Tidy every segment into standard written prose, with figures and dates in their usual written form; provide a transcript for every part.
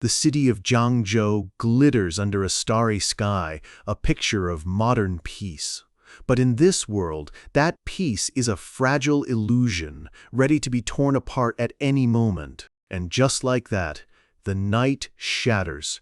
The city of Jiangzhou glitters under a starry sky, a picture of modern peace. But in this world, that peace is a fragile illusion, ready to be torn apart at any moment. And just like that, the night shatters.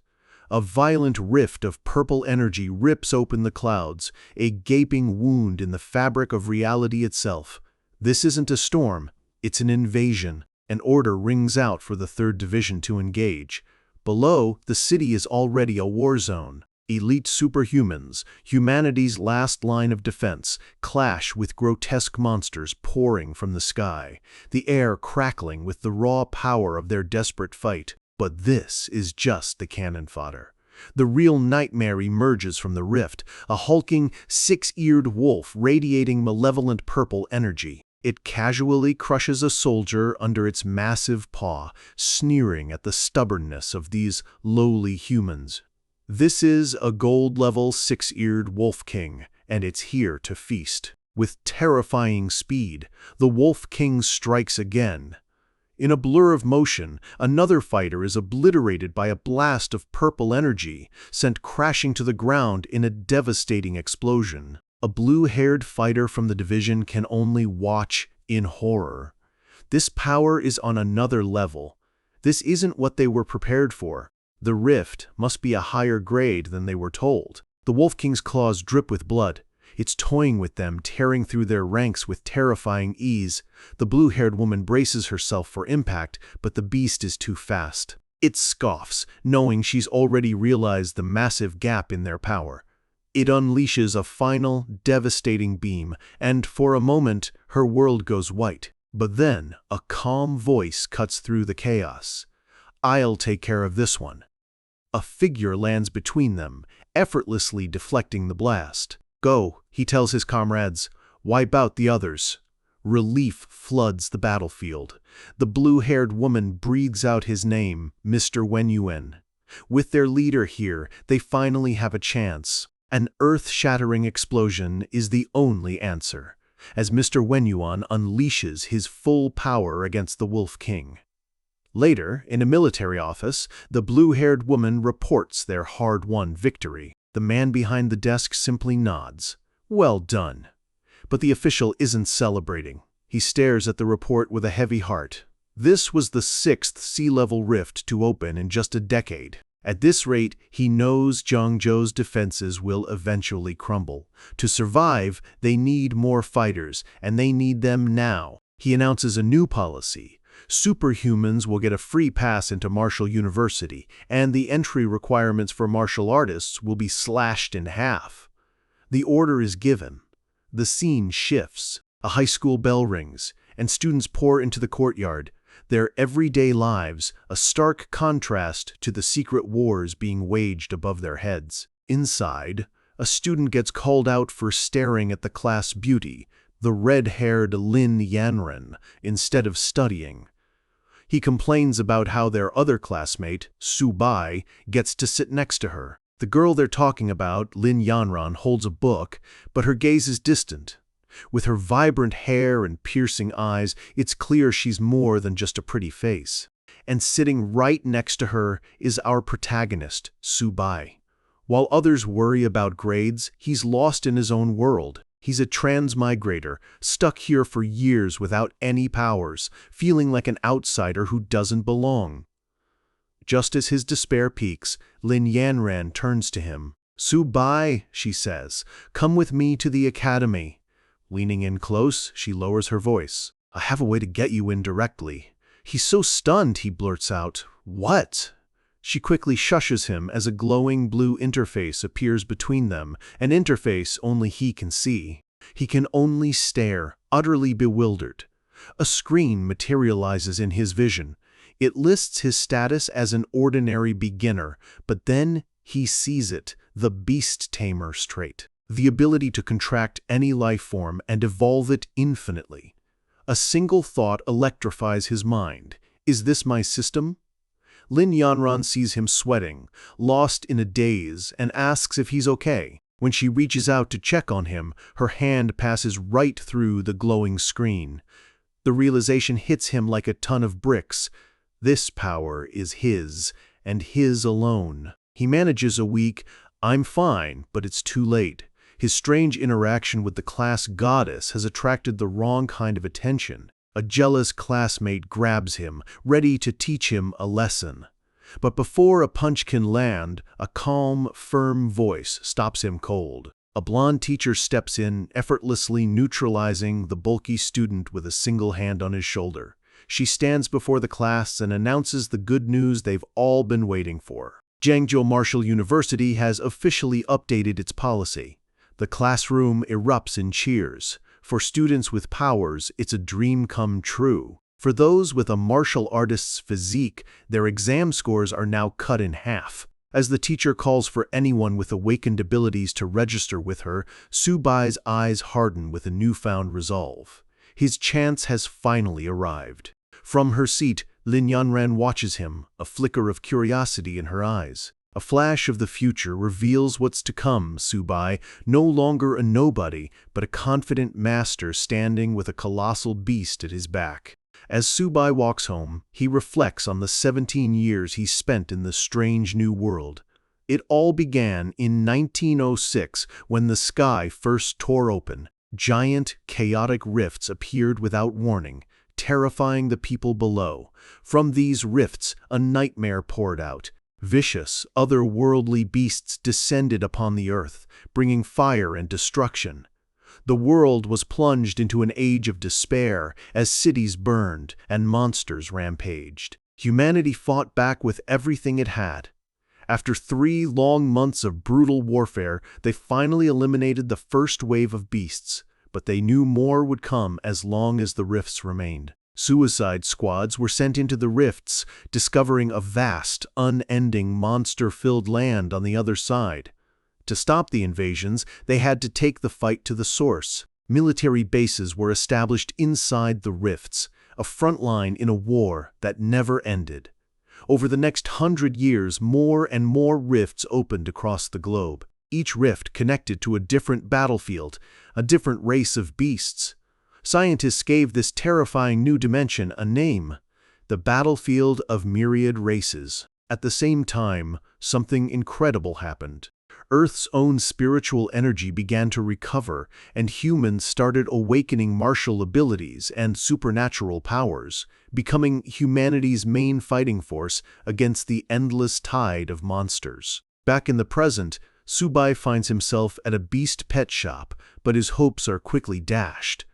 A violent rift of purple energy rips open the clouds, a gaping wound in the fabric of reality itself. This isn't a storm, it's an invasion. An order rings out for the 3rd Division to engage. Below, the city is already a war zone. Elite superhumans, humanity's last line of defense, clash with grotesque monsters pouring from the sky, the air crackling with the raw power of their desperate fight. But this is just the cannon fodder. The real nightmare emerges from the rift, a hulking, 6-eared wolf radiating malevolent purple energy. It casually crushes a soldier under its massive paw, sneering at the stubbornness of these lowly humans. This is a gold-level 6-eared Wolf King, and it's here to feast. With terrifying speed, the Wolf King strikes again. In a blur of motion, another fighter is obliterated by a blast of purple energy, sent crashing to the ground in a devastating explosion. A blue-haired fighter from the division can only watch in horror. This power is on another level. This isn't what they were prepared for. The rift must be a higher grade than they were told. The Wolf King's claws drip with blood. It's toying with them, tearing through their ranks with terrifying ease. The blue-haired woman braces herself for impact, but the beast is too fast. It scoffs, knowing she's already realized the massive gap in their power. It unleashes a final, devastating beam, and for a moment, her world goes white. But then, a calm voice cuts through the chaos. "I'll take care of this one." A figure lands between them, effortlessly deflecting the blast. "Go," he tells his comrades. "Wipe out the others." Relief floods the battlefield. The blue-haired woman breathes out his name, Mr. Wenyuan. With their leader here, they finally have a chance. An earth-shattering explosion is the only answer, as Mr. Wenyuan unleashes his full power against the Wolf King. Later, in a military office, the blue-haired woman reports their hard-won victory. The man behind the desk simply nods. Well done. But the official isn't celebrating. He stares at the report with a heavy heart. This was the 6th sea-level rift to open in just a decade. At this rate, he knows Jiangzhou's defenses will eventually crumble. To survive, they need more fighters, and they need them now. He announces a new policy. Superhumans will get a free pass into Martial University, and the entry requirements for martial artists will be slashed in half. The order is given. The scene shifts. A high school bell rings, and students pour into the courtyard. Their everyday lives, a stark contrast to the secret wars being waged above their heads. Inside, a student gets called out for staring at the class beauty, the red-haired Lin Yanren, instead of studying. He complains about how their other classmate, Su Bai, gets to sit next to her. The girl they're talking about, Lin Yanran, holds a book, but her gaze is distant. With her vibrant hair and piercing eyes, it's clear she's more than just a pretty face. And sitting right next to her is our protagonist, Su Bai. While others worry about grades, he's lost in his own world. He's a transmigrator, stuck here for years without any powers, feeling like an outsider who doesn't belong. Just as his despair peaks, Lin Yanran turns to him. "Su Bai," she says, "come with me to the academy." Leaning in close, she lowers her voice. "I have a way to get you in directly." He's so stunned, he blurts out, "What?" She quickly shushes him as a glowing blue interface appears between them, an interface only he can see. He can only stare, utterly bewildered. A screen materializes in his vision. It lists his status as an ordinary beginner, but then he sees it, the beast tamer's trait. The ability to contract any life form and evolve it infinitely. A single thought electrifies his mind. Is this my system? Lin Yanran sees him sweating, lost in a daze, and asks if he's okay. When she reaches out to check on him, her hand passes right through the glowing screen. The realization hits him like a ton of bricks. This power is his, and his alone. He manages a weak, "I'm fine, but it's too late." His strange interaction with the class goddess has attracted the wrong kind of attention. A jealous classmate grabs him, ready to teach him a lesson. But before a punch can land, a calm, firm voice stops him cold. A blonde teacher steps in, effortlessly neutralizing the bulky student with a single hand on his shoulder. She stands before the class and announces the good news they've all been waiting for. Jiangzhou Martial University has officially updated its policy. The classroom erupts in cheers. For students with powers, it's a dream come true. For those with a martial artist's physique, their exam scores are now cut in half. As the teacher calls for anyone with awakened abilities to register with her, Subai's eyes harden with a newfound resolve. His chance has finally arrived. From her seat, Lin Yanran watches him, a flicker of curiosity in her eyes. A flash of the future reveals what's to come. Subai, no longer a nobody, but a confident master standing with a colossal beast at his back. As Subai walks home, he reflects on the 17 years he spent in the strange new world. It all began in 1906 when the sky first tore open. Giant, chaotic rifts appeared without warning, terrifying the people below. From these rifts, a nightmare poured out. Vicious, otherworldly beasts descended upon the earth, bringing fire and destruction. The world was plunged into an age of despair as cities burned and monsters rampaged. Humanity fought back with everything it had. After 3 long months of brutal warfare, they finally eliminated the first wave of beasts, but they knew more would come as long as the rifts remained. Suicide squads were sent into the rifts, discovering a vast, unending, monster-filled land on the other side. To stop the invasions, they had to take the fight to the source. Military bases were established inside the rifts, a front line in a war that never ended. Over the next 100 years, more and more rifts opened across the globe. Each rift connected to a different battlefield, a different race of beasts. Scientists gave this terrifying new dimension a name: the battlefield of myriad races. At the same time, something incredible happened. Earth's own spiritual energy began to recover, and humans started awakening martial abilities and supernatural powers, becoming humanity's main fighting force against the endless tide of monsters. Back in the present, Subai finds himself at a beast pet shop, but his hopes are quickly dashed.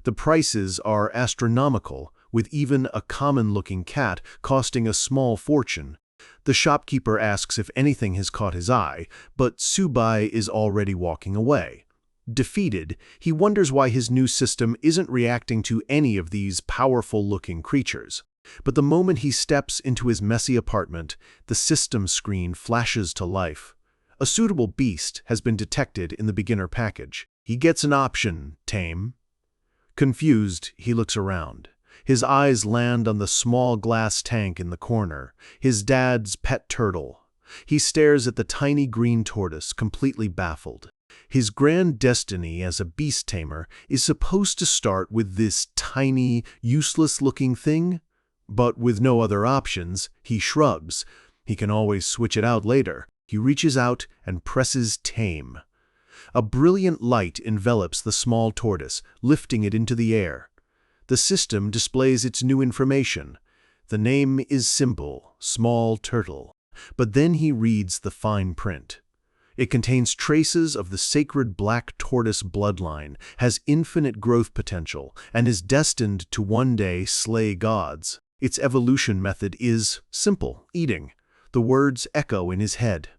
The prices are astronomical, with even a common-looking cat costing a small fortune. The shopkeeper asks if anything has caught his eye, but Subai is already walking away. Defeated, he wonders why his new system isn't reacting to any of these powerful-looking creatures. But the moment he steps into his messy apartment, the system screen flashes to life. A suitable beast has been detected in the beginner package. He gets an option: tame. Confused, he looks around. His eyes land on the small glass tank in the corner, his dad's pet turtle. He stares at the tiny green tortoise, completely baffled. His grand destiny as a beast tamer is supposed to start with this tiny, useless-looking thing? But with no other options, he shrugs. He can always switch it out later. He reaches out and presses tame. A brilliant light envelops the small tortoise, lifting it into the air. The system displays its new information. The name is simple: Small Turtle. But then he reads the fine print. It contains traces of the sacred black tortoise bloodline, has infinite growth potential, and is destined to one day slay gods. Its evolution method is simple: eating. The words echo in his head.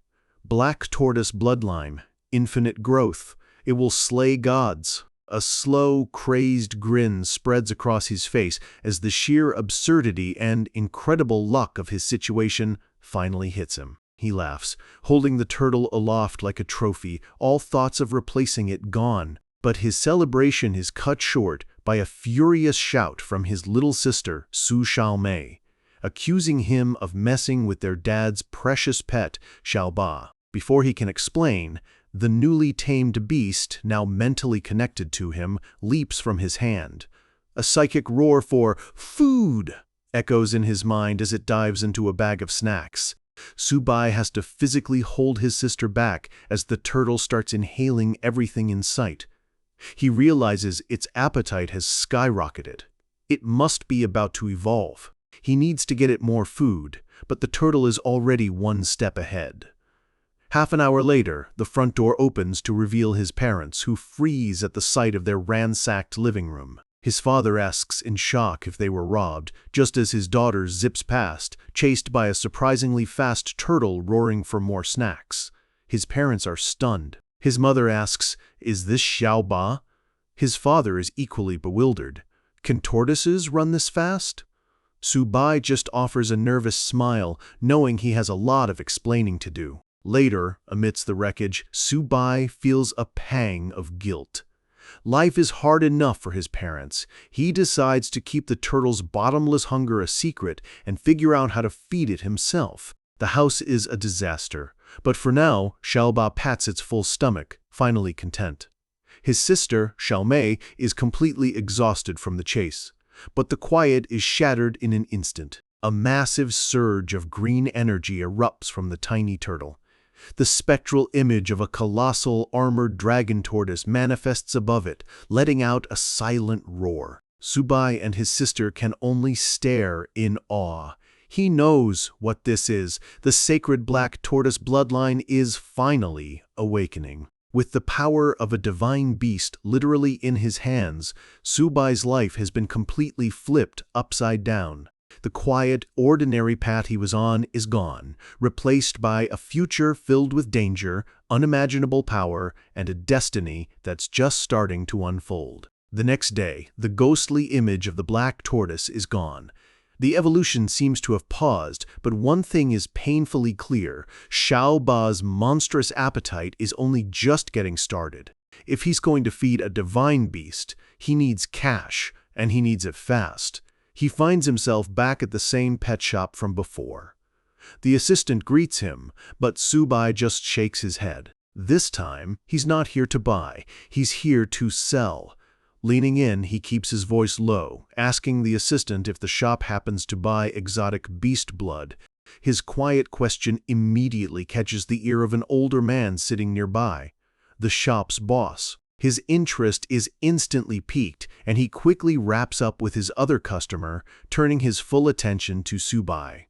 Black tortoise bloodline, infinite growth. It will slay gods. A slow, crazed grin spreads across his face as the sheer absurdity and incredible luck of his situation finally hits him. He laughs, holding the turtle aloft like a trophy, all thoughts of replacing it gone. But his celebration is cut short by a furious shout from his little sister, Su Xiaomei, accusing him of messing with their dad's precious pet, Xiaoba. Before he can explain, the newly tamed beast, now mentally connected to him, leaps from his hand. A psychic roar for "food" echoes in his mind as it dives into a bag of snacks. Subai has to physically hold his sister back as the turtle starts inhaling everything in sight. He realizes its appetite has skyrocketed. It must be about to evolve. He needs to get it more food, but the turtle is already one step ahead. Half an hour later, the front door opens to reveal his parents, who freeze at the sight of their ransacked living room. His father asks in shock if they were robbed, just as his daughter zips past, chased by a surprisingly fast turtle roaring for more snacks. His parents are stunned. His mother asks, "Is this Xiaoba?" His father is equally bewildered. Can tortoises run this fast? Subai just offers a nervous smile, knowing he has a lot of explaining to do. Later, amidst the wreckage, Subai feels a pang of guilt. Life is hard enough for his parents. He decides to keep the turtle's bottomless hunger a secret and figure out how to feed it himself. The house is a disaster, but for now, Xiaoba pats its full stomach, finally content. His sister, Xiaomei, is completely exhausted from the chase, but the quiet is shattered in an instant. A massive surge of green energy erupts from the tiny turtle. The spectral image of a colossal armored dragon tortoise manifests above it, letting out a silent roar. Subai and his sister can only stare in awe. He knows what this is. The sacred black tortoise bloodline is finally awakening. With the power of a divine beast literally in his hands, Subai's life has been completely flipped upside down. The quiet, ordinary path he was on is gone, replaced by a future filled with danger, unimaginable power, and a destiny that's just starting to unfold. The next day, the ghostly image of the black tortoise is gone. The evolution seems to have paused, but one thing is painfully clear: Xiaoba's monstrous appetite is only just getting started. If he's going to feed a divine beast, he needs cash, and he needs it fast. He finds himself back at the same pet shop from before. The assistant greets him, but Subai just shakes his head. This time, he's not here to buy, he's here to sell. Leaning in, he keeps his voice low, asking the assistant if the shop happens to buy exotic beast blood. His quiet question immediately catches the ear of an older man sitting nearby, the shop's boss. His interest is instantly piqued, and he quickly wraps up with his other customer, turning his full attention to Subai.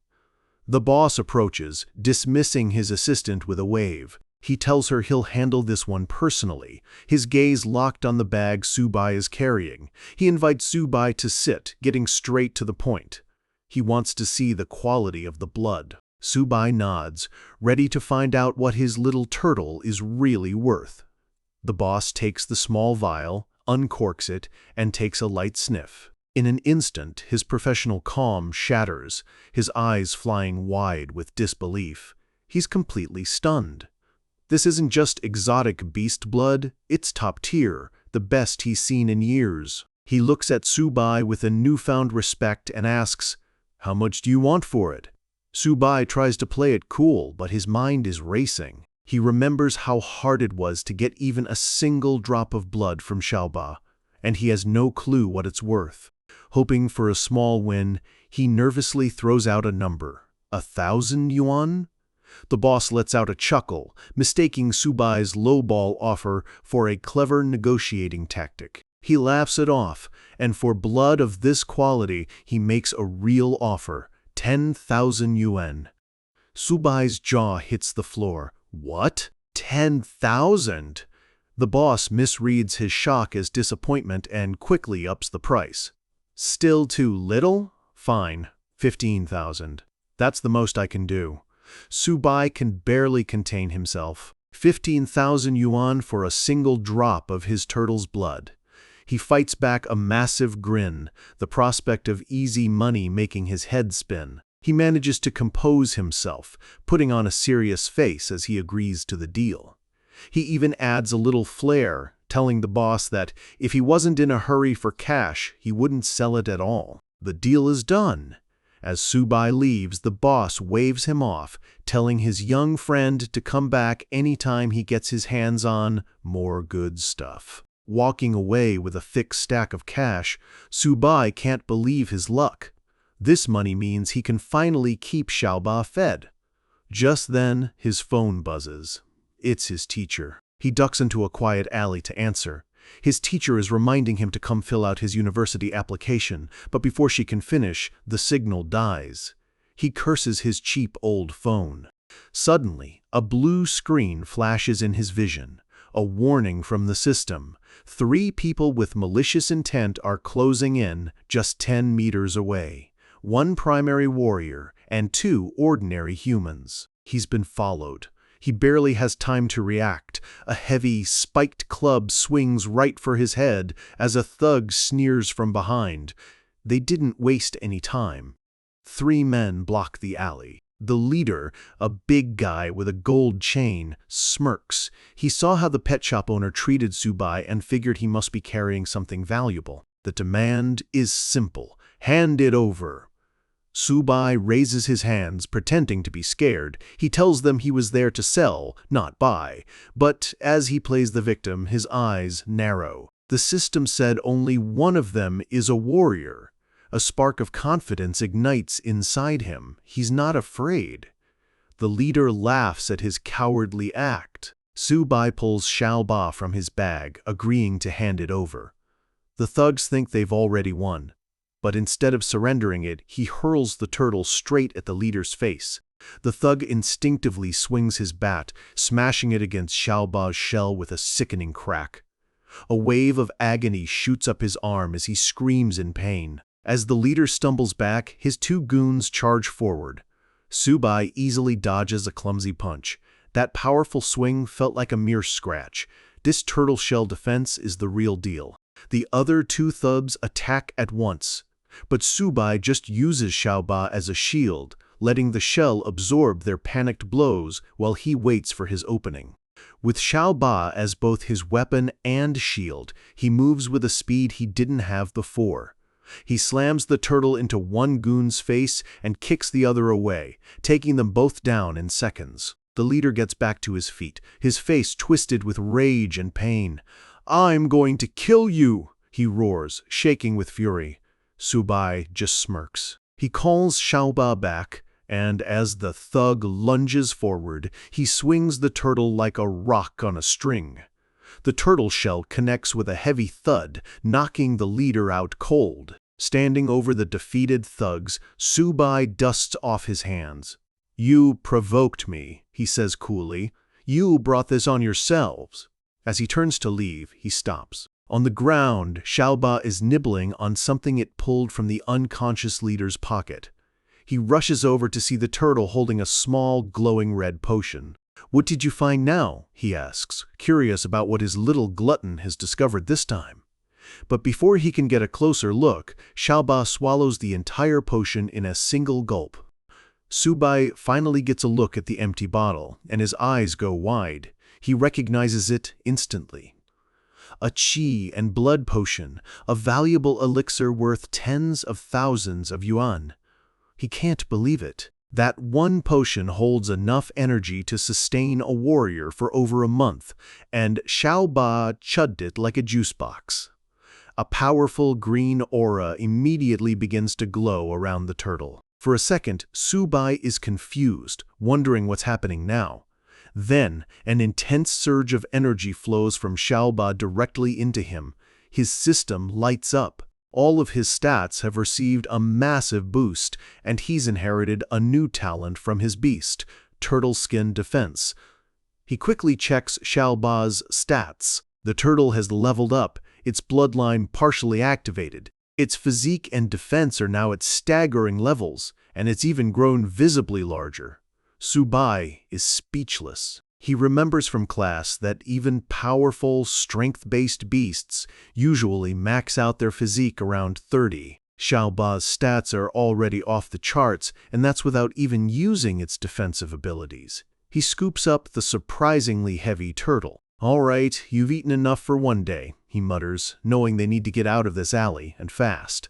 The boss approaches, dismissing his assistant with a wave. He tells her he'll handle this one personally, his gaze locked on the bag Subai is carrying. He invites Subai to sit, getting straight to the point. He wants to see the quality of the blood. Subai nods, ready to find out what his little turtle is really worth. The boss takes the small vial, uncorks it, and takes a light sniff. In an instant, his professional calm shatters, his eyes flying wide with disbelief. He's completely stunned. This isn't just exotic beast blood, it's top tier, the best he's seen in years. He looks at Subai with a newfound respect and asks, "How much do you want for it?" Subai tries to play it cool, but his mind is racing. He remembers how hard it was to get even a single drop of blood from Xiaoba, and he has no clue what it's worth. Hoping for a small win, he nervously throws out a number. 1,000 yuan? The boss lets out a chuckle, mistaking Subai's lowball offer for a clever negotiating tactic. He laughs it off, and for blood of this quality, he makes a real offer: 10,000 yuan. Subai's jaw hits the floor. What? 10,000? The boss misreads his shock as disappointment and quickly ups the price. Still too little? Fine, 15,000. That's the most I can do. Subai can barely contain himself. 15,000 yuan for a single drop of his turtle's blood. He fights back a massive grin, the prospect of easy money making his head spin. He manages to compose himself, putting on a serious face as he agrees to the deal. He even adds a little flair, telling the boss that if he wasn't in a hurry for cash, he wouldn't sell it at all. The deal is done. As Subai leaves, the boss waves him off, telling his young friend to come back anytime he gets his hands on more good stuff. Walking away with a thick stack of cash, Subai can't believe his luck. This money means he can finally keep Xiaoba fed. Just then, his phone buzzes. It's his teacher. He ducks into a quiet alley to answer. His teacher is reminding him to come fill out his university application, but before she can finish, the signal dies. He curses his cheap old phone. Suddenly, a blue screen flashes in his vision. A warning from the system. 3 people with malicious intent are closing in, just 10 meters away. 1 primary warrior and 2 ordinary humans. He's been followed. He barely has time to react. A heavy, spiked club swings right for his head as a thug sneers from behind. They didn't waste any time. 3 men block the alley. The leader, a big guy with a gold chain, smirks. He saw how the pet shop owner treated Subai and figured he must be carrying something valuable. The demand is simple. Hand it over. Subai raises his hands, pretending to be scared. He tells them he was there to sell, not buy. But as he plays the victim, his eyes narrow. The system said only one of them is a warrior. A spark of confidence ignites inside him. He's not afraid. The leader laughs at his cowardly act. Subai pulls Xiaoba from his bag, agreeing to hand it over. The thugs think they've already won. But instead of surrendering it, he hurls the turtle straight at the leader's face. The thug instinctively swings his bat, smashing it against Xiaoba's shell with a sickening crack. A wave of agony shoots up his arm as he screams in pain. As the leader stumbles back, his 2 goons charge forward. Subai easily dodges a clumsy punch. That powerful swing felt like a mere scratch. This turtle shell defense is the real deal. The other 2 thugs attack at once. But Subai just uses Xiaoba as a shield, letting the shell absorb their panicked blows while he waits for his opening. With Xiaoba as both his weapon and shield, he moves with a speed he didn't have before. He slams the turtle into one goon's face and kicks the other away, taking them both down in seconds. The leader gets back to his feet, his face twisted with rage and pain. "I'm going to kill you!" he roars, shaking with fury. Subai just smirks. He calls Xiaoba back, and as the thug lunges forward, he swings the turtle like a rock on a string. The turtle shell connects with a heavy thud, knocking the leader out cold. Standing over the defeated thugs, Subai dusts off his hands. "You provoked me," he says coolly. "You brought this on yourselves." As he turns to leave, he stops. On the ground, Xiaoba is nibbling on something it pulled from the unconscious leader's pocket. He rushes over to see the turtle holding a small, glowing red potion. "What did you find now?" he asks, curious about what his little glutton has discovered this time. But before he can get a closer look, Xiaoba swallows the entire potion in a single gulp. Subai finally gets a look at the empty bottle, and his eyes go wide. He recognizes it instantly. A qi and blood potion, a valuable elixir worth tens of thousands of yuan. He can't believe it. That one potion holds enough energy to sustain a warrior for over a month, and Xiaoba chugged it like a juice box. A powerful green aura immediately begins to glow around the turtle. For a second, Subai is confused, wondering what's happening now. Then, an intense surge of energy flows from Xiaoba directly into him. His system lights up. All of his stats have received a massive boost, and he's inherited a new talent from his beast, Turtle Skin Defense. He quickly checks Xiaoba's stats. The turtle has leveled up, its bloodline partially activated. Its physique and defense are now at staggering levels, and it's even grown visibly larger. Subai is speechless. He remembers from class that even powerful, strength-based beasts usually max out their physique around 30. Xiaoba's stats are already off the charts, and that's without even using its defensive abilities. He scoops up the surprisingly heavy turtle. "All right, you've eaten enough for one day," he mutters, knowing they need to get out of this alley, and fast.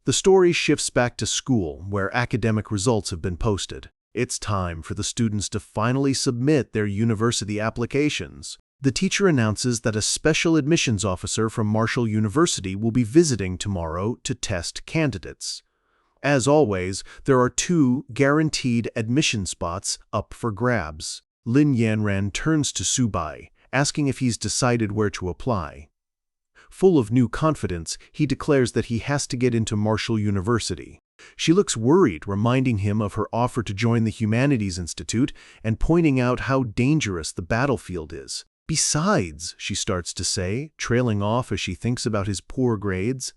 The story shifts back to school, where academic results have been posted. It's time for the students to finally submit their university applications. The teacher announces that a special admissions officer from Marshall University will be visiting tomorrow to test candidates. As always, there are 2 guaranteed admission spots up for grabs. Lin Yanran turns to Subai, asking if he's decided where to apply. Full of new confidence, he declares that he has to get into Marshall University. She looks worried, reminding him of her offer to join the Humanities Institute and pointing out how dangerous the battlefield is. Besides, she starts to say, trailing off as she thinks about his poor grades.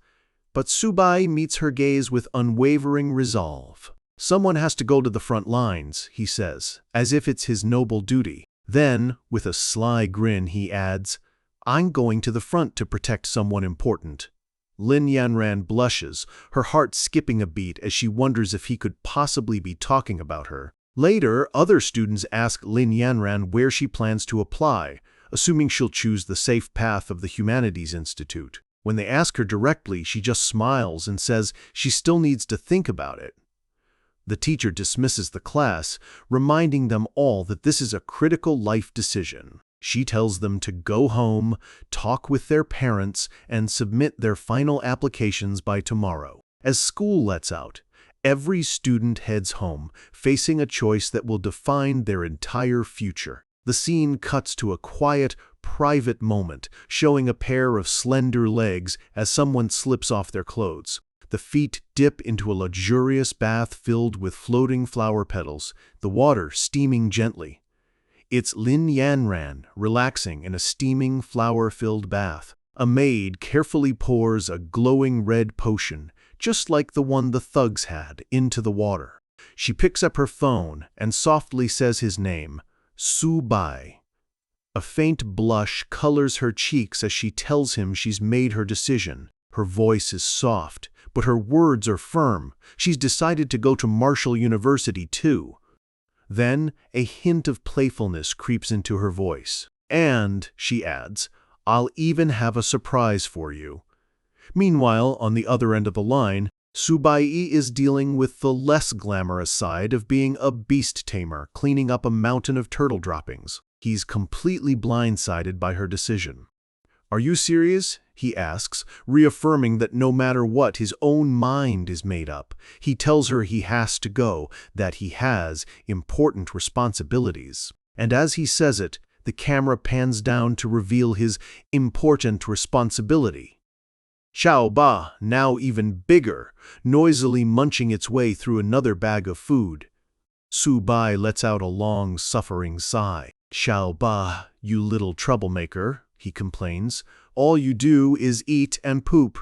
But Subai meets her gaze with unwavering resolve. Someone has to go to the front lines, he says, as if it's his noble duty. Then, with a sly grin, he adds, I'm going to the front to protect someone important. Lin Yanran blushes, her heart skipping a beat as she wonders if he could possibly be talking about her. Later, other students ask Lin Yanran where she plans to apply, assuming she'll choose the safe path of the Humanities Institute. When they ask her directly, she just smiles and says she still needs to think about it. The teacher dismisses the class, reminding them all that this is a critical life decision. She tells them to go home, talk with their parents, and submit their final applications by tomorrow. As school lets out, every student heads home, facing a choice that will define their entire future. The scene cuts to a quiet, private moment, showing a pair of slender legs as someone slips off their clothes. The feet dip into a luxurious bath filled with floating flower petals, the water steaming gently. It's Lin Yanran, relaxing in a steaming, flower-filled bath. A maid carefully pours a glowing red potion, just like the one the thugs had, into the water. She picks up her phone and softly says his name, Subai. A faint blush colors her cheeks as she tells him she's made her decision. Her voice is soft, but her words are firm. She's decided to go to Marshall University too. Then a hint of playfulness creeps into her voice. And, she adds, I'll even have a surprise for you. Meanwhile, on the other end of the line, Subai is dealing with the less glamorous side of being a beast tamer cleaning up a mountain of turtle droppings. He's completely blindsided by her decision. Are you serious? He asks, reaffirming that no matter what, his own mind is made up. He tells her he has to go, that he has important responsibilities. And as he says it, the camera pans down to reveal his important responsibility. Xiao Ba, now even bigger, noisily munching its way through another bag of food. Su Bai lets out a long, suffering sigh. Xiao Ba, you little troublemaker, he complains. All you do is eat and poop.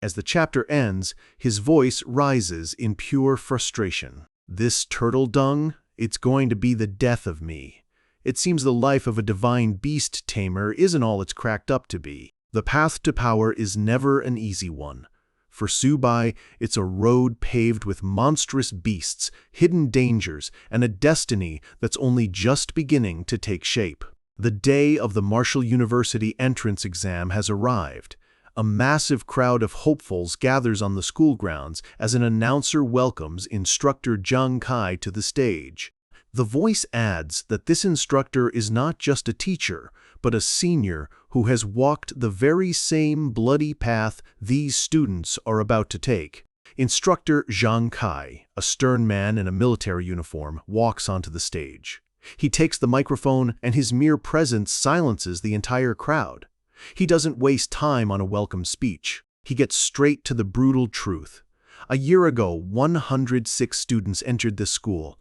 As the chapter ends, his voice rises in pure frustration. This turtle dung, it's going to be the death of me. It seems the life of a divine beast tamer isn't all it's cracked up to be. The path to power is never an easy one. For Subai, it's a road paved with monstrous beasts, hidden dangers, and a destiny that's only just beginning to take shape. The day of the Marshall University entrance exam has arrived. A massive crowd of hopefuls gathers on the school grounds as an announcer welcomes instructor Zhang Kai to the stage. The voice adds that this instructor is not just a teacher, but a senior who has walked the very same bloody path these students are about to take. Instructor Zhang Kai, a stern man in a military uniform, walks onto the stage. He takes the microphone, and his mere presence silences the entire crowd. He doesn't waste time on a welcome speech. He gets straight to the brutal truth. A year ago, 106 students entered this school.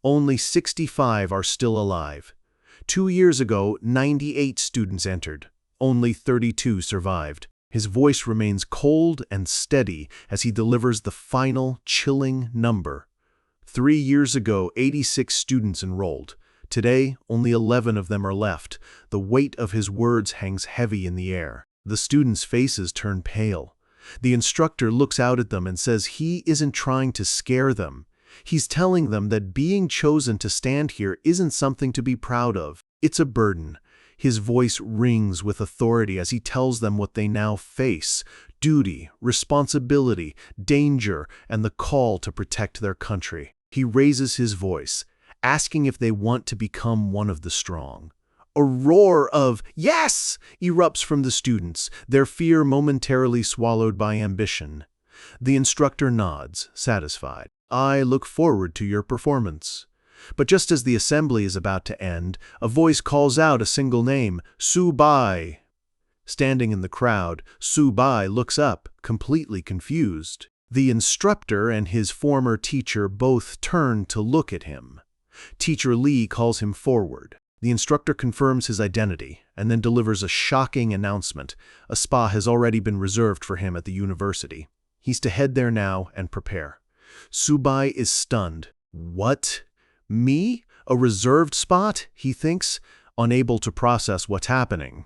Only 65 are still alive. 2 years ago, 98 students entered. Only 32 survived. His voice remains cold and steady as he delivers the final, chilling number. 3 years ago, 86 students enrolled. Today, only 11 of them are left. The weight of his words hangs heavy in the air. The students' faces turn pale. The instructor looks out at them and says he isn't trying to scare them. He's telling them that being chosen to stand here isn't something to be proud of. It's a burden. His voice rings with authority as he tells them what they now face: duty, responsibility, danger, and the call to protect their country. He raises his voice, asking if they want to become one of the strong. A roar of "Yes!" erupts from the students, their fear momentarily swallowed by ambition. The instructor nods, satisfied. I look forward to your performance. But just as the assembly is about to end, a voice calls out a single name, Su-bai. Standing in the crowd, Su-bai looks up, completely confused. The instructor and his former teacher both turn to look at him. Teacher Lee calls him forward. The instructor confirms his identity and then delivers a shocking announcement. A spa has already been reserved for him at the university. He's to head there now and prepare. Su-bai is stunned. What? Me? A reserved spot? He thinks, unable to process what's happening.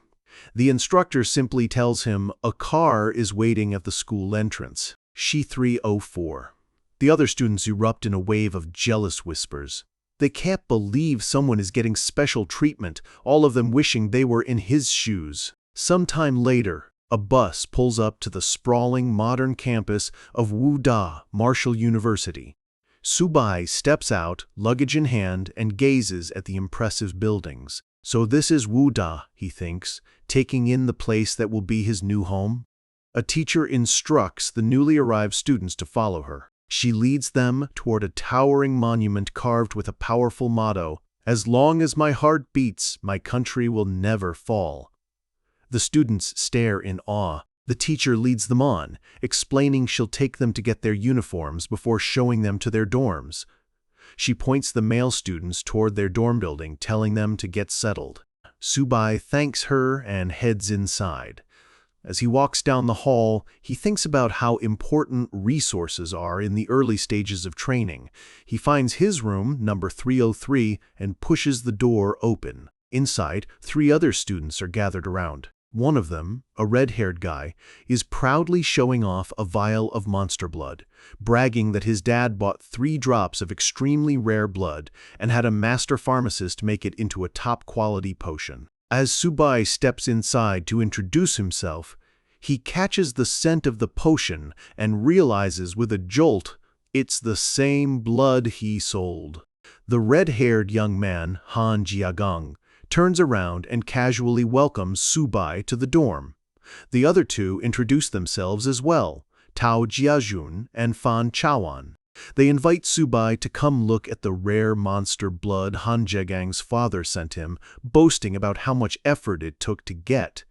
The instructor simply tells him a car is waiting at the school entrance. She 304. The other students erupt in a wave of jealous whispers. They can't believe someone is getting special treatment, all of them wishing they were in his shoes. Sometime later, a bus pulls up to the sprawling modern campus of Wuda Marshall University. Su-bai steps out, luggage in hand, and gazes at the impressive buildings. So this is Wuda, he thinks, taking in the place that will be his new home. A teacher instructs the newly arrived students to follow her. She leads them toward a towering monument carved with a powerful motto, "As long as my heart beats, my country will never fall." The students stare in awe. The teacher leads them on, explaining she'll take them to get their uniforms before showing them to their dorms. She points the male students toward their dorm building, telling them to get settled. Su-bai thanks her and heads inside. As he walks down the hall, he thinks about how important resources are in the early stages of training. He finds his room, number 303, and pushes the door open. Inside, 3 other students are gathered around. One of them, a red-haired guy, is proudly showing off a vial of monster blood, bragging that his dad bought 3 drops of extremely rare blood and had a master pharmacist make it into a top-quality potion. As Su-bai steps inside to introduce himself, he catches the scent of the potion and realizes with a jolt it's the same blood he sold. The red-haired young man, Han Jiagang, turns around and casually welcomes Su-bai to the dorm. The other 2 introduce themselves as well, Tao Jiajun and Fan Chaoan. They invite Su-bai to come look at the rare monster blood Han Jiagang's father sent him, boasting about how much effort it took to get.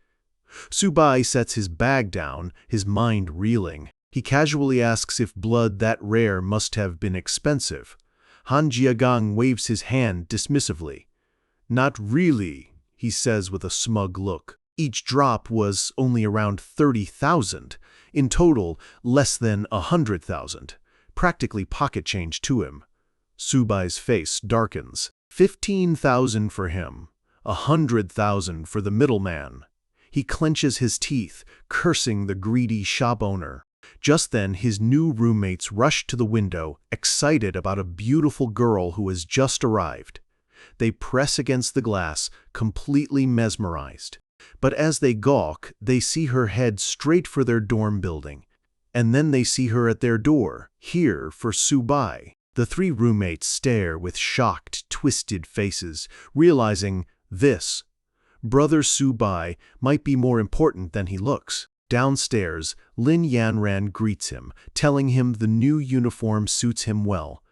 Su-bai sets his bag down, his mind reeling. He casually asks if blood that rare must have been expensive. Han Jiagang waves his hand dismissively. "Not really," he says with a smug look. Each drop was only around 30,000. In total, less than 100,000. Practically pocket change to him. Su-bai's face darkens. 15,000 for him. 100,000 for the middleman. He clenches his teeth, cursing the greedy shop owner. Just then, his new roommates rush to the window, excited about a beautiful girl who has just arrived. They press against the glass, completely mesmerized. But as they gawk, they see her head straight for their dorm building. And then they see her at their door, here for Su-bai. The 3 roommates stare with shocked, twisted faces, realizing this, brother Su-bai, might be more important than he looks. Downstairs, Lin Yanran greets him, telling him the new uniform suits him well.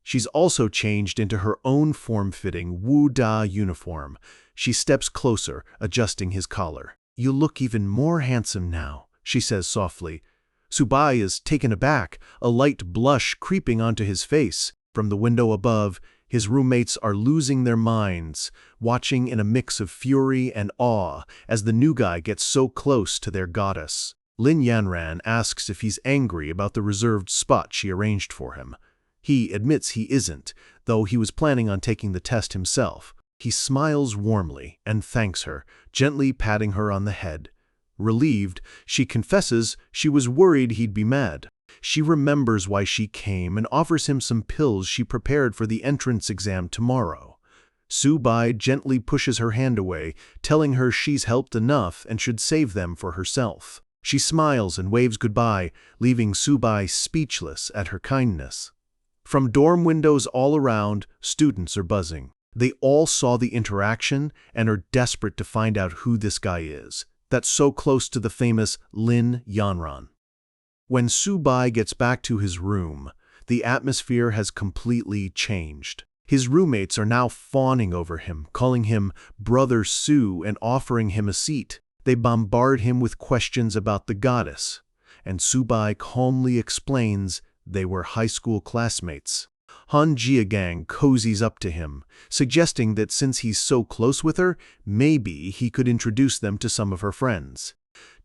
She's also changed into her own form-fitting Wuda uniform. She steps closer, adjusting his collar. "You look even more handsome now," she says softly. Su-bai is taken aback, a light blush creeping onto his face. From the window above, his roommates are losing their minds, watching in a mix of fury and awe as the new guy gets so close to their goddess. Lin Yanran asks if he's angry about the reserved spot she arranged for him. He admits he isn't, though he was planning on taking the test himself. He smiles warmly and thanks her, gently patting her on the head. Relieved, she confesses she was worried he'd be mad. She remembers why she came and offers him some pills she prepared for the entrance exam tomorrow. Su-bai gently pushes her hand away, telling her she's helped enough and should save them for herself. She smiles and waves goodbye, leaving Su-bai speechless at her kindness. From dorm windows all around, students are buzzing. They all saw the interaction and are desperate to find out who this guy is, that's so close to the famous Lin Yanran. When Subai gets back to his room, the atmosphere has completely changed. His roommates are now fawning over him, calling him Brother Su and offering him a seat. They bombard him with questions about the goddess, and Subai calmly explains they were high school classmates. Han Jiagang cozies up to him, suggesting that since he's so close with her, maybe he could introduce them to some of her friends.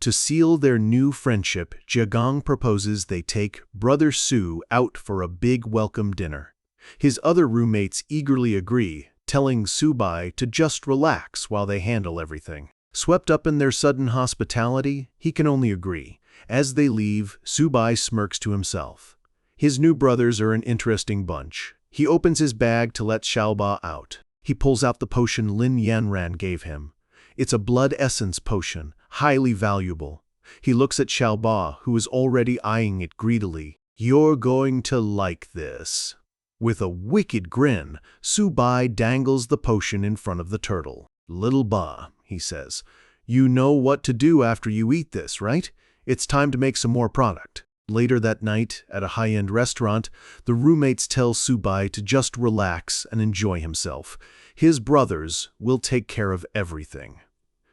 To seal their new friendship, Jiagang proposes they take Brother Su out for a big welcome dinner. His other roommates eagerly agree, telling Subai to just relax while they handle everything. Swept up in their sudden hospitality, he can only agree. As they leave, Subai smirks to himself. His new brothers are an interesting bunch. He opens his bag to let Xiaoba out. He pulls out the potion Lin Yanran gave him. It's a blood essence potion, highly valuable. He looks at Xiaoba, who is already eyeing it greedily. "You're going to like this." With a wicked grin, Subai dangles the potion in front of the turtle. "Little Ba," he says, "you know what to do after you eat this, right? It's time to make some more product." Later that night, at a high-end restaurant, the roommates tell Subai to just relax and enjoy himself. His brothers will take care of everything.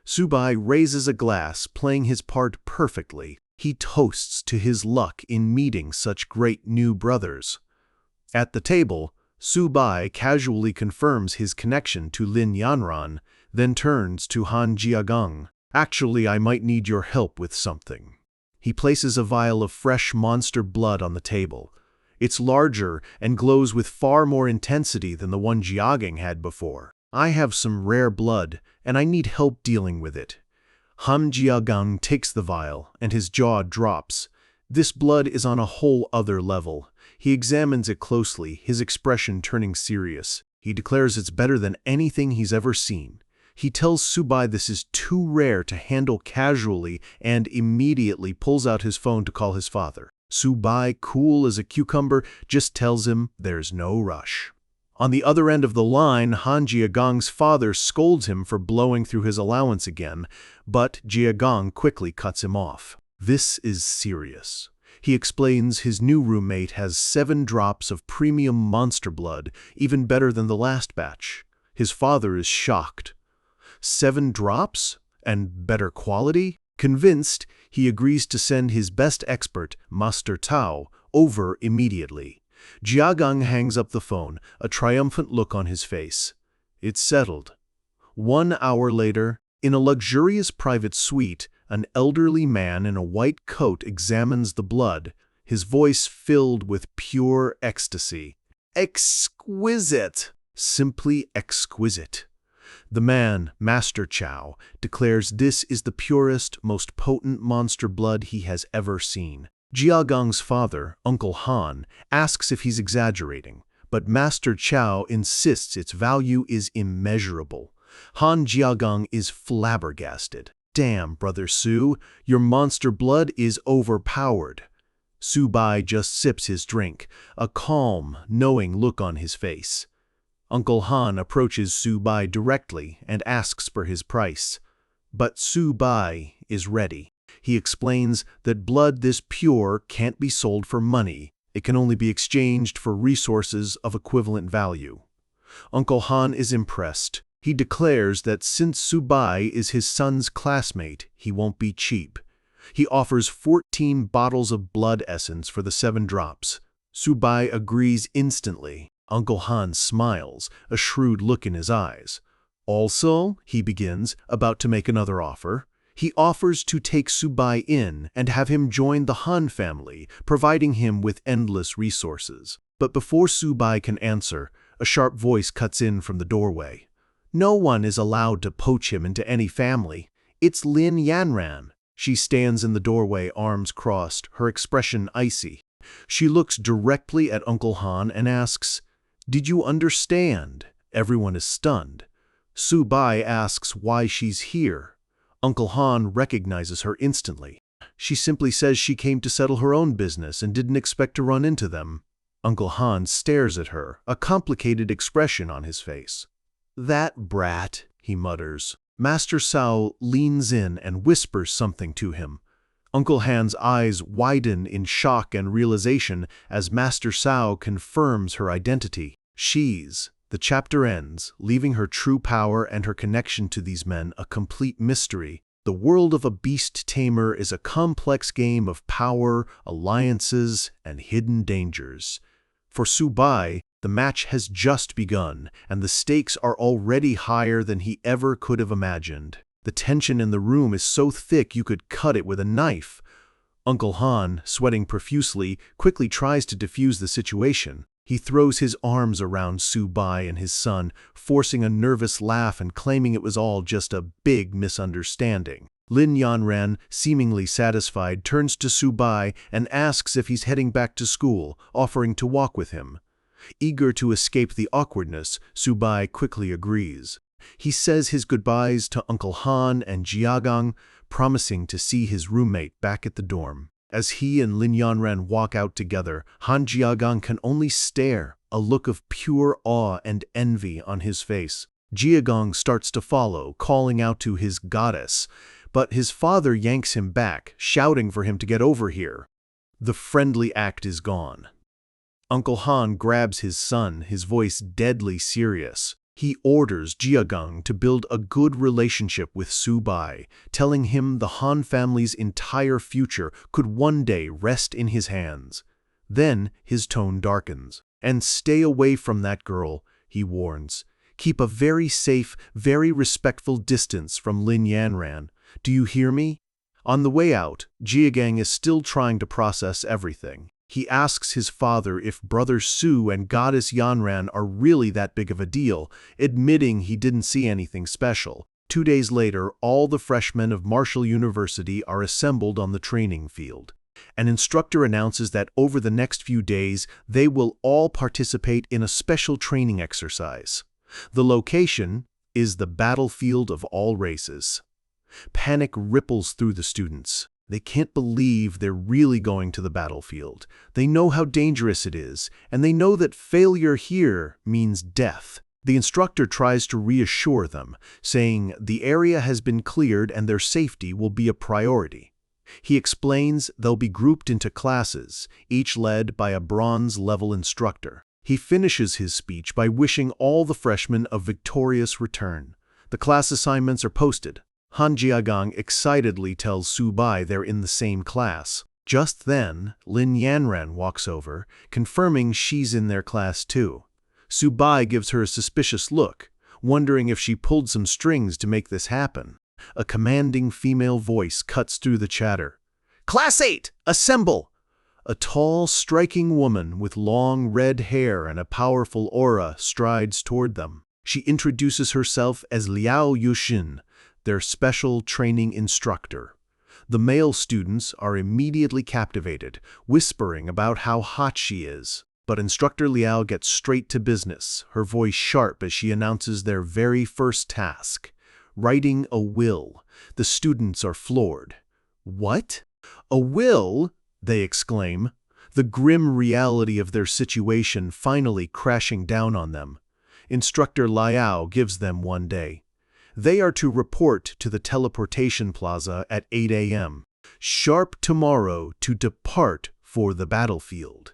Subai raises a glass, playing his part perfectly. He toasts to his luck in meeting such great new brothers. At the table, Subai casually confirms his connection to Lin Yanran, then turns to Han Jiagang. "Actually, I might need your help with something." He places a vial of fresh monster blood on the table. It's larger and glows with far more intensity than the one Jiagang had before. "I have some rare blood, and I need help dealing with it." Han Jiagang takes the vial, and his jaw drops. This blood is on a whole other level. He examines it closely, his expression turning serious. He declares it's better than anything he's ever seen. He tells Subai this is too rare to handle casually and immediately pulls out his phone to call his father. Subai, cool as a cucumber, just tells him there's no rush. On the other end of the line, Han Jiagang's father scolds him for blowing through his allowance again, but Jiagang quickly cuts him off. This is serious. He explains his new roommate has 7 drops of premium monster blood, even better than the last batch. His father is shocked. 7 drops? And better quality? Convinced, he agrees to send his best expert, Master Tao, over immediately. Jiagang hangs up the phone, a triumphant look on his face. It's settled. 1 hour later, in a luxurious private suite, an elderly man in a white coat examines the blood, his voice filled with pure ecstasy. "Exquisite! Simply exquisite." The man, Master Chow, declares this is the purest, most potent monster blood he has ever seen. Jiagang's father, Uncle Han, asks if he's exaggerating, but Master Chow insists its value is immeasurable. Han Jiagang is flabbergasted. "Damn, Brother Su, your monster blood is overpowered." Subai just sips his drink, a calm, knowing look on his face. Uncle Han approaches Subai directly and asks for his price. But Subai is ready. He explains that blood this pure can't be sold for money. It can only be exchanged for resources of equivalent value. Uncle Han is impressed. He declares that since Subai is his son's classmate, he won't be cheap. He offers 14 bottles of blood essence for the 7 drops. Subai agrees instantly. Uncle Han smiles, a shrewd look in his eyes. "Also," he begins, about to make another offer, he offers to take Subai in and have him join the Han family, providing him with endless resources. But before Subai can answer, a sharp voice cuts in from the doorway. "No one is allowed to poach him into any family. It's Lin Yanran." She stands in the doorway, arms crossed, her expression icy. She looks directly at Uncle Han and asks, "Did you understand?" Everyone is stunned. Subai asks why she's here. Uncle Han recognizes her instantly. She simply says she came to settle her own business and didn't expect to run into them. Uncle Han stares at her, a complicated expression on his face. "That brat," he mutters. Master Cao leans in and whispers something to him. Uncle Han's eyes widen in shock and realization as Master Sao confirms her identity. The chapter ends, leaving her true power and her connection to these men a complete mystery. The world of a beast tamer is a complex game of power, alliances, and hidden dangers. For Subai, the match has just begun, and the stakes are already higher than he ever could have imagined. The tension in the room is so thick you could cut it with a knife. Uncle Han, sweating profusely, quickly tries to defuse the situation. He throws his arms around Subai and his son, forcing a nervous laugh and claiming it was all just a big misunderstanding. Lin Yanran, seemingly satisfied, turns to Subai and asks if he's heading back to school, offering to walk with him. Eager to escape the awkwardness, Subai quickly agrees. He says his goodbyes to Uncle Han and Jiagang, promising to see his roommate back at the dorm. As he and Lin Yanran walk out together, Han Jiagang can only stare, a look of pure awe and envy on his face. Jiagang starts to follow, calling out to his goddess, but his father yanks him back, shouting for him to get over here. The friendly act is gone. Uncle Han grabs his son, his voice deadly serious. He orders Jiagang to build a good relationship with Subai, telling him the Han family's entire future could one day rest in his hands. Then his tone darkens. "And stay away from that girl," he warns. "Keep a very safe, very respectful distance from Lin Yanran. Do you hear me?" On the way out, Jiagang is still trying to process everything. He asks his father if Brother Su and Goddess Yanran are really that big of a deal, admitting he didn't see anything special. 2 days later, all the freshmen of Marshall University are assembled on the training field. An instructor announces that over the next few days, they will all participate in a special training exercise. The location is the battlefield of all races. Panic ripples through the students. They can't believe they're really going to the battlefield. They know how dangerous it is, and they know that failure here means death. The instructor tries to reassure them, saying the area has been cleared and their safety will be a priority. He explains they'll be grouped into classes, each led by a bronze-level instructor. He finishes his speech by wishing all the freshmen a victorious return. The class assignments are posted. Han Jiagang excitedly tells Subai they're in the same class. Just then, Lin Yanran walks over, confirming she's in their class too. Subai gives her a suspicious look, wondering if she pulled some strings to make this happen. A commanding female voice cuts through the chatter. "Class 8, assemble!" A tall, striking woman with long red hair and a powerful aura strides toward them. She introduces herself as Liao Yuxin, their special training instructor. The male students are immediately captivated, whispering about how hot she is. But Instructor Liao gets straight to business, her voice sharp as she announces their very first task: writing a will. The students are floored. "What? A will?" they exclaim, the grim reality of their situation finally crashing down on them. Instructor Liao gives them 1 day. They are to report to the teleportation plaza at 8 a.m. sharp tomorrow to depart for the battlefield.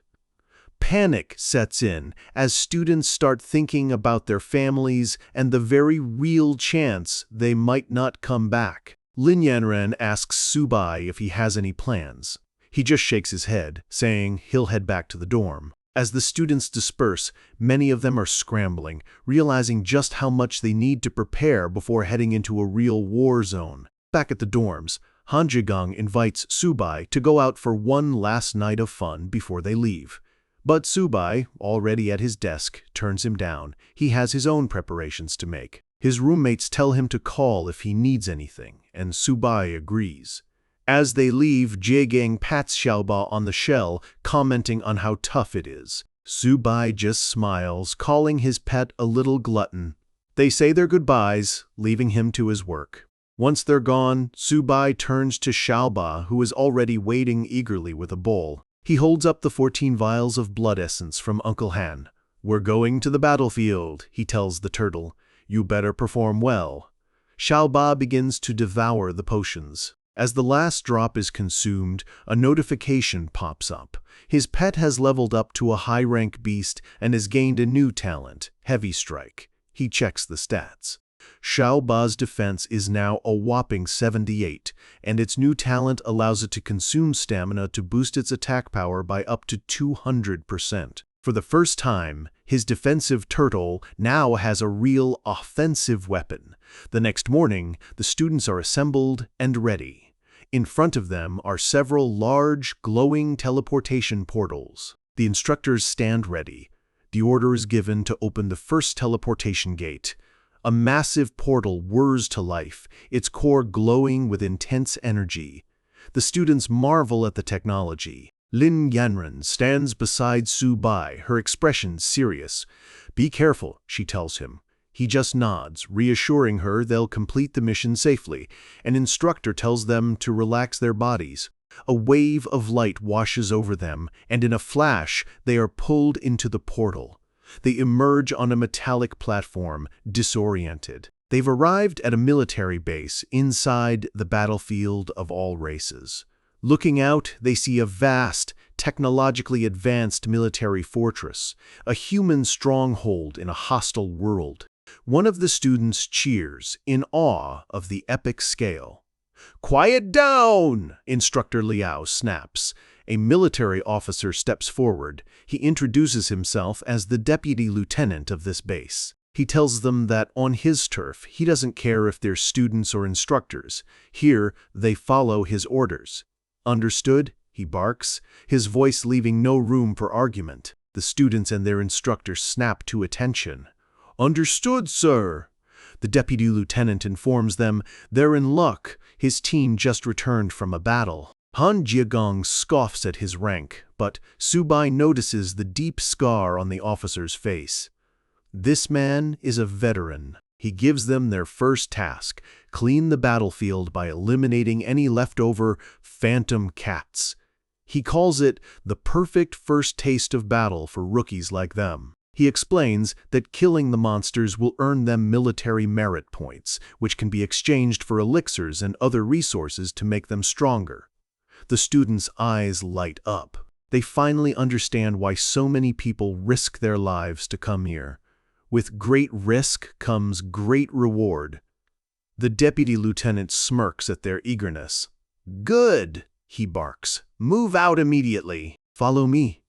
Panic sets in as students start thinking about their families and the very real chance they might not come back. Lin Yanran asks Subai if he has any plans. He just shakes his head, saying he'll head back to the dorm. As the students disperse, many of them are scrambling, realizing just how much they need to prepare before heading into a real war zone. Back at the dorms, Han Jiagang invites Subai to go out for one last night of fun before they leave. But Subai, already at his desk, turns him down. He has his own preparations to make. His roommates tell him to call if he needs anything, and Subai agrees. As they leave, Jiagang pats Xiaoba on the shell, commenting on how tough it is. Subai just smiles, calling his pet a little glutton. They say their goodbyes, leaving him to his work. Once they're gone, Subai turns to Xiaoba, who is already waiting eagerly with a bowl. He holds up the 14 vials of blood essence from Uncle Han. "We're going to the battlefield," he tells the turtle. "You better perform well." Xiaoba begins to devour the potions. As the last drop is consumed, a notification pops up. His pet has leveled up to a high-rank beast and has gained a new talent, Heavy Strike. He checks the stats. Xiaoba's defense is now a whopping 78, and its new talent allows it to consume stamina to boost its attack power by up to 200%. For the first time, his defensive turtle now has a real offensive weapon. The next morning, the students are assembled and ready. In front of them are several large, glowing teleportation portals. The instructors stand ready. The order is given to open the first teleportation gate. A massive portal whirs to life, its core glowing with intense energy. The students marvel at the technology. Lin Yanren stands beside Su Bai, her expression serious. "Be careful," she tells him. He just nods, reassuring her they'll complete the mission safely. An instructor tells them to relax their bodies. A wave of light washes over them, and in a flash, they are pulled into the portal. They emerge on a metallic platform, disoriented. They've arrived at a military base inside the battlefield of all races. Looking out, they see a vast, technologically advanced military fortress, a human stronghold in a hostile world. One of the students cheers, in awe of the epic scale. "Quiet down!" Instructor Liao snaps. A military officer steps forward. He introduces himself as the deputy lieutenant of this base. He tells them that on his turf, he doesn't care if they're students or instructors. Here, they follow his orders. "Understood?" he barks, his voice leaving no room for argument. The students and their instructor snap to attention. "Understood, sir." The deputy lieutenant informs them they're in luck. His team just returned from a battle. Han Jiagong scoffs at his rank, but Su Bai notices the deep scar on the officer's face. This man is a veteran. He gives them their first task: clean the battlefield by eliminating any leftover phantom cats. He calls it the perfect first taste of battle for rookies like them. He explains that killing the monsters will earn them military merit points, which can be exchanged for elixirs and other resources to make them stronger. The students' eyes light up. They finally understand why so many people risk their lives to come here. With great risk comes great reward. The deputy lieutenant smirks at their eagerness. "Good," he barks. "Move out immediately." "Follow me."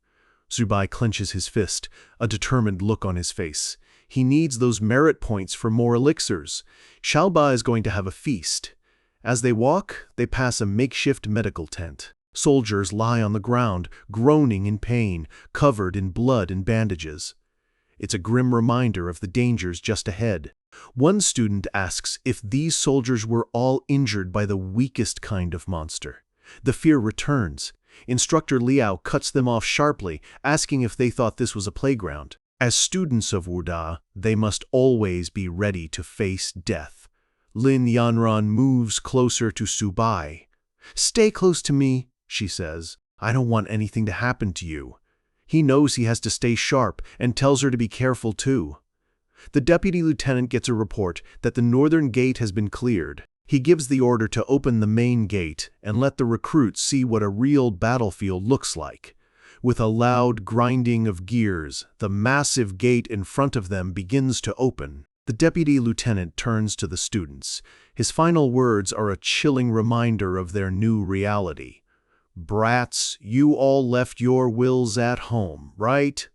Su Bai clenches his fist, a determined look on his face. He needs those merit points for more elixirs. Xiaoba is going to have a feast. As they walk, they pass a makeshift medical tent. Soldiers lie on the ground, groaning in pain, covered in blood and bandages. It's a grim reminder of the dangers just ahead. One student asks if these soldiers were all injured by the weakest kind of monster. The fear returns. Instructor Liao cuts them off sharply, asking if they thought this was a playground. As students of Wuda, they must always be ready to face death. Lin Yanran moves closer to Su Bai. "Stay close to me," she says. "I don't want anything to happen to you." He knows he has to stay sharp and tells her to be careful too. The deputy lieutenant gets a report that the northern gate has been cleared. He gives the order to open the main gate and let the recruits see what a real battlefield looks like. With a loud grinding of gears, the massive gate in front of them begins to open. The deputy lieutenant turns to the students. His final words are a chilling reminder of their new reality. "Brats, you all left your wills at home, right?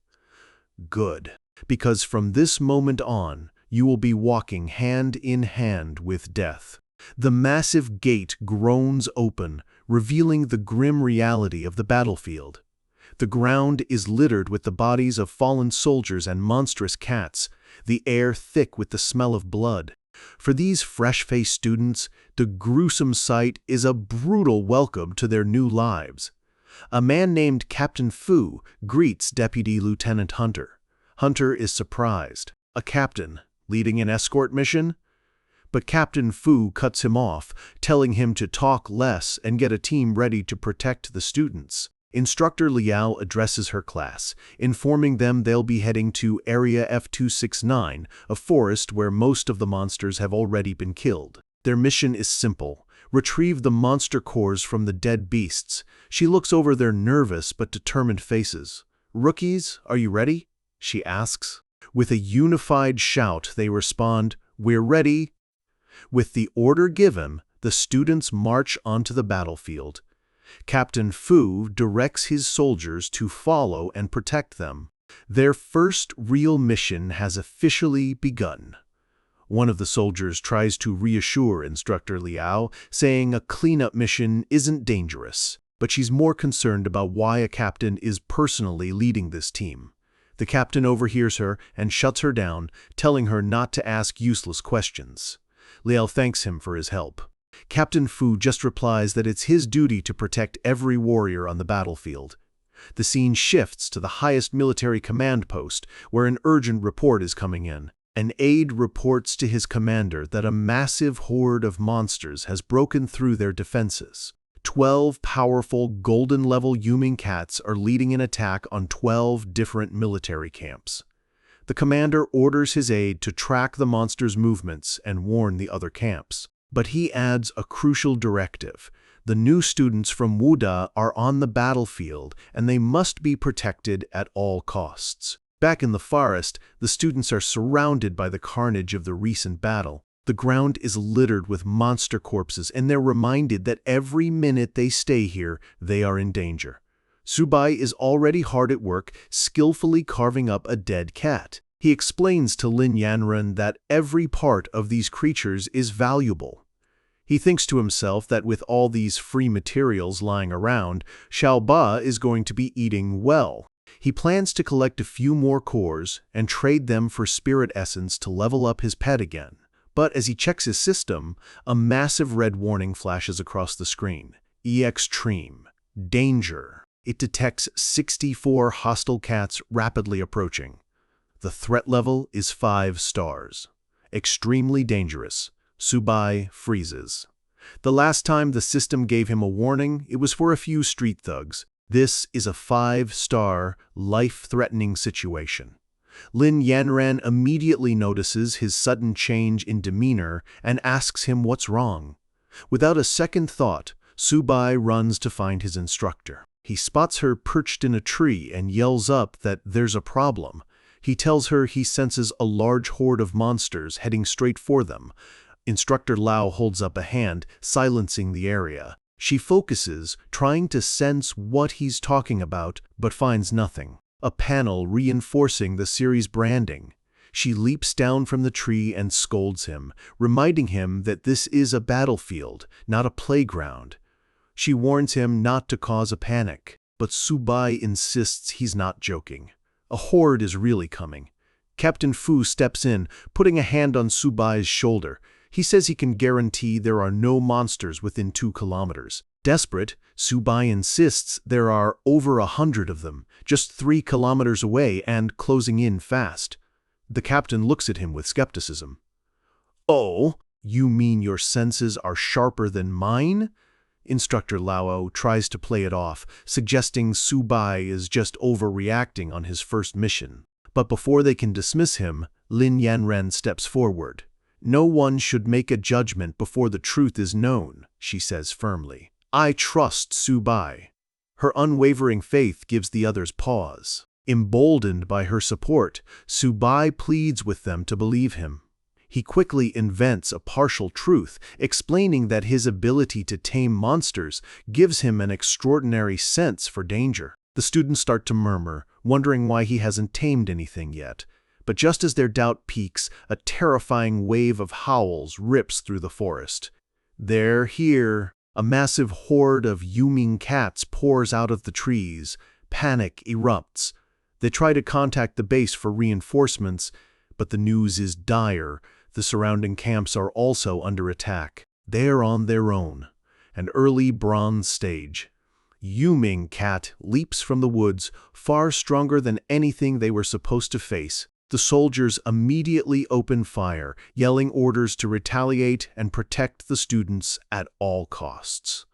Good. Because from this moment on, you will be walking hand in hand with death." The massive gate groans open, revealing the grim reality of the battlefield. The ground is littered with the bodies of fallen soldiers and monstrous cats, the air thick with the smell of blood. For these fresh-faced students, the gruesome sight is a brutal welcome to their new lives. A man named Captain Fu greets Deputy Lieutenant Hunter. Hunter is surprised. A captain, leading an escort mission? But Captain Fu cuts him off, telling him to talk less and get a team ready to protect the students. Instructor Liao addresses her class, informing them they'll be heading to Area F269, a forest where most of the monsters have already been killed. Their mission is simple: retrieve the monster cores from the dead beasts. She looks over their nervous but determined faces. "Rookies, are you ready?" she asks. With a unified shout, they respond, "We're ready." With the order given, the students march onto the battlefield. Captain Fu directs his soldiers to follow and protect them. Their first real mission has officially begun. One of the soldiers tries to reassure Instructor Liao, saying a cleanup mission isn't dangerous, but she's more concerned about why a captain is personally leading this team. The captain overhears her and shuts her down, telling her not to ask useless questions. Liao thanks him for his help. Captain Fu just replies that it's his duty to protect every warrior on the battlefield. The scene shifts to the highest military command post, where an urgent report is coming in. An aide reports to his commander that a massive horde of monsters has broken through their defenses. 12 powerful golden-level human cats are leading an attack on 12 different military camps. The commander orders his aide to track the monsters' movements and warn the other camps. But he adds a crucial directive. The new students from Wuda are on the battlefield, and they must be protected at all costs. Back in the forest, the students are surrounded by the carnage of the recent battle. The ground is littered with monster corpses, and they're reminded that every minute they stay here, they are in danger. Subai is already hard at work, skillfully carving up a dead cat. He explains to Lin Yanren that every part of these creatures is valuable. He thinks to himself that with all these free materials lying around, Xiaoba is going to be eating well. He plans to collect a few more cores and trade them for spirit essence to level up his pet again. But as he checks his system, a massive red warning flashes across the screen. Extreme. Danger. It detects 64 hostile cats rapidly approaching. The threat level is 5 stars. Extremely dangerous. Subai freezes. The last time the system gave him a warning, it was for a few street thugs. This is a 5-star, life-threatening situation. Lin Yanran immediately notices his sudden change in demeanor and asks him what's wrong. Without a second thought, Subai runs to find his instructor. He spots her perched in a tree and yells up that there's a problem. He tells her he senses a large horde of monsters heading straight for them. Instructor Lao holds up a hand, silencing the area. She focuses, trying to sense what he's talking about, but finds nothing. A panel reinforcing the series branding. She leaps down from the tree and scolds him, reminding him that this is a battlefield, not a playground. She warns him not to cause a panic, but Subai insists he's not joking. A horde is really coming. Captain Fu steps in, putting a hand on Subai's shoulder. He says he can guarantee there are no monsters within 2 kilometers. Desperate, Subai insists there are over 100 of them, just 3 kilometers away and closing in fast. The captain looks at him with skepticism. "Oh, you mean your senses are sharper than mine?" Instructor Lao tries to play it off, suggesting Subai is just overreacting on his first mission. But before they can dismiss him, Lin Yanren steps forward. "No one should make a judgment before the truth is known," she says firmly. "I trust Subai." Her unwavering faith gives the others pause. Emboldened by her support, Subai pleads with them to believe him. He quickly invents a partial truth, explaining that his ability to tame monsters gives him an extraordinary sense for danger. The students start to murmur, wondering why he hasn't tamed anything yet. But just as their doubt peaks, a terrifying wave of howls rips through the forest. "They're here!" A massive horde of human cats pours out of the trees. Panic erupts. They try to contact the base for reinforcements, but the news is dire. The surrounding camps are also under attack. They're on their own. An early bronze stage. Human cat leaps from the woods, far stronger than anything they were supposed to face. The soldiers immediately open fire, yelling orders to retaliate and protect the students at all costs.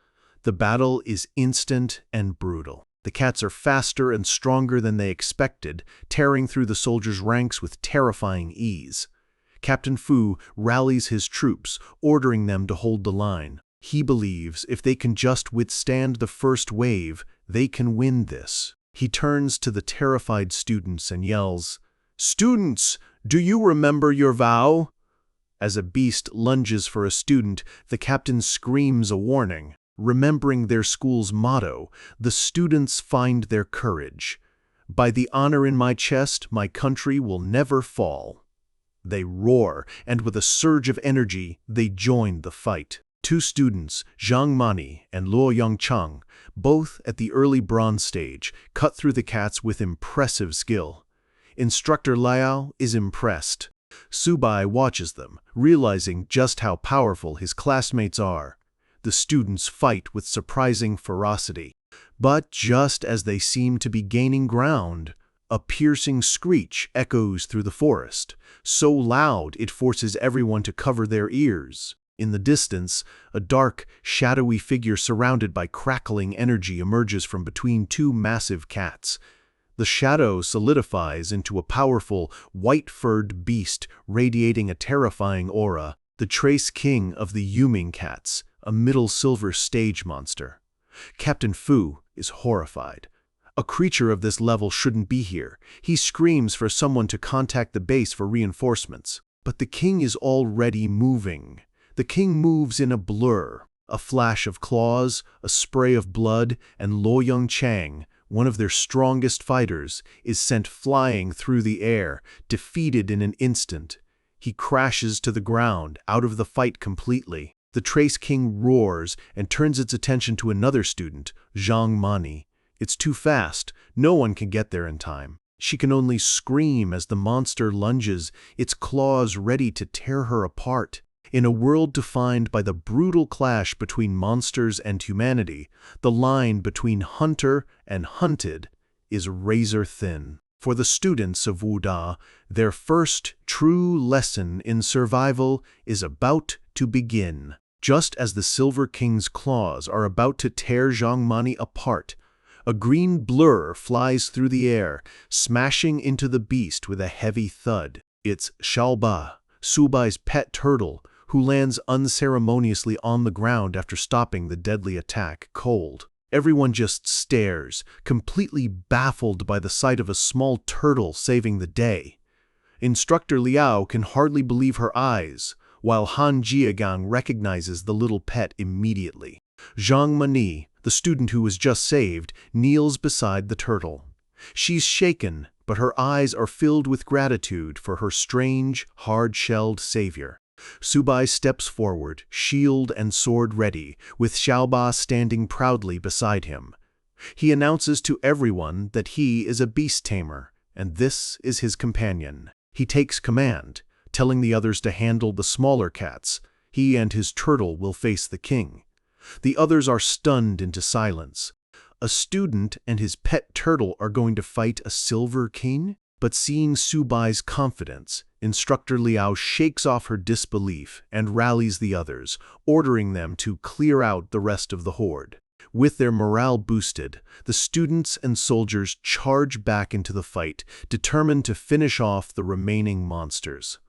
The battle is instant and brutal. The cats are faster and stronger than they expected, tearing through the soldiers' ranks with terrifying ease. Captain Fu rallies his troops, ordering them to hold the line. He believes if they can just withstand the first wave, they can win this. He turns to the terrified students and yells, "Students, do you remember your vow?" As a beast lunges for a student, the captain screams a warning. Remembering their school's motto, the students find their courage. "By the honor in my chest, my country will never fall." They roar, and with a surge of energy, they join the fight. Two students, Zhang Mani and Luo Yongcheng, both at the early bronze stage, cut through the cats with impressive skill. Instructor Liao is impressed. Subai watches them, realizing just how powerful his classmates are. The students fight with surprising ferocity. But just as they seem to be gaining ground, a piercing screech echoes through the forest, so loud it forces everyone to cover their ears. In the distance, a dark, shadowy figure surrounded by crackling energy emerges from between two massive cats. The shadow solidifies into a powerful, white-furred beast radiating a terrifying aura, the Trace King of the Yuming Cats, a middle silver stage monster. Captain Fu is horrified. A creature of this level shouldn't be here. He screams for someone to contact the base for reinforcements. But the king is already moving. The king moves in a blur. A flash of claws, a spray of blood, and Luo Yongcheng, one of their strongest fighters, is sent flying through the air, defeated in an instant. He crashes to the ground, out of the fight completely. The Trace King roars and turns its attention to another student, Zhang Mani. It's too fast. No one can get there in time. She can only scream as the monster lunges, its claws ready to tear her apart. In a world defined by the brutal clash between monsters and humanity, the line between hunter and hunted is razor thin. For the students of Wuda, their first true lesson in survival is about to begin. Just as the Silver King's claws are about to tear Zhang Mani apart, a green blur flies through the air, smashing into the beast with a heavy thud. It's Xiaoba, Subai's pet turtle, who lands unceremoniously on the ground after stopping the deadly attack cold. Everyone just stares, completely baffled by the sight of a small turtle saving the day. Instructor Liao can hardly believe her eyes, while Han Jiagang recognizes the little pet immediately. Zhang Mani, the student who was just saved, kneels beside the turtle. She's shaken, but her eyes are filled with gratitude for her strange, hard-shelled savior. Subai steps forward, shield and sword ready, with Xiaoba standing proudly beside him. He announces to everyone that he is a beast tamer, and this is his companion. He takes command, telling the others to handle the smaller cats. He and his turtle will face the king. The others are stunned into silence. A student and his pet turtle are going to fight a Silver King? But seeing Subai's confidence, Instructor Liao shakes off her disbelief and rallies the others, ordering them to clear out the rest of the horde. With their morale boosted, the students and soldiers charge back into the fight, determined to finish off the remaining monsters.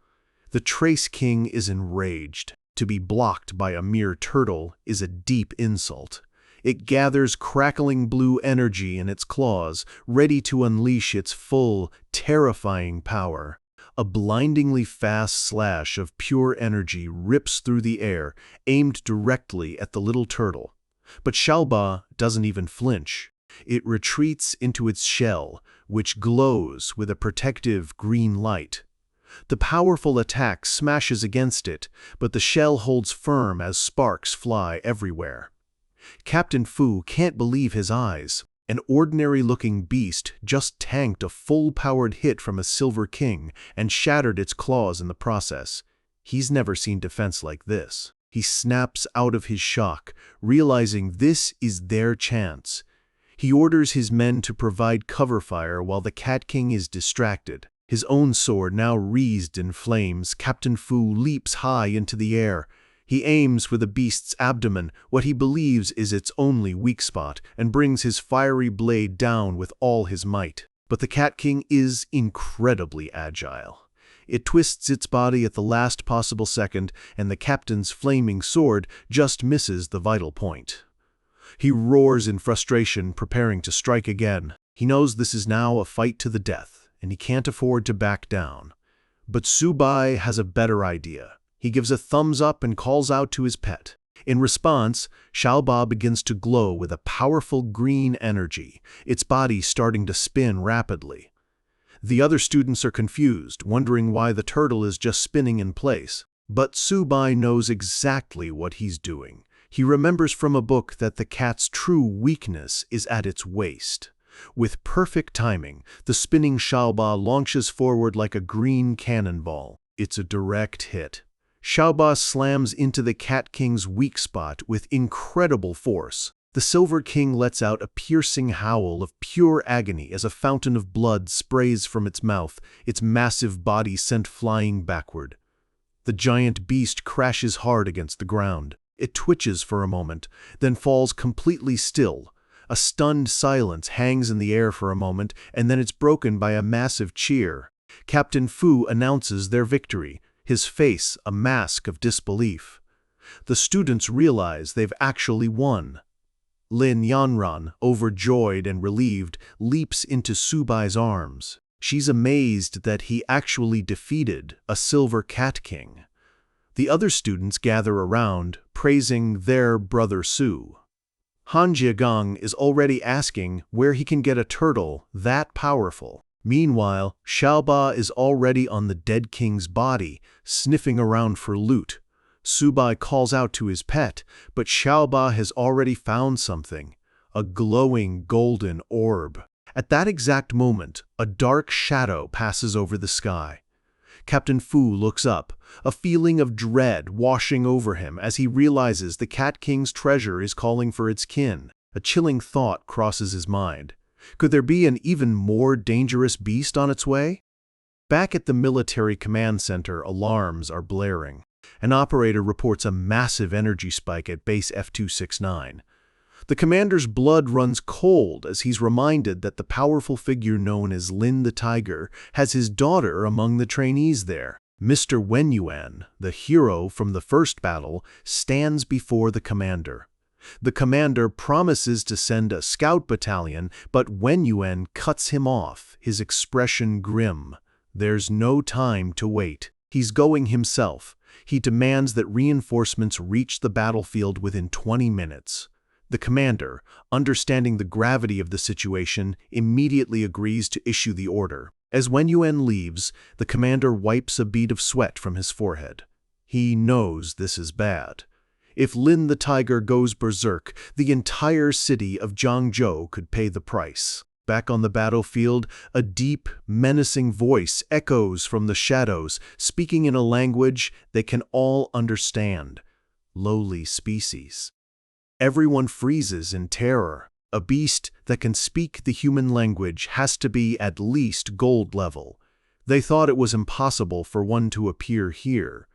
The Trace King is enraged. To be blocked by a mere turtle is a deep insult. It gathers crackling blue energy in its claws, ready to unleash its full, terrifying power. A blindingly fast slash of pure energy rips through the air, aimed directly at the little turtle. But Xiaoba doesn't even flinch. It retreats into its shell, which glows with a protective green light. The powerful attack smashes against it, but the shell holds firm as sparks fly everywhere. Captain Fu can't believe his eyes. An ordinary-looking beast just tanked a full-powered hit from a Silver King and shattered its claws in the process. He's never seen defense like this. He snaps out of his shock, realizing this is their chance. He orders his men to provide cover fire while the Cat King is distracted. His own sword now wreathed in flames, Captain Fu leaps high into the air. He aims for the beast's abdomen, what he believes is its only weak spot, and brings his fiery blade down with all his might. But the Cat King is incredibly agile. It twists its body at the last possible second, and the captain's flaming sword just misses the vital point. He roars in frustration, preparing to strike again. He knows this is now a fight to the death, and he can't afford to back down. But Tsubai has a better idea. He gives a thumbs up and calls out to his pet. In response, Xiaoba begins to glow with a powerful green energy, its body starting to spin rapidly. The other students are confused, wondering why the turtle is just spinning in place. But Tsubai knows exactly what he's doing. He remembers from a book that the cat's true weakness is at its waist. With perfect timing, the spinning Xiaoba launches forward like a green cannonball. It's a direct hit. Xiaoba slams into the Cat King's weak spot with incredible force. The Silver King lets out a piercing howl of pure agony as a fountain of blood sprays from its mouth, its massive body sent flying backward. The giant beast crashes hard against the ground. It twitches for a moment, then falls completely still. A stunned silence hangs in the air for a moment, and then it's broken by a massive cheer. Captain Fu announces their victory, his face a mask of disbelief. The students realize they've actually won. Lin Yanran, overjoyed and relieved, leaps into Tsubai's arms. She's amazed that he actually defeated a Silver Cat King. The other students gather around, praising their brother Su. Han Jiagang is already asking where he can get a turtle that powerful. Meanwhile, Xiaoba is already on the dead king's body, sniffing around for loot. Tsubai calls out to his pet, but Xiaoba has already found something, a glowing golden orb. At that exact moment, a dark shadow passes over the sky. Captain Fu looks up, a feeling of dread washing over him as he realizes the Cat King's treasure is calling for its kin. A chilling thought crosses his mind. Could there be an even more dangerous beast on its way? Back at the military command center, alarms are blaring. An operator reports a massive energy spike at base F269. The commander's blood runs cold as he's reminded that the powerful figure known as Lin the Tiger has his daughter among the trainees there. Mr. Wen Yuan, the hero from the first battle, stands before the commander. The commander promises to send a scout battalion, but Wen Yuan cuts him off, his expression grim. There's no time to wait. He's going himself. He demands that reinforcements reach the battlefield within 20 minutes. The commander, understanding the gravity of the situation, immediately agrees to issue the order. As Wen Yuan leaves, the commander wipes a bead of sweat from his forehead. He knows this is bad. If Lin the Tiger goes berserk, the entire city of Zhangzhou could pay the price. Back on the battlefield, a deep, menacing voice echoes from the shadows, speaking in a language they can all understand. Lowly species. Everyone freezes in terror. A beast that can speak the human language has to be at least gold level. They thought it was impossible for one to appear here.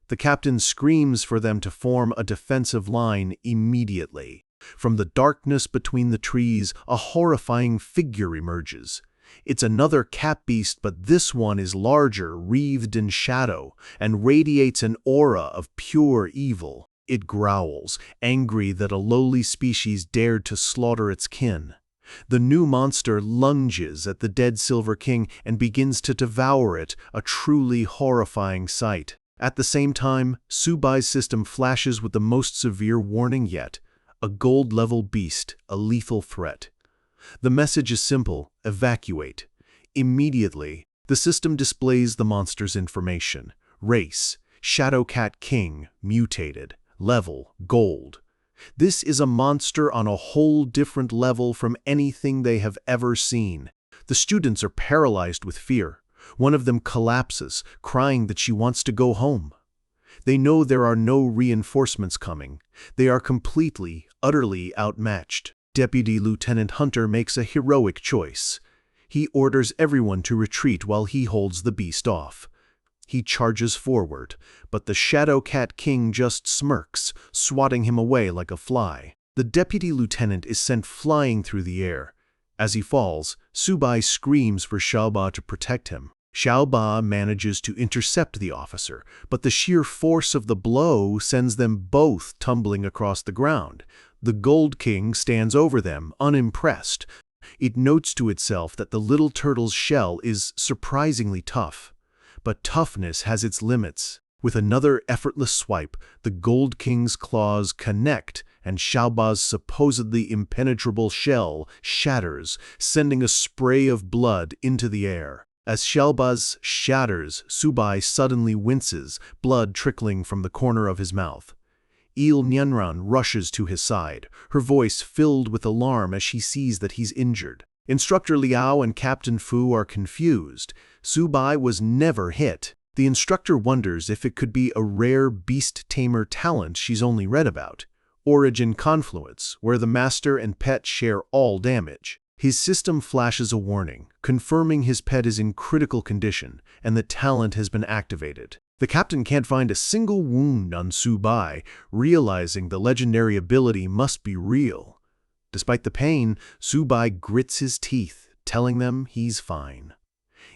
The captain screams for them to form a defensive line immediately. From the darkness between the trees, a horrifying figure emerges. It's another cat beast, but this one is larger, wreathed in shadow, and radiates an aura of pure evil. It growls, angry that a lowly species dared to slaughter its kin. The new monster lunges at the dead Silver King and begins to devour it, a truly horrifying sight. At the same time, Tsubai's system flashes with the most severe warning yet. A gold-level beast, a lethal threat. The message is simple: evacuate. Immediately, the system displays the monster's information. Race: Shadow Cat King, mutated. Level: gold. This is a monster on a whole different level from anything they have ever seen. The students are paralyzed with fear. One of them collapses, crying that she wants to go home. They know there are no reinforcements coming. They are completely, utterly outmatched. Deputy Lieutenant Hunter makes a heroic choice. He orders everyone to retreat while he holds the beast off. He charges forward, but the Shadow Cat King just smirks, swatting him away like a fly. The deputy lieutenant is sent flying through the air. As he falls, Tsubai screams for Xiaoba to protect him. Xiaoba manages to intercept the officer, but the sheer force of the blow sends them both tumbling across the ground. The Gold King stands over them, unimpressed. It notes to itself that the little turtle's shell is surprisingly tough. But toughness has its limits. With another effortless swipe, the Gold King's claws connect, and Xiaoba's supposedly impenetrable shell shatters, sending a spray of blood into the air. As Xiaoba's shatters, Subai suddenly winces, blood trickling from the corner of his mouth. Il Nianran rushes to his side, her voice filled with alarm as she sees that he's injured. Instructor Liao and Captain Fu are confused. Subai was never hit. The instructor wonders if it could be a rare beast-tamer talent she's only read about. Origin Confluence, where the master and pet share all damage. His system flashes a warning, confirming his pet is in critical condition, and the talent has been activated. The captain can't find a single wound on Subai, realizing the legendary ability must be real. Despite the pain, Subai grits his teeth, telling them he's fine.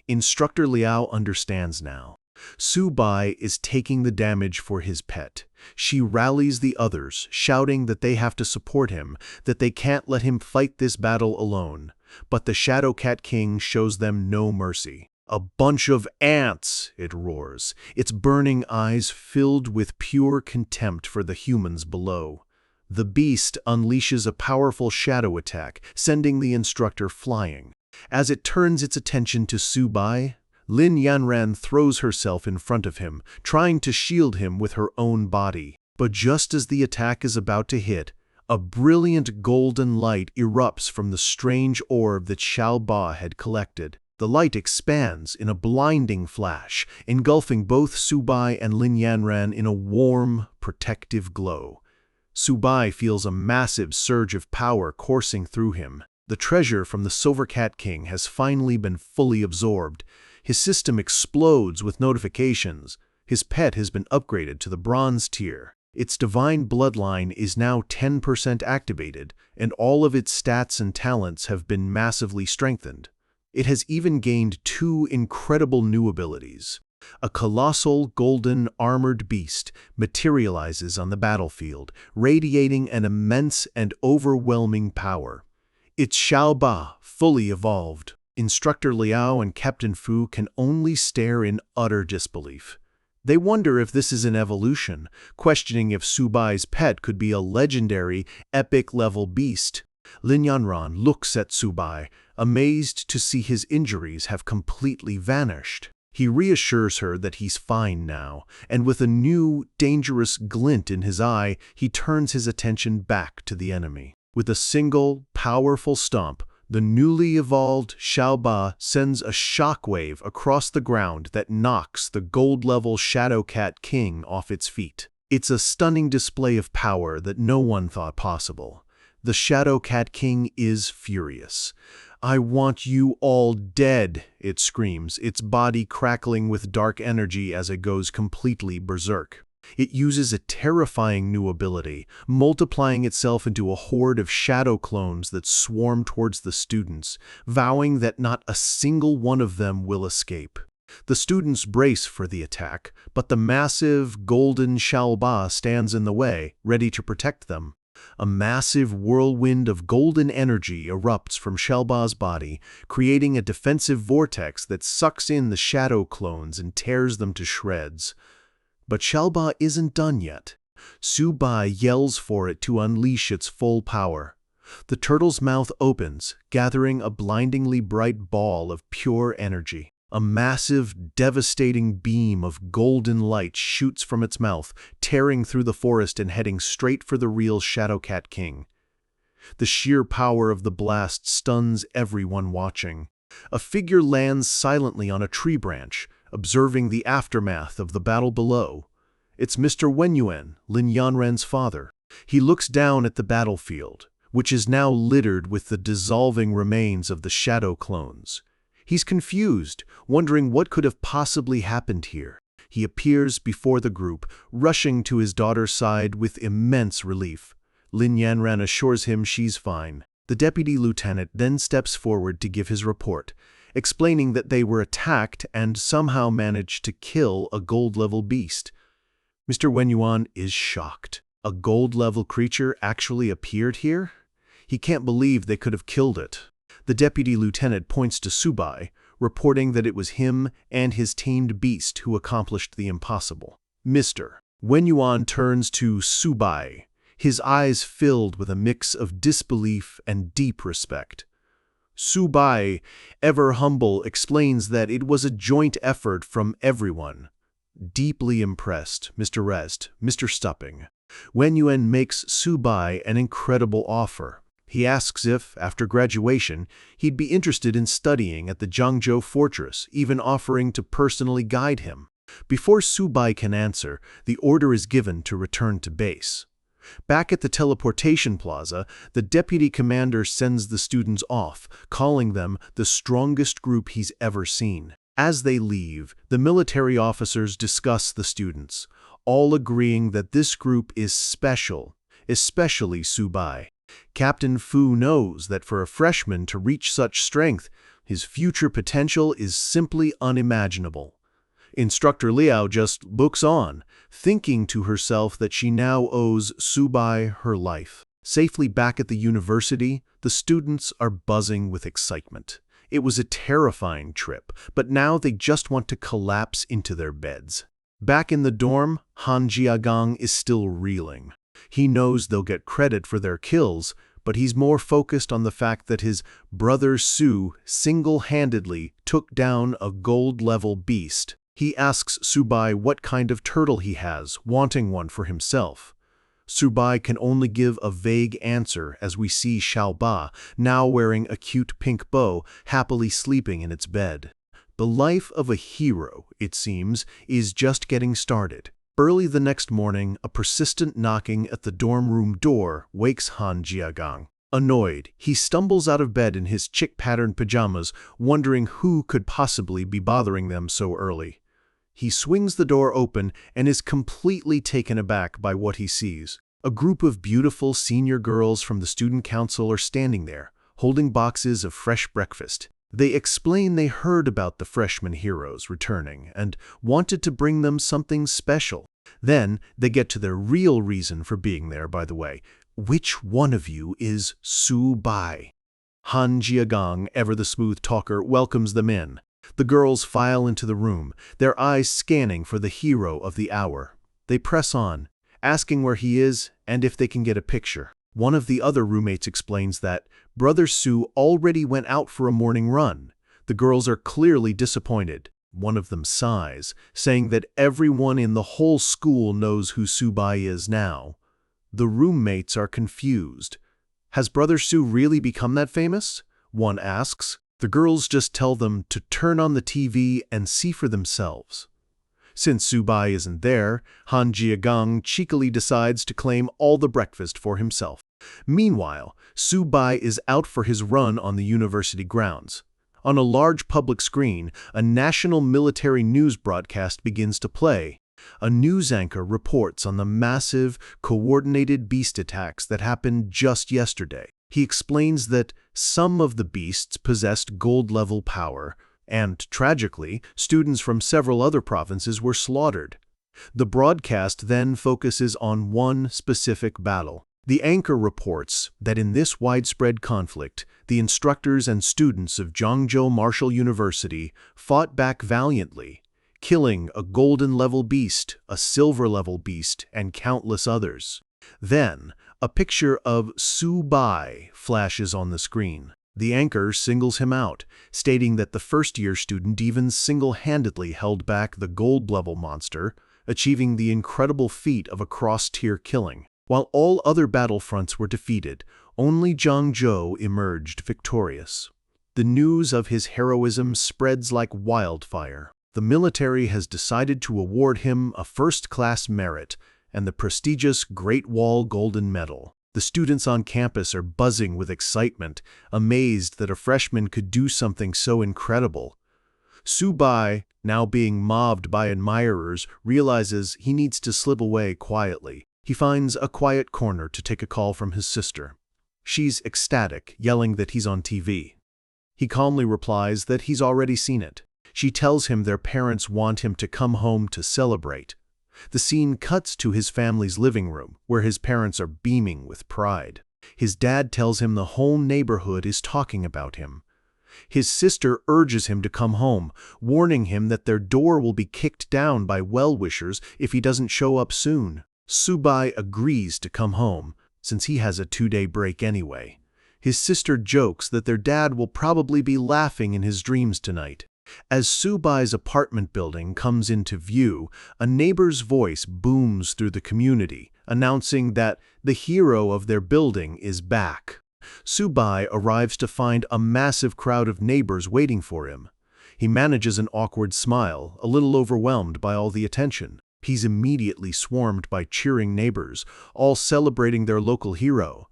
Instructor Liao understands now. Subai is taking the damage for his pet. She rallies the others, shouting that they have to support him, that they can't let him fight this battle alone. But the Shadow Cat King shows them no mercy. "A bunch of ants!" it roars, its burning eyes filled with pure contempt for the humans below. The beast unleashes a powerful shadow attack, sending the instructor flying. As it turns its attention to Subai, Lin Yanran throws herself in front of him, trying to shield him with her own body. But just as the attack is about to hit, a brilliant golden light erupts from the strange orb that Xiaoba had collected. The light expands in a blinding flash, engulfing both Subai and Lin Yanran in a warm, protective glow. Subai feels a massive surge of power coursing through him. The treasure from the Silver Cat King has finally been fully absorbed. His system explodes with notifications. His pet has been upgraded to the bronze tier. Its divine bloodline is now 10% activated, and all of its stats and talents have been massively strengthened. It has even gained 2 incredible new abilities. A colossal golden armored beast materializes on the battlefield, radiating an immense and overwhelming power. It's Xiaoba, fully evolved. Instructor Liao and Captain Fu can only stare in utter disbelief. They wonder if this is an evolution, questioning if Subai's pet could be a legendary, epic-level beast. Lin Yanran looks at Subai, amazed to see his injuries have completely vanished. He reassures her that he's fine now, and with a new, dangerous glint in his eye, he turns his attention back to the enemy. With a single, powerful stomp, the newly evolved Xiaoba sends a shockwave across the ground that knocks the gold-level Shadow Cat King off its feet. It's a stunning display of power that no one thought possible. The Shadow Cat King is furious. "I want you all dead," it screams, its body crackling with dark energy as it goes completely berserk. It uses a terrifying new ability, multiplying itself into a horde of shadow clones that swarm towards the students, vowing that not a single one of them will escape. The students brace for the attack, but the massive, golden Xiaoba stands in the way, ready to protect them. A massive whirlwind of golden energy erupts from Xiaoba's body, creating a defensive vortex that sucks in the shadow clones and tears them to shreds. But Xiaoba isn't done yet. Subai yells for it to unleash its full power. The turtle's mouth opens, gathering a blindingly bright ball of pure energy. A massive, devastating beam of golden light shoots from its mouth, tearing through the forest and heading straight for the real Shadow Cat King. The sheer power of the blast stuns everyone watching. A figure lands silently on a tree branch, observing the aftermath of the battle below. It's Mr. Wenyuan, Lin Yanran's father. He looks down at the battlefield, which is now littered with the dissolving remains of the shadow clones. He's confused, wondering what could have possibly happened here. He appears before the group, rushing to his daughter's side with immense relief. Lin Yanran assures him she's fine. The deputy lieutenant then steps forward to give his report, explaining that they were attacked and somehow managed to kill a gold-level beast. Mr. Wenyuan is shocked. A gold-level creature actually appeared here? He can't believe they could have killed it. The deputy lieutenant points to Subai, reporting that it was him and his tamed beast who accomplished the impossible. Mr. Wenyuan turns to Subai, his eyes filled with a mix of disbelief and deep respect. Subai, ever humble, explains that it was a joint effort from everyone. Deeply impressed, Mr. Rest, Mr. Stupping, Wenyuan makes Subai an incredible offer. He asks if, after graduation, he'd be interested in studying at the Zhangzhou fortress, even offering to personally guide him. Before Subai can answer, the order is given to return to base. Back at the teleportation plaza, the deputy commander sends the students off, calling them the strongest group he's ever seen. As they leave, the military officers discuss the students, all agreeing that this group is special, especially Subai. Captain Fu knows that for a freshman to reach such strength, his future potential is simply unimaginable. Instructor Liao just looks on, thinking to herself that she now owes Subai her life. Safely back at the university, the students are buzzing with excitement. It was a terrifying trip, but now they just want to collapse into their beds. Back in the dorm, Han Jiagang is still reeling. He knows they'll get credit for their kills, but he's more focused on the fact that his brother Su single-handedly took down a gold-level beast. He asks Subai what kind of turtle he has, wanting one for himself. Subai can only give a vague answer as we see Xiaoba, now wearing a cute pink bow, happily sleeping in its bed. The life of a hero, it seems, is just getting started. Early the next morning, a persistent knocking at the dorm room door wakes Han Jiagang. Annoyed, he stumbles out of bed in his chick-patterned pajamas, wondering who could possibly be bothering them so early. He swings the door open and is completely taken aback by what he sees. A group of beautiful senior girls from the student council are standing there, holding boxes of fresh breakfast. They explain they heard about the freshman heroes returning and wanted to bring them something special. Then they get to their real reason for being there, by the way. Which one of you is Subai? Han Jiagang, ever the smooth talker, welcomes them in. The girls file into the room, their eyes scanning for the hero of the hour. They press on, asking where he is and if they can get a picture. One of the other roommates explains that Brother Su already went out for a morning run. The girls are clearly disappointed. One of them sighs, saying that everyone in the whole school knows who Subai is now. The roommates are confused. Has Brother Su really become that famous? One asks. The girls just tell them to turn on the TV and see for themselves. Since Subai isn't there, Han Jiagang cheekily decides to claim all the breakfast for himself. Meanwhile, Subai is out for his run on the university grounds. On a large public screen, a national military news broadcast begins to play. A news anchor reports on the massive, coordinated beast attacks that happened just yesterday. He explains that some of the beasts possessed gold-level power, and, tragically, students from several other provinces were slaughtered. The broadcast then focuses on one specific battle. The anchor reports that in this widespread conflict, the instructors and students of Zhangzhou Martial University fought back valiantly, killing a golden-level beast, a silver-level beast, and countless others. Then, a picture of Subai flashes on the screen. The anchor singles him out, stating that the first-year student even single-handedly held back the gold-level monster, achieving the incredible feat of a cross-tier killing. While all other battlefronts were defeated, only Zhangzhou emerged victorious. The news of his heroism spreads like wildfire. The military has decided to award him a first-class merit and the prestigious Great Wall Golden Medal. The students on campus are buzzing with excitement, amazed that a freshman could do something so incredible. Subai, now being mobbed by admirers, realizes he needs to slip away quietly. He finds a quiet corner to take a call from his sister. She's ecstatic, yelling that he's on TV. He calmly replies that he's already seen it. She tells him their parents want him to come home to celebrate. The scene cuts to his family's living room, where his parents are beaming with pride. His dad tells him the whole neighborhood is talking about him. His sister urges him to come home, warning him that their door will be kicked down by well-wishers if he doesn't show up soon. Subai agrees to come home, since he has a 2-day break anyway. His sister jokes that their dad will probably be laughing in his dreams tonight. As Subai's apartment building comes into view, a neighbor's voice booms through the community, announcing that the hero of their building is back. Subai arrives to find a massive crowd of neighbors waiting for him. He manages an awkward smile, a little overwhelmed by all the attention. He's immediately swarmed by cheering neighbors, all celebrating their local hero.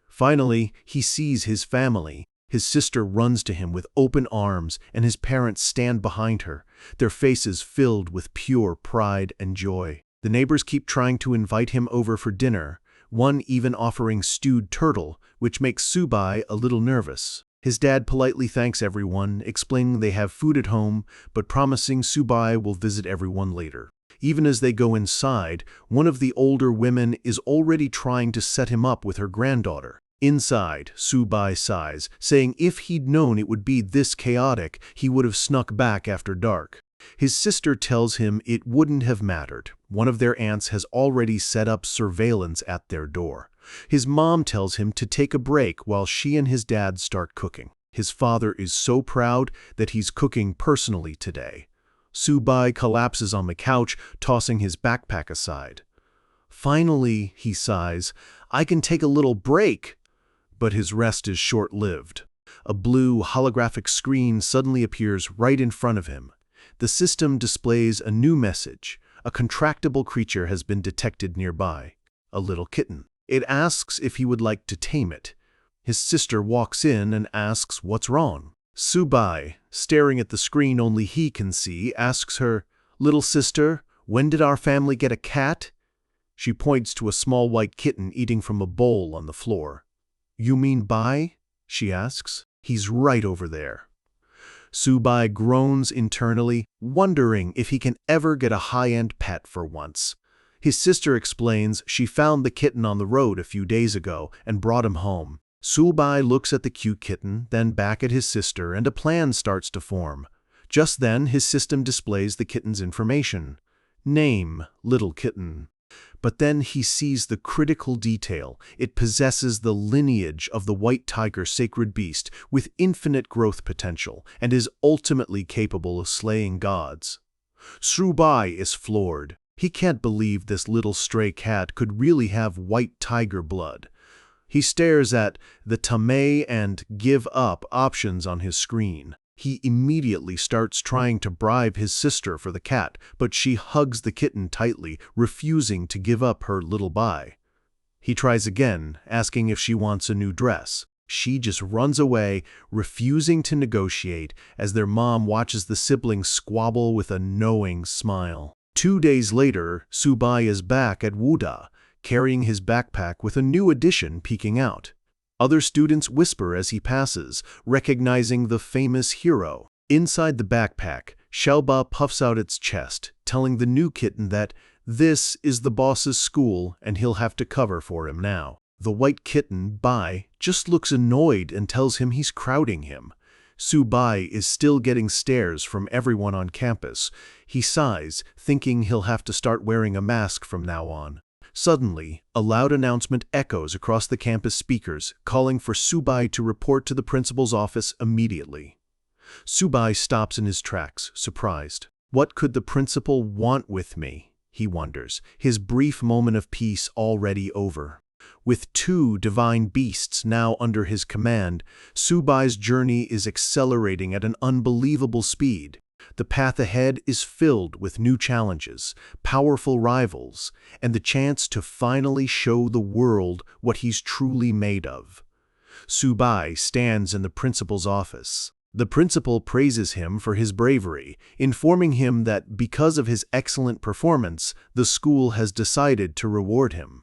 Finally, he sees his family. His sister runs to him with open arms, and his parents stand behind her, their faces filled with pure pride and joy. The neighbors keep trying to invite him over for dinner, one even offering stewed turtle, which makes Subai a little nervous. His dad politely thanks everyone, explaining they have food at home, but promising Subai will visit everyone later. Even as they go inside, one of the older women is already trying to set him up with her granddaughter. Inside, Subai sighs, saying if he'd known it would be this chaotic, he would have snuck back after dark. His sister tells him it wouldn't have mattered. One of their aunts has already set up surveillance at their door. His mom tells him to take a break while she and his dad start cooking. His father is so proud that he's cooking personally today. Subai collapses on the couch, tossing his backpack aside. Finally, he sighs, I can take a little break. But his rest is short-lived. A blue holographic screen suddenly appears right in front of him. The system displays a new message. A contractible creature has been detected nearby, a little kitten. It asks if he would like to tame it. His sister walks in and asks what's wrong. Subai, staring at the screen only he can see, asks her, "Little sister, when did our family get a cat?" She points to a small white kitten eating from a bowl on the floor. "You mean Bai?" she asks. "He's right over there." Subai groans internally, wondering if he can ever get a high-end pet for once. His sister explains she found the kitten on the road a few days ago and brought him home. Subai looks at the cute kitten, then back at his sister, and a plan starts to form. Just then, his system displays the kitten's information. Name, little kitten. But then he sees the critical detail. It possesses the lineage of the white tiger sacred beast with infinite growth potential and is ultimately capable of slaying gods. Subai is floored. He can't believe this little stray cat could really have white tiger blood. He stares at the tame and give up options on his screen. He immediately starts trying to bribe his sister for the cat, but she hugs the kitten tightly, refusing to give up her little Bai. He tries again, asking if she wants a new dress. She just runs away, refusing to negotiate, as their mom watches the siblings squabble with a knowing smile. 2 days later, Subai is back at Wuda, carrying his backpack with a new addition peeking out. Other students whisper as he passes, recognizing the famous hero. Inside the backpack, Xiaoba puffs out its chest, telling the new kitten that this is the boss's school and he'll have to cover for him now. The white kitten, Bai, just looks annoyed and tells him he's crowding him. Subai is still getting stares from everyone on campus. He sighs, thinking he'll have to start wearing a mask from now on. Suddenly, a loud announcement echoes across the campus speakers, calling for Subai to report to the principal's office immediately. Subai stops in his tracks, surprised. What could the principal want with me? He wonders, his brief moment of peace already over. With 2 divine beasts now under his command, Subai's journey is accelerating at an unbelievable speed. The path ahead is filled with new challenges, powerful rivals, and the chance to finally show the world what he's truly made of. Subai stands in the principal's office. The principal praises him for his bravery, informing him that because of his excellent performance, the school has decided to reward him.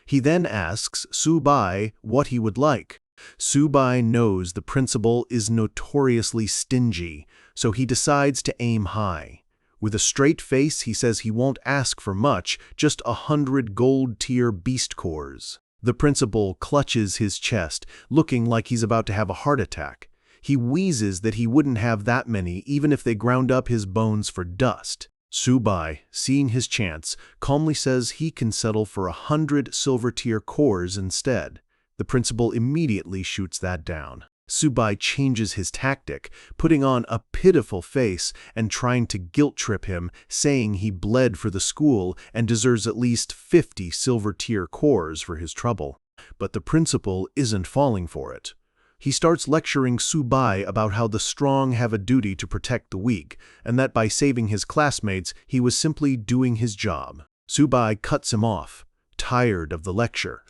He then asks Subai what he would like. Subai knows the principal is notoriously stingy, so he decides to aim high. With a straight face, he says he won't ask for much, just 100 gold-tier beast cores. The principal clutches his chest, looking like he's about to have a heart attack. He wheezes that he wouldn't have that many even if they ground up his bones for dust. Subai, seeing his chance, calmly says he can settle for 100 silver-tier cores instead. The principal immediately shoots that down. Subai changes his tactic, putting on a pitiful face and trying to guilt-trip him, saying he bled for the school and deserves at least 50 silver-tier cores for his trouble. But the principal isn't falling for it. He starts lecturing Subai about how the strong have a duty to protect the weak, and that by saving his classmates, he was simply doing his job. Subai cuts him off, tired of the lecture.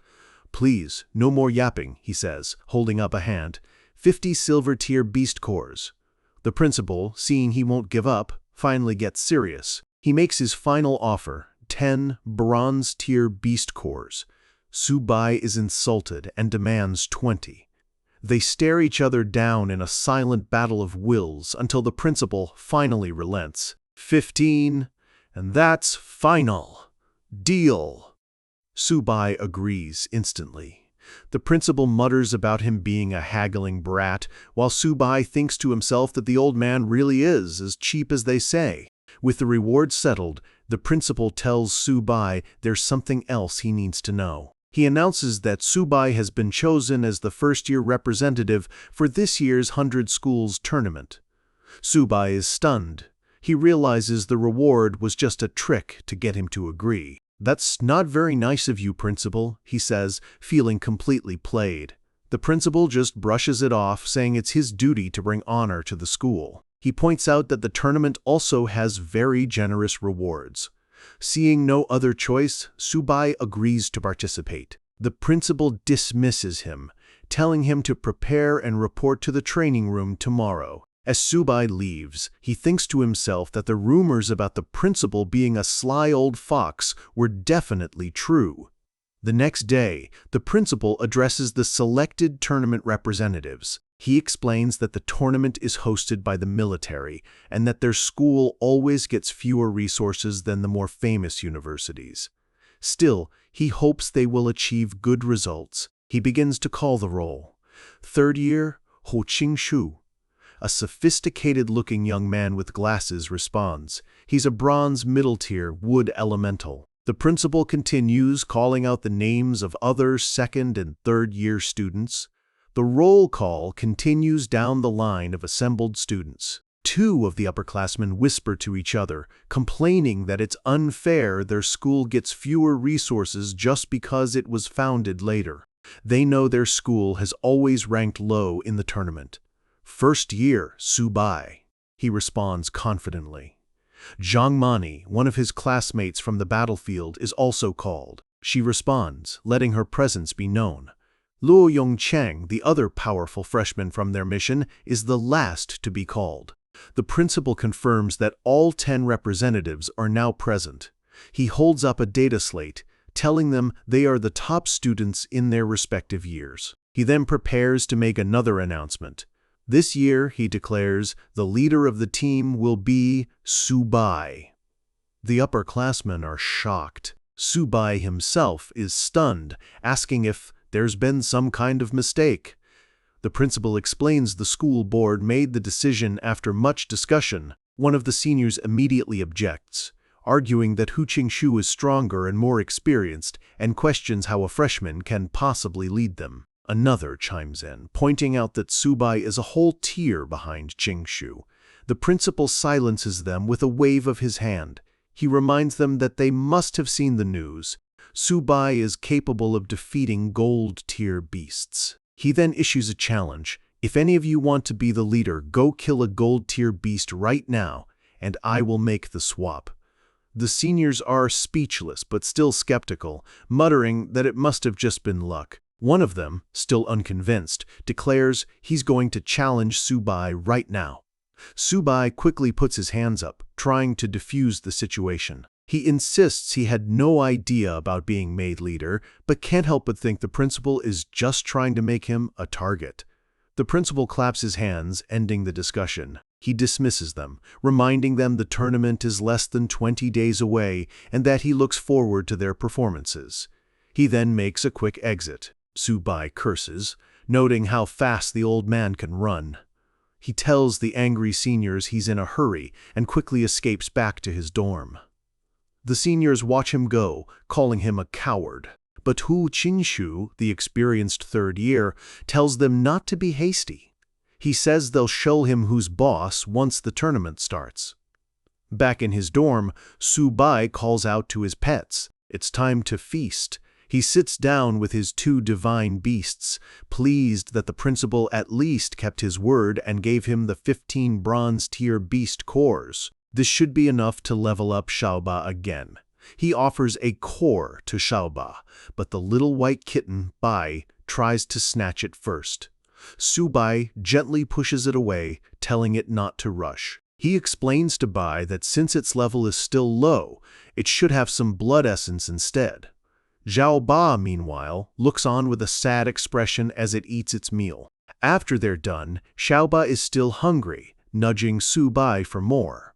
"Please, no more yapping," he says, holding up a hand. 50 silver-tier beast cores. The principal, seeing he won't give up, finally gets serious. He makes his final offer, 10 bronze-tier beast cores. Subai is insulted and demands 20. They stare each other down in a silent battle of wills until the principal finally relents. 15, and that's final. Deal. Subai agrees instantly. The principal mutters about him being a haggling brat, while Subai thinks to himself that the old man really is as cheap as they say. With the reward settled, the principal tells Subai there's something else he needs to know. He announces that Subai has been chosen as the first-year representative for this year's 100 Schools tournament. Subai is stunned. He realizes the reward was just a trick to get him to agree. "That's not very nice of you, principal," he says, feeling completely played. The principal just brushes it off, saying it's his duty to bring honor to the school. He points out that the tournament also has very generous rewards. Seeing no other choice, Subai agrees to participate. The principal dismisses him, telling him to prepare and report to the training room tomorrow. As Subai leaves, he thinks to himself that the rumors about the principal being a sly old fox were definitely true. The next day, the principal addresses the selected tournament representatives. He explains that the tournament is hosted by the military and that their school always gets fewer resources than the more famous universities. Still, he hopes they will achieve good results. He begins to call the roll. Third year, Ho Ching-shu. A sophisticated-looking young man with glasses responds. He's a bronze middle-tier wood elemental. The principal continues calling out the names of other second- and third-year students. The roll call continues down the line of assembled students. Two of the upperclassmen whisper to each other, complaining that it's unfair their school gets fewer resources just because it was founded later. They know their school has always ranked low in the tournament. "First year, Subai," he responds confidently. Zhang Mani, one of his classmates from the battlefield, is also called. She responds, letting her presence be known. Luo Yongcheng, the other powerful freshman from their mission, is the last to be called. The principal confirms that all 10 representatives are now present. He holds up a data slate, telling them they are the top students in their respective years. He then prepares to make another announcement. This year, he declares, the leader of the team will be Subai. The upperclassmen are shocked. Subai himself is stunned, asking if there's been some kind of mistake. The principal explains the school board made the decision after much discussion. One of the seniors immediately objects, arguing that Hu Qingxu is stronger and more experienced, and questions how a freshman can possibly lead them. Another chimes in, pointing out that Subai is a whole tier behind Qingxu. The principal silences them with a wave of his hand. He reminds them that they must have seen the news. Subai is capable of defeating gold-tier beasts. He then issues a challenge. If any of you want to be the leader, go kill a gold-tier beast right now, and I will make the swap. The seniors are speechless but still skeptical, muttering that it must have just been luck. One of them, still unconvinced, declares he's going to challenge Subai right now. Subai quickly puts his hands up, trying to defuse the situation. He insists he had no idea about being made leader, but can't help but think the principal is just trying to make him a target. The principal claps his hands, ending the discussion. He dismisses them, reminding them the tournament is less than 20 days away and that he looks forward to their performances. He then makes a quick exit. Subai curses, noting how fast the old man can run. He tells the angry seniors he's in a hurry and quickly escapes back to his dorm. The seniors watch him go, calling him a coward. But Hu Qinshu, the experienced third year, tells them not to be hasty. He says they'll show him who's boss once the tournament starts. Back in his dorm, Subai calls out to his pets. It's time to feast. He sits down with his 2 divine beasts, pleased that the principal at least kept his word and gave him the 15 bronze-tier beast cores. This should be enough to level up Xiaoba again. He offers a core to Xiaoba, but the little white kitten, Bai, tries to snatch it first. Subai gently pushes it away, telling it not to rush. He explains to Bai that since its level is still low, it should have some blood essence instead. Zhao Ba, meanwhile, looks on with a sad expression as it eats its meal. After they're done, Xiaoba is still hungry, nudging Subai for more.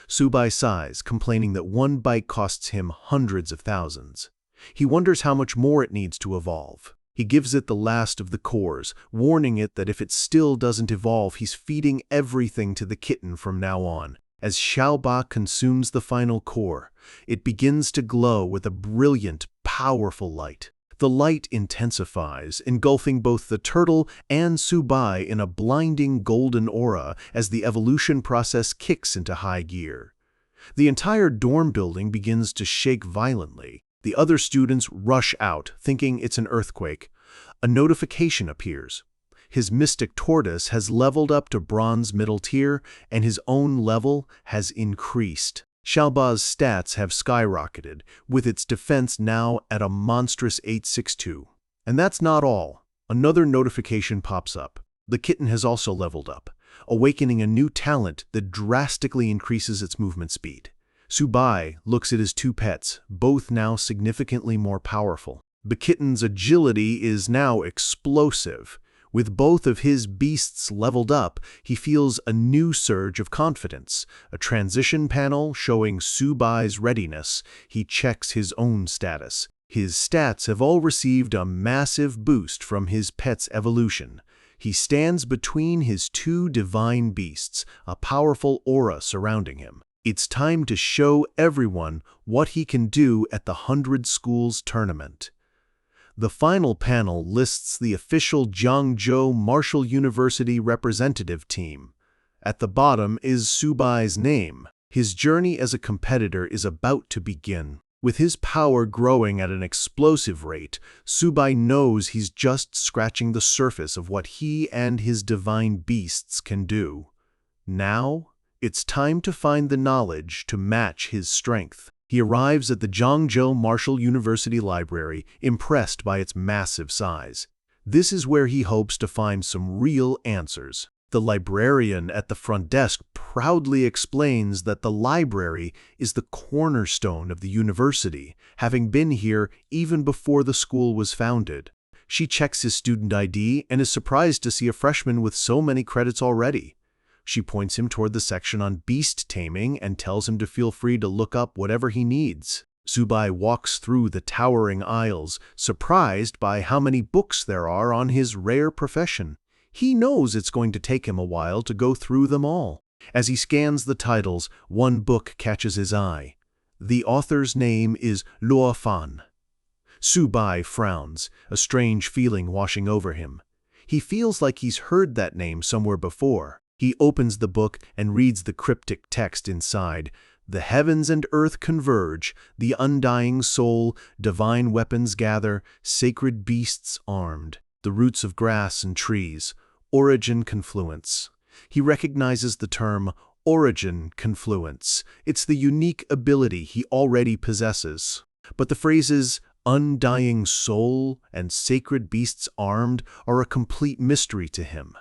Subai sighs, complaining that one bite costs him hundreds of thousands. He wonders how much more it needs to evolve. He gives it the last of the cores, warning it that if it still doesn't evolve, he's feeding everything to the kitten from now on. As Xiaoba consumes the final core, it begins to glow with a brilliant, powerful light. The light intensifies, engulfing both the turtle and Subai in a blinding golden aura as the evolution process kicks into high gear. The entire dorm building begins to shake violently. The other students rush out, thinking it's an earthquake. A notification appears. His mystic tortoise has leveled up to bronze middle tier, and his own level has increased. Xiaoba's stats have skyrocketed, with its defense now at a monstrous 862. And that's not all. Another notification pops up. The kitten has also leveled up, awakening a new talent that drastically increases its movement speed. Subai looks at his 2 pets, both now significantly more powerful. The kitten's agility is now explosive. With both of his beasts leveled up, he feels a new surge of confidence. A transition panel showing Subai's readiness. He checks his own status. His stats have all received a massive boost from his pet's evolution. He stands between his 2 divine beasts, a powerful aura surrounding him. It's time to show everyone what he can do at the 100 Schools tournament. The final panel lists the official Jiangzhou Martial University representative team. At the bottom is Subai's name. His journey as a competitor is about to begin. With his power growing at an explosive rate, Subai knows he's just scratching the surface of what he and his divine beasts can do. Now, it's time to find the knowledge to match his strength. He arrives at the Jiangzhou Martial University Library, impressed by its massive size. This is where he hopes to find some real answers. The librarian at the front desk proudly explains that the library is the cornerstone of the university, having been here even before the school was founded. She checks his student ID and is surprised to see a freshman with so many credits already. She points him toward the section on beast taming and tells him to feel free to look up whatever he needs. Subai walks through the towering aisles, surprised by how many books there are on his rare profession. He knows it's going to take him a while to go through them all. As he scans the titles, one book catches his eye. The author's name is Luo Fan. Subai frowns, a strange feeling washing over him. He feels like he's heard that name somewhere before. He opens the book and reads the cryptic text inside. The heavens and earth converge, the undying soul, divine weapons gather, sacred beasts armed, the roots of grass and trees, origin confluence. He recognizes the term origin confluence. It's the unique ability he already possesses. But the phrases undying soul and sacred beasts armed are a complete mystery to him.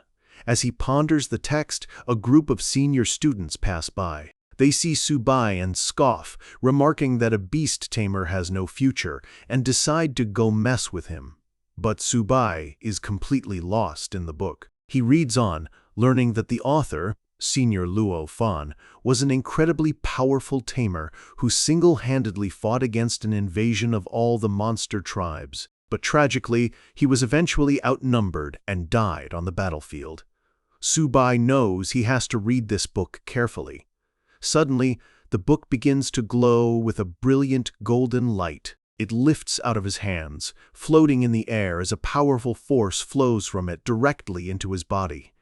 As he ponders the text, a group of senior students pass by. They see Subai and scoff, remarking that a beast tamer has no future, and decide to go mess with him. But Subai is completely lost in the book. He reads on, learning that the author, Senior Luo Fan, was an incredibly powerful tamer who single-handedly fought against an invasion of all the monster tribes. But tragically, he was eventually outnumbered and died on the battlefield. Subai knows he has to read this book carefully. Suddenly, the book begins to glow with a brilliant golden light. It lifts out of his hands, floating in the air as a powerful force flows from it directly into his body.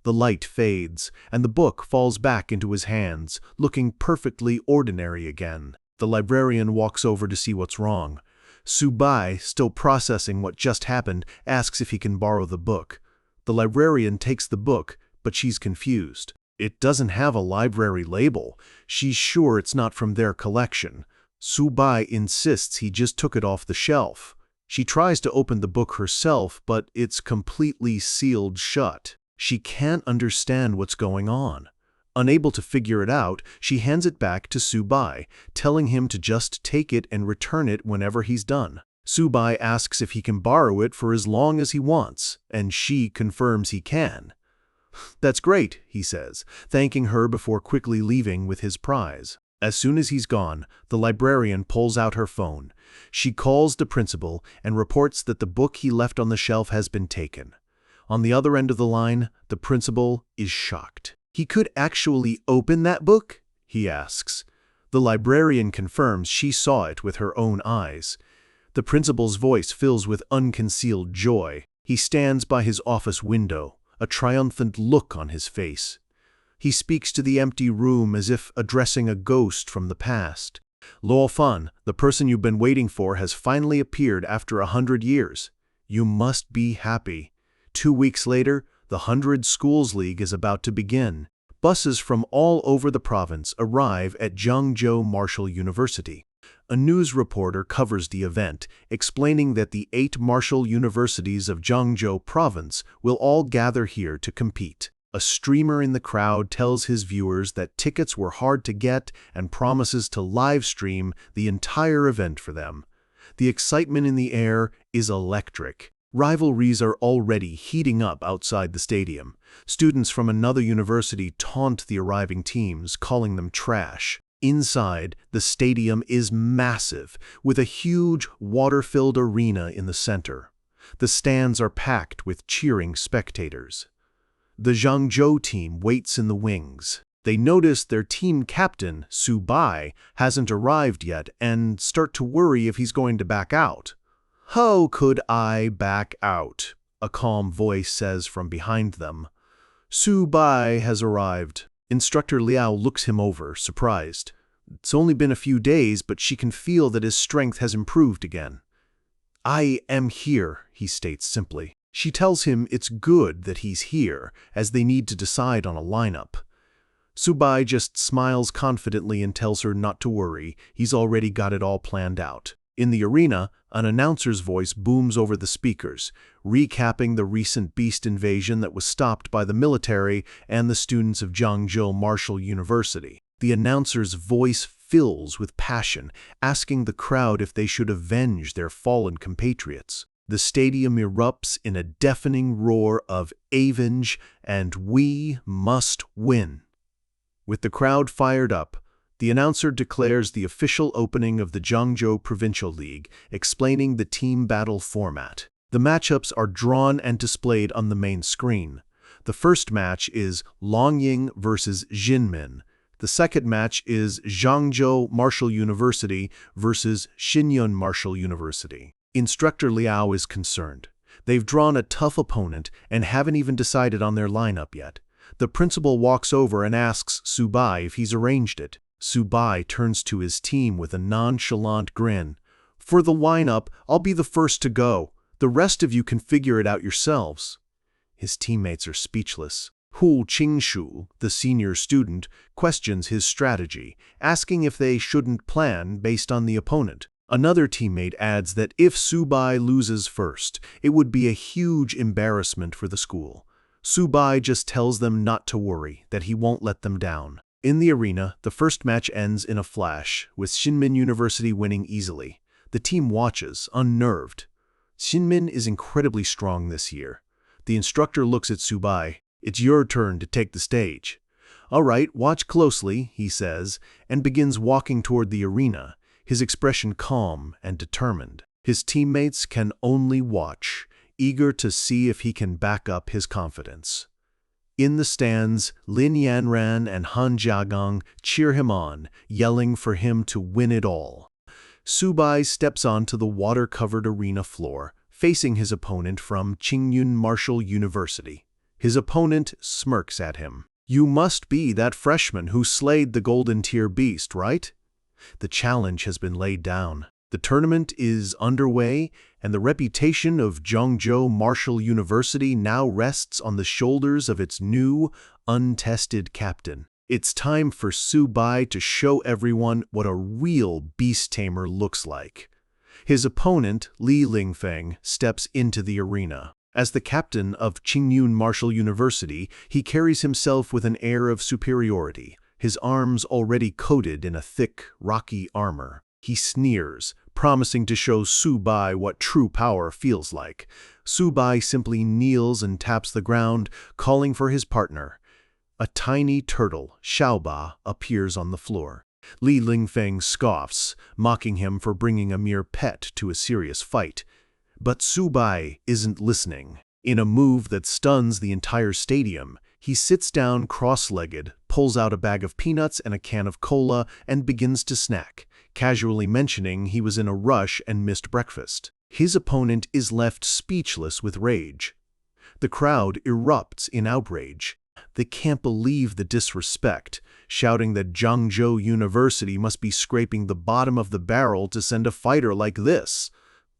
The light fades, and the book falls back into his hands, looking perfectly ordinary again. The librarian walks over to see what's wrong. Subai, still processing what just happened, asks if he can borrow the book. The librarian takes the book, but she's confused. It doesn't have a library label. She's sure it's not from their collection. Subai insists he just took it off the shelf. She tries to open the book herself, but it's completely sealed shut. She can't understand what's going on. Unable to figure it out, she hands it back to Subai, telling him to just take it and return it whenever he's done. Subai asks if he can borrow it for as long as he wants, and she confirms he can. "That's great," he says, thanking her before quickly leaving with his prize. As soon as he's gone, the librarian pulls out her phone. She calls the principal and reports that the book he left on the shelf has been taken. On the other end of the line, the principal is shocked. "He could actually open that book?" he asks. The librarian confirms she saw it with her own eyes. The principal's voice fills with unconcealed joy. He stands by his office window, a triumphant look on his face. He speaks to the empty room as if addressing a ghost from the past. "Luo Fan, the person you've been waiting for has finally appeared after 100 years. You must be happy." 2 weeks later, the 100 Schools League is about to begin. Buses from all over the province arrive at Zhangzhou Martial University. A news reporter covers the event, explaining that the 8 martial universities of Zhangzhou province will all gather here to compete. A streamer in the crowd tells his viewers that tickets were hard to get and promises to live stream the entire event for them. The excitement in the air is electric. Rivalries are already heating up outside the stadium. Students from another university taunt the arriving teams, calling them trash. Inside, the stadium is massive, with a huge, water-filled arena in the center. The stands are packed with cheering spectators. The Zhangzhou team waits in the wings. They notice their team captain, Subai, hasn't arrived yet and start to worry if he's going to back out. "How could I back out?" a calm voice says from behind them. "Subai has arrived." Instructor Liao looks him over, surprised. It's only been a few days, but she can feel that his strength has improved again. "I am here," he states simply. She tells him it's good that he's here, as they need to decide on a lineup. Subai just smiles confidently and tells her not to worry, he's already got it all planned out. In the arena, an announcer's voice booms over the speakers, recapping the recent beast invasion that was stopped by the military and the students of Zhangzhou Martial University. The announcer's voice fills with passion, asking the crowd if they should avenge their fallen compatriots. The stadium erupts in a deafening roar of "Avenge" and "We must win." With the crowd fired up, the announcer declares the official opening of the Zhangzhou Provincial League, explaining the team battle format. The matchups are drawn and displayed on the main screen. The first match is Longying versus Jinmin. The second match is Zhangzhou Martial University versus Xinyun Martial University. Instructor Liao is concerned. They've drawn a tough opponent and haven't even decided on their lineup yet. The principal walks over and asks Subai if he's arranged it. Subai turns to his team with a nonchalant grin. "For the lineup, I'll be the first to go. The rest of you can figure it out yourselves." His teammates are speechless. Hu Qingshu, the senior student, questions his strategy, asking if they shouldn't plan based on the opponent. Another teammate adds that if Subai loses first, it would be a huge embarrassment for the school. Subai just tells them not to worry, that he won't let them down. In the arena, the first match ends in a flash, with Shinmin University winning easily. The team watches, unnerved. Shinmin is incredibly strong this year. The instructor looks at Tsubai. "It's your turn to take the stage." "All right, watch closely," he says, and begins walking toward the arena, his expression calm and determined. His teammates can only watch, eager to see if he can back up his confidence. In the stands, Lin Yanran and Han Jiagang cheer him on, yelling for him to win it all. Tsubai steps onto the water-covered arena floor, facing his opponent from Qingyun Martial University. His opponent smirks at him. "You must be that freshman who slayed the Golden Tier Beast, right?" The challenge has been laid down. The tournament is underway, and the reputation of Zhongzhou Martial University now rests on the shoulders of its new, untested captain. It's time for Tsubai to show everyone what a real beast tamer looks like. His opponent, Li Lingfeng, steps into the arena. As the captain of Qingyun Martial University, he carries himself with an air of superiority, his arms already coated in a thick, rocky armor. He sneers, promising to show Tsubai what true power feels like. Tsubai simply kneels and taps the ground, calling for his partner. A tiny turtle, Xiaoba, appears on the floor. Li Lingfeng scoffs, mocking him for bringing a mere pet to a serious fight. But Tsubai isn't listening. In a move that stuns the entire stadium, he sits down cross-legged, pulls out a bag of peanuts and a can of cola, and begins to snack, casually mentioning he was in a rush and missed breakfast. His opponent is left speechless with rage. The crowd erupts in outrage. They can't believe the disrespect, shouting that Zhongzhou University must be scraping the bottom of the barrel to send a fighter like this.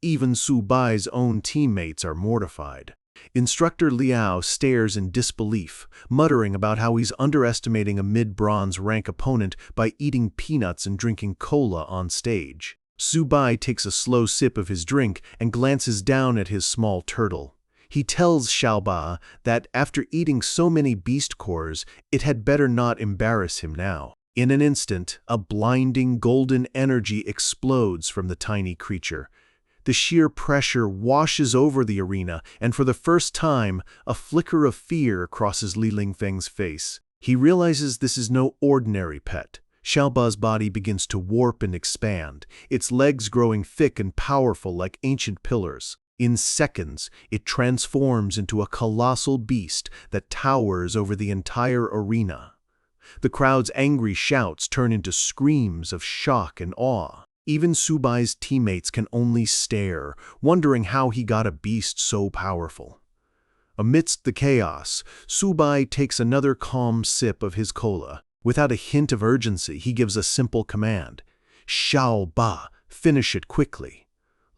Even Tsubai's own teammates are mortified. Instructor Liao stares in disbelief, muttering about how he's underestimating a mid-bronze rank opponent by eating peanuts and drinking cola on stage. Tsubai takes a slow sip of his drink and glances down at his small turtle. He tells Xiaoba that after eating so many beast cores, it had better not embarrass him now. In an instant, a blinding golden energy explodes from the tiny creature. The sheer pressure washes over the arena, and for the first time, a flicker of fear crosses Li Lingfeng's face. He realizes this is no ordinary pet. Xiaoba's body begins to warp and expand, its legs growing thick and powerful like ancient pillars. In seconds, it transforms into a colossal beast that towers over the entire arena. The crowd's angry shouts turn into screams of shock and awe. Even Tsubai's teammates can only stare, wondering how he got a beast so powerful. Amidst the chaos, Tsubai takes another calm sip of his cola. Without a hint of urgency, he gives a simple command. "Xiaoba, finish it quickly."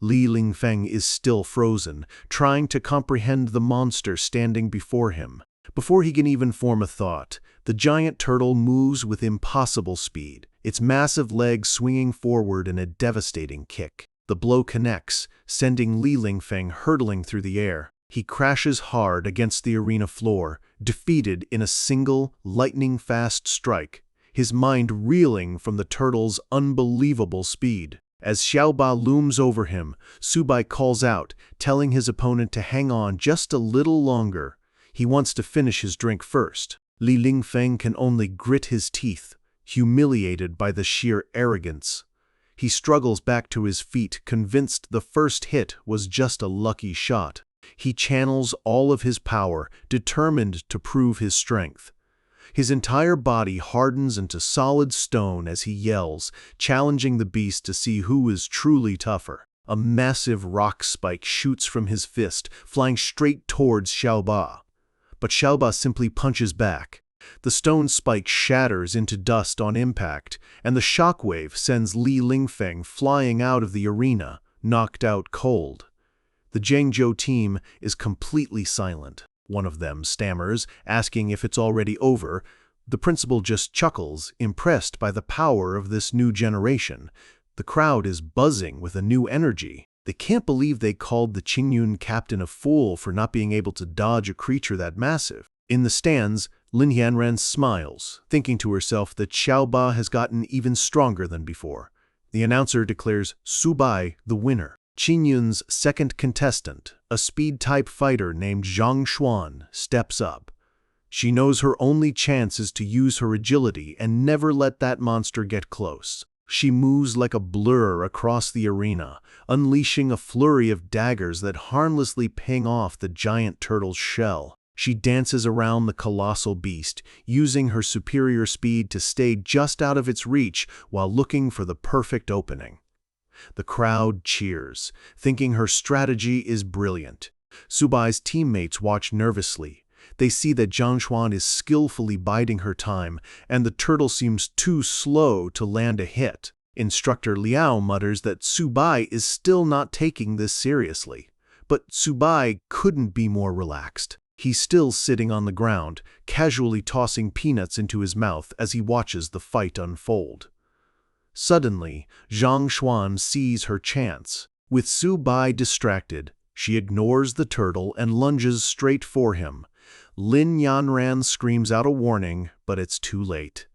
Li Lingfeng is still frozen, trying to comprehend the monster standing before him. Before he can even form a thought, the giant turtle moves with impossible speed, its massive legs swinging forward in a devastating kick. The blow connects, sending Li Lingfeng hurtling through the air. He crashes hard against the arena floor, defeated in a single, lightning-fast strike, his mind reeling from the turtle's unbelievable speed. As Xiaoba looms over him, Tsubai calls out, telling his opponent to hang on just a little longer. He wants to finish his drink first. Li Lingfeng can only grit his teeth, humiliated by the sheer arrogance. He struggles back to his feet, convinced the first hit was just a lucky shot. He channels all of his power, determined to prove his strength. His entire body hardens into solid stone as he yells, challenging the beast to see who is truly tougher. A massive rock spike shoots from his fist, flying straight towards Xiaoba. But Xiaoba simply punches back. The stone spike shatters into dust on impact, and the shockwave sends Li Lingfeng flying out of the arena, knocked out cold. The Zhengzhou team is completely silent. One of them stammers, asking if it's already over. The principal just chuckles, impressed by the power of this new generation. The crowd is buzzing with a new energy. They can't believe they called the Qingyun captain a fool for not being able to dodge a creature that massive. In the stands, Lin Yanran smiles, thinking to herself that Xiaoba has gotten even stronger than before. The announcer declares Su Bai the winner. Qingyun's second contestant, a speed-type fighter named Zhang Xuan, steps up. She knows her only chance is to use her agility and never let that monster get close. She moves like a blur across the arena, unleashing a flurry of daggers that harmlessly ping off the giant turtle's shell. She dances around the colossal beast, using her superior speed to stay just out of its reach while looking for the perfect opening. The crowd cheers, thinking her strategy is brilliant. Su Bai's teammates watch nervously. They see that Zhang Xuan is skillfully biding her time, and the turtle seems too slow to land a hit. Instructor Liao mutters that Su Bai is still not taking this seriously. But Su Bai couldn't be more relaxed. He's still sitting on the ground, casually tossing peanuts into his mouth as he watches the fight unfold. Suddenly, Zhang Xuan sees her chance. With Su Bai distracted, she ignores the turtle and lunges straight for him. Lin Yanran screams out a warning, but it's too late.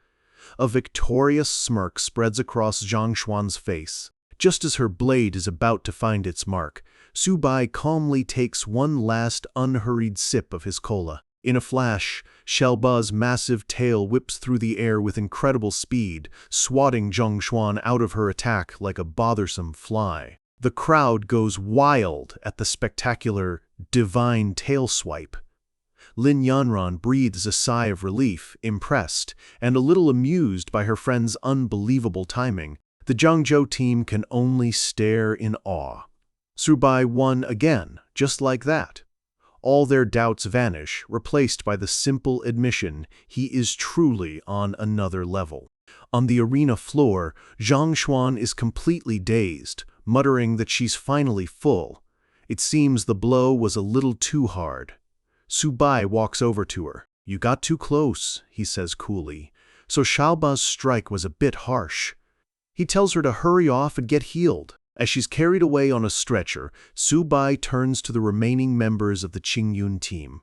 A victorious smirk spreads across Zhang Xuan's face. Just as her blade is about to find its mark, Su Bai calmly takes one last unhurried sip of his cola. In a flash, Xiaoba's massive tail whips through the air with incredible speed, swatting Zhang Xuan out of her attack like a bothersome fly. The crowd goes wild at the spectacular, divine tail swipe. Lin Yanran breathes a sigh of relief, impressed, and a little amused by her friend's unbelievable timing. The Zhangzhou team can only stare in awe. Su Bai won again, just like that. All their doubts vanish, replaced by the simple admission he is truly on another level. On the arena floor, Zhang Xuan is completely dazed, muttering that she's finally full. It seems the blow was a little too hard. Su Bai walks over to her. "You got too close," he says coolly. "So Xiaoba's strike was a bit harsh." He tells her to hurry off and get healed. As she's carried away on a stretcher, Su Bai turns to the remaining members of the Qingyun team.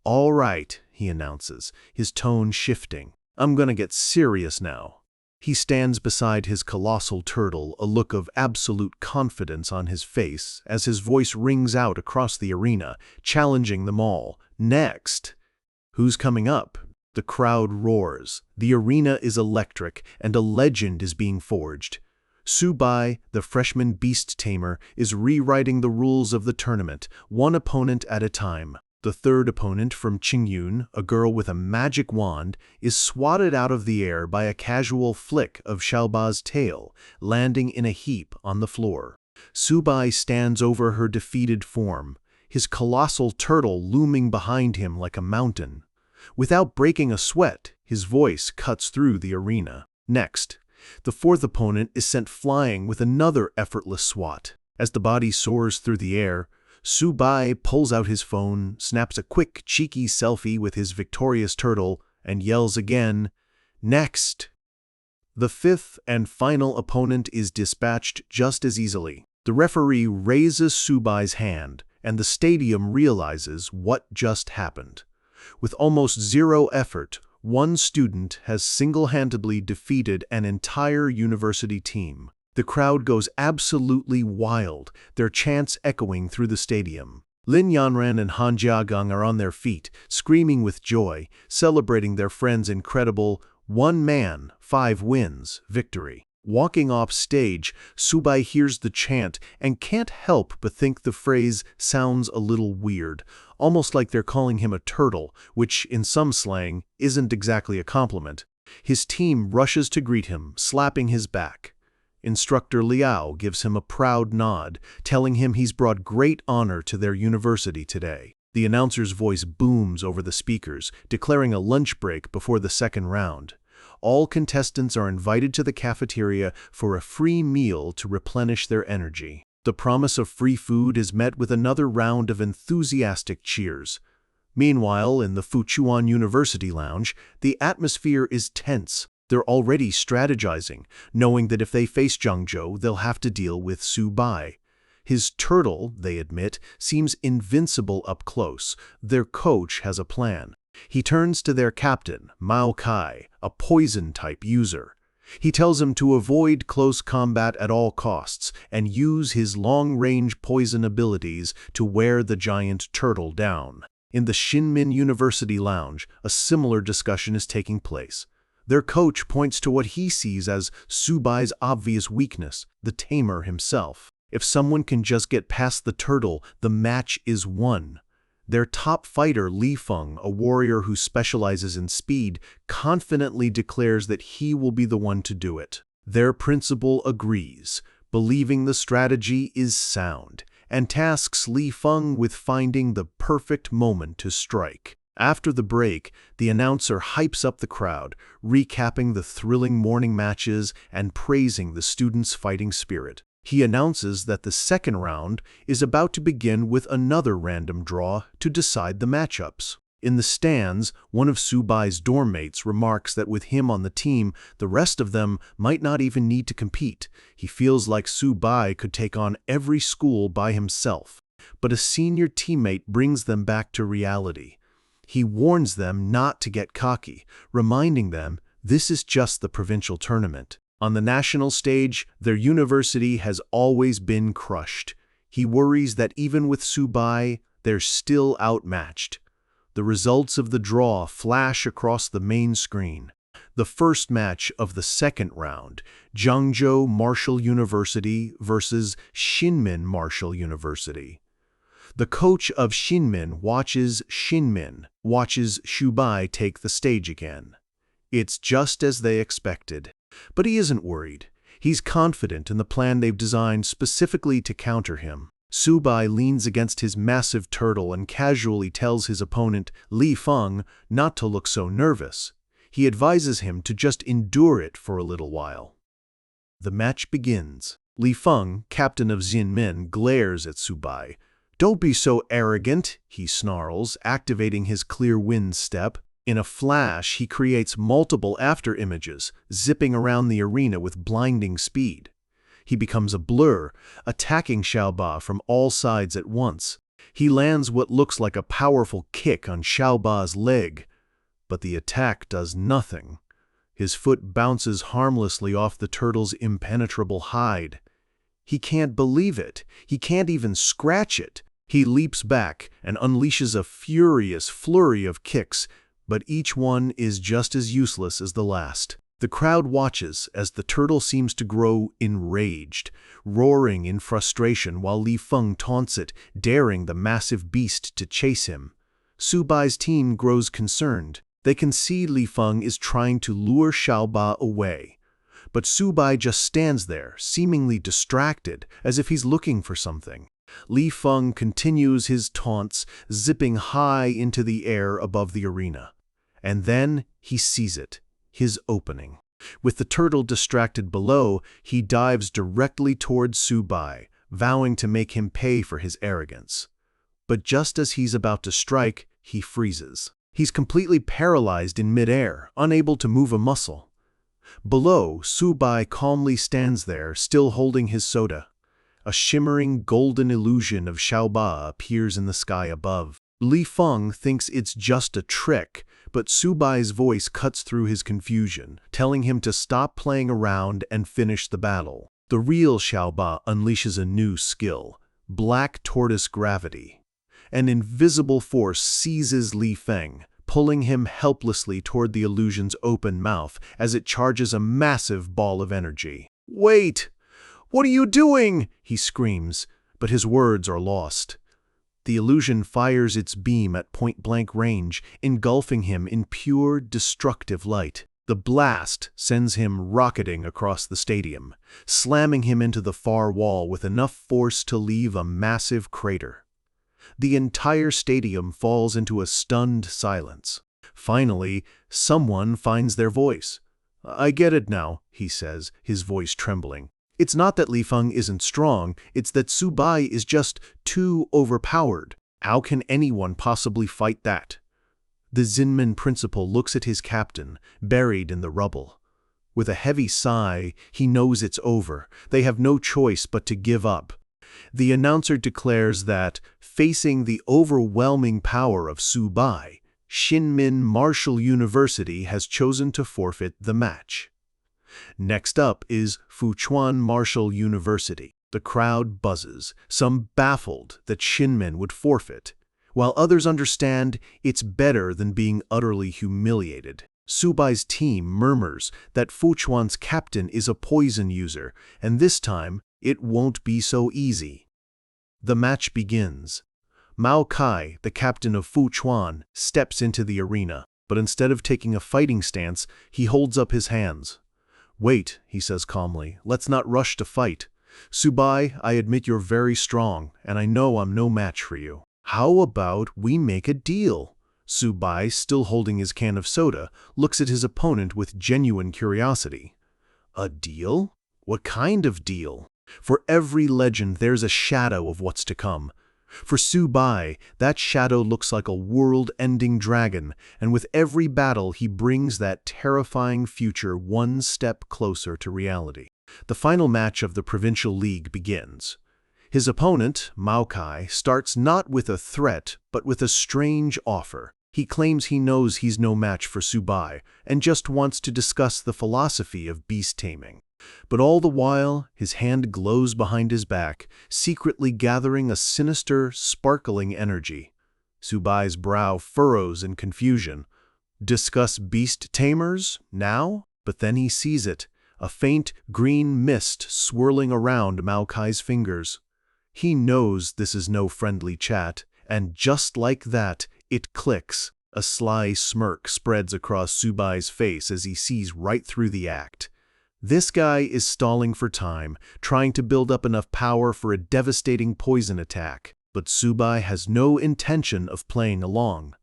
"All right," he announces, his tone shifting. "I'm gonna get serious now." He stands beside his colossal turtle, a look of absolute confidence on his face as his voice rings out across the arena, challenging them all. "Next!" "Who's coming up?" The crowd roars. The arena is electric, and a legend is being forged. Su Bai, the freshman beast tamer, is rewriting the rules of the tournament, one opponent at a time. The third opponent from Qingyun, a girl with a magic wand, is swatted out of the air by a casual flick of Xiaoba's tail, landing in a heap on the floor. Su Bai stands over her defeated form, his colossal turtle looming behind him like a mountain. Without breaking a sweat, his voice cuts through the arena. Next, the fourth opponent is sent flying with another effortless swat. As the body soars through the air, Su Bai pulls out his phone, snaps a quick, cheeky selfie with his victorious turtle, and yells again, "Next!" The fifth and final opponent is dispatched just as easily. The referee raises Su Bai's hand, and the stadium realizes what just happened. With almost zero effort, one student has single-handedly defeated an entire university team. The crowd goes absolutely wild, their chants echoing through the stadium. Lin Yanran and Han Jiagang are on their feet, screaming with joy, celebrating their friend's incredible "one man, 5 wins" victory. Walking off stage, Su Bai hears the chant and can't help but think the phrase sounds a little weird, almost like they're calling him a turtle, which, in some slang, isn't exactly a compliment. His team rushes to greet him, slapping his back. Instructor Liao gives him a proud nod, telling him he's brought great honor to their university today. The announcer's voice booms over the speakers, declaring a lunch break before the second round. All contestants are invited to the cafeteria for a free meal to replenish their energy. The promise of free food is met with another round of enthusiastic cheers. Meanwhile, in the Fuchuan University Lounge, the atmosphere is tense. They're already strategizing, knowing that if they face Zhangzhou, they'll have to deal with Su Bai. His turtle, they admit, seems invincible up close. Their coach has a plan. He turns to their captain, Mao Kai, a poison-type user. He tells him to avoid close combat at all costs and use his long-range poison abilities to wear the giant turtle down. In the Shinmin University lounge, a similar discussion is taking place. Their coach points to what he sees as Subai's obvious weakness, the tamer himself. If someone can just get past the turtle, the match is won. Their top fighter, Li Feng, a warrior who specializes in speed, confidently declares that he will be the one to do it. Their principal agrees, believing the strategy is sound, and tasks Li Feng with finding the perfect moment to strike. After the break, the announcer hypes up the crowd, recapping the thrilling morning matches and praising the students' fighting spirit. He announces that the second round is about to begin with another random draw to decide the matchups. In the stands, one of Subai's dorm mates remarks that with him on the team, the rest of them might not even need to compete. He feels like Subai could take on every school by himself. But a senior teammate brings them back to reality. He warns them not to get cocky, reminding them this is just the provincial tournament. On the national stage, their university has always been crushed. He worries that even with Subai, they're still outmatched. The results of the draw flash across the main screen. The first match of the second round, Zhangzhou Martial University versus Shinmin Martial University. The coach of Shinmin watches Subai take the stage again. It's just as they expected. But he isn't worried. He's confident in the plan they've designed specifically to counter him. Subai leans against his massive turtle and casually tells his opponent, Li Feng, not to look so nervous. He advises him to just endure it for a little while. The match begins. Li Feng, captain of Xinmin, glares at Subai. "Don't be so arrogant," he snarls, activating his clear wind step. In a flash, he creates multiple after-images, zipping around the arena with blinding speed. He becomes a blur, attacking Xiaoba from all sides at once. He lands what looks like a powerful kick on Xiaoba's leg, but the attack does nothing. His foot bounces harmlessly off the turtle's impenetrable hide. He can't believe it. He can't even scratch it. He leaps back and unleashes a furious flurry of kicks, but each one is just as useless as the last. The crowd watches as the turtle seems to grow enraged, roaring in frustration while Li Feng taunts it, daring the massive beast to chase him. Subai's team grows concerned. They can see Li Feng is trying to lure Xiaoba away. But Subai just stands there, seemingly distracted, as if he's looking for something. Li Feng continues his taunts, zipping high into the air above the arena. And then he sees it, his opening. With the turtle distracted below, he dives directly towards Subai, vowing to make him pay for his arrogance. But just as he's about to strike, he freezes. He's completely paralyzed in midair, unable to move a muscle. Below, Subai calmly stands there, still holding his soda. A shimmering golden illusion of Xiaoba appears in the sky above. Li Feng thinks it's just a trick, but Subai's voice cuts through his confusion, telling him to stop playing around and finish the battle. The real Xiaoba unleashes a new skill, Black Tortoise Gravity. An invisible force seizes Li Feng, pulling him helplessly toward the illusion's open mouth as it charges a massive ball of energy. "Wait! What are you doing?" he screams, but his words are lost. The illusion fires its beam at point-blank range, engulfing him in pure, destructive light. The blast sends him rocketing across the stadium, slamming him into the far wall with enough force to leave a massive crater. The entire stadium falls into a stunned silence. Finally, someone finds their voice. "I get it now," he says, his voice trembling. It's not that Li Feng isn't strong, it's that Subai is just too overpowered. How can anyone possibly fight that? The Xinmin principal looks at his captain, buried in the rubble. With a heavy sigh, he knows it's over. They have no choice but to give up. The announcer declares that, facing the overwhelming power of Subai, Shinmin Martial University has chosen to forfeit the match. Next up is Fuchuan Martial University. The crowd buzzes, some baffled that Shinmin would forfeit, while others understand it's better than being utterly humiliated. Subai's team murmurs that Fuchuan's captain is a poison user, and this time it won't be so easy. The match begins. Mao Kai, the captain of Fuchuan, steps into the arena, but instead of taking a fighting stance, he holds up his hands. "Wait," he says calmly, "let's not rush to fight. Subai, I admit you're very strong, and I know I'm no match for you. How about we make a deal?" Subai, still holding his can of soda, looks at his opponent with genuine curiosity. "A deal? What kind of deal?" For every legend, there's a shadow of what's to come. For Subai, that shadow looks like a world-ending dragon, and with every battle he brings that terrifying future one step closer to reality. The final match of the Provincial League begins. His opponent, Mao Kai, starts not with a threat, but with a strange offer. He claims he knows he's no match for Subai, and just wants to discuss the philosophy of beast taming. But all the while, his hand glows behind his back, secretly gathering a sinister, sparkling energy. Subai's brow furrows in confusion. Discuss beast tamers? Now? But then he sees it, a faint green mist swirling around Mao Kai's fingers. He knows this is no friendly chat, and just like that, it clicks. A sly smirk spreads across Subai's face as he sees right through the act. This guy is stalling for time, trying to build up enough power for a devastating poison attack, but Subai has no intention of playing along.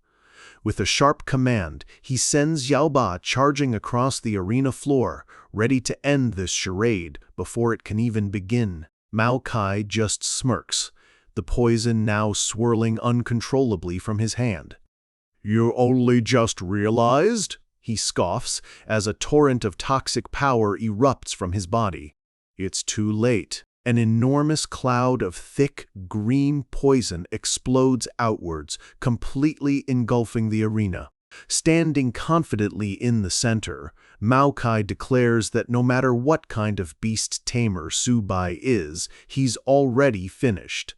With a sharp command, he sends Yaoba charging across the arena floor, ready to end this charade before it can even begin. Mao Kai just smirks, the poison now swirling uncontrollably from his hand. "You only just realized?" he scoffs as a torrent of toxic power erupts from his body. It's too late. An enormous cloud of thick, green poison explodes outwards, completely engulfing the arena. Standing confidently in the center, Mao Kai declares that no matter what kind of beast tamer Subai is, he's already finished.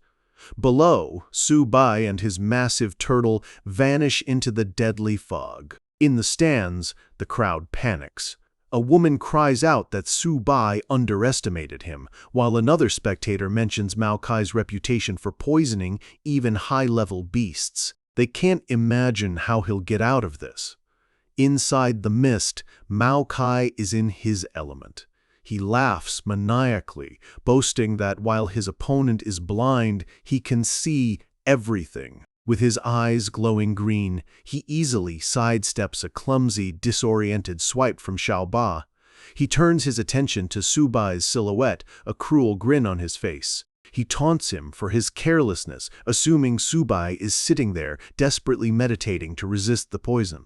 Below, Subai and his massive turtle vanish into the deadly fog. In the stands, the crowd panics. A woman cries out that Subai underestimated him, while another spectator mentions Mao Kai's reputation for poisoning even high-level beasts. They can't imagine how he'll get out of this. Inside the mist, Mao Kai is in his element. He laughs maniacally, boasting that while his opponent is blind, he can see everything. With his eyes glowing green, he easily sidesteps a clumsy, disoriented swipe from Xiaoba. He turns his attention to Subai's silhouette, a cruel grin on his face. He taunts him for his carelessness, assuming Subai is sitting there, desperately meditating to resist the poison.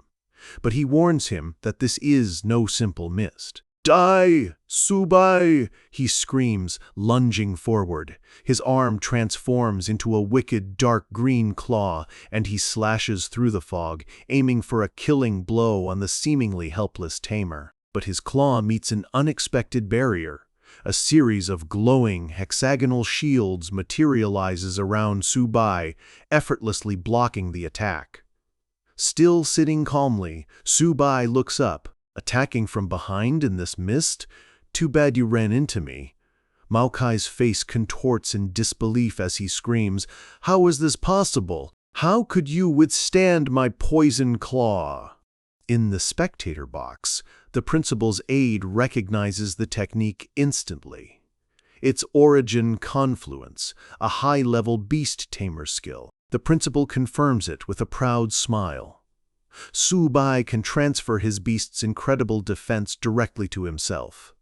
But he warns him that this is no simple mist. "Die, Subai!" he screams, lunging forward. His arm transforms into a wicked dark green claw, and he slashes through the fog, aiming for a killing blow on the seemingly helpless tamer. But his claw meets an unexpected barrier. A series of glowing, hexagonal shields materializes around Subai, effortlessly blocking the attack. Still sitting calmly, Subai looks up. "Attacking from behind in this mist? Too bad you ran into me." Mao Kai's face contorts in disbelief as he screams, "How is this possible? How could you withstand my poison claw?" In the spectator box, the principal's aide recognizes the technique instantly. It's Origin Confluence, a high-level beast tamer skill. The principal confirms it with a proud smile. Subai can transfer his beast's incredible defense directly to himself.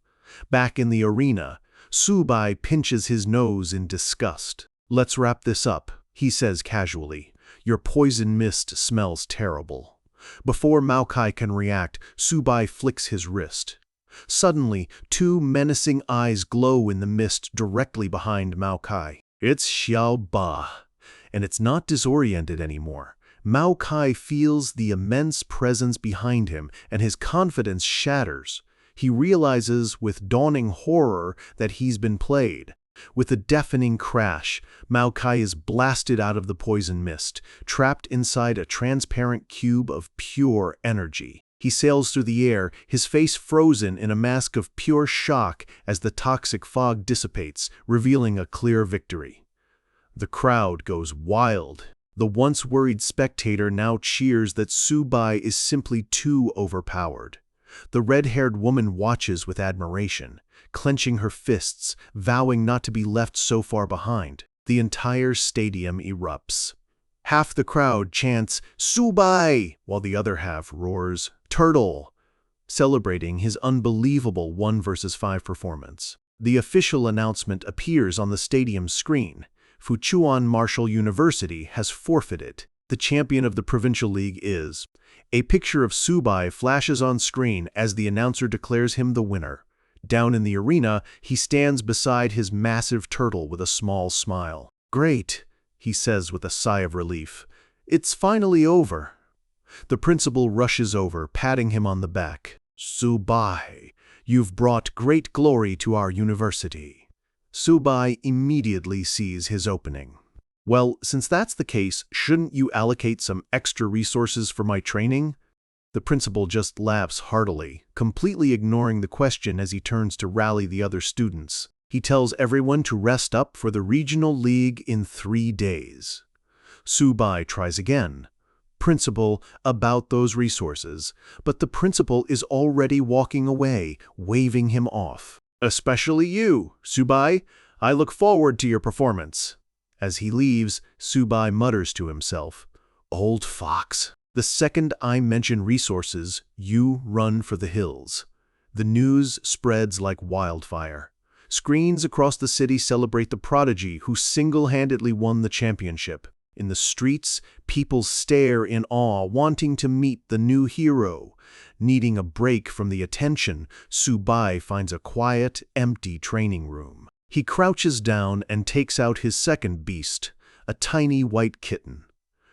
Back in the arena, Subai pinches his nose in disgust. "Let's wrap this up," he says casually. "Your poison mist smells terrible." Before Mao Kai can react, Subai flicks his wrist. Suddenly, two menacing eyes glow in the mist directly behind Mao Kai. It's Xiao Ba, and it's not disoriented anymore. Mao Kai feels the immense presence behind him, and his confidence shatters. He realizes with dawning horror that he's been played. With a deafening crash, Mao Kai is blasted out of the poison mist, trapped inside a transparent cube of pure energy. He sails through the air, his face frozen in a mask of pure shock as the toxic fog dissipates, revealing a clear victory. The crowd goes wild. The once worried spectator now cheers that Subai is simply too overpowered. The red-haired woman watches with admiration, clenching her fists, vowing not to be left so far behind. The entire stadium erupts. Half the crowd chants, "Subai!" while the other half roars, "Turtle!" celebrating his unbelievable 1 versus 5 performance. The official announcement appears on the stadium's screen. Fuchuan Martial University has forfeited. The champion of the provincial league is. A picture of Subai flashes on screen as the announcer declares him the winner. Down in the arena, he stands beside his massive turtle with a small smile. "Great," he says with a sigh of relief. "It's finally over." The principal rushes over, patting him on the back. "Subai, you've brought great glory to our university." Subai immediately sees his opening. "Well, since that's the case, shouldn't you allocate some extra resources for my training?" The principal just laughs heartily, completely ignoring the question as he turns to rally the other students. He tells everyone to rest up for the regional league in 3 days. Subai tries again. "Principal, about those resources," but the principal is already walking away, waving him off. "Especially you, Subai. I look forward to your performance." As he leaves, Subai mutters to himself, "Old fox. The second I mention resources, you run for the hills." The news spreads like wildfire. Screens across the city celebrate the prodigy who single-handedly won the championship. In the streets, people stare in awe, wanting to meet the new hero. Needing a break from the attention, Subai finds a quiet, empty training room. He crouches down and takes out his second beast, a tiny white kitten.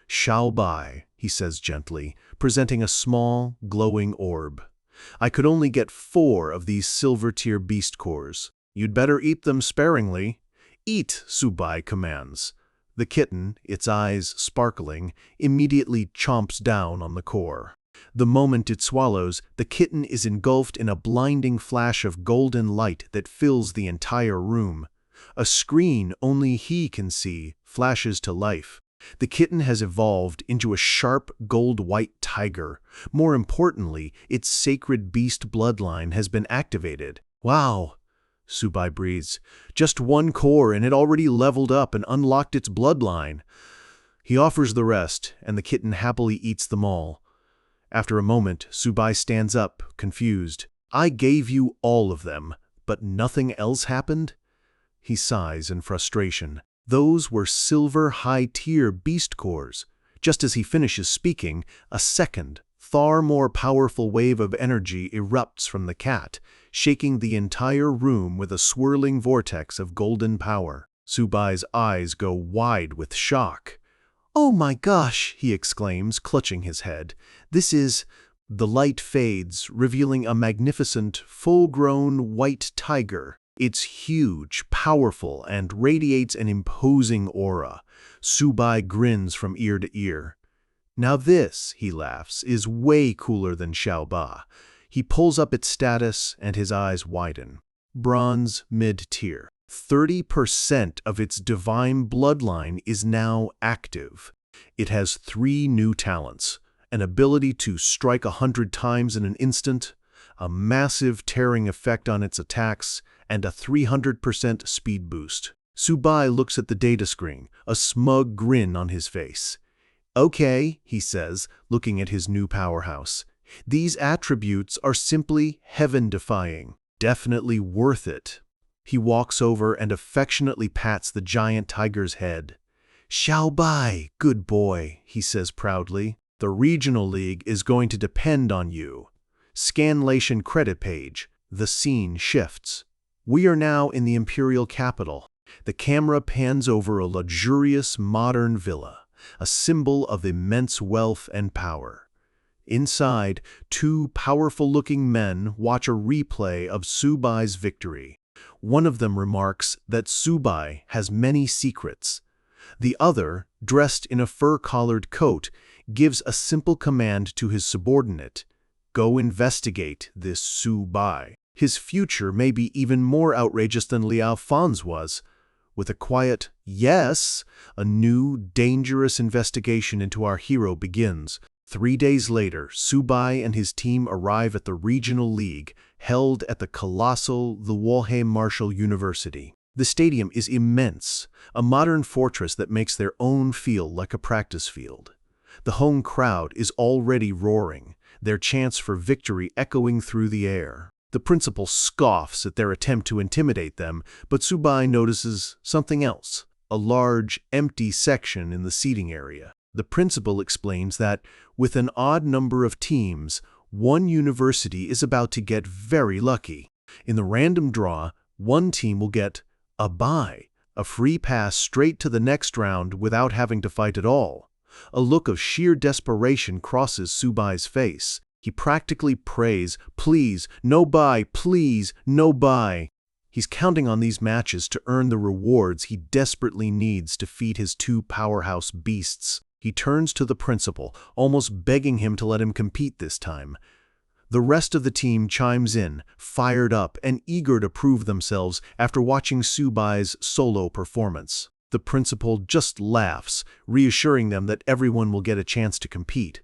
"Xiaobai," he says gently, presenting a small, glowing orb. "I could only get 4 of these silver-tier beast cores. You'd better eat them sparingly." "Eat," Subai commands. The kitten, its eyes sparkling, immediately chomps down on the core. The moment it swallows, the kitten is engulfed in a blinding flash of golden light that fills the entire room. A screen only he can see flashes to life. The kitten has evolved into a sharp gold-white tiger. More importantly, its sacred beast bloodline has been activated. "Wow," Subai breathes. "Just 1 core and it already leveled up and unlocked its bloodline." He offers the rest, and the kitten happily eats them all. After a moment, Subai stands up, confused. "I gave you all of them, but nothing else happened?" He sighs in frustration. Those were silver high-tier beast cores. Just as he finishes speaking, a second, far more powerful wave of energy erupts from the cat, shaking the entire room with a swirling vortex of golden power. Subai's eyes go wide with shock. "Oh my gosh," he exclaims, clutching his head. "This is—" The light fades, revealing a magnificent, full-grown white tiger. It's huge, powerful, and radiates an imposing aura. Subai grins from ear to ear. "Now this," he laughs, "is way cooler than Xiaoba." He pulls up its status, and his eyes widen. Bronze mid-tier. 30% of its divine bloodline is now active. It has 3 new talents: an ability to strike 100 times in an instant, a massive tearing effect on its attacks, and a 300% speed boost. Subai looks at the data screen, a smug grin on his face. "Okay," he says, looking at his new powerhouse. "These attributes are simply heaven-defying. Definitely worth it." He walks over and affectionately pats the giant tiger's head. "Xiaobai, good boy," he says proudly. "The regional league is going to depend on you." Scanlation credit page. The scene shifts. We are now in the imperial capital. The camera pans over a luxurious modern villa. a symbol of immense wealth and power. Inside, two powerful-looking men watch a replay of Subai's victory. One of them remarks that Subai has many secrets. The other, dressed in a fur-collared coat, gives a simple command to his subordinate: "Go investigate this Subai." His future may be even more outrageous than Liao Fan's was. With a quiet "yes," a new, dangerous investigation into our hero begins. 3 days later, Subai and his team arrive at the Regional League, held at the colossal the Walheim Martial University. The stadium is immense, a modern fortress that makes their own feel like a practice field. The home crowd is already roaring, their chants for victory echoing through the air. The principal scoffs at their attempt to intimidate them, but Subai notices something else: a large, empty section in the seating area. The principal explains that, with an odd number of teams, one university is about to get very lucky. In the random draw, one team will get a bye, a free pass straight to the next round without having to fight at all. A look of sheer desperation crosses Subai's face. He practically prays, "Please, no bye, please, no bye." He's counting on these matches to earn the rewards he desperately needs to feed his two powerhouse beasts. He turns to the principal, almost begging him to let him compete this time. The rest of the team chimes in, fired up and eager to prove themselves after watching Subai's solo performance. The principal just laughs, reassuring them that everyone will get a chance to compete.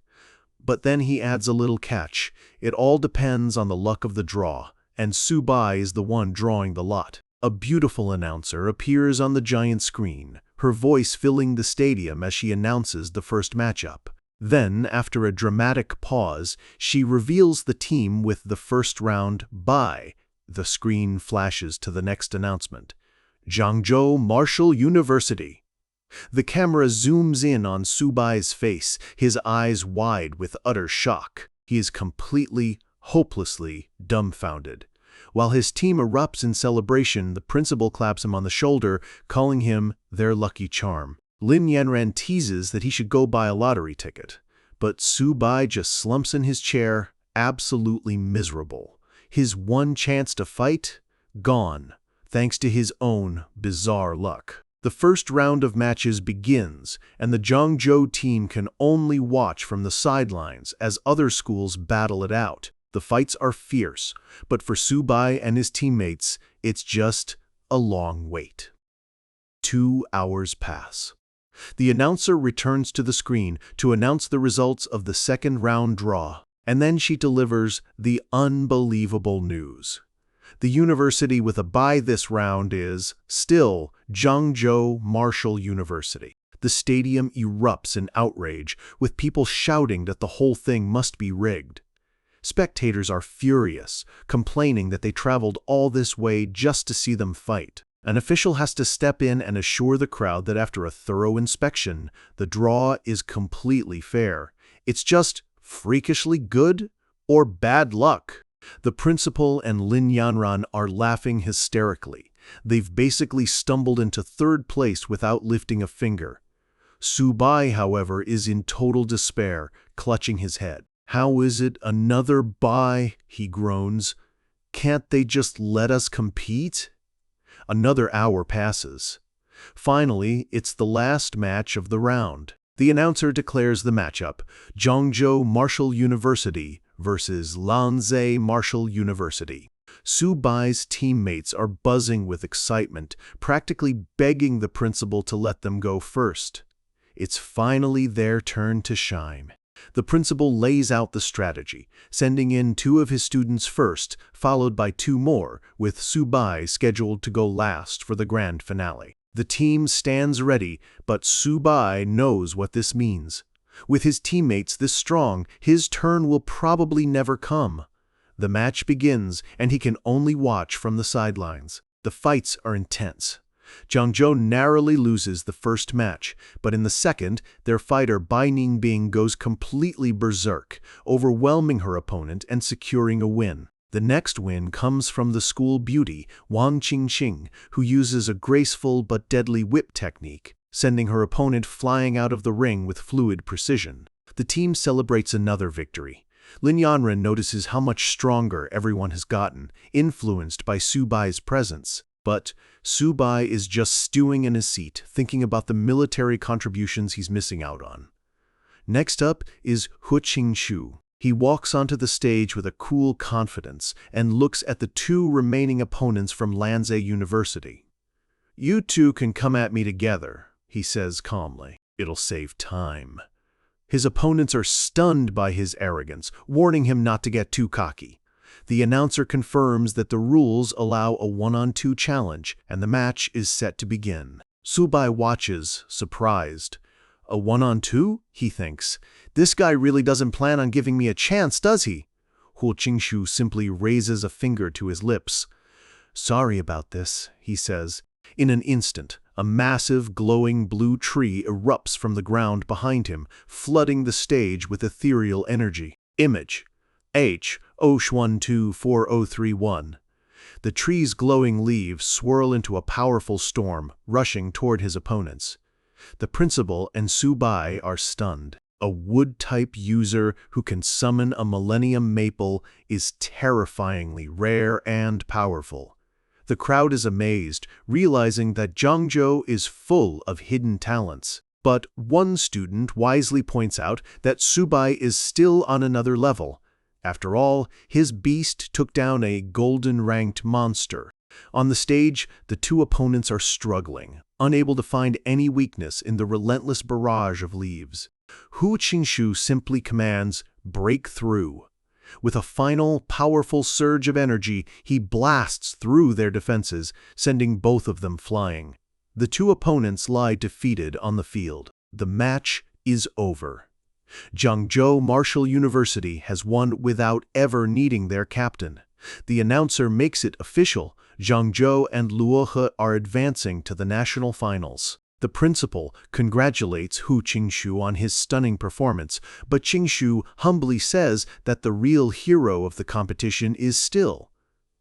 But then he adds a little catch: it all depends on the luck of the draw, and Subai is the one drawing the lot. A beautiful announcer appears on the giant screen, her voice filling the stadium as she announces the first matchup. Then, after a dramatic pause, she reveals the team with the first round bye. The screen flashes to the next announcement: Zhangzhou Martial University. The camera zooms in on Subai's face, his eyes wide with utter shock. He is completely, hopelessly dumbfounded. While his team erupts in celebration, the principal claps him on the shoulder, calling him their lucky charm. Lin Yanran teases that he should go buy a lottery ticket, but Subai just slumps in his chair, absolutely miserable. His one chance to fight? Gone, thanks to his own bizarre luck. The first round of matches begins, and the Zhangzhou team can only watch from the sidelines as other schools battle it out. The fights are fierce, but for Subai and his teammates, it's just a long wait. 2 hours pass. The announcer returns to the screen to announce the results of the second round draw, and then she delivers the unbelievable news. The university with a bye this round is still Zhangzhou Martial University. The stadium erupts in outrage, with people shouting that the whole thing must be rigged. Spectators are furious, complaining that they traveled all this way just to see them fight. An official has to step in and assure the crowd that after a thorough inspection, the draw is completely fair. It's just freakishly good or bad luck. The principal and Lin Yanran are laughing hysterically. They've basically stumbled into third place without lifting a finger. Subai, however, is in total despair, clutching his head. "How is it another bye?" he groans. "Can't they just let us compete?" Another hour passes. Finally, it's the last match of the round. The announcer declares the matchup: Zhangzhou Martial University versus Lanzhou Martial University. Subai's teammates are buzzing with excitement, practically begging the principal to let them go first. It's finally their turn to shine. The principal lays out the strategy, sending in 2 of his students first, followed by 2 more, with Subai scheduled to go last for the grand finale. The team stands ready, but Subai knows what this means. With his teammates this strong, his turn will probably never come. The match begins, and he can only watch from the sidelines. The fights are intense. Zhangzhou narrowly loses the first match, but in the second, their fighter Bai Ningbing goes completely berserk, overwhelming her opponent and securing a win. The next win comes from the school beauty, Wang Qingqing, who uses a graceful but deadly whip technique. sending her opponent flying out of the ring with fluid precision. The team celebrates another victory. Lin Yanren notices how much stronger everyone has gotten, influenced by Subai's presence. But Subai is just stewing in his seat, thinking about the military contributions he's missing out on. Next up is Hu Qingshu. He walks onto the stage with a cool confidence and looks at the two remaining opponents from Lanzhe University. "You two can come at me together," he says calmly. "It'll save time." His opponents are stunned by his arrogance, warning him not to get too cocky. The announcer confirms that the rules allow a one-on-two challenge, and the match is set to begin. Subai watches, surprised. "A one-on-two?" he thinks. "This guy really doesn't plan on giving me a chance, does he?" Hu Qingshu simply raises a finger to his lips. "Sorry about this," he says. In an instant, a massive, glowing blue tree erupts from the ground behind him, flooding the stage with ethereal energy. Image H-124031. The tree's glowing leaves swirl into a powerful storm, rushing toward his opponents. The principal and Subai are stunned. A wood-type user who can summon a millennium maple is terrifyingly rare and powerful. The crowd is amazed, realizing that Zhangzhou is full of hidden talents. But one student wisely points out that Subai is still on another level. After all, his beast took down a golden-ranked monster. On the stage, the two opponents are struggling, unable to find any weakness in the relentless barrage of leaves. Hu Qingshu simply commands, "Break through." With a final, powerful surge of energy, he blasts through their defenses, sending both of them flying. The two opponents lie defeated on the field. The match is over. Zhangzhou Martial University has won without ever needing their captain. The announcer makes it official. Zhangzhou and Luohe are advancing to the national finals. The principal congratulates Hu Qingshu on his stunning performance, but Qingshu humbly says that the real hero of the competition is still.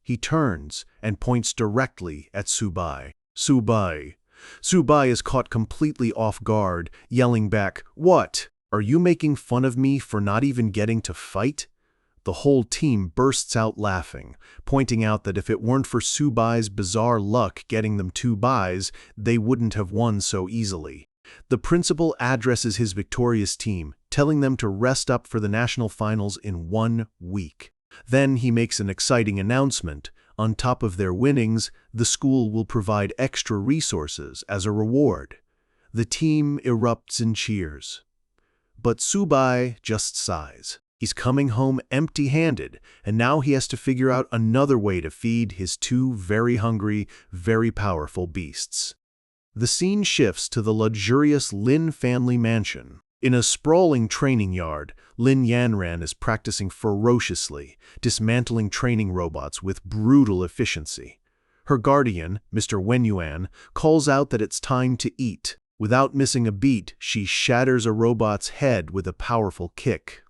He turns and points directly at Subai. "Subai." Subai is caught completely off guard, yelling back, "What? Are you making fun of me for not even getting to fight?" The whole team bursts out laughing, pointing out that if it weren't for Subai's bizarre luck getting them 2 buys, they wouldn't have won so easily. The principal addresses his victorious team, telling them to rest up for the national finals in 1 week. Then he makes an exciting announcement. On top of their winnings, the school will provide extra resources as a reward. The team erupts in cheers. But Subai just sighs. He's coming home empty-handed, and now he has to figure out another way to feed his 2 very hungry, very powerful beasts. The scene shifts to the luxurious Lin family mansion. In a sprawling training yard, Lin Yanren is practicing ferociously, dismantling training robots with brutal efficiency. Her guardian, Mr. Wenyuan, calls out that it's time to eat. Without missing a beat, she shatters a robot's head with a powerful kick.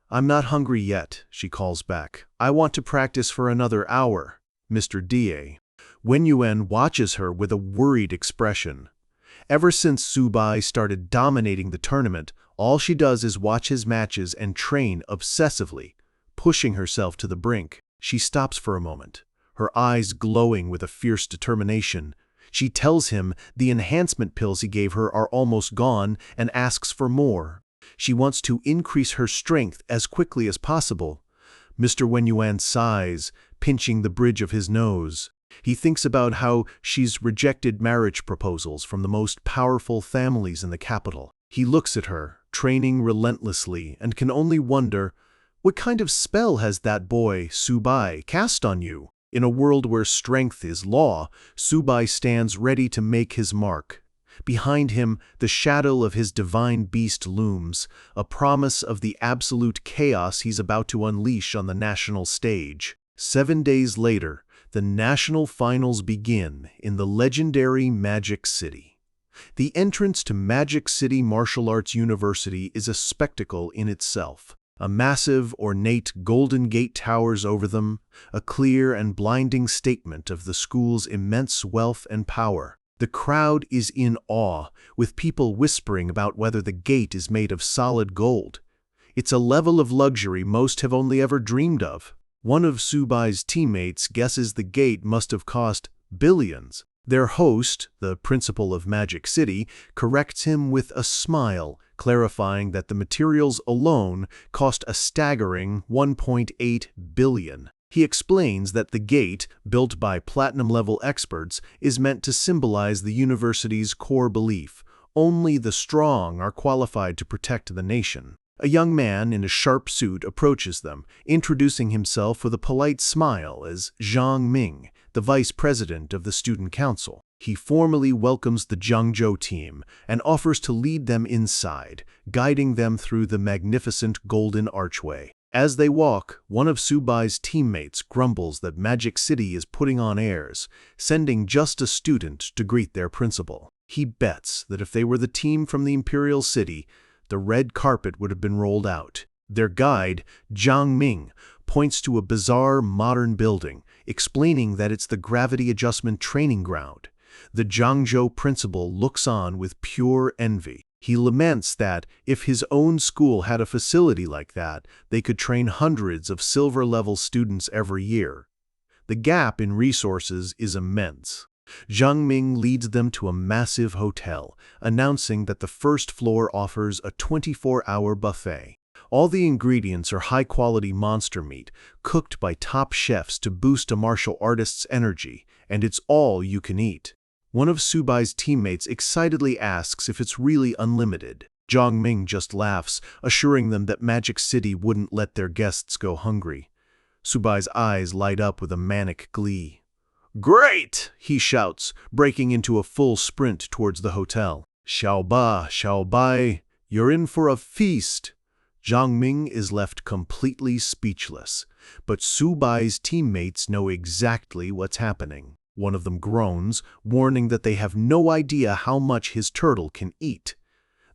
"I'm not hungry yet," she calls back. "I want to practice for another hour, Mr. Da." Wenyuan watches her with a worried expression. Ever since Subai started dominating the tournament, all she does is watch his matches and train obsessively, pushing herself to the brink. She stops for a moment, her eyes glowing with a fierce determination. She tells him the enhancement pills he gave her are almost gone and asks for more. She wants to increase her strength as quickly as possible. Mr. Wenyuan sighs, pinching the bridge of his nose. He thinks about how she's rejected marriage proposals from the most powerful families in the capital. He looks at her, training relentlessly, and can only wonder, what kind of spell has that boy, Subai, cast on you? In a world where strength is law, Subai stands ready to make his mark. Behind him, the shadow of his divine beast looms, a promise of the absolute chaos he's about to unleash on the national stage. 7 days later, the national finals begin in the legendary Magic City. The entrance to Magic City Martial Arts University is a spectacle in itself. A massive, ornate golden gate towers over them, a clear and blinding statement of the school's immense wealth and power. The crowd is in awe, with people whispering about whether the gate is made of solid gold. It's a level of luxury most have only ever dreamed of. One of Subai's teammates guesses the gate must have cost billions. Their host, the principal of Magic City, corrects him with a smile, clarifying that the materials alone cost a staggering 1.8 billion. He explains that the gate, built by platinum-level experts, is meant to symbolize the university's core belief: only the strong are qualified to protect the nation. A young man in a sharp suit approaches them, introducing himself with a polite smile as Zhang Ming, the vice president of the student council. He formally welcomes the Jiangzhou team and offers to lead them inside, guiding them through the magnificent golden archway. As they walk, one of Subai's teammates grumbles that Magic City is putting on airs, sending just a student to greet their principal. He bets that if they were the team from the Imperial City, the red carpet would have been rolled out. Their guide, Zhang Ming, points to a bizarre modern building, explaining that it's the gravity adjustment training ground. The Jiangzhou principal looks on with pure envy. He laments that, if his own school had a facility like that, they could train hundreds of silver-level students every year. The gap in resources is immense. Zhang Ming leads them to a massive hotel, announcing that the first floor offers a 24-hour buffet. All the ingredients are high-quality monster meat, cooked by top chefs to boost a martial artist's energy, and it's all you can eat. One of Subai's teammates excitedly asks if it's really unlimited. Zhang Ming just laughs, assuring them that Magic City wouldn't let their guests go hungry. Subai's eyes light up with a manic glee. "Great!" he shouts, breaking into a full sprint towards the hotel. Xiaobai, you're in for a feast." Zhang Ming is left completely speechless, but Subai's teammates know exactly what's happening. One of them groans, warning that they have no idea how much his turtle can eat.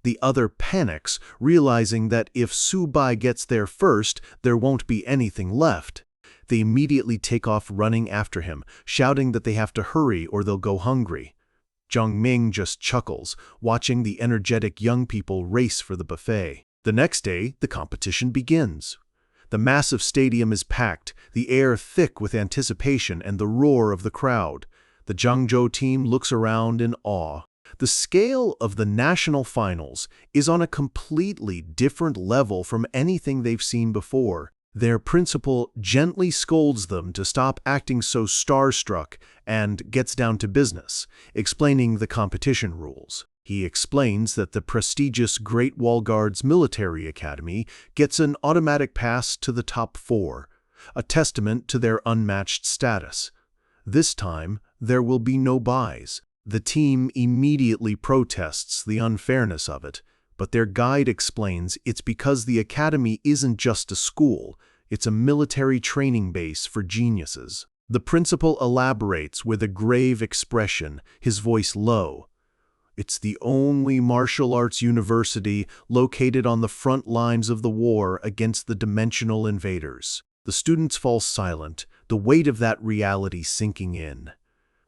The other panics, realizing that if Subai gets there first, there won't be anything left. They immediately take off running after him, shouting that they have to hurry or they'll go hungry. Zhang Ming just chuckles, watching the energetic young people race for the buffet. The next day, the competition begins. The massive stadium is packed, the air thick with anticipation and the roar of the crowd. The Jiangzhou team looks around in awe. The scale of the national finals is on a completely different level from anything they've seen before. Their principal gently scolds them to stop acting so starstruck and gets down to business, explaining the competition rules. He explains that the prestigious Great Wall Guard's military academy gets an automatic pass to the top 4, a testament to their unmatched status. This time, there will be no buys. The team immediately protests the unfairness of it, but their guide explains it's because the academy isn't just a school, it's a military training base for geniuses. The principal elaborates with a grave expression, his voice low. It's the only martial arts university located on the front lines of the war against the dimensional invaders. The students fall silent, the weight of that reality sinking in.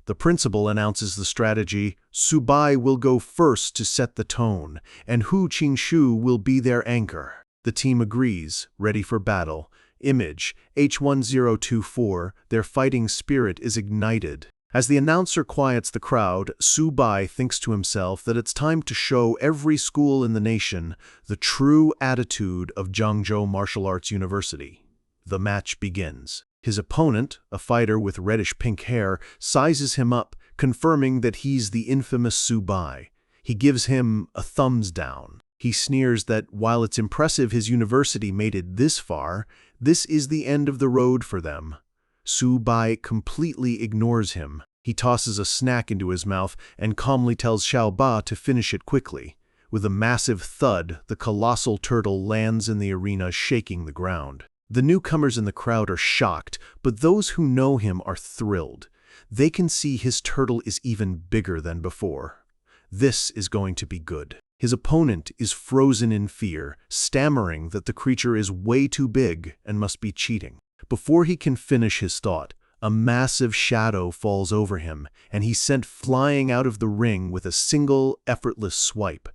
The principal announces the strategy: Subai will go first to set the tone, and Hu Qingshu will be their anchor. The team agrees, ready for battle. Image, H1024, their fighting spirit is ignited. As the announcer quiets the crowd, Subai thinks to himself that it's time to show every school in the nation the true attitude of Jiangzhou Martial Arts University. The match begins. His opponent, a fighter with reddish-pink hair, sizes him up, confirming that he's the infamous Subai. He gives him a thumbs down. He sneers that while it's impressive his university made it this far, this is the end of the road for them. Subai completely ignores him. He tosses a snack into his mouth and calmly tells Xiaoba to finish it quickly. With a massive thud, the colossal turtle lands in the arena, shaking the ground. The newcomers in the crowd are shocked, but those who know him are thrilled. They can see his turtle is even bigger than before. This is going to be good. His opponent is frozen in fear, stammering that the creature is way too big and must be cheating. Before he can finish his thought, A massive shadow falls over him, and he's sent flying out of the ring with a single, effortless swipe.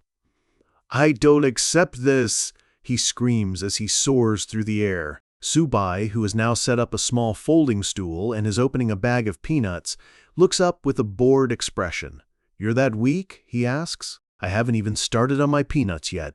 "I don't accept this!" he screams as he soars through the air. Subai, who has now set up a small folding stool and is opening a bag of peanuts, looks up with a bored expression. "You're that weak?" he asks. "I haven't even started on my peanuts yet."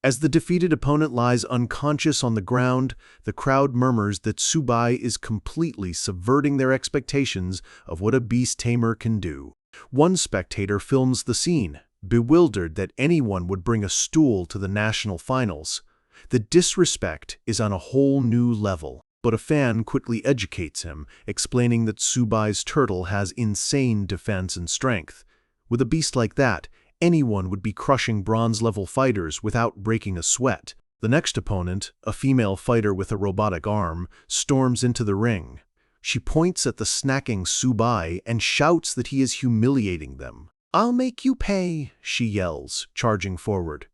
As the defeated opponent lies unconscious on the ground, the crowd murmurs that Subai is completely subverting their expectations of what a beast tamer can do. One spectator films the scene, bewildered that anyone would bring a stool to the national finals. The disrespect is on a whole new level, but a fan quickly educates him, explaining that Subai's turtle has insane defense and strength. With a beast like that, anyone would be crushing bronze-level fighters without breaking a sweat. The next opponent, a female fighter with a robotic arm, storms into the ring. She points at the snacking Subai and shouts that he is humiliating them. "I'll make you pay," she yells, charging forward.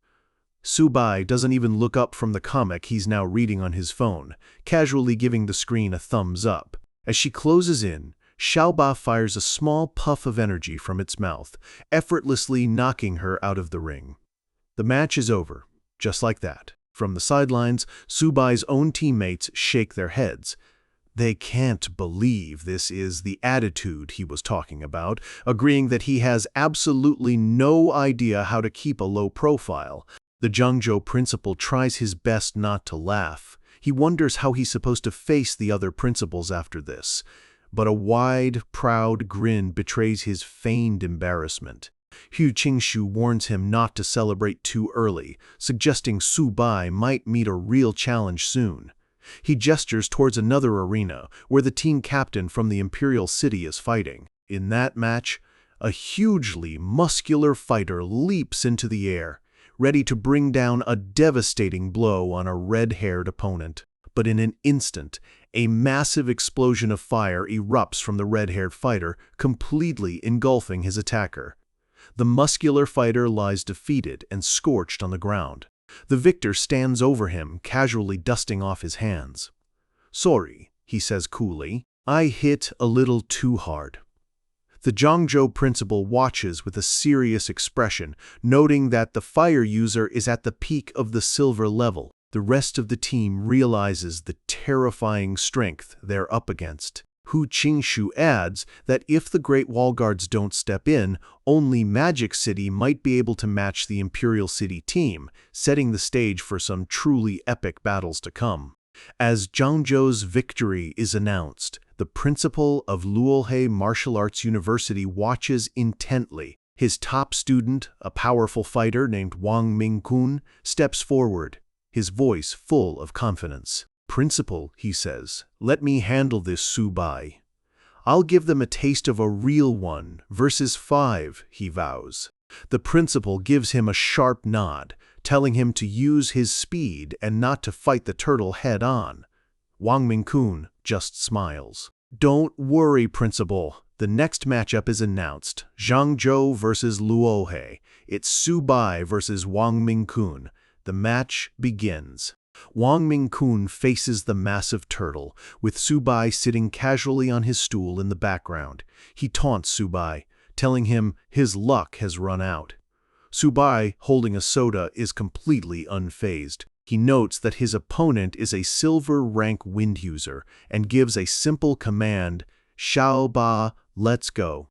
Subai doesn't even look up from the comic he's now reading on his phone, casually giving the screen a thumbs up. As she closes in, Xiaoba fires a small puff of energy from its mouth, effortlessly knocking her out of the ring. The match is over, just like that. From the sidelines, Subai's own teammates shake their heads. They can't believe this is the attitude he was talking about, agreeing that he has absolutely no idea how to keep a low profile. The Zhangzhou principal tries his best not to laugh. He wonders how he's supposed to face the other principals after this. But a wide, proud grin betrays his feigned embarrassment. Hu Qingshu warns him not to celebrate too early, suggesting Subai might meet a real challenge soon. He gestures towards another arena, where the team captain from the Imperial City is fighting. In that match, a hugely muscular fighter leaps into the air, ready to bring down a devastating blow on a red-haired opponent. But in an instant, a massive explosion of fire erupts from the red-haired fighter, completely engulfing his attacker. The muscular fighter lies defeated and scorched on the ground. The victor stands over him, casually dusting off his hands. "Sorry," he says coolly, "I hit a little too hard." The Zhangzhou principal watches with a serious expression, noting that the fire user is at the peak of the silver level. The rest of the team realizes the terrifying strength they're up against. Hu Qingshu adds that if the Great Wall Guards don't step in, only Magic City might be able to match the Imperial City team, setting the stage for some truly epic battles to come. As Zhangzhou's victory is announced, the principal of Luolhe Martial Arts University watches intently. His top student, a powerful fighter named Wang Mingkun, steps forward, his voice full of confidence. "Principal," he says, "let me handle this Subai. I'll give them a taste of a real one, versus 5, he vows. The principal gives him a sharp nod, telling him to use his speed and not to fight the turtle head-on. Wang Mingkun just smiles. "Don't worry, principal. The next matchup is announced. Zhangzhou versus Luolhe. It's Subai versus Wang Mingkun. The match begins." Wang Mingkun faces the massive turtle, with Subai sitting casually on his stool in the background. He taunts Subai, telling him his luck has run out. Subai, holding a soda, is completely unfazed. He notes that his opponent is a silver rank wind user and gives a simple command, "Xiaoba, let's go."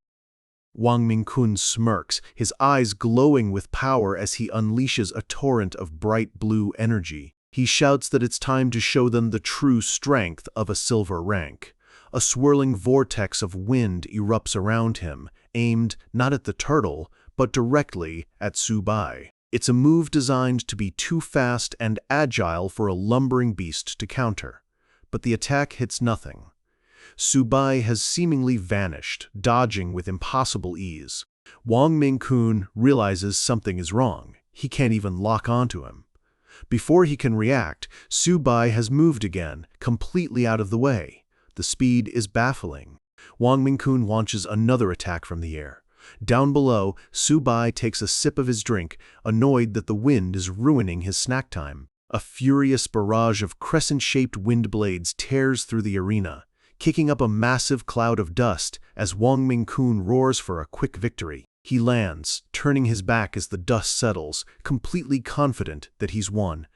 Wang Mingkun smirks, his eyes glowing with power as he unleashes a torrent of bright blue energy. He shouts that it's time to show them the true strength of a silver rank. A swirling vortex of wind erupts around him, aimed not at the turtle, but directly at Subai. It's a move designed to be too fast and agile for a lumbering beast to counter. But the attack hits nothing. Subai has seemingly vanished, dodging with impossible ease. Wang Mingkun realizes something is wrong. He can't even lock onto him. Before he can react, Subai has moved again, completely out of the way. The speed is baffling. Wang Mingkun launches another attack from the air. Down below, Subai takes a sip of his drink, annoyed that the wind is ruining his snack time. A furious barrage of crescent-shaped wind blades tears through the arena, kicking up a massive cloud of dust as Wang Mingkun roars for a quick victory. He lands, turning his back as the dust settles, completely confident that he's won.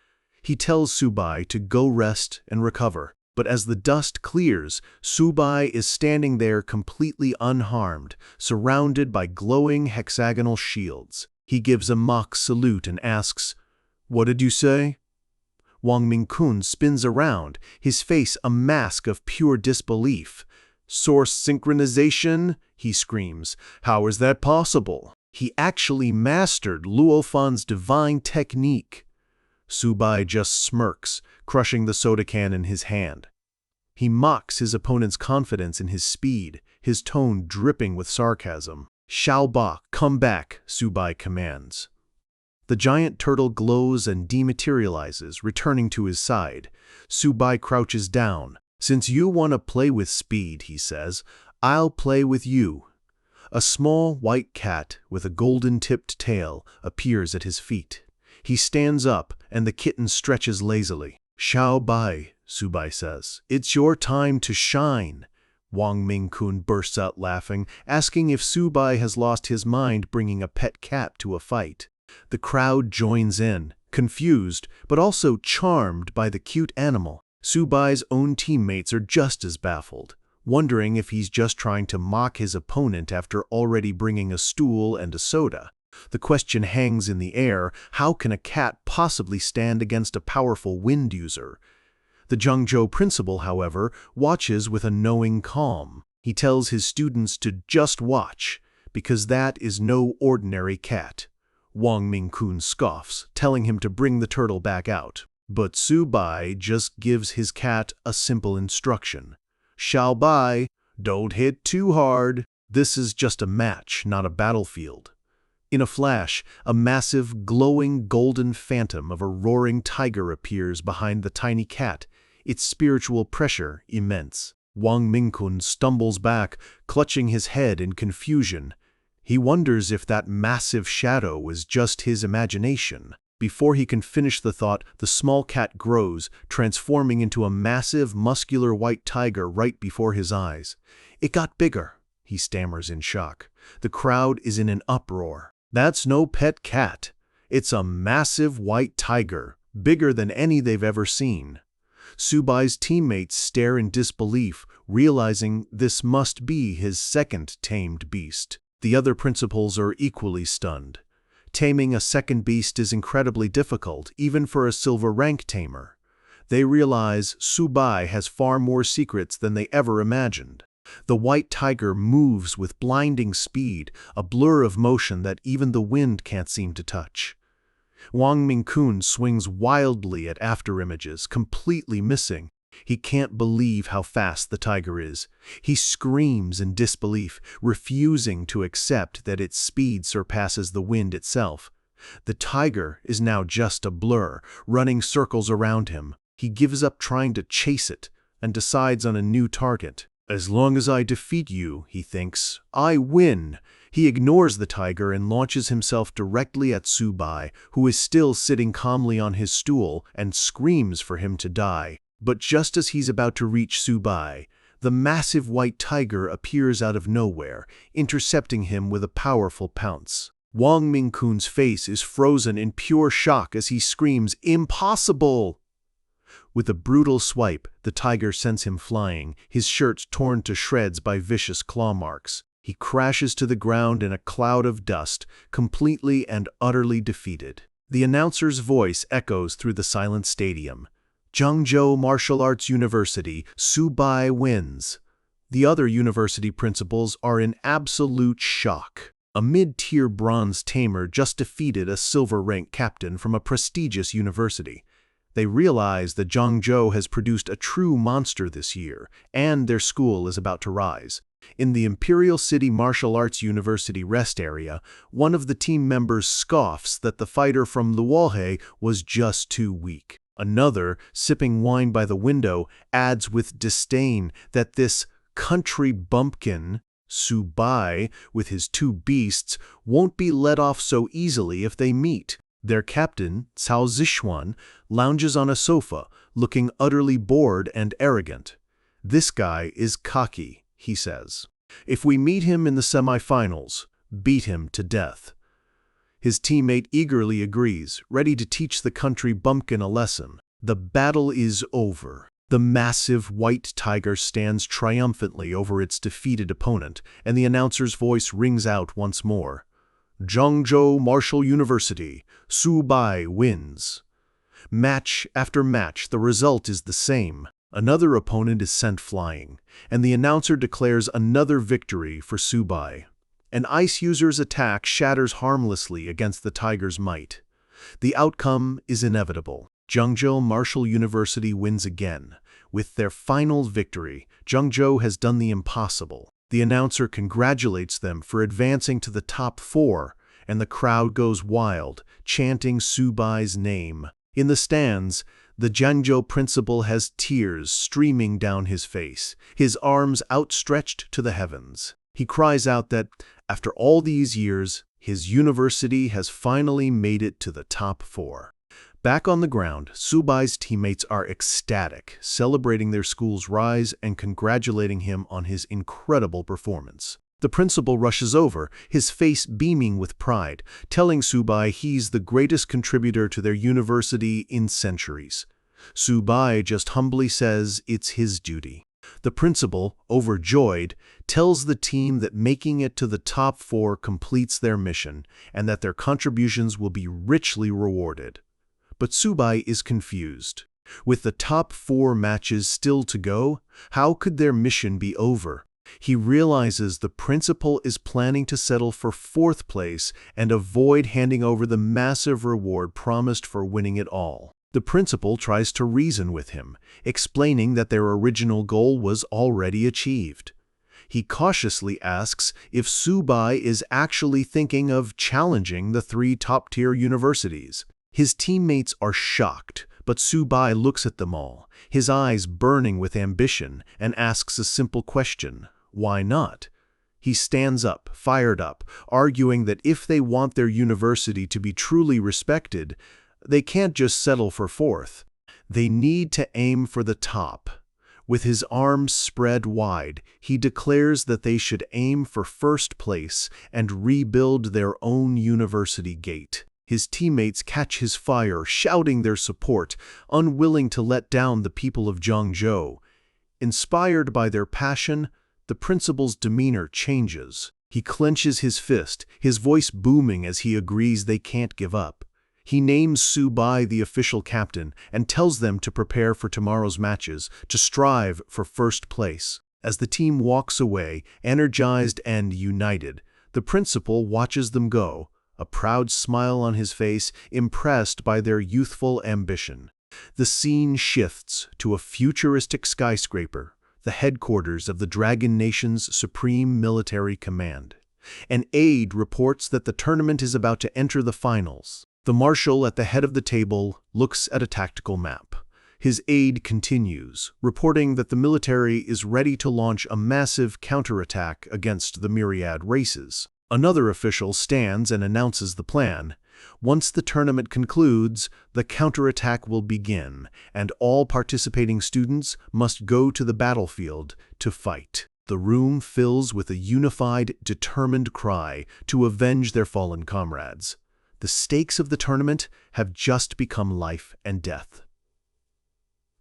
He tells Subai to go rest and recover. But as the dust clears, Subai is standing there completely unharmed, surrounded by glowing hexagonal shields. He gives a mock salute and asks, "What did you say?" Wang Mingkun spins around, his face a mask of pure disbelief. "Source synchronization?" he screams. "How is that possible? He actually mastered Luofan's divine technique." Subai just smirks, crushing the soda can in his hand. He mocks his opponent's confidence in his speed, his tone dripping with sarcasm. "Xiaoba, come back," Subai commands. The giant turtle glows and dematerializes, returning to his side. Subai crouches down. "Since you want to play with speed," he says, "I'll play with you." A small white cat with a golden-tipped tail appears at his feet. He stands up, and the kitten stretches lazily. "Xiaobai," Subai says, "it's your time to shine." Wang Mingkun bursts out laughing, asking if Subai has lost his mind bringing a pet cat to a fight. The crowd joins in, confused, but also charmed by the cute animal. Subai's own teammates are just as baffled, wondering if he's just trying to mock his opponent after already bringing a stool and a soda. The question hangs in the air, how can a cat possibly stand against a powerful wind user? The Zhengzhou principal, however, watches with a knowing calm. He tells his students to just watch, because that is no ordinary cat. Wang Mingkun scoffs, telling him to bring the turtle back out. But Subai just gives his cat a simple instruction. "Xiaobai, don't hit too hard. This is just a match, not a battlefield." In a flash, a massive, glowing golden phantom of a roaring tiger appears behind the tiny cat, its spiritual pressure immense. Wang Mingkun stumbles back, clutching his head in confusion. He wonders if that massive shadow was just his imagination. Before he can finish the thought, the small cat grows, transforming into a massive, muscular white tiger right before his eyes. "It got bigger," he stammers in shock. The crowd is in an uproar. "That's no pet cat. It's a massive white tiger, bigger than any they've ever seen." Subai's teammates stare in disbelief, realizing this must be his second tamed beast. The other principals are equally stunned. Taming a second beast is incredibly difficult, even for a silver rank tamer. They realize Subai has far more secrets than they ever imagined. The white tiger moves with blinding speed, a blur of motion that even the wind can't seem to touch. Wang Mingkun swings wildly at afterimages, completely missing. He can't believe how fast the tiger is. He screams in disbelief, refusing to accept that its speed surpasses the wind itself. The tiger is now just a blur, running circles around him. He gives up trying to chase it and decides on a new target. "As long as I defeat you," he thinks, "I win." He ignores the tiger and launches himself directly at Subai, who is still sitting calmly on his stool, and screams for him to die. But just as he's about to reach Subai, the massive white tiger appears out of nowhere, intercepting him with a powerful pounce. Wang Mingkun's face is frozen in pure shock as he screams, "Impossible!" With a brutal swipe, the tiger sends him flying, his shirt torn to shreds by vicious claw marks. He crashes to the ground in a cloud of dust, completely and utterly defeated. The announcer's voice echoes through the silent stadium. "Zhengzhou Martial Arts University, Subai wins." The other university principals are in absolute shock. A mid-tier bronze tamer just defeated a silver rank captain from a prestigious university. They realize that Zhengzhou has produced a true monster this year, and their school is about to rise. In the Imperial City Martial Arts University rest area, one of the team members scoffs that the fighter from Luohe was just too weak. Another, sipping wine by the window, adds with disdain that this country bumpkin, Subai, with his two beasts, won't be let off so easily if they meet. Their captain, Cao Zixuan, lounges on a sofa, looking utterly bored and arrogant. "This guy is cocky," he says. "If we meet him in the semifinals, beat him to death." His teammate eagerly agrees, ready to teach the country bumpkin a lesson. The battle is over. The massive white tiger stands triumphantly over its defeated opponent, and the announcer's voice rings out once more. "Zhengzhou Martial University, Su Bai wins." Match after match, the result is the same. Another opponent is sent flying, and the announcer declares another victory for Su Bai. An ice user's attack shatters harmlessly against the tiger's might. The outcome is inevitable. Zhengzhou Martial University wins again. With their final victory, Zhengzhou has done the impossible. The announcer congratulates them for advancing to the top 4, and the crowd goes wild, chanting Su Bai's name. In the stands, the Zhengzhou principal has tears streaming down his face, his arms outstretched to the heavens. He cries out that, after all these years, his university has finally made it to the top 4. Back on the ground, Su Bai's teammates are ecstatic, celebrating their school's rise and congratulating him on his incredible performance. The principal rushes over, his face beaming with pride, telling Su Bai he's the greatest contributor to their university in centuries. Su Bai just humbly says it's his duty. The principal, overjoyed, tells the team that making it to the top 4 completes their mission and that their contributions will be richly rewarded. But Su Bai is confused. With the top 4 matches still to go, how could their mission be over? He realizes the principal is planning to settle for 4th place and avoid handing over the massive reward promised for winning it all. The principal tries to reason with him, explaining that their original goal was already achieved. He cautiously asks if Su Bai is actually thinking of challenging the 3 top-tier universities. His teammates are shocked, but Su Bai looks at them all, his eyes burning with ambition, and asks a simple question: why not? He stands up, fired up, arguing that if they want their university to be truly respected, they can't just settle for 4th. They need to aim for the top. With his arms spread wide, he declares that they should aim for 1st place and rebuild their own university gate. His teammates catch his fire, shouting their support, unwilling to let down the people of Zhengzhou. Inspired by their passion, the principal's demeanor changes. He clenches his fist, his voice booming as he agrees they can't give up. He names Su Bai the official captain and tells them to prepare for tomorrow's matches, to strive for 1st place. As the team walks away, energized and united, the principal watches them go, a proud smile on his face, impressed by their youthful ambition. The scene shifts to a futuristic skyscraper, the headquarters of the Dragon Nation's Supreme Military Command. An aide reports that the tournament is about to enter the finals. The marshal at the head of the table looks at a tactical map. His aide continues, reporting that the military is ready to launch a massive counterattack against the myriad races. Another official stands and announces the plan. Once the tournament concludes, the counterattack will begin, and all participating students must go to the battlefield to fight. The room fills with a unified, determined cry to avenge their fallen comrades. The stakes of the tournament have just become life and death.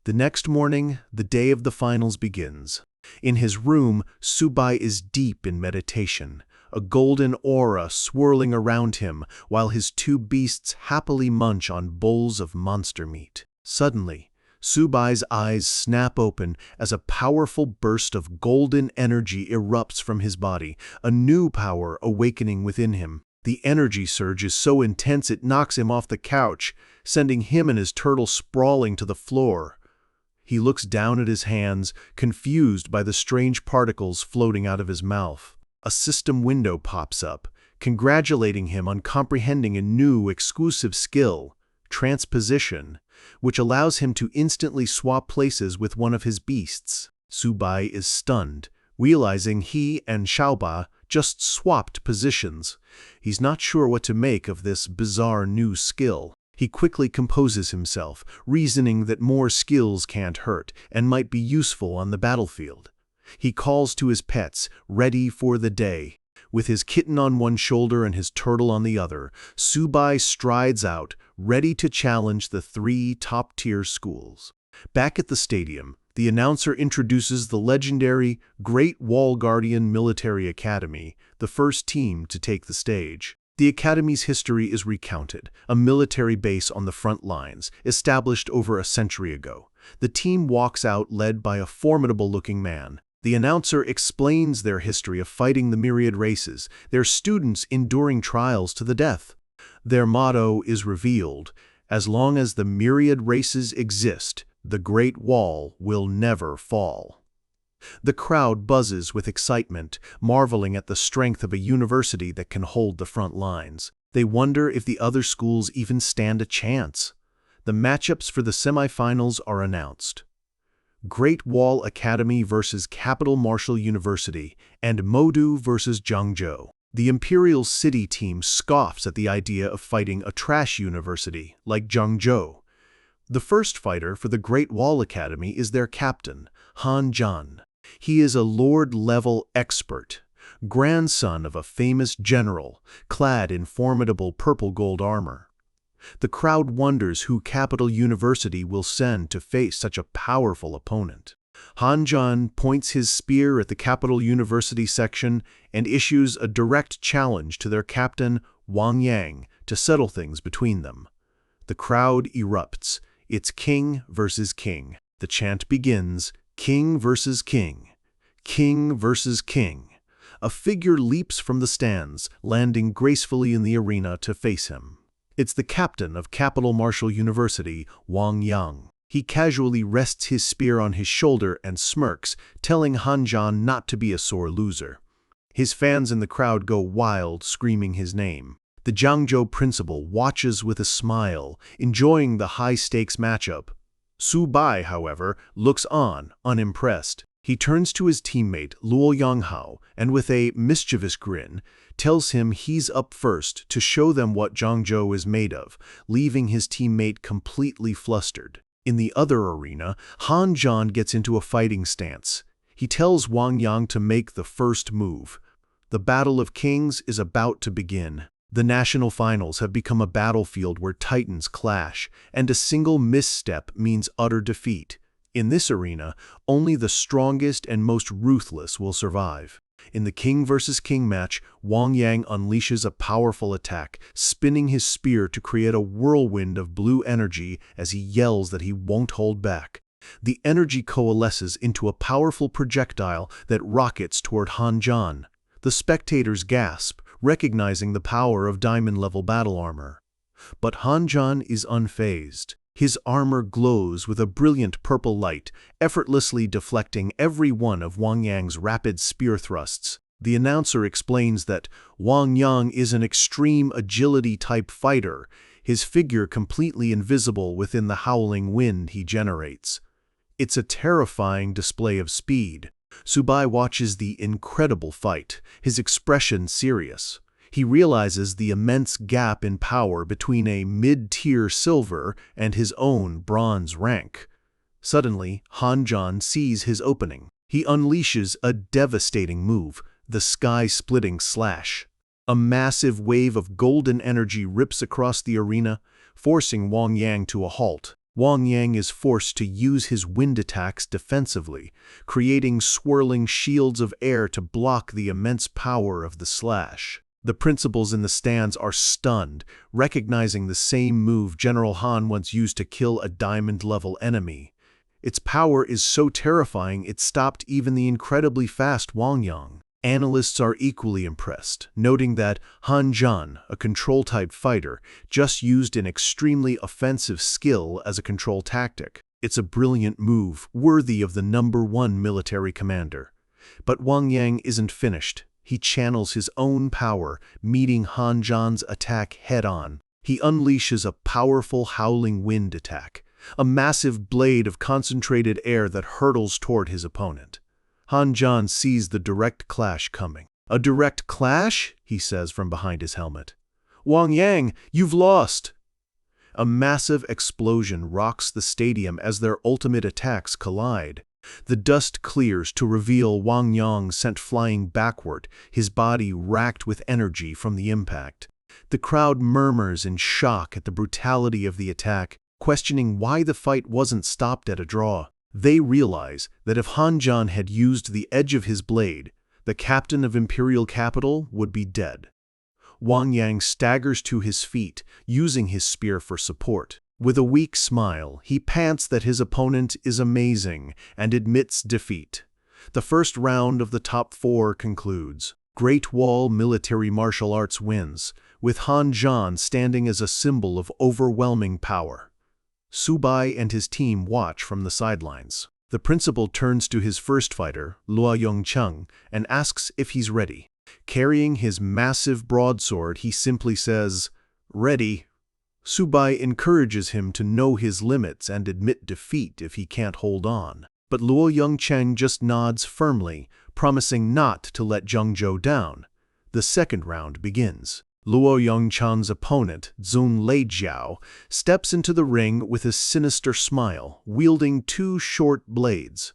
The next morning, the day of the finals begins. In his room, Su Bai is deep in meditation, a golden aura swirling around him while his 2 beasts happily munch on bowls of monster meat. Suddenly, Su Bai's eyes snap open as a powerful burst of golden energy erupts from his body, a new power awakening within him. The energy surge is so intense it knocks him off the couch, sending him and his turtle sprawling to the floor. He looks down at his hands, confused by the strange particles floating out of his mouth. A system window pops up, congratulating him on comprehending a new, exclusive skill, transposition, which allows him to instantly swap places with one of his beasts. Su Bai is stunned, realizing he and Xiaoba just swapped positions. He's not sure what to make of this bizarre new skill. He quickly composes himself, reasoning that more skills can't hurt and might be useful on the battlefield. He calls to his pets, ready for the day. With his kitten on one shoulder and his turtle on the other, Subai strides out, ready to challenge the 3 top-tier schools. Back at the stadium, the announcer introduces the legendary Great Wall Guardian Military Academy, the first team to take the stage. The academy's history is recounted, a military base on the front lines, established over a century ago. The team walks out led by a formidable-looking man. The announcer explains their history of fighting the myriad races, their students enduring trials to the death. Their motto is revealed: as long as the myriad races exist, the Great Wall will never fall. The crowd buzzes with excitement, marveling at the strength of a university that can hold the front lines. They wonder if the other schools even stand a chance. The matchups for the semifinals are announced. Great Wall Academy versus Capital Martial University, and Modu versus Zhangzhou. The Imperial City team scoffs at the idea of fighting a trash university like Zhangzhou. The first fighter for the Great Wall Academy is their captain, Han Zhan. He is a Lord-level expert, grandson of a famous general, clad in formidable purple-gold armor. The crowd wonders who Capital University will send to face such a powerful opponent. Han Zhan points his spear at the Capital University section and issues a direct challenge to their captain, Wang Yang, to settle things between them. The crowd erupts. It's king versus king. The chant begins, king versus king, king versus king. A figure leaps from the stands, landing gracefully in the arena to face him. It's the captain of Capital Martial University, Wang Yang. He casually rests his spear on his shoulder and smirks, telling Han Zhan not to be a sore loser. His fans in the crowd go wild, screaming his name. The Zhangzhou principal watches with a smile, enjoying the high-stakes matchup. Subai, however, looks on, unimpressed. He turns to his teammate, Luo Yanghao, and with a mischievous grin, tells him he's up first to show them what Zhangzhou is made of, leaving his teammate completely flustered. In the other arena, Han Zhan gets into a fighting stance. He tells Wang Yang to make the first move. The Battle of Kings is about to begin. The national finals have become a battlefield where titans clash, and a single misstep means utter defeat. In this arena, only the strongest and most ruthless will survive. In the king versus king match, Wang Yang unleashes a powerful attack, spinning his spear to create a whirlwind of blue energy as he yells that he won't hold back. The energy coalesces into a powerful projectile that rockets toward Han Zhan. The spectators gasp, recognizing the power of diamond-level battle armor. But Han Zhan is unfazed. His armor glows with a brilliant purple light, effortlessly deflecting every one of Wang Yang's rapid spear thrusts. The announcer explains that Wang Yang is an extreme agility-type fighter, his figure completely invisible within the howling wind he generates. It's a terrifying display of speed. Subai watches the incredible fight, his expression serious. He realizes the immense gap in power between a mid-tier silver and his own bronze rank. Suddenly, Han Zhan sees his opening. He unleashes a devastating move, the sky-splitting slash. A massive wave of golden energy rips across the arena, forcing Wang Yang to a halt. Wang Yang is forced to use his wind attacks defensively, creating swirling shields of air to block the immense power of the slash. The principals in the stands are stunned, recognizing the same move General Han once used to kill a diamond-level enemy. Its power is so terrifying it stopped even the incredibly fast Wang Yang. Analysts are equally impressed, noting that Han Zhan, a control-type fighter, just used an extremely offensive skill as a control tactic. It's a brilliant move, worthy of the #1 military commander. But Wang Yang isn't finished. He channels his own power, meeting Han Zhan's attack head-on. He unleashes a powerful howling wind attack, a massive blade of concentrated air that hurtles toward his opponent. Han Zhan sees the direct clash coming. "A direct clash?" he says from behind his helmet. "Wang Yang, you've lost!" A massive explosion rocks the stadium as their ultimate attacks collide. The dust clears to reveal Wang Yang sent flying backward, his body racked with energy from the impact. The crowd murmurs in shock at the brutality of the attack, questioning why the fight wasn't stopped at a draw. They realize that if Han Zhan had used the edge of his blade, the captain of Imperial Capital would be dead. Wang Yang staggers to his feet, using his spear for support. With a weak smile, he pants that his opponent is amazing and admits defeat. The first round of the top 4 concludes. Great Wall Military Martial Arts wins, with Han Zhan standing as a symbol of overwhelming power. Subai and his team watch from the sidelines. The principal turns to his first fighter, Luo Yongcheng, and asks if he's ready. Carrying his massive broadsword, he simply says, "Ready." Subai encourages him to know his limits and admit defeat if he can't hold on. But Luo Yongcheng just nods firmly, promising not to let Zheng Zhou down. The second round begins. Luo Yongcheng's opponent, Zhong Leijiao, steps into the ring with a sinister smile, wielding 2 short blades.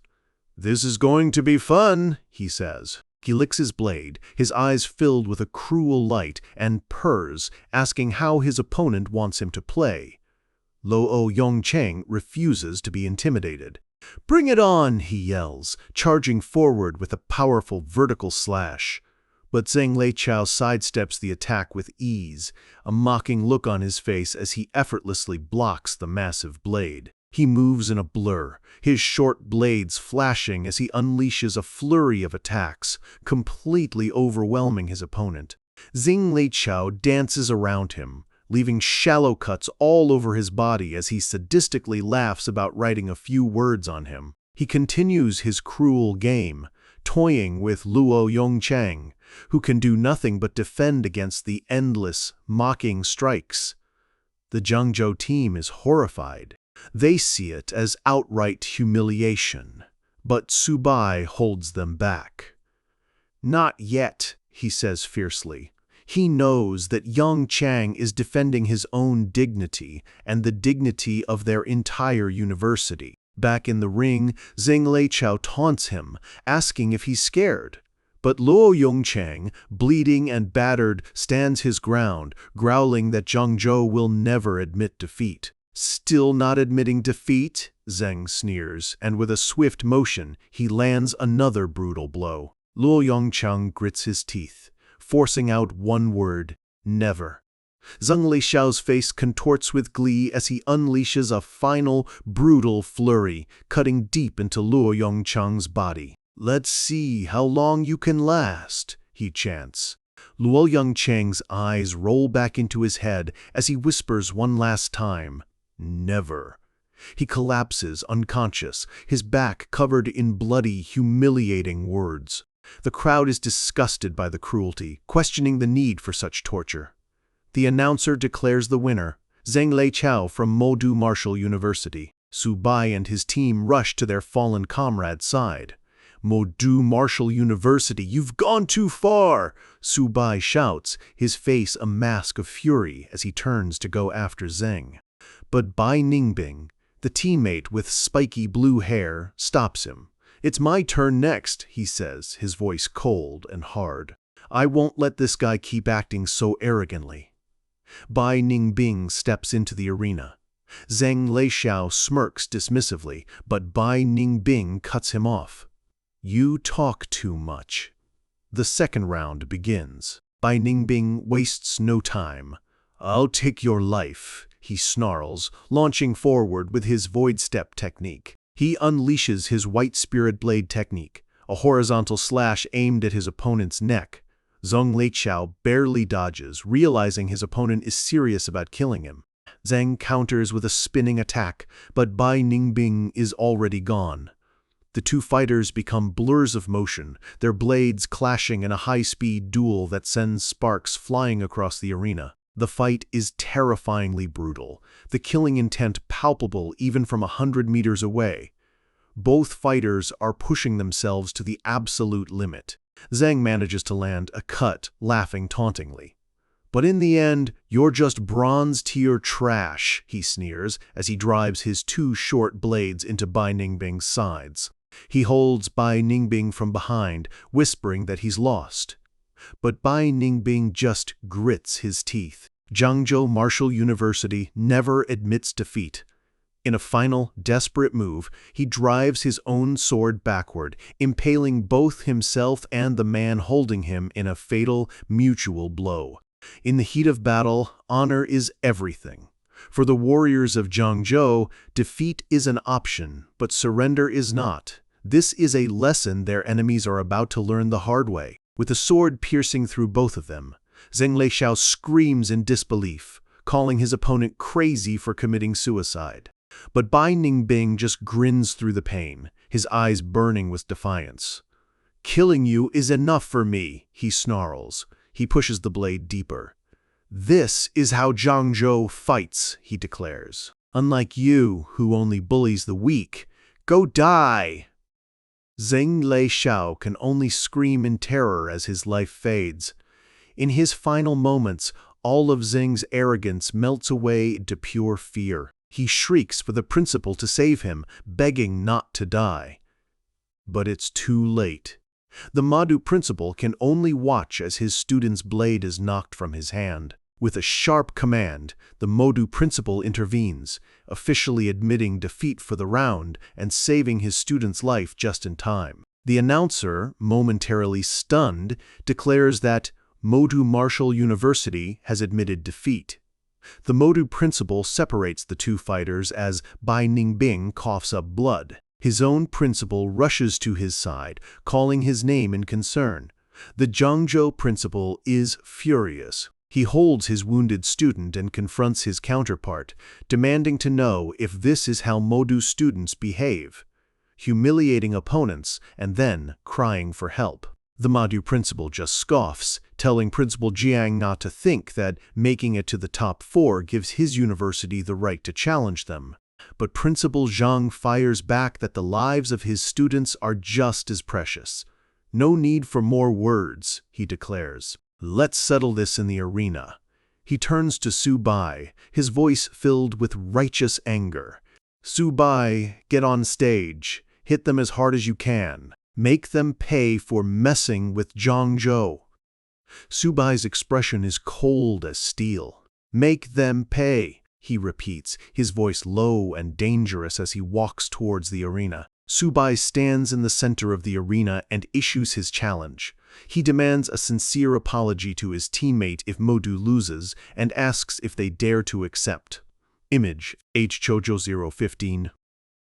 "This is going to be fun," he says. He licks his blade, his eyes filled with a cruel light, and purrs, asking how his opponent wants him to play. Luo Yongcheng refuses to be intimidated. "Bring it on," he yells, charging forward with a powerful vertical slash. But Zhang Leichao sidesteps the attack with ease, a mocking look on his face as he effortlessly blocks the massive blade. He moves in a blur, his short blades flashing as he unleashes a flurry of attacks, completely overwhelming his opponent. Zhang Leichao dances around him, leaving shallow cuts all over his body as he sadistically laughs about writing a few words on him. He continues his cruel game, toying with Luo Yongcheng, who can do nothing but defend against the endless, mocking strikes. The Zhengzhou team is horrified. They see it as outright humiliation, but Subai holds them back. "Not yet," he says fiercely. He knows that Yongcheng is defending his own dignity and the dignity of their entire university. Back in the ring, Zhang Leichao taunts him, asking if he's scared. But Luo Yongcheng, bleeding and battered, stands his ground, growling that Zhengzhou will never admit defeat. "Still not admitting defeat?" Zheng sneers, and with a swift motion, he lands another brutal blow. Luo Yongcheng grits his teeth, forcing out one word, "Never." Zhang Leichao's face contorts with glee as he unleashes a final, brutal flurry, cutting deep into Luo Yongcheng's body. "Let's see how long you can last," he chants. Luo Yongcheng's eyes roll back into his head as he whispers one last time, "Never." He collapses unconscious, his back covered in bloody, humiliating words. The crowd is disgusted by the cruelty, questioning the need for such torture. The announcer declares the winner, Zhang Leichao from Modu Martial University. Subai and his team rush to their fallen comrade's side. "Modu Martial University, you've gone too far!" Subai shouts, his face a mask of fury as he turns to go after Zheng. But Bai Ningbing, the teammate with spiky blue hair, stops him. "It's my turn next," he says, his voice cold and hard. "I won't let this guy keep acting so arrogantly." Bai Ningbing steps into the arena. Zhang Leichao smirks dismissively, but Bai Ningbing cuts him off. "You talk too much." The second round begins. Bai Ningbing wastes no time. "I'll take your life," he snarls, launching forward with his void step technique. He unleashes his white spirit blade technique, a horizontal slash aimed at his opponent's neck. Zhang Leichao barely dodges, realizing his opponent is serious about killing him. Zhang counters with a spinning attack, but Bai Ningbing is already gone. The two fighters become blurs of motion, their blades clashing in a high-speed duel that sends sparks flying across the arena. The fight is terrifyingly brutal, the killing intent palpable even from 100 meters away. Both fighters are pushing themselves to the absolute limit. Zhang manages to land a cut, laughing tauntingly. But in the end, you're just bronze-tier trash, he sneers as he drives his two short blades into Bai Ningbing's sides. He holds Bai Ningbing from behind, whispering that he's lost. But Bai Ningbing just grits his teeth. Zhangzhou Martial University never admits defeat. In a final, desperate move, he drives his own sword backward, impaling both himself and the man holding him in a fatal, mutual blow. In the heat of battle, honor is everything. For the warriors of Zhangzhou, defeat is an option, but surrender is not. This is a lesson their enemies are about to learn the hard way. With a sword piercing through both of them, Zheng Leishao screams in disbelief, calling his opponent crazy for committing suicide. But Bai Ningbing just grins through the pain, his eyes burning with defiance. "Killing you is enough for me," he snarls. He pushes the blade deeper. "This is how Zhangzhou fights," he declares. "Unlike you, who only bullies the weak, go die!" Zheng Leishao can only scream in terror as his life fades. In his final moments, all of Zheng's arrogance melts away into pure fear. He shrieks for the principal to save him, begging not to die. But it's too late. The Madhu principal can only watch as his student's blade is knocked from his hand. With a sharp command, the Madhu principal intervenes, officially admitting defeat for the round and saving his student's life just in time. The announcer, momentarily stunned, declares that Madhu Martial University has admitted defeat. The Madhu principal separates the two fighters as Bai Ningbing coughs up blood. His own principal rushes to his side, calling his name in concern. The Zhangzhou principal is furious. He holds his wounded student and confronts his counterpart, demanding to know if this is how Madhu students behave, humiliating opponents and then crying for help. The Madhu principal just scoffs, telling Principal Jiang not to think that making it to the top 4 gives his university the right to challenge them. But Principal Zhang fires back that the lives of his students are just as precious. "No need for more words," he declares. "Let's settle this in the arena." He turns to Su Bai, his voice filled with righteous anger. "Su Bai, get on stage. Hit them as hard as you can. Make them pay for messing with Zhangzhou." Su Bai's expression is cold as steel. "Make them pay," he repeats, his voice low and dangerous as he walks towards the arena. Su Bai stands in the center of the arena and issues his challenge. He demands a sincere apology to his teammate if Madhu loses and asks if they dare to accept. Image, H-Chojo015.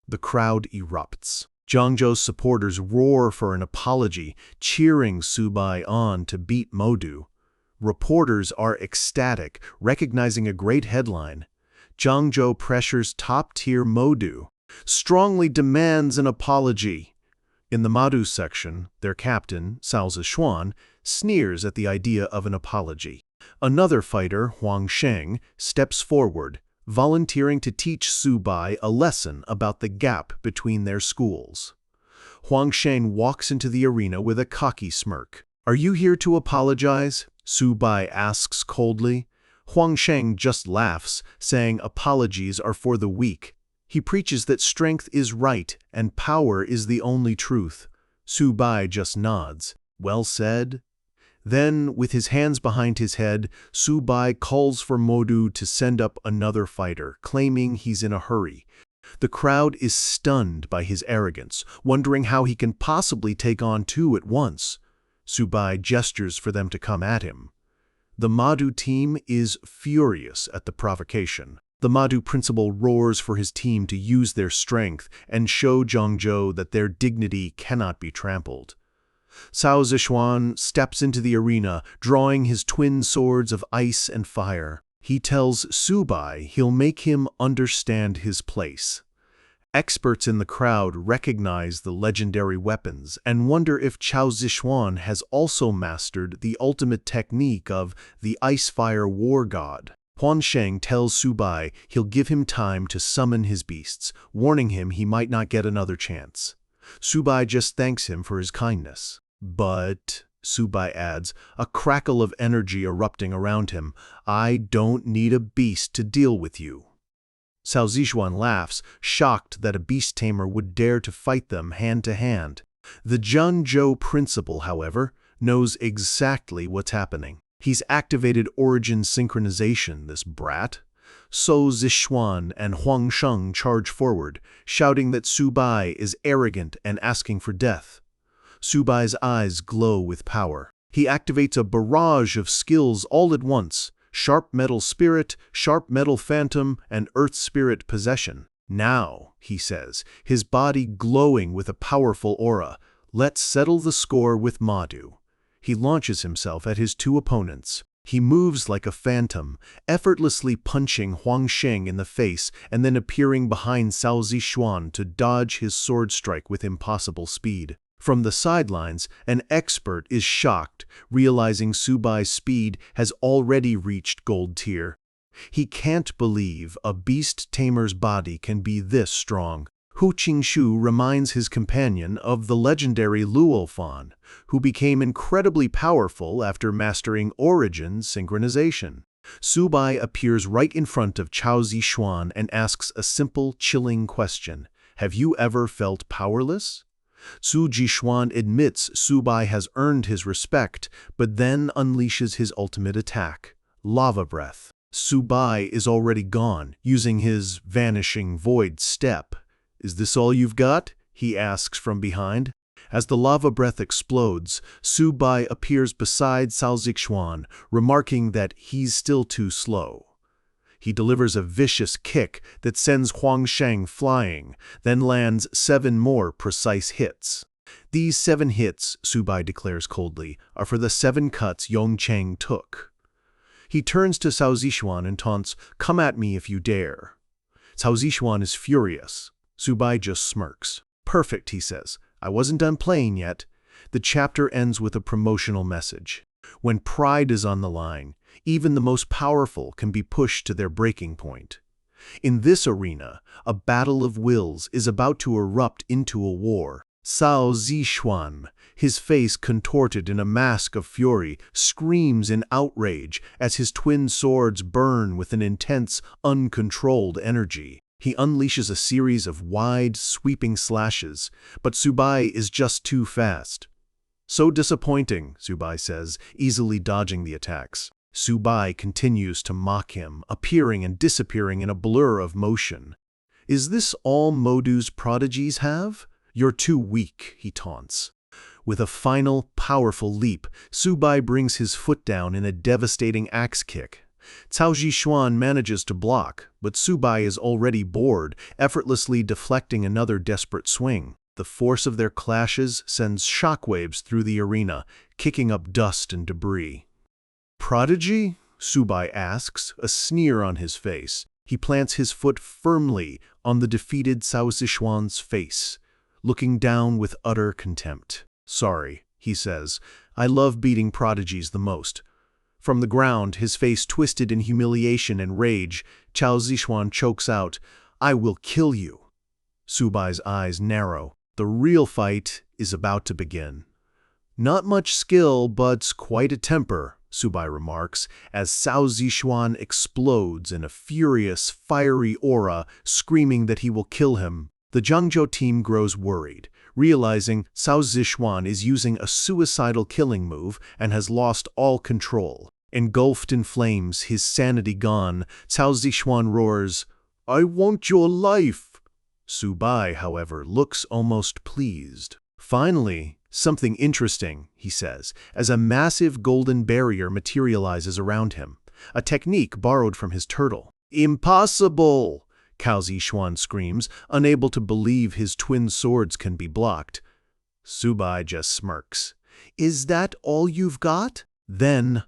The crowd erupts. Zhangzhou's supporters roar for an apology, cheering Su Bai on to beat Madhu. Reporters are ecstatic, recognizing a great headline. Zhangzhou pressures top-tier Madhu, strongly demands an apology. In the Madhu section, their captain, Cao Zishuan, sneers at the idea of an apology. Another fighter, Huang Sheng, steps forward, volunteering to teach Su Bai a lesson about the gap between their schools. Huang Sheng walks into the arena with a cocky smirk. "Are you here to apologize?" Su Bai asks coldly. Huang Sheng just laughs, saying apologies are for the weak. He preaches that strength is right and power is the only truth. Su Bai just nods. "Well said." Then, with his hands behind his head, Su Bai calls for Madhu to send up another fighter, claiming he's in a hurry. The crowd is stunned by his arrogance, wondering how he can possibly take on 2 at once. Su Bai gestures for them to come at him. The Madhu team is furious at the provocation. The Madhu principal roars for his team to use their strength and show Zhangzhou that their dignity cannot be trampled. Cao Zishuan steps into the arena, drawing his twin swords of ice and fire. He tells Su Bai he'll make him understand his place. Experts in the crowd recognize the legendary weapons and wonder if Cao Zishuan has also mastered the ultimate technique of the Ice-Fire War God. Huang Sheng tells Su Bai he'll give him time to summon his beasts, warning him he might not get another chance. Su Bai just thanks him for his kindness. But Subai adds, a crackle of energy erupting around him. I don't need a beast to deal with you. Cao Zixuan laughs, shocked that a beast tamer would dare to fight them hand to hand. The Zhangzhou principal, however, knows exactly what's happening. He's activated origin synchronization, this brat. So Zixuan and Huang Sheng charge forward, shouting that Subai is arrogant and asking for death. Subai's eyes glow with power. He activates a barrage of skills all at once: Sharp Metal Spirit, Sharp Metal Phantom, and Earth Spirit Possession. Now, he says, his body glowing with a powerful aura, let's settle the score with Madhu. He launches himself at his two opponents. He moves like a phantom, effortlessly punching Huang Sheng in the face and then appearing behind Cao Zixuan to dodge his sword strike with impossible speed. From the sidelines, an expert is shocked, realizing Subai's speed has already reached gold tier. He can't believe a beast tamer's body can be this strong. Hu Qingshu reminds his companion of the legendary Luolfan, who became incredibly powerful after mastering origin synchronization. Subai appears right in front of Cao Zixuan and asks a simple, chilling question. Have you ever felt powerless? Cao Zixuan admits Subai has earned his respect, but then unleashes his ultimate attack, Lava Breath. Subai is already gone, using his vanishing void step. Is this all you've got? He asks from behind. As the lava breath explodes, Subai appears beside Cao Zixuan, remarking that he's still too slow. He delivers a vicious kick that sends Huang Sheng flying, then lands 7 more precise hits. These 7 hits, Subai declares coldly, are for the 7 cuts Yongcheng took. He turns to Cao Zixuan and taunts, "Come at me if you dare." Cao Zixuan is furious. Subai just smirks. "Perfect," he says. "I wasn't done playing yet." The chapter ends with a promotional message. When pride is on the line, even the most powerful can be pushed to their breaking point. In this arena, a battle of wills is about to erupt into a war. Cao Zixuan, his face contorted in a mask of fury, screams in outrage as his twin swords burn with an intense, uncontrolled energy. He unleashes a series of wide, sweeping slashes, but Subai is just too fast. "So disappointing," Subai says, easily dodging the attacks. Subai continues to mock him, appearing and disappearing in a blur of motion. "Is this all Modu's prodigies have? You're too weak," he taunts. With a final, powerful leap, Subai brings his foot down in a devastating axe kick. Cao Zixuan manages to block, but Subai is already bored, effortlessly deflecting another desperate swing. The force of their clashes sends shockwaves through the arena, kicking up dust and debris. "Prodigy?" Subai asks, a sneer on his face. He plants his foot firmly on the defeated Cao Zixuan's face, looking down with utter contempt. "Sorry," he says. "I love beating prodigies the most." From the ground, his face twisted in humiliation and rage, Cao Zixuan chokes out, "I will kill you." Subai's eyes narrow. The real fight is about to begin. "Not much skill, but quite a temper," Subai remarks, as Cao Zixuan explodes in a furious, fiery aura, screaming that he will kill him. The Zhangzhou team grows worried, realizing Cao Zixuan is using a suicidal killing move and has lost all control. Engulfed in flames, his sanity gone, Cao Zixuan roars, "I want your life!" Subai, however, looks almost pleased. "Finally, something interesting," he says, as a massive golden barrier materializes around him, a technique borrowed from his turtle. "Impossible!" Cao Zixuan screams, unable to believe his twin swords can be blocked. Subai just smirks. "Is that all you've got? Then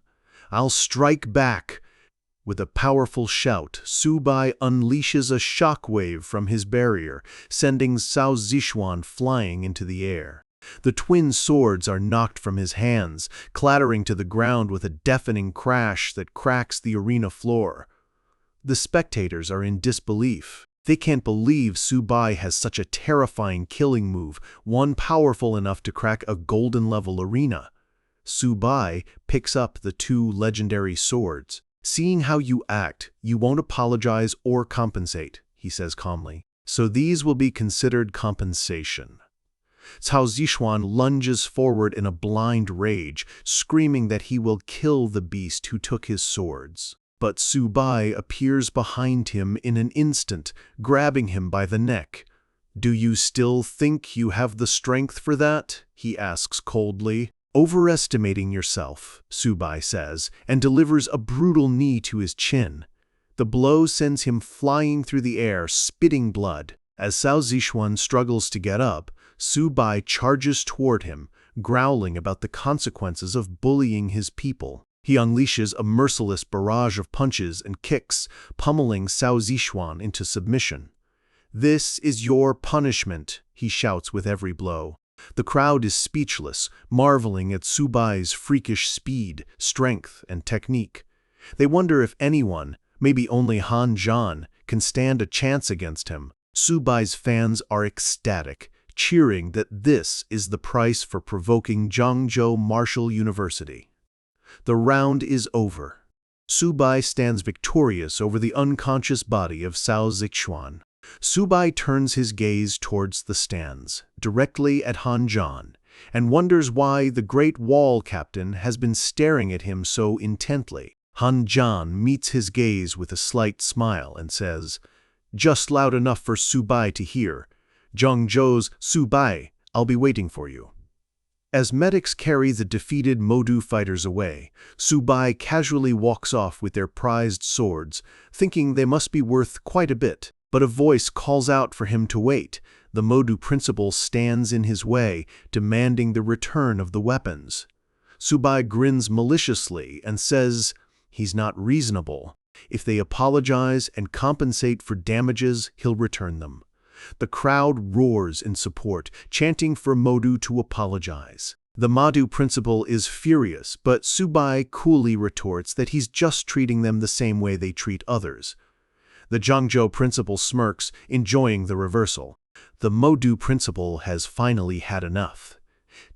I'll strike back." With a powerful shout, Subai unleashes a shockwave from his barrier, sending Cao Zixuan flying into the air. The twin swords are knocked from his hands, clattering to the ground with a deafening crash that cracks the arena floor. The spectators are in disbelief. They can't believe Subai has such a terrifying killing move, one powerful enough to crack a golden-level arena. Subai picks up the two legendary swords. "Seeing how you act, you won't apologize or compensate," he says calmly. "So these will be considered compensation." Cao Zixuan lunges forward in a blind rage, screaming that he will kill the beast who took his swords. But Subai appears behind him in an instant, grabbing him by the neck. "Do you still think you have the strength for that?" he asks coldly. "Overestimating yourself," Subai says, and delivers a brutal knee to his chin. The blow sends him flying through the air, spitting blood. As Cao Zixuan struggles to get up, Subai charges toward him, growling about the consequences of bullying his people. He unleashes a merciless barrage of punches and kicks, pummeling Cao Zixuan into submission. "This is your punishment," he shouts with every blow. The crowd is speechless, marveling at Subai's freakish speed, strength, and technique. They wonder if anyone, maybe only Han Zhan, can stand a chance against him. Subai's fans are ecstatic, cheering that this is the price for provoking Zhangzhou Martial University. The round is over. Subai stands victorious over the unconscious body of Cao Zixuan. Subai turns his gaze towards the stands, directly at Han Zhan, and wonders why the Great Wall Captain has been staring at him so intently. Han Zhan meets his gaze with a slight smile and says, "Just loud enough for Subai to hear. Zhangzhou's Subai, I'll be waiting for you." As medics carry the defeated Modu fighters away, Subai casually walks off with their prized swords, thinking they must be worth quite a bit. But a voice calls out for him to wait. The Modu principal stands in his way, demanding the return of the weapons. Subai grins maliciously and says he's not reasonable. If they apologize and compensate for damages, he'll return them. The crowd roars in support, chanting for Modu to apologize. The Modu principal is furious, but Subai coolly retorts that he's just treating them the same way they treat others. The Zhangzhou principal smirks, enjoying the reversal. The Modu principal has finally had enough.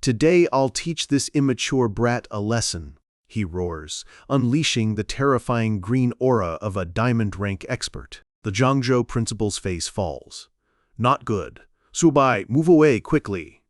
"Today I'll teach this immature brat a lesson," he roars, unleashing the terrifying green aura of a diamond rank expert. The Zhangzhou principal's face falls. "Not good. Subai, move away quickly."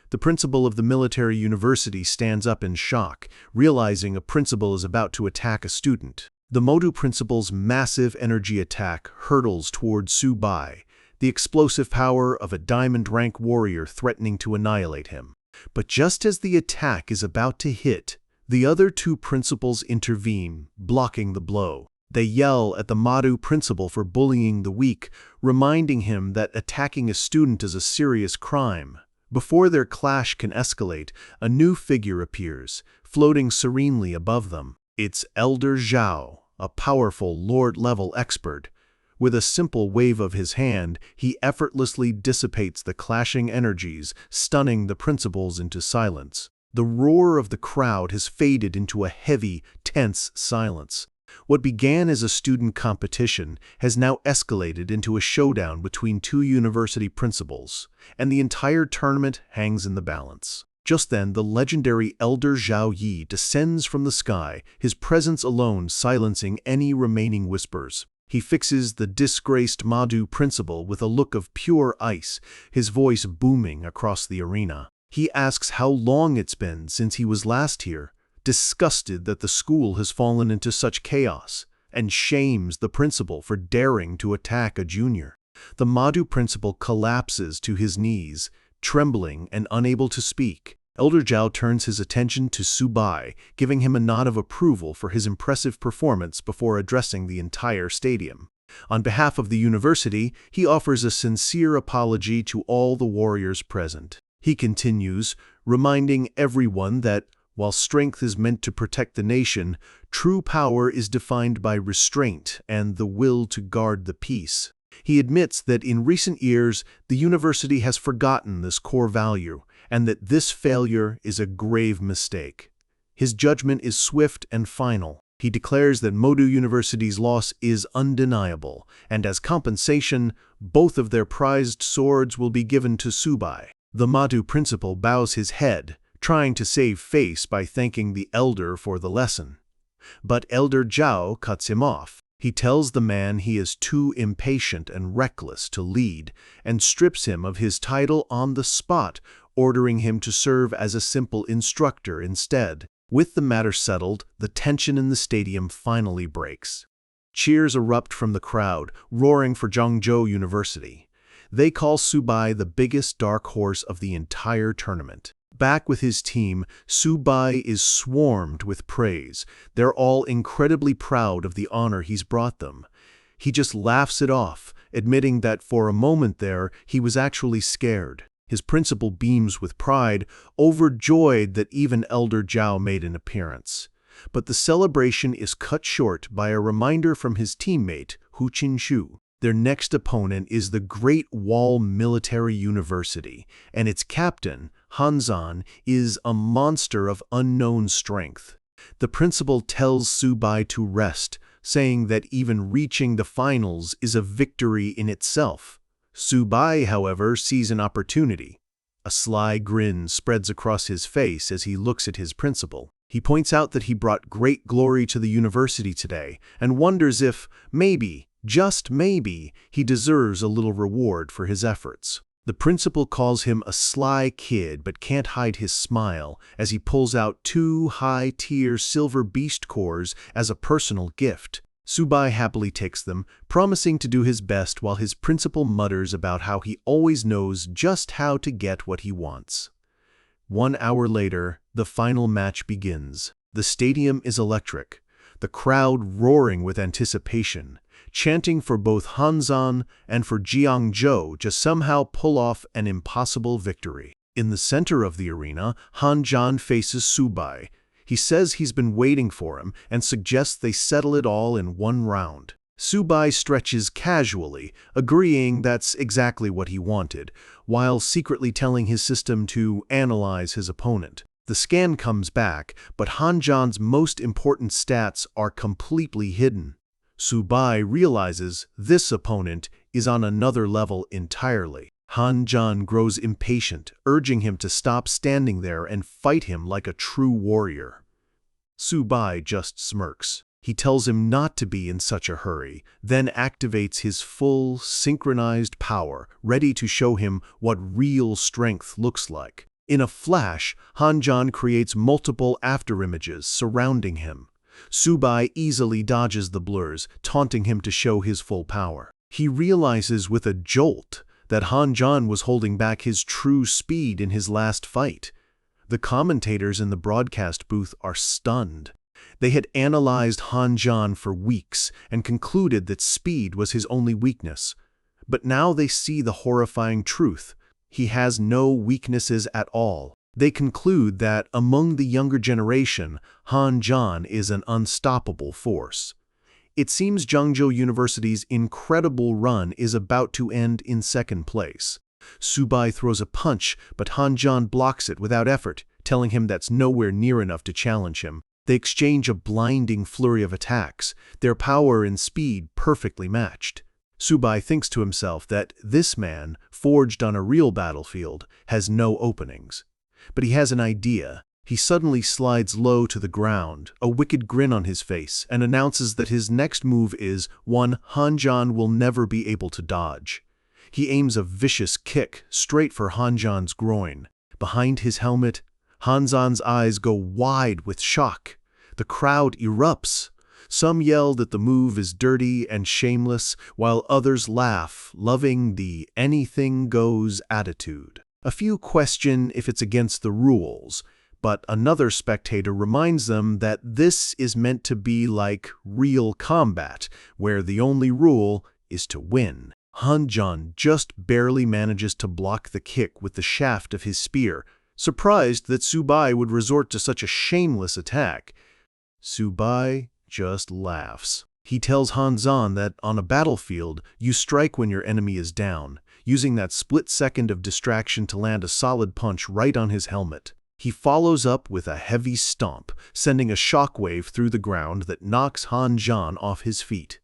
The principal of the military university stands up in shock, realizing a principal is about to attack a student. The Modu principal's massive energy attack hurtles toward Subai, the explosive power of a diamond-rank warrior threatening to annihilate him. But just as the attack is about to hit, the other two principals intervene, blocking the blow. They yell at the Modu principal for bullying the weak, reminding him that attacking a student is a serious crime. Before their clash can escalate, a new figure appears, floating serenely above them. It's Elder Zhao, a powerful Lord-level expert. With a simple wave of his hand, he effortlessly dissipates the clashing energies, stunning the principals into silence. The roar of the crowd has faded into a heavy, tense silence. What began as a student competition has now escalated into a showdown between two university principals, and the entire tournament hangs in the balance. Just then, the legendary Elder Zhao Yi descends from the sky, his presence alone silencing any remaining whispers. He fixes the disgraced Modu principal with a look of pure ice, his voice booming across the arena. He asks how long it's been since he was last here, disgusted that the school has fallen into such chaos, and shames the principal for daring to attack a junior. The Modu principal collapses to his knees, trembling and unable to speak. Elder Zhao turns his attention to Subai, giving him a nod of approval for his impressive performance before addressing the entire stadium. On behalf of the university, he offers a sincere apology to all the warriors present. He continues, reminding everyone that, while strength is meant to protect the nation, true power is defined by restraint and the will to guard the peace. He admits that in recent years, the university has forgotten this core value, and that this failure is a grave mistake. His judgment is swift and final. He declares that Modu University's loss is undeniable, and as compensation, both of their prized swords will be given to Subai. The Modu principal bows his head, trying to save face by thanking the elder for the lesson. But Elder Zhao cuts him off. He tells the man he is too impatient and reckless to lead, and strips him of his title on the spot, ordering him to serve as a simple instructor instead. With the matter settled, the tension in the stadium finally breaks. Cheers erupt from the crowd, roaring for Zhangzhou University. They call Subai the biggest dark horse of the entire tournament. Back with his team, Subai is swarmed with praise. They're all incredibly proud of the honor he's brought them. He just laughs it off, admitting that for a moment there, he was actually scared. His principal beams with pride, overjoyed that even Elder Zhao made an appearance. But the celebration is cut short by a reminder from his teammate, Hu Qinshu. Their next opponent is the Great Wall Military University, and its captain, Hanzan, is a monster of unknown strength. The principal tells Subai to rest, saying that even reaching the finals is a victory in itself. Subai, however, sees an opportunity. A sly grin spreads across his face as he looks at his principal. He points out that he brought great glory to the university today, and wonders if, maybe, just maybe, he deserves a little reward for his efforts. The principal calls him a sly kid but can't hide his smile as he pulls out 2 high-tier silver beast cores as a personal gift. Subai happily takes them, promising to do his best while his principal mutters about how he always knows just how to get what he wants. 1 hour later, the final match begins. The stadium is electric, the crowd roaring with anticipation, chanting for both Hanzan and for Jiangzhou to somehow pull off an impossible victory. In the center of the arena, Hanzan faces Subai. He says he's been waiting for him and suggests they settle it all in 1 round. Subai stretches casually, agreeing that's exactly what he wanted, while secretly telling his system to analyze his opponent. The scan comes back, but Hanzan's most important stats are completely hidden. Subai realizes this opponent is on another level entirely. Hanzan grows impatient, urging him to stop standing there and fight him like a true warrior. Subai just smirks. He tells him not to be in such a hurry, then activates his full, synchronized power, ready to show him what real strength looks like. In a flash, Hanzan creates multiple afterimages surrounding him. Subai easily dodges the blurs, taunting him to show his full power. He realizes with a jolt that Hanzan was holding back his true speed in his last fight. The commentators in the broadcast booth are stunned. They had analyzed Hanzan for weeks and concluded that speed was his only weakness. But now they see the horrifying truth. He has no weaknesses at all. They conclude that among the younger generation, Hanzan is an unstoppable force. It seems Zhangzhou University's incredible run is about to end in 2nd place. Subai throws a punch, but Hanzan blocks it without effort, telling him that's nowhere near enough to challenge him. They exchange a blinding flurry of attacks, their power and speed perfectly matched. Subai thinks to himself that this man, forged on a real battlefield, has no openings. But he has an idea. He suddenly slides low to the ground, a wicked grin on his face, and announces that his next move is one Hanzan will never be able to dodge. He aims a vicious kick straight for Hanzan's groin. Behind his helmet, Hanzan's eyes go wide with shock. The crowd erupts. Some yell that the move is dirty and shameless, while others laugh, loving the anything goes attitude. A few question if it's against the rules, but another spectator reminds them that this is meant to be like real combat, where the only rule is to win. Hanzan just barely manages to block the kick with the shaft of his spear, surprised that Subai would resort to such a shameless attack. Subai just laughs. He tells Hanzan that on a battlefield, you strike when your enemy is down, using that split second of distraction to land a solid punch right on his helmet. He follows up with a heavy stomp, sending a shockwave through the ground that knocks Hanzan off his feet.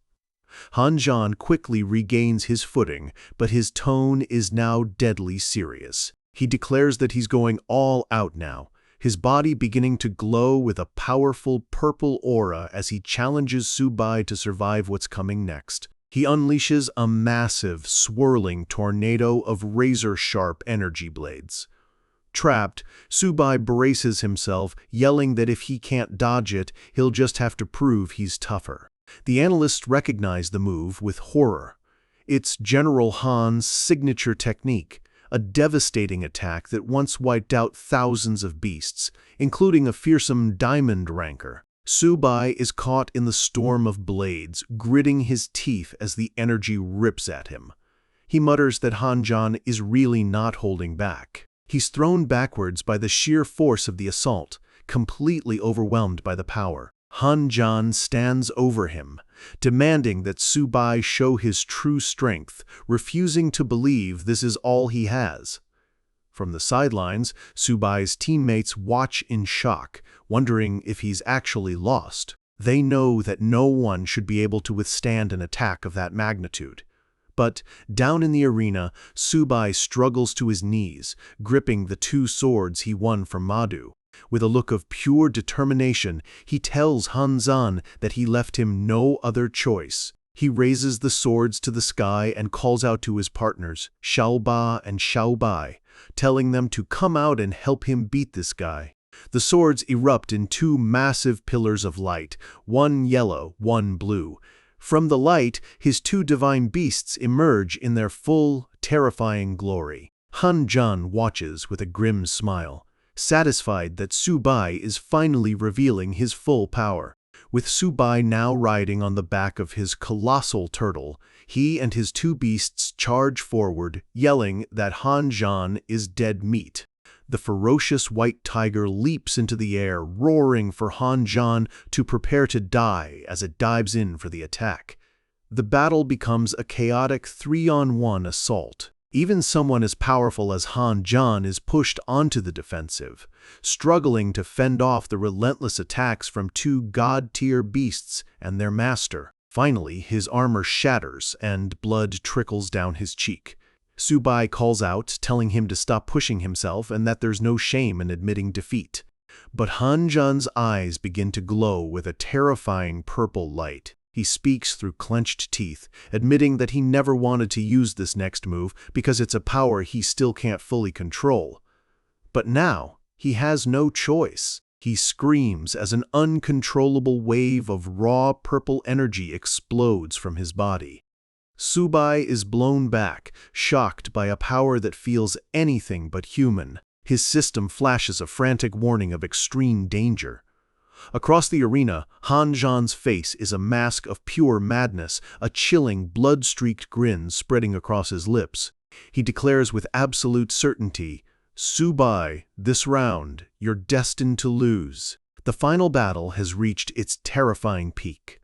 Hanzan quickly regains his footing, but his tone is now deadly serious. He declares that he's going all out now, his body beginning to glow with a powerful purple aura as he challenges Subai to survive what's coming next. He unleashes a massive, swirling tornado of razor-sharp energy blades. Trapped, Subai braces himself, yelling that if he can't dodge it, he'll just have to prove he's tougher. The analysts recognize the move with horror. It's General Han's signature technique, a devastating attack that once wiped out thousands of beasts, including a fearsome diamond ranker. Subai is caught in the storm of blades, gritting his teeth as the energy rips at him. He mutters that Hanjan is really not holding back. He's thrown backwards by the sheer force of the assault, completely overwhelmed by the power. Hanjan stands over him, demanding that Subai show his true strength, refusing to believe this is all he has. From the sidelines, Subai's teammates watch in shock, wondering if he's actually lost. They know that no one should be able to withstand an attack of that magnitude. But down in the arena, Subai struggles to his knees, gripping the two swords he won from Madhu. With a look of pure determination, he tells Hanzan that he left him no other choice. He raises the swords to the sky and calls out to his partners, Xiaoba and Xiaobai, telling them to come out and help him beat this guy. The swords erupt in two massive pillars of light, one yellow, one blue. From the light, his two divine beasts emerge in their full, terrifying glory. Hanjan watches with a grim smile, satisfied that Subai is finally revealing his full power. With Subai now riding on the back of his colossal turtle, he and his two beasts charge forward, yelling that Hanjan is dead meat. The ferocious white tiger leaps into the air, roaring for Hanjan to prepare to die as it dives in for the attack. The battle becomes a chaotic 3-on-1 assault. Even someone as powerful as Hanjan is pushed onto the defensive, struggling to fend off the relentless attacks from two god-tier beasts and their master. Finally, his armor shatters and blood trickles down his cheek. Subai calls out, telling him to stop pushing himself and that there's no shame in admitting defeat. But Hanjan's eyes begin to glow with a terrifying purple light. He speaks through clenched teeth, admitting that he never wanted to use this next move because it's a power he still can't fully control. But now, he has no choice. He screams as an uncontrollable wave of raw purple energy explodes from his body. Subai is blown back, shocked by a power that feels anything but human. His system flashes a frantic warning of extreme danger. Across the arena, Hanjan's face is a mask of pure madness, a chilling, blood-streaked grin spreading across his lips. He declares with absolute certainty, "Subai, this round, you're destined to lose." The final battle has reached its terrifying peak.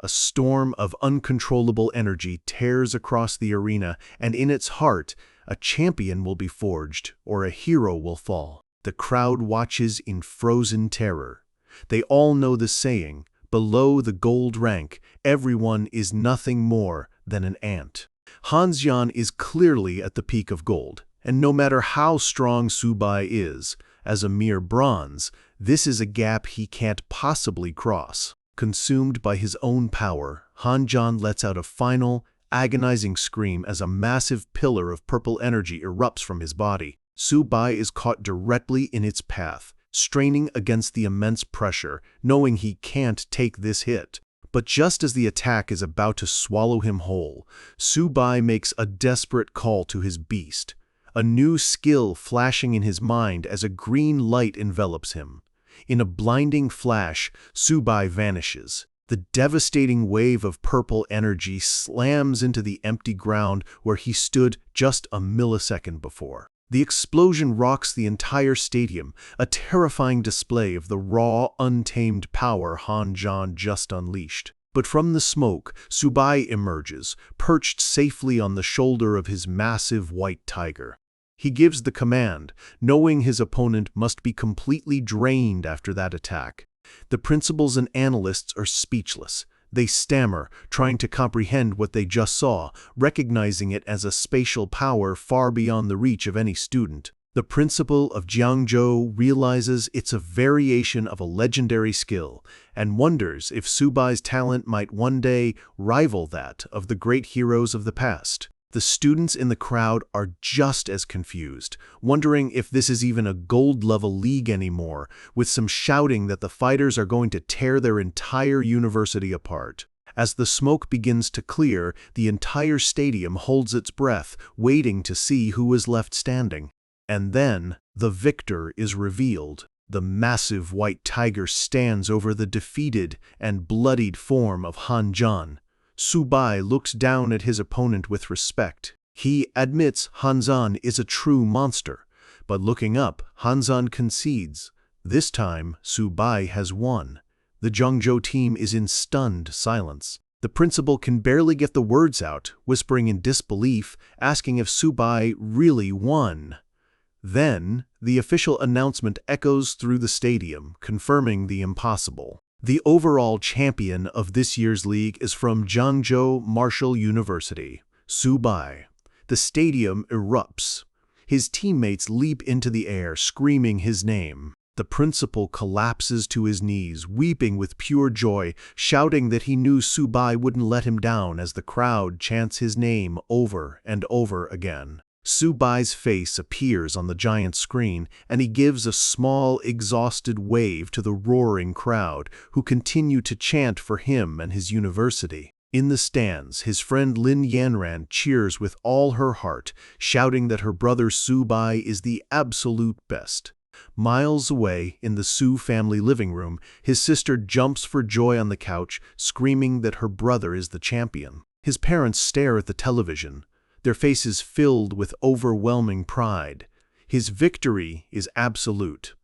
A storm of uncontrollable energy tears across the arena, and in its heart, a champion will be forged or a hero will fall. The crowd watches in frozen terror. They all know the saying, below the gold rank, everyone is nothing more than an ant. Hanjan is clearly at the peak of gold, and no matter how strong Subai is, as a mere bronze, this is a gap he can't possibly cross. Consumed by his own power, Hanjan lets out a final, agonizing scream as a massive pillar of purple energy erupts from his body. Subai is caught directly in its path, straining against the immense pressure, knowing he can't take this hit. But just as the attack is about to swallow him whole, Subai makes a desperate call to his beast, a new skill flashing in his mind as a green light envelops him. In a blinding flash, Subai vanishes. The devastating wave of purple energy slams into the empty ground where he stood just a millisecond before. The explosion rocks the entire stadium, a terrifying display of the raw, untamed power Hanjan just unleashed. But from the smoke, Subai emerges, perched safely on the shoulder of his massive white tiger. He gives the command, knowing his opponent must be completely drained after that attack. The principals and analysts are speechless. They stammer, trying to comprehend what they just saw, recognizing it as a spatial power far beyond the reach of any student. The principal of Jiangzhou realizes it's a variation of a legendary skill and wonders if Subai's talent might one day rival that of the great heroes of the past. The students in the crowd are just as confused, wondering if this is even a gold-level league anymore, with some shouting that the fighters are going to tear their entire university apart. As the smoke begins to clear, the entire stadium holds its breath, waiting to see who is left standing. And then, the victor is revealed. The massive white tiger stands over the defeated and bloodied form of Han Zhan. Subai looks down at his opponent with respect. He admits Han Zhan is a true monster, but looking up, Han Zhan concedes. This time, Subai has won. The Jiangzhou team is in stunned silence. The principal can barely get the words out, whispering in disbelief, asking if Subai really won. Then, the official announcement echoes through the stadium, confirming the impossible. The overall champion of this year's league is from Jiangzhou Martial University, Subai. The stadium erupts. His teammates leap into the air, screaming his name. The principal collapses to his knees, weeping with pure joy, shouting that he knew Subai wouldn't let him down as the crowd chants his name over and over again. Subai's face appears on the giant screen, and he gives a small, exhausted wave to the roaring crowd, who continue to chant for him and his university. In the stands, his friend Lin Yanran cheers with all her heart, shouting that her brother Subai is the absolute best. Miles away, in the Su family living room, his sister jumps for joy on the couch, screaming that her brother is the champion. His parents stare at the television, their faces filled with overwhelming pride. His victory is absolute.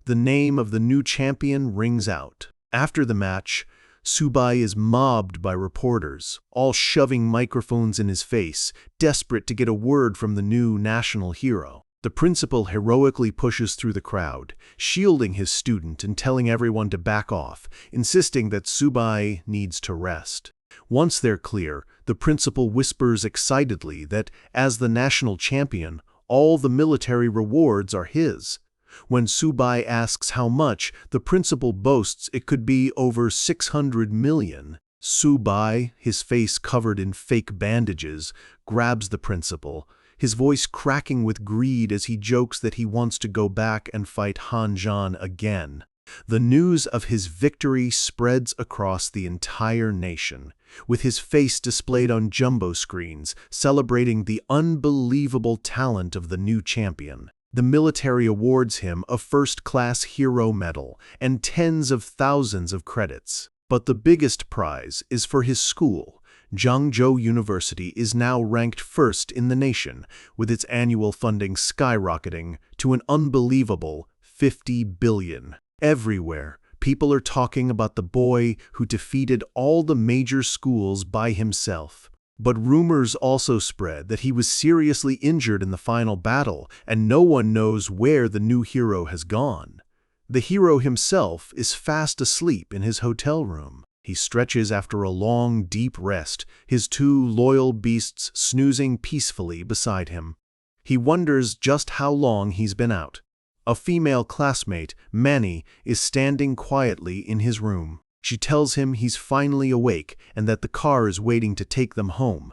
The name of the new champion rings out. After the match, Subai is mobbed by reporters, all shoving microphones in his face, desperate to get a word from the new national hero. The principal heroically pushes through the crowd, shielding his student and telling everyone to back off, insisting that Subai needs to rest. Once they're clear, the principal whispers excitedly that, as the national champion, all the military rewards are his. When Subai asks how much, the principal boasts it could be over 600 million. Subai, his face covered in fake bandages, grabs the principal, his voice cracking with greed as he jokes that he wants to go back and fight Han Zhan again. The news of his victory spreads across the entire nation, with his face displayed on jumbo screens, celebrating the unbelievable talent of the new champion. The military awards him a first-class hero medal and tens of thousands of credits. But the biggest prize is for his school. Jiangzhou University is now ranked first in the nation, with its annual funding skyrocketing to an unbelievable 50 billion. Everywhere, people are talking about the boy who defeated all the major schools by himself. But rumors also spread that he was seriously injured in the final battle, and no one knows where the new hero has gone. The hero himself is fast asleep in his hotel room. He stretches after a long, deep rest, his two loyal beasts snoozing peacefully beside him. He wonders just how long he's been out. A female classmate, Manny, is standing quietly in his room. She tells him he's finally awake and that the car is waiting to take them home.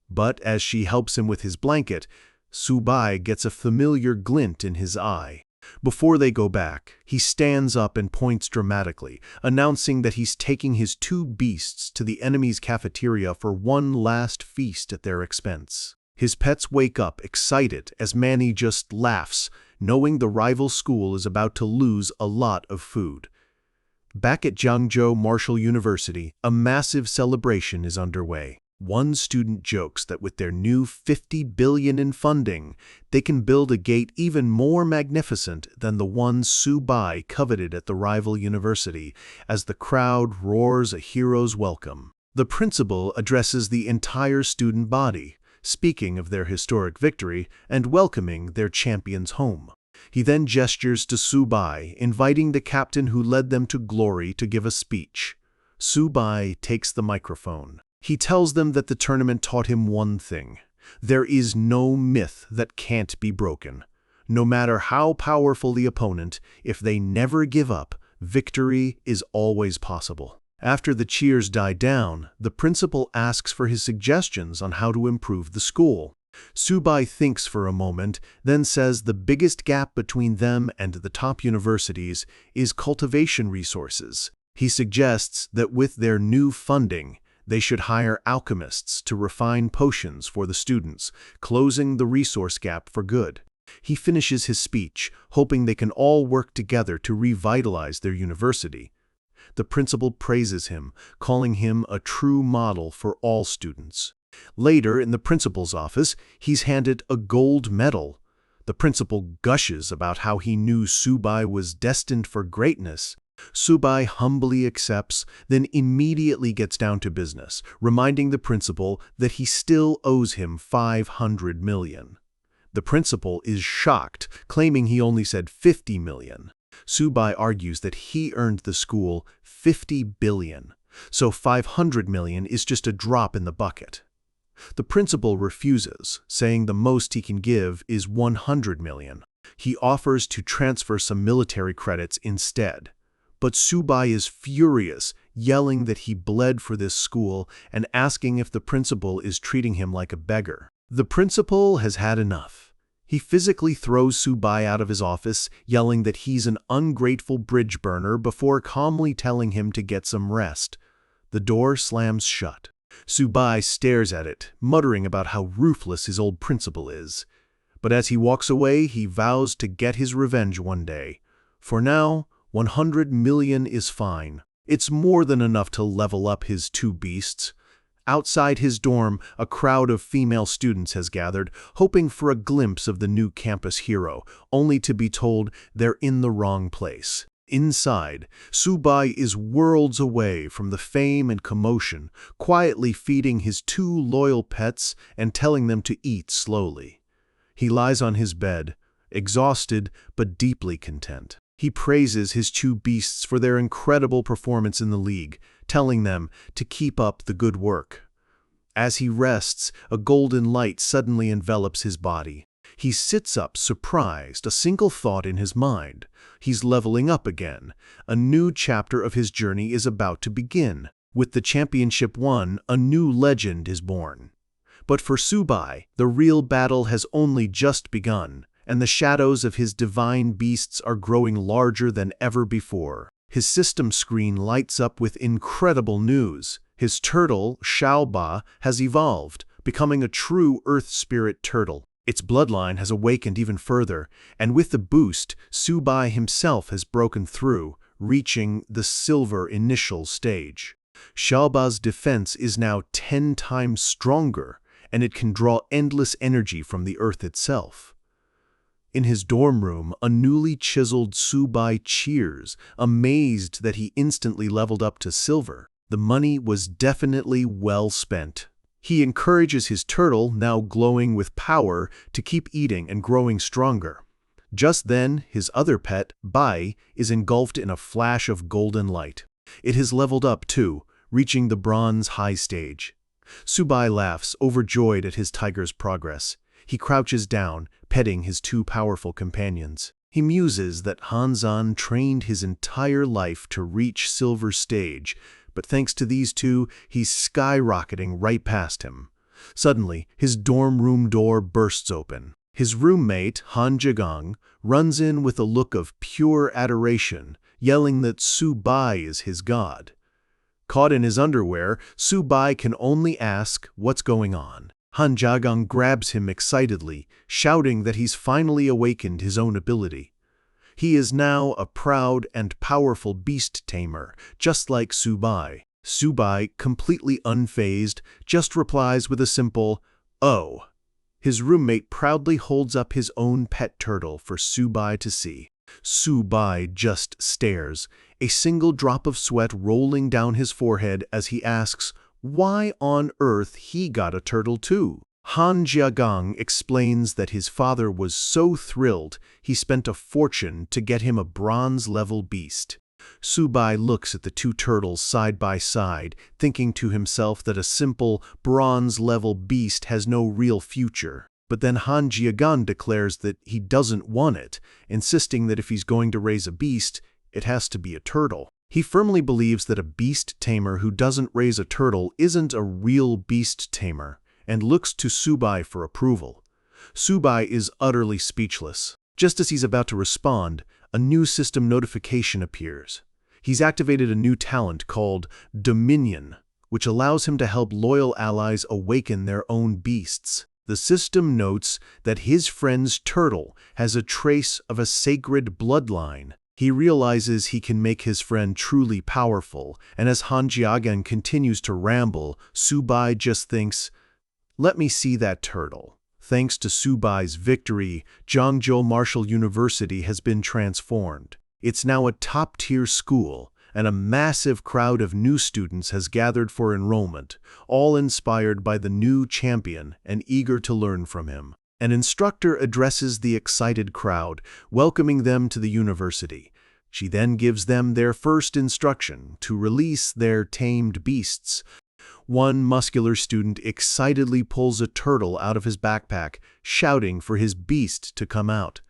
But as she helps him with his blanket, Subai gets a familiar glint in his eye. Before they go back, he stands up and points dramatically, announcing that he's taking his two beasts to the enemy's cafeteria for one last feast at their expense. His pets wake up excited as Manny just laughs, knowing the rival school is about to lose a lot of food. Back at Jiangzhou Martial University, a massive celebration is underway. One student jokes that with their new 50 billion in funding, they can build a gate even more magnificent than the one Subai coveted at the rival university, as the crowd roars a hero's welcome. The principal addresses the entire student body, speaking of their historic victory and welcoming their champions home. He then gestures to Subai, inviting the captain who led them to glory to give a speech. Subai takes the microphone. He tells them that the tournament taught him one thing: there is no myth that can't be broken. No matter how powerful the opponent, if they never give up, victory is always possible. After the cheers die down, the principal asks for his suggestions on how to improve the school. Subai thinks for a moment, then says the biggest gap between them and the top universities is cultivation resources. He suggests that with their new funding, they should hire alchemists to refine potions for the students, closing the resource gap for good. He finishes his speech, hoping they can all work together to revitalize their university. The principal praises him, calling him a true model for all students. Later, in the principal's office, he's handed a gold medal. The principal gushes about how he knew Subai was destined for greatness. Subai humbly accepts, then immediately gets down to business, reminding the principal that he still owes him 500 million. The principal is shocked, claiming he only said 50 million. Subai argues that he earned the school 50 billion, so 500 million is just a drop in the bucket. The principal refuses, saying the most he can give is 100 million. He offers to transfer some military credits instead. But Subai is furious, yelling that he bled for this school and asking if the principal is treating him like a beggar. The principal has had enough. He physically throws Subai out of his office, yelling that he's an ungrateful bridge burner before calmly telling him to get some rest. The door slams shut. Subai stares at it, muttering about how ruthless his old principal is. But as he walks away, he vows to get his revenge one day. For now, 100 million is fine. It's more than enough to level up his two beasts. Outside his dorm, a crowd of female students has gathered, hoping for a glimpse of the new campus hero, only to be told they're in the wrong place. Inside, Subai is worlds away from the fame and commotion, quietly feeding his two loyal pets and telling them to eat slowly. He lies on his bed, exhausted but deeply content. He praises his two beasts for their incredible performance in the league, telling them to keep up the good work. As he rests, a golden light suddenly envelops his body. He sits up, surprised, a single thought in his mind. He's leveling up again. A new chapter of his journey is about to begin. With the championship won, a new legend is born. But for Subai, the real battle has only just begun, and the shadows of his divine beasts are growing larger than ever before. His system screen lights up with incredible news. His turtle, Xiaoba, has evolved, becoming a true earth spirit turtle. Its bloodline has awakened even further, and with the boost, Subai himself has broken through, reaching the silver initial stage. Xiaoba's defense is now 10 times stronger, and it can draw endless energy from the earth itself. In his dorm room, a newly chiseled Subai cheers, amazed that he instantly leveled up to silver. The money was definitely well spent. He encourages his turtle, now glowing with power, to keep eating and growing stronger. Just then, his other pet, Bai, is engulfed in a flash of golden light. It has leveled up too, reaching the bronze high stage. Subai laughs, overjoyed at his tiger's progress. He crouches down, petting his two powerful companions. He muses that Hanzan trained his entire life to reach silver stage, but thanks to these two, he's skyrocketing right past him. Suddenly, his dorm room door bursts open. His roommate, Han Jigang, runs in with a look of pure adoration, yelling that Subai is his god. Caught in his underwear, Subai can only ask what's going on. Han Jigang grabs him excitedly, shouting that he's finally awakened his own ability. He is now a proud and powerful beast tamer, just like Subai. Subai, completely unfazed, just replies with a simple, "Oh." His roommate proudly holds up his own pet turtle for Subai to see. Subai just stares, a single drop of sweat rolling down his forehead as he asks why on earth he got a turtle too. Han Jiagang explains that his father was so thrilled he spent a fortune to get him a bronze-level beast. Subai looks at the two turtles side by side, thinking to himself that a simple bronze-level beast has no real future. But then Han Jiagan declares that he doesn't want it, insisting that if he's going to raise a beast, it has to be a turtle. He firmly believes that a beast tamer who doesn't raise a turtle isn't a real beast tamer, and looks to Subai for approval. Subai is utterly speechless. Just as he's about to respond, a new system notification appears. He's activated a new talent called Dominion, which allows him to help loyal allies awaken their own beasts. The system notes that his friend's turtle has a trace of a sacred bloodline. He realizes he can make his friend truly powerful, and as Han Jiagan continues to ramble, Subai just thinks, "Let me see that turtle." Thanks to Subai's victory, Zhangzhou Martial University has been transformed. It's now a top-tier school, and a massive crowd of new students has gathered for enrollment, all inspired by the new champion and eager to learn from him. An instructor addresses the excited crowd, welcoming them to the university. She then gives them their first instruction to release their tamed beasts. One muscular student excitedly pulls a turtle out of his backpack, shouting for his beast to come out.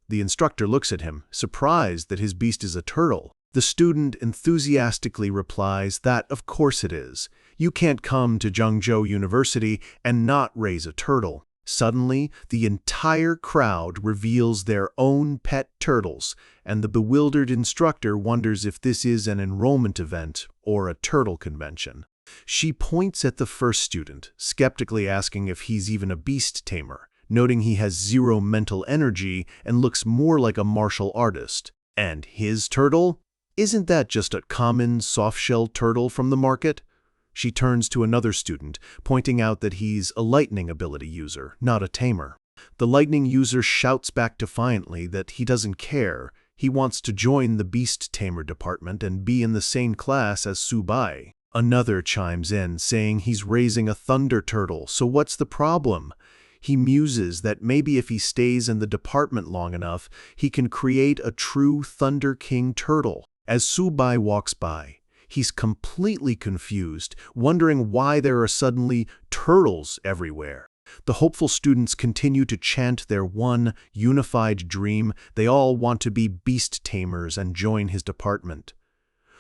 The instructor looks at him, surprised that his beast is a turtle. The student enthusiastically replies that of course it is. You can't come to Zhangzhou University and not raise a turtle. Suddenly, the entire crowd reveals their own pet turtles, and the bewildered instructor wonders if this is an enrollment event or a turtle convention. She points at the first student, skeptically asking if he's even a beast tamer, noting he has zero mental energy and looks more like a martial artist. And his turtle? Isn't that just a common soft-shell turtle from the market? She turns to another student, pointing out that he's a lightning ability user, not a tamer. The lightning user shouts back defiantly that he doesn't care. He wants to join the beast tamer department and be in the same class as Subai. Another chimes in, saying he's raising a thunder turtle, so what's the problem? He muses that maybe if he stays in the department long enough, he can create a true Thunder King turtle. As Subai walks by, he's completely confused, wondering why there are suddenly turtles everywhere. The hopeful students continue to chant their one unified dream. They all want to be beast tamers and join his department.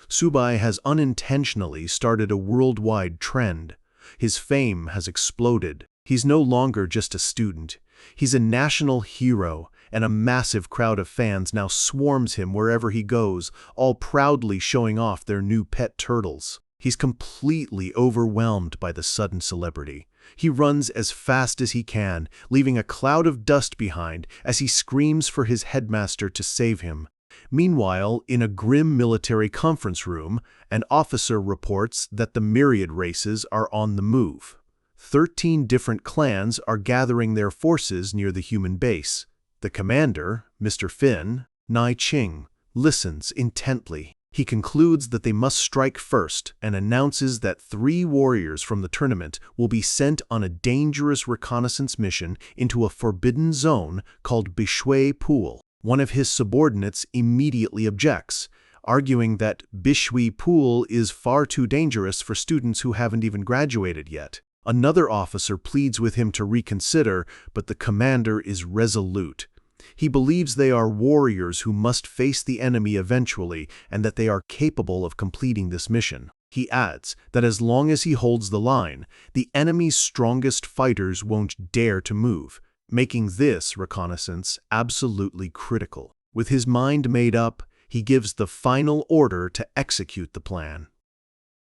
Subai has unintentionally started a worldwide trend. His fame has exploded. He's no longer just a student. He's a national hero, and a massive crowd of fans now swarms him wherever he goes, all proudly showing off their new pet turtles. He's completely overwhelmed by the sudden celebrity. He runs as fast as he can, leaving a cloud of dust behind as he screams for his headmaster to save him. Meanwhile, in a grim military conference room, an officer reports that the myriad races are on the move. 13 different clans are gathering their forces near the human base. The commander, Mr. Finn, Nai Ching, listens intently. He concludes that they must strike first and announces that 3 warriors from the tournament will be sent on a dangerous reconnaissance mission into a forbidden zone called Bishui Pool. One of his subordinates immediately objects, arguing that Bishui Pool is far too dangerous for students who haven't even graduated yet. Another officer pleads with him to reconsider, but the commander is resolute. He believes they are warriors who must face the enemy eventually and that they are capable of completing this mission. He adds that as long as he holds the line, the enemy's strongest fighters won't dare to move, making this reconnaissance absolutely critical. With his mind made up, he gives the final order to execute the plan.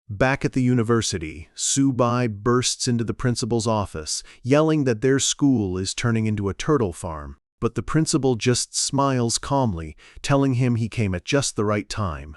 Back at the university, Subai bursts into the principal's office, yelling that their school is turning into a turtle farm. But the principal just smiles calmly, telling him he came at just the right time.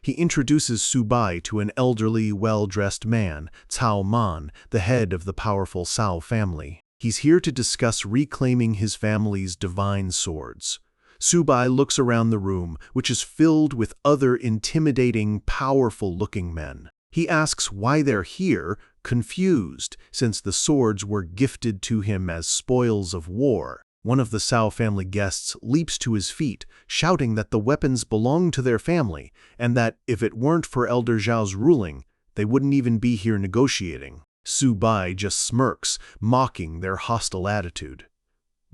He introduces Subai to an elderly, well-dressed man, Cao Man, the head of the powerful Cao family. He's here to discuss reclaiming his family's divine swords. Subai looks around the room, which is filled with other intimidating, powerful-looking men. He asks why they're here, confused, since the swords were gifted to him as spoils of war. One of the Cao family guests leaps to his feet, shouting that the weapons belong to their family, and that if it weren't for Elder Zhao's ruling, they wouldn't even be here negotiating. Subai just smirks, mocking their hostile attitude.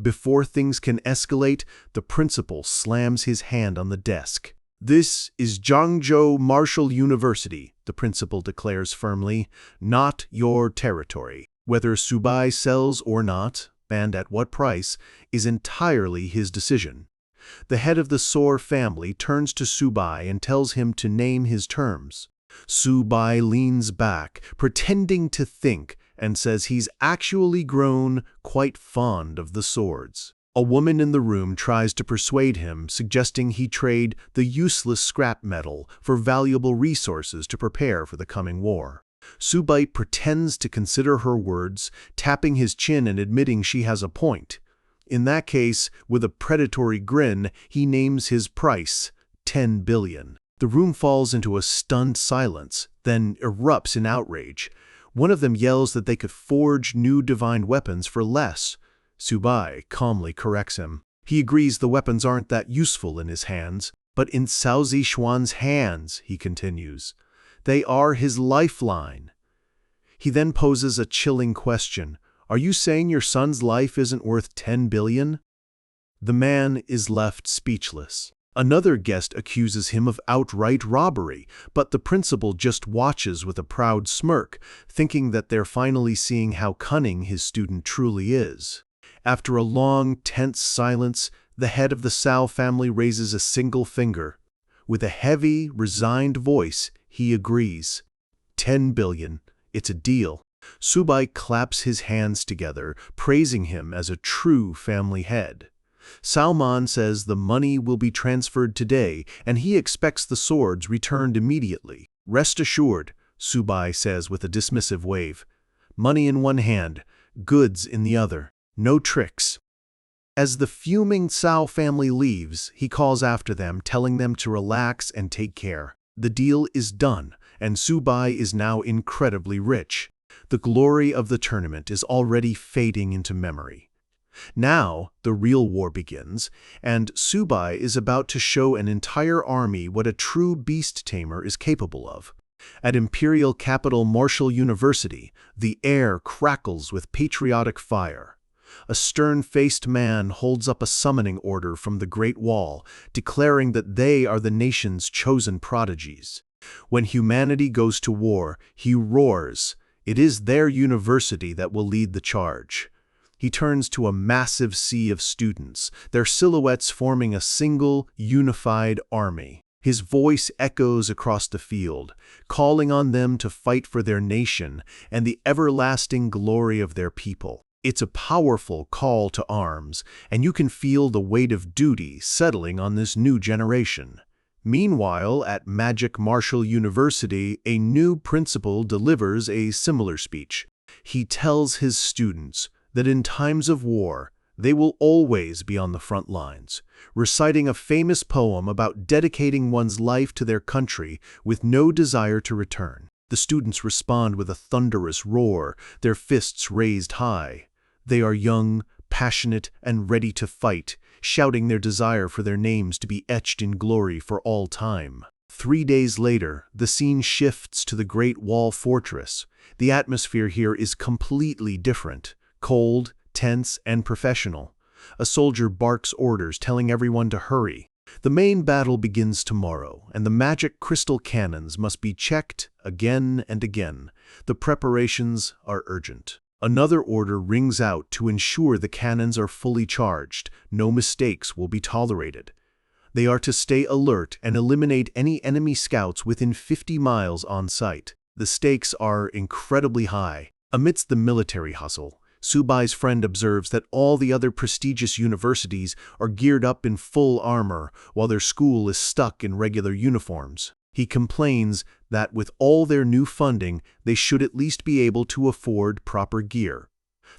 Before things can escalate, the principal slams his hand on the desk. "This is Zhangzhou Martial University," the principal declares firmly, "not your territory. Whether Subai sells or not, and at what price, is entirely his decision." The head of the Soar family turns to Subai and tells him to name his terms. Subai leans back, pretending to think, and says he's actually grown quite fond of the swords. A woman in the room tries to persuade him, suggesting he trade the useless scrap metal for valuable resources to prepare for the coming war. Subai pretends to consider her words, tapping his chin and admitting she has a point. In that case, with a predatory grin, he names his price, 10 billion. The room falls into a stunned silence, then erupts in outrage. One of them yells that they could forge new divine weapons for less. Subai calmly corrects him. He agrees the weapons aren't that useful in his hands, but in Cao Zixuan's hands, he continues. They are his lifeline. He then poses a chilling question. "Are you saying your son's life isn't worth 10 billion? The man is left speechless. Another guest accuses him of outright robbery, but the principal just watches with a proud smirk, thinking that they're finally seeing how cunning his student truly is. After a long, tense silence, the head of the Cao family raises a single finger. With a heavy, resigned voice, he agrees. 10 billion. It's a deal. Subai claps his hands together, praising him as a true family head. Salman says the money will be transferred today, and he expects the swords returned immediately. "Rest assured," Subai says with a dismissive wave. "Money in one hand, goods in the other. No tricks." As the fuming Cao family leaves, he calls after them, telling them to relax and take care. The deal is done, and Subai is now incredibly rich. The glory of the tournament is already fading into memory. Now, the real war begins, and Subai is about to show an entire army what a true beast tamer is capable of. At Imperial Capital Martial University, the air crackles with patriotic fire. A stern-faced man holds up a summoning order from the Great Wall, declaring that they are the nation's chosen prodigies. When humanity goes to war, he roars, "It is their university that will lead the charge." He turns to a massive sea of students, their silhouettes forming a single, unified army. His voice echoes across the field, calling on them to fight for their nation and the everlasting glory of their people. It's a powerful call to arms, and you can feel the weight of duty settling on this new generation. Meanwhile, at Magic Martial University, a new principal delivers a similar speech. He tells his students that in times of war, they will always be on the front lines, reciting a famous poem about dedicating one's life to their country with no desire to return. The students respond with a thunderous roar, their fists raised high. They are young, passionate, and ready to fight, shouting their desire for their names to be etched in glory for all time. 3 days later, the scene shifts to the Great Wall Fortress. The atmosphere here is completely different. Cold, tense, and professional. A soldier barks orders telling everyone to hurry. The main battle begins tomorrow, and the magic crystal cannons must be checked again and again. The preparations are urgent. Another order rings out to ensure the cannons are fully charged. No mistakes will be tolerated. They are to stay alert and eliminate any enemy scouts within 50 miles on site. The stakes are incredibly high. Amidst the military hustle, Subai's friend observes that all the other prestigious universities are geared up in full armor, while their school is stuck in regular uniforms. He complains that with all their new funding, they should at least be able to afford proper gear.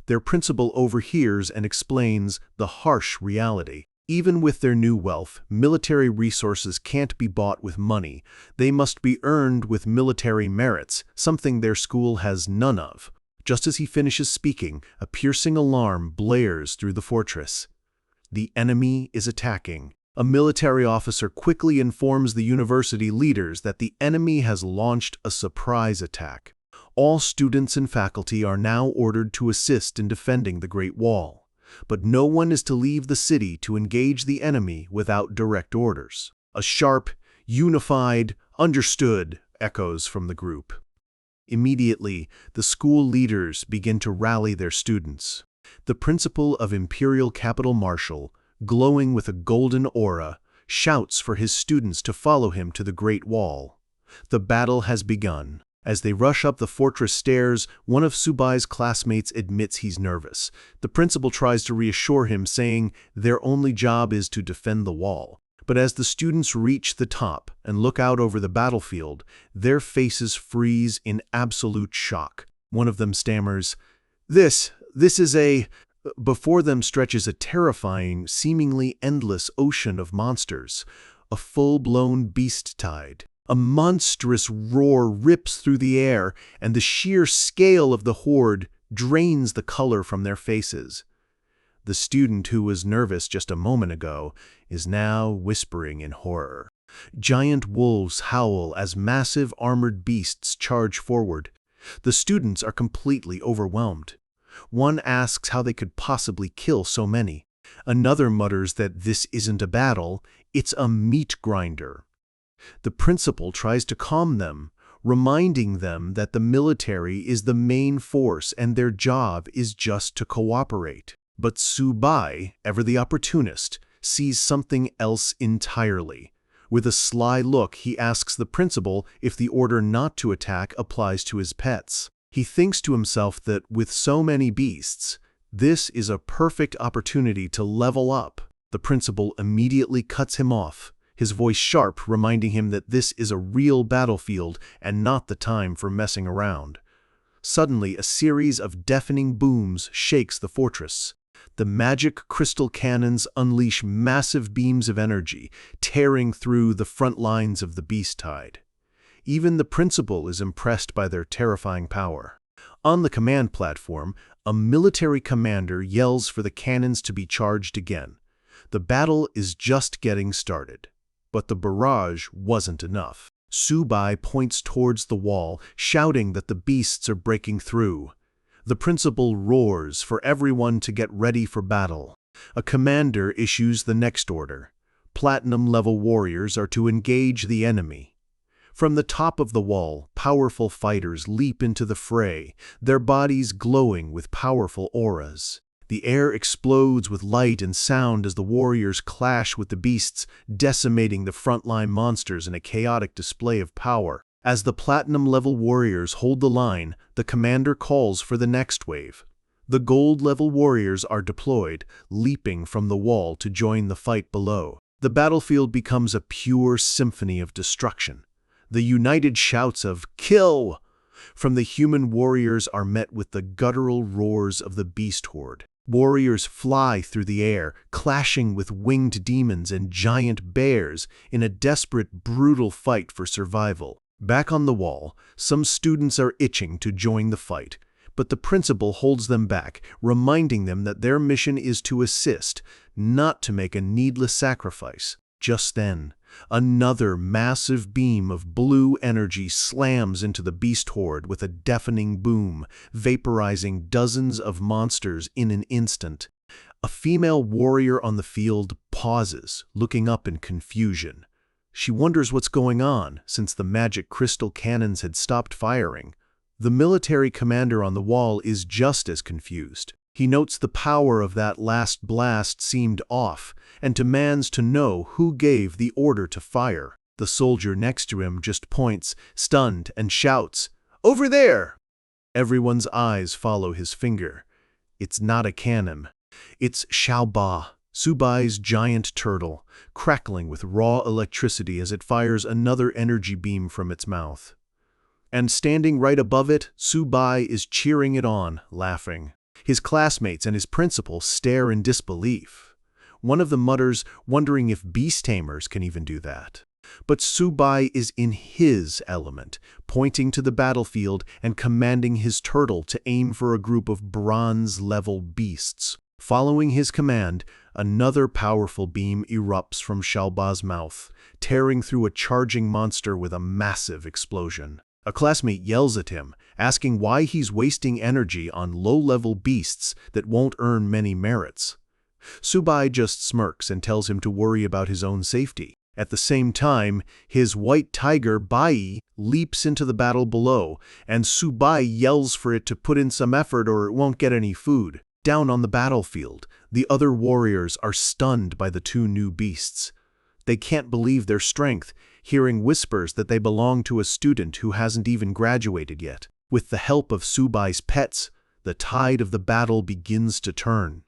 Their principal overhears and explains the harsh reality. Even with their new wealth, military resources can't be bought with money. They must be earned with military merits, something their school has none of. Just as he finishes speaking, a piercing alarm blares through the fortress. The enemy is attacking. A military officer quickly informs the university leaders that the enemy has launched a surprise attack. All students and faculty are now ordered to assist in defending the Great Wall, but no one is to leave the city to engage the enemy without direct orders. A sharp, unified, "Understood" echoes from the group. Immediately, the school leaders begin to rally their students. The principal of Imperial Capital Marshal, glowing with a golden aura, shouts for his students to follow him to the Great Wall. The battle has begun. As they rush up the fortress stairs, one of Subai's classmates admits he's nervous. The principal tries to reassure him, saying their only job is to defend the wall. But as the students reach the top and look out over the battlefield, their faces freeze in absolute shock. One of them stammers, This is a..." Before them stretches a terrifying, seemingly endless ocean of monsters, a full-blown beast tide. A monstrous roar rips through the air, and the sheer scale of the horde drains the color from their faces. The student who was nervous just a moment ago is now whispering in horror. Giant wolves howl as massive armored beasts charge forward. The students are completely overwhelmed. One asks how they could possibly kill so many. Another mutters that this isn't a battle, it's a meat grinder. The principal tries to calm them, reminding them that the military is the main force and their job is just to cooperate. But Subai, ever the opportunist, sees something else entirely. With a sly look, he asks the principal if the order not to attack applies to his pets. He thinks to himself that with so many beasts, this is a perfect opportunity to level up. The principal immediately cuts him off, his voice sharp, reminding him that this is a real battlefield and not the time for messing around. Suddenly, a series of deafening booms shakes the fortress. The magic crystal cannons unleash massive beams of energy, tearing through the front lines of the beast tide. Even the principal is impressed by their terrifying power. On the command platform, a military commander yells for the cannons to be charged again. The battle is just getting started. But the barrage wasn't enough. Subai points towards the wall, shouting that the beasts are breaking through. The principal roars for everyone to get ready for battle. A commander issues the next order. Platinum-level warriors are to engage the enemy. From the top of the wall, powerful fighters leap into the fray, their bodies glowing with powerful auras. The air explodes with light and sound as the warriors clash with the beasts, decimating the frontline monsters in a chaotic display of power. As the platinum-level warriors hold the line, the commander calls for the next wave. The gold-level warriors are deployed, leaping from the wall to join the fight below. The battlefield becomes a pure symphony of destruction. The united shouts of "Kill!" from the human warriors are met with the guttural roars of the beast horde. Warriors fly through the air, clashing with winged demons and giant bears in a desperate, brutal fight for survival. Back on the wall, some students are itching to join the fight, but the principal holds them back, reminding them that their mission is to assist, not to make a needless sacrifice. Just then, another massive beam of blue energy slams into the beast horde with a deafening boom, vaporizing dozens of monsters in an instant. A female warrior on the field pauses, looking up in confusion. She wonders what's going on, since the magic crystal cannons had stopped firing. The military commander on the wall is just as confused. He notes the power of that last blast seemed off, and demands to know who gave the order to fire. The soldier next to him just points, stunned, and shouts, "Over there!" Everyone's eyes follow his finger. It's not a cannon. It's Xiaoba, Subai's giant turtle, crackling with raw electricity as it fires another energy beam from its mouth. And standing right above it, Subai is cheering it on, laughing. His classmates and his principal stare in disbelief. One of them mutters, wondering if beast tamers can even do that. But Subai is in his element, pointing to the battlefield and commanding his turtle to aim for a group of bronze-level beasts. Following his command, another powerful beam erupts from Xiaoba's mouth, tearing through a charging monster with a massive explosion. A classmate yells at him, asking why he's wasting energy on low-level beasts that won't earn many merits. Subai just smirks and tells him to worry about his own safety. At the same time, his white tiger, Bai, leaps into the battle below, and Subai yells for it to put in some effort or it won't get any food. Down on the battlefield, the other warriors are stunned by the two new beasts. They can't believe their strength, hearing whispers that they belong to a student who hasn't even graduated yet. With the help of Subai's pets, the tide of the battle begins to turn.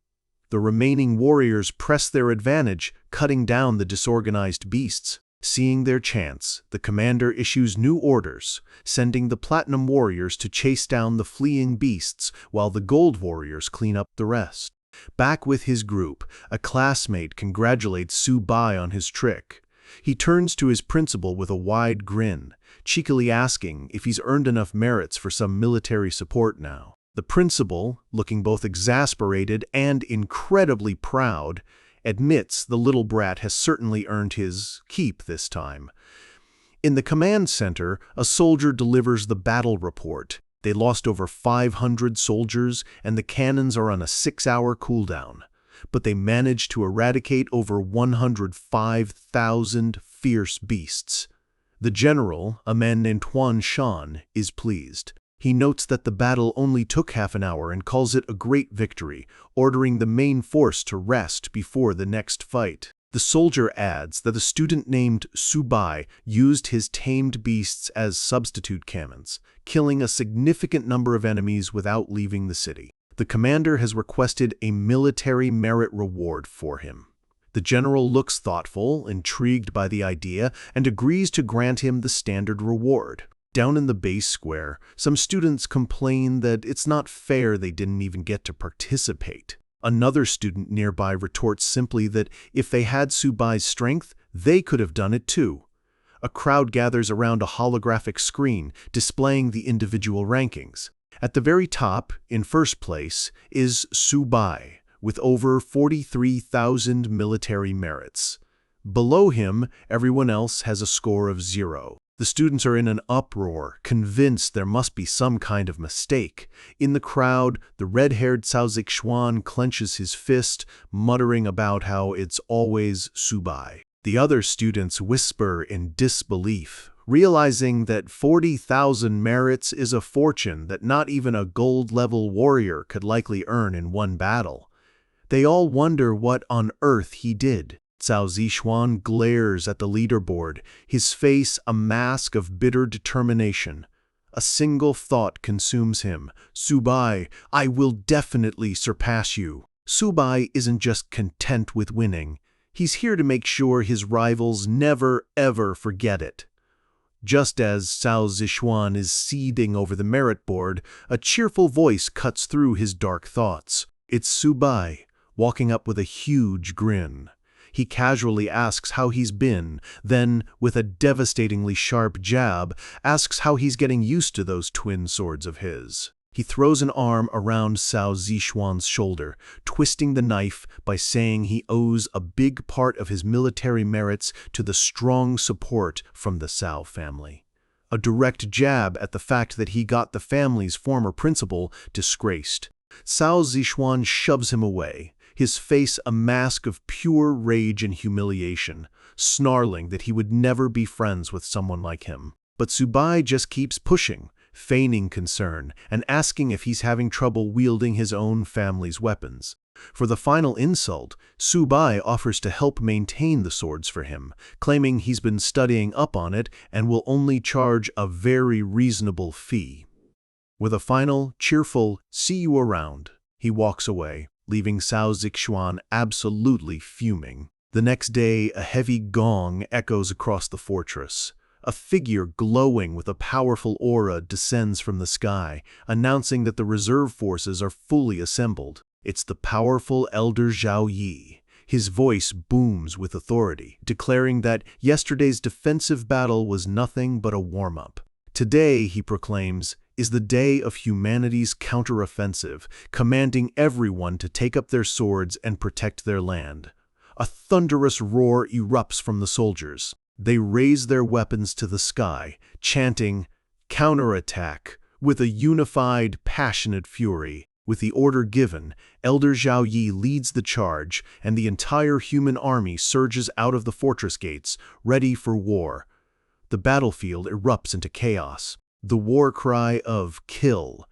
The remaining warriors press their advantage, cutting down the disorganized beasts. Seeing their chance, the commander issues new orders, sending the platinum warriors to chase down the fleeing beasts while the gold warriors clean up the rest. Back with his group, a classmate congratulates Subai on his trick. He turns to his principal with a wide grin, cheekily asking if he's earned enough merits for some military support now. The principal, looking both exasperated and incredibly proud, admits the little brat has certainly earned his keep this time. In the command center, a soldier delivers the battle report. They lost over 500 soldiers, and the cannons are on a 6-hour cooldown. But they managed to eradicate over 105,000 fierce beasts. The general, a man named Huan Shan, is pleased. He notes that the battle only took half an hour and calls it a great victory, ordering the main force to rest before the next fight. The soldier adds that a student named Subai used his tamed beasts as substitute cannons, killing a significant number of enemies without leaving the city. The commander has requested a military merit reward for him. The general looks thoughtful, intrigued by the idea, and agrees to grant him the standard reward. Down in the base square, some students complain that it's not fair they didn't even get to participate. Another student nearby retorts simply that if they had Subai's strength, they could have done it too. A crowd gathers around a holographic screen displaying the individual rankings. At the very top, in first place, is Subai, with over 43,000 military merits. Below him, everyone else has a score of 0. The students are in an uproar, convinced there must be some kind of mistake. In the crowd, the red-haired Cao Zixuan clenches his fist, muttering about how it's always Subai. The other students whisper in disbelief, realizing that 40,000 merits is a fortune that not even a gold-level warrior could likely earn in one battle. They all wonder what on earth he did. Cao Zixuan glares at the leaderboard, his face a mask of bitter determination. A single thought consumes him. Subai, I will definitely surpass you. Subai isn't just content with winning. He's here to make sure his rivals never, ever forget it. Just as Cao Zixuan is seething over the merit board, a cheerful voice cuts through his dark thoughts. It's Subai, walking up with a huge grin. He casually asks how he's been, then, with a devastatingly sharp jab, asks how he's getting used to those twin swords of his. He throws an arm around Cao Zixuan's shoulder, twisting the knife by saying he owes a big part of his military merits to the strong support from the Cao family. A direct jab at the fact that he got the family's former principal disgraced. Cao Zixuan shoves him away, his face a mask of pure rage and humiliation, snarling that he would never be friends with someone like him. But Subai just keeps pushing, feigning concern, and asking if he's having trouble wielding his own family's weapons. For the final insult, Subai offers to help maintain the swords for him, claiming he's been studying up on it and will only charge a very reasonable fee. With a final, cheerful, "See you around," he walks away, leaving Cao Zixuan absolutely fuming. The next day, a heavy gong echoes across the fortress. A figure glowing with a powerful aura descends from the sky, announcing that the reserve forces are fully assembled. It's the powerful Elder Zhao Yi. His voice booms with authority, declaring that yesterday's defensive battle was nothing but a warm-up. Today, he proclaims, is the day of humanity's counteroffensive, commanding everyone to take up their swords and protect their land. A thunderous roar erupts from the soldiers. They raise their weapons to the sky, chanting, counterattack with a unified, passionate fury. With the order given, Elder Zhao Yi leads the charge, and the entire human army surges out of the fortress gates, ready for war. The battlefield erupts into chaos. The war cry of "kill"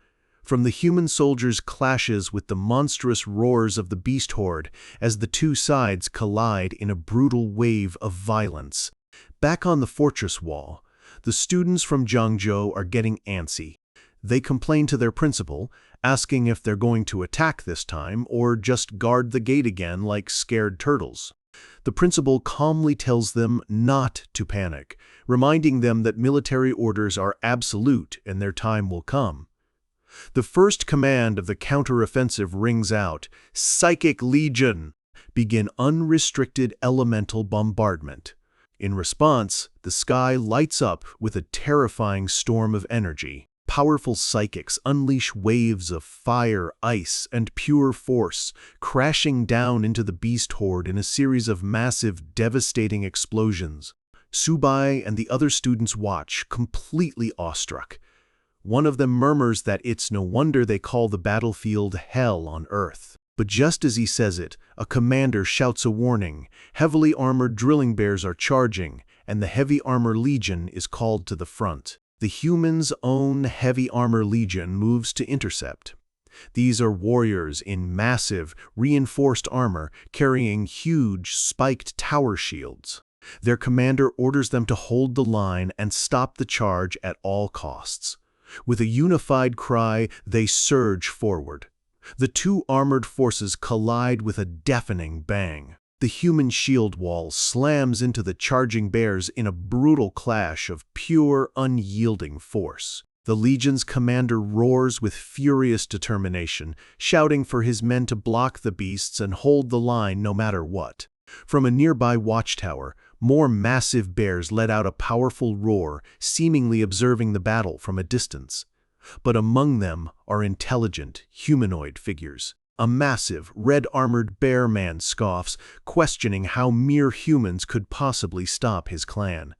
from the human soldiers clashes with the monstrous roars of the beast horde as the two sides collide in a brutal wave of violence. Back on the fortress wall, the students from Jiangzhou are getting antsy. They complain to their principal, asking if they're going to attack this time or just guard the gate again like scared turtles. The principal calmly tells them not to panic, reminding them that military orders are absolute and their time will come. The first command of the counteroffensive rings out, "Psychic Legion! Begin unrestricted elemental bombardment." In response, the sky lights up with a terrifying storm of energy. Powerful psychics unleash waves of fire, ice, and pure force, crashing down into the beast horde in a series of massive, devastating explosions. Subai and the other students watch, completely awestruck. One of them murmurs that it's no wonder they call the battlefield hell on Earth. But just as he says it, a commander shouts a warning. Heavily armored drilling bears are charging, and the Heavy Armor Legion is called to the front. The humans' own Heavy Armor Legion moves to intercept. These are warriors in massive, reinforced armor carrying huge, spiked tower shields. Their commander orders them to hold the line and stop the charge at all costs. With a unified cry, they surge forward. The two armored forces collide with a deafening bang. The human shield wall slams into the charging bears in a brutal clash of pure, unyielding force. The Legion's commander roars with furious determination, shouting for his men to block the beasts and hold the line no matter what. From a nearby watchtower, more massive bears let out a powerful roar, seemingly observing the battle from a distance. But among them are intelligent, humanoid figures. A massive, red-armored bear man scoffs, questioning how mere humans could possibly stop his clan.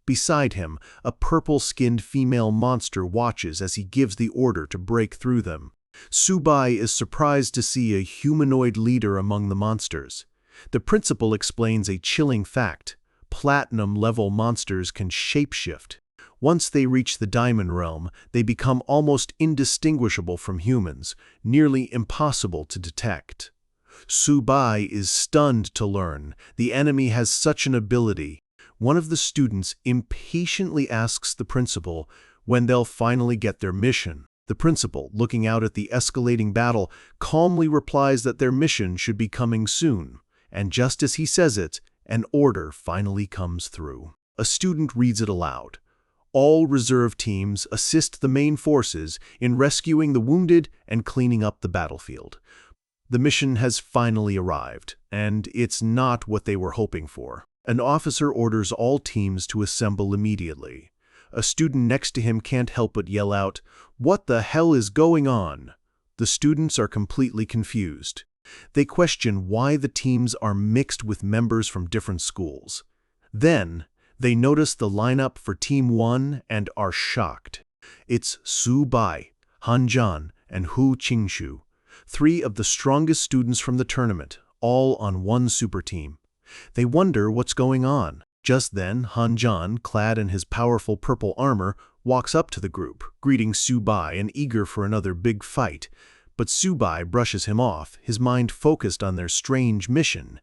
Beside him, a purple-skinned female monster watches as he gives the order to break through them. Subai is surprised to see a humanoid leader among the monsters. The principal explains a chilling fact: platinum-level monsters can shapeshift. Once they reach the Diamond Realm, they become almost indistinguishable from humans, nearly impossible to detect. Subai is stunned to learn the enemy has such an ability. One of the students impatiently asks the principal when they'll finally get their mission. The principal, looking out at the escalating battle, calmly replies that their mission should be coming soon. And just as he says it, an order finally comes through. A student reads it aloud. All reserve teams assist the main forces in rescuing the wounded and cleaning up the battlefield. The mission has finally arrived, and it's not what they were hoping for. An officer orders all teams to assemble immediately. A student next to him can't help but yell out, "What the hell is going on?" The students are completely confused. They question why the teams are mixed with members from different schools. Then, they notice the lineup for Team 1 and are shocked. It's Su Bai, Han Zhan, and Hu Qingshu, three of the strongest students from the tournament, all on one super team. They wonder what's going on. Just then, Han Zhan, clad in his powerful purple armor, walks up to the group, greeting Su Bai and eager for another big fight. But Su Bai brushes him off, his mind focused on their strange mission.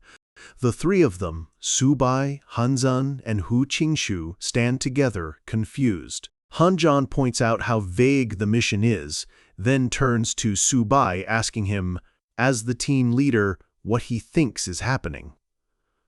The three of them, Subai, Han Zhan, and Hu Qingshu, stand together, confused. Han Zhan points out how vague the mission is, then turns to Subai asking him, as the team leader, what he thinks is happening.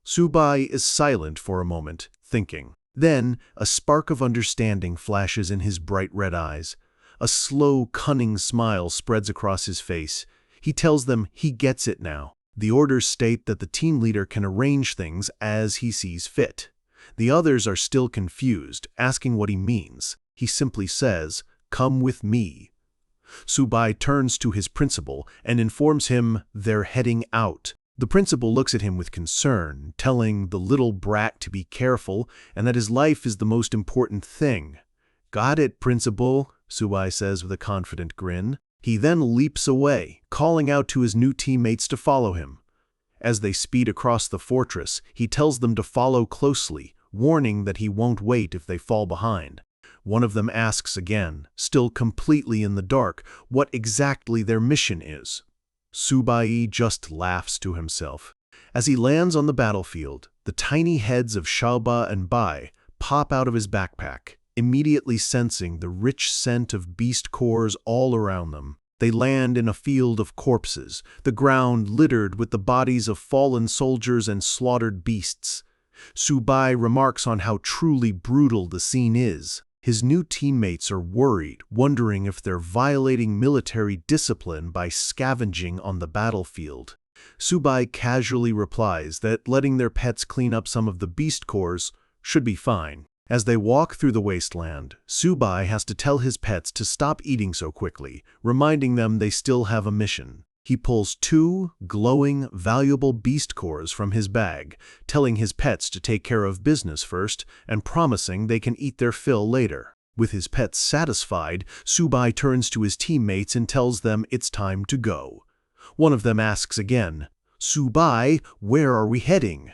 Subai is silent for a moment, thinking. Then, a spark of understanding flashes in his bright red eyes. A slow, cunning smile spreads across his face. He tells them he gets it now. The orders state that the team leader can arrange things as he sees fit. The others are still confused, asking what he means. He simply says, "Come with me." Subai turns to his principal and informs him they're heading out. The principal looks at him with concern, telling the little brat to be careful and that his life is the most important thing. "Got it, Principal," Subai says with a confident grin. He then leaps away, calling out to his new teammates to follow him. As they speed across the fortress, he tells them to follow closely, warning that he won't wait if they fall behind. One of them asks again, still completely in the dark, what exactly their mission is. Subai just laughs to himself. As he lands on the battlefield, the tiny heads of Xiaoba and Bai pop out of his backpack, immediately sensing the rich scent of beast cores all around them. They land in a field of corpses, the ground littered with the bodies of fallen soldiers and slaughtered beasts. Subai remarks on how truly brutal the scene is. His new teammates are worried, wondering if they're violating military discipline by scavenging on the battlefield. Subai casually replies that letting their pets clean up some of the beast cores should be fine. As they walk through the wasteland, Subai has to tell his pets to stop eating so quickly, reminding them they still have a mission. He pulls 2 glowing, valuable beast cores from his bag, telling his pets to take care of business first and promising they can eat their fill later. With his pets satisfied, Subai turns to his teammates and tells them it's time to go. One of them asks again, "Subai, where are we heading?"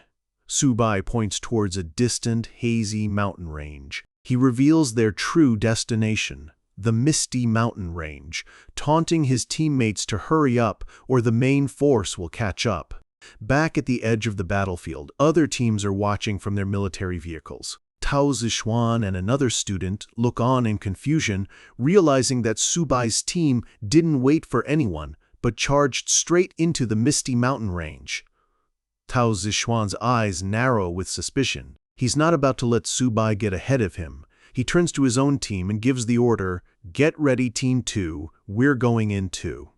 Subai points towards a distant, hazy mountain range. He reveals their true destination, the Misty Mountain Range, taunting his teammates to hurry up or the main force will catch up. Back at the edge of the battlefield, other teams are watching from their military vehicles. Tao Zixuan and another student look on in confusion, realizing that Subai's team didn't wait for anyone, but charged straight into the Misty Mountain Range. Tao Zixuan's eyes narrow with suspicion. He's not about to let Subai get ahead of him. He turns to his own team and gives the order, "Get ready, Team 2, we're going in too."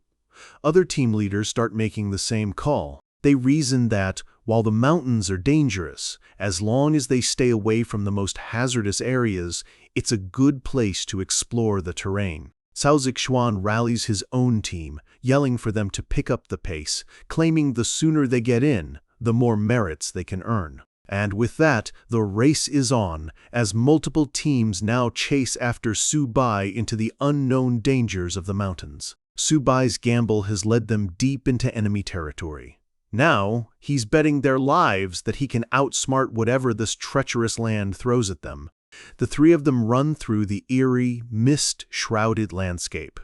Other team leaders start making the same call. They reason that, while the mountains are dangerous, as long as they stay away from the most hazardous areas, it's a good place to explore the terrain. Cao Zixuan rallies his own team, yelling for them to pick up the pace, claiming the sooner they get in, the more merits they can earn. And with that, the race is on, as multiple teams now chase after Subai into the unknown dangers of the mountains. Subai's gamble has led them deep into enemy territory. Now, he's betting their lives that he can outsmart whatever this treacherous land throws at them. The 3 of them run through the eerie, mist-shrouded landscape.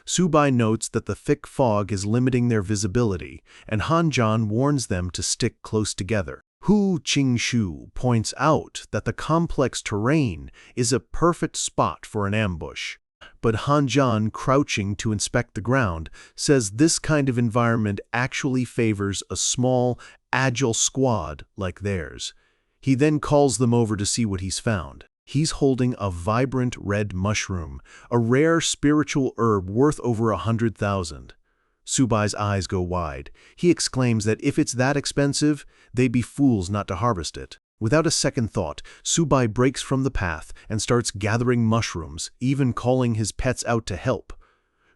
Subai notes that the thick fog is limiting their visibility, and Hanjan warns them to stick close together. Hu Qingshu points out that the complex terrain is a perfect spot for an ambush. But Hanjan, crouching to inspect the ground, says this kind of environment actually favors a small, agile squad like theirs. He then calls them over to see what he's found. He's holding a vibrant red mushroom, a rare spiritual herb worth over 100,000. Subai's eyes go wide. He exclaims that if it's that expensive, they'd be fools not to harvest it. Without a second thought, Subai breaks from the path and starts gathering mushrooms, even calling his pets out to help.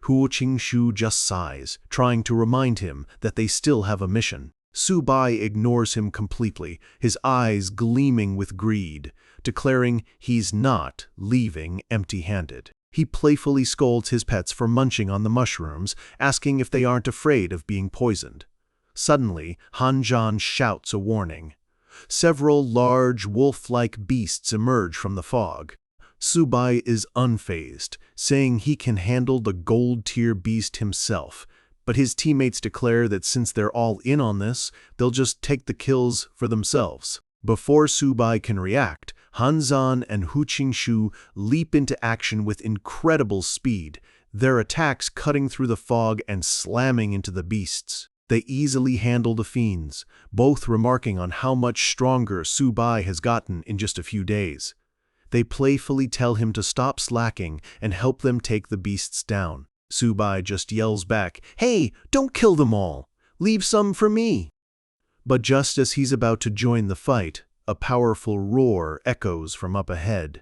Hu Qingshu just sighs, trying to remind him that they still have a mission. Subai ignores him completely, his eyes gleaming with greed, declaring he's not leaving empty-handed. He playfully scolds his pets for munching on the mushrooms, asking if they aren't afraid of being poisoned. Suddenly, Hanjan shouts a warning. Several large, wolf-like beasts emerge from the fog. Subai is unfazed, saying he can handle the gold-tier beast himself, but his teammates declare that since they're all in on this, they'll just take the kills for themselves. Before Subai can react, Hanzan and Hu Qingshu leap into action with incredible speed, their attacks cutting through the fog and slamming into the beasts. They easily handle the fiends, both remarking on how much stronger Subai has gotten in just a few days. They playfully tell him to stop slacking and help them take the beasts down. Subai just yells back, "Hey, don't kill them all! Leave some for me!" But just as he's about to join the fight, a powerful roar echoes from up ahead.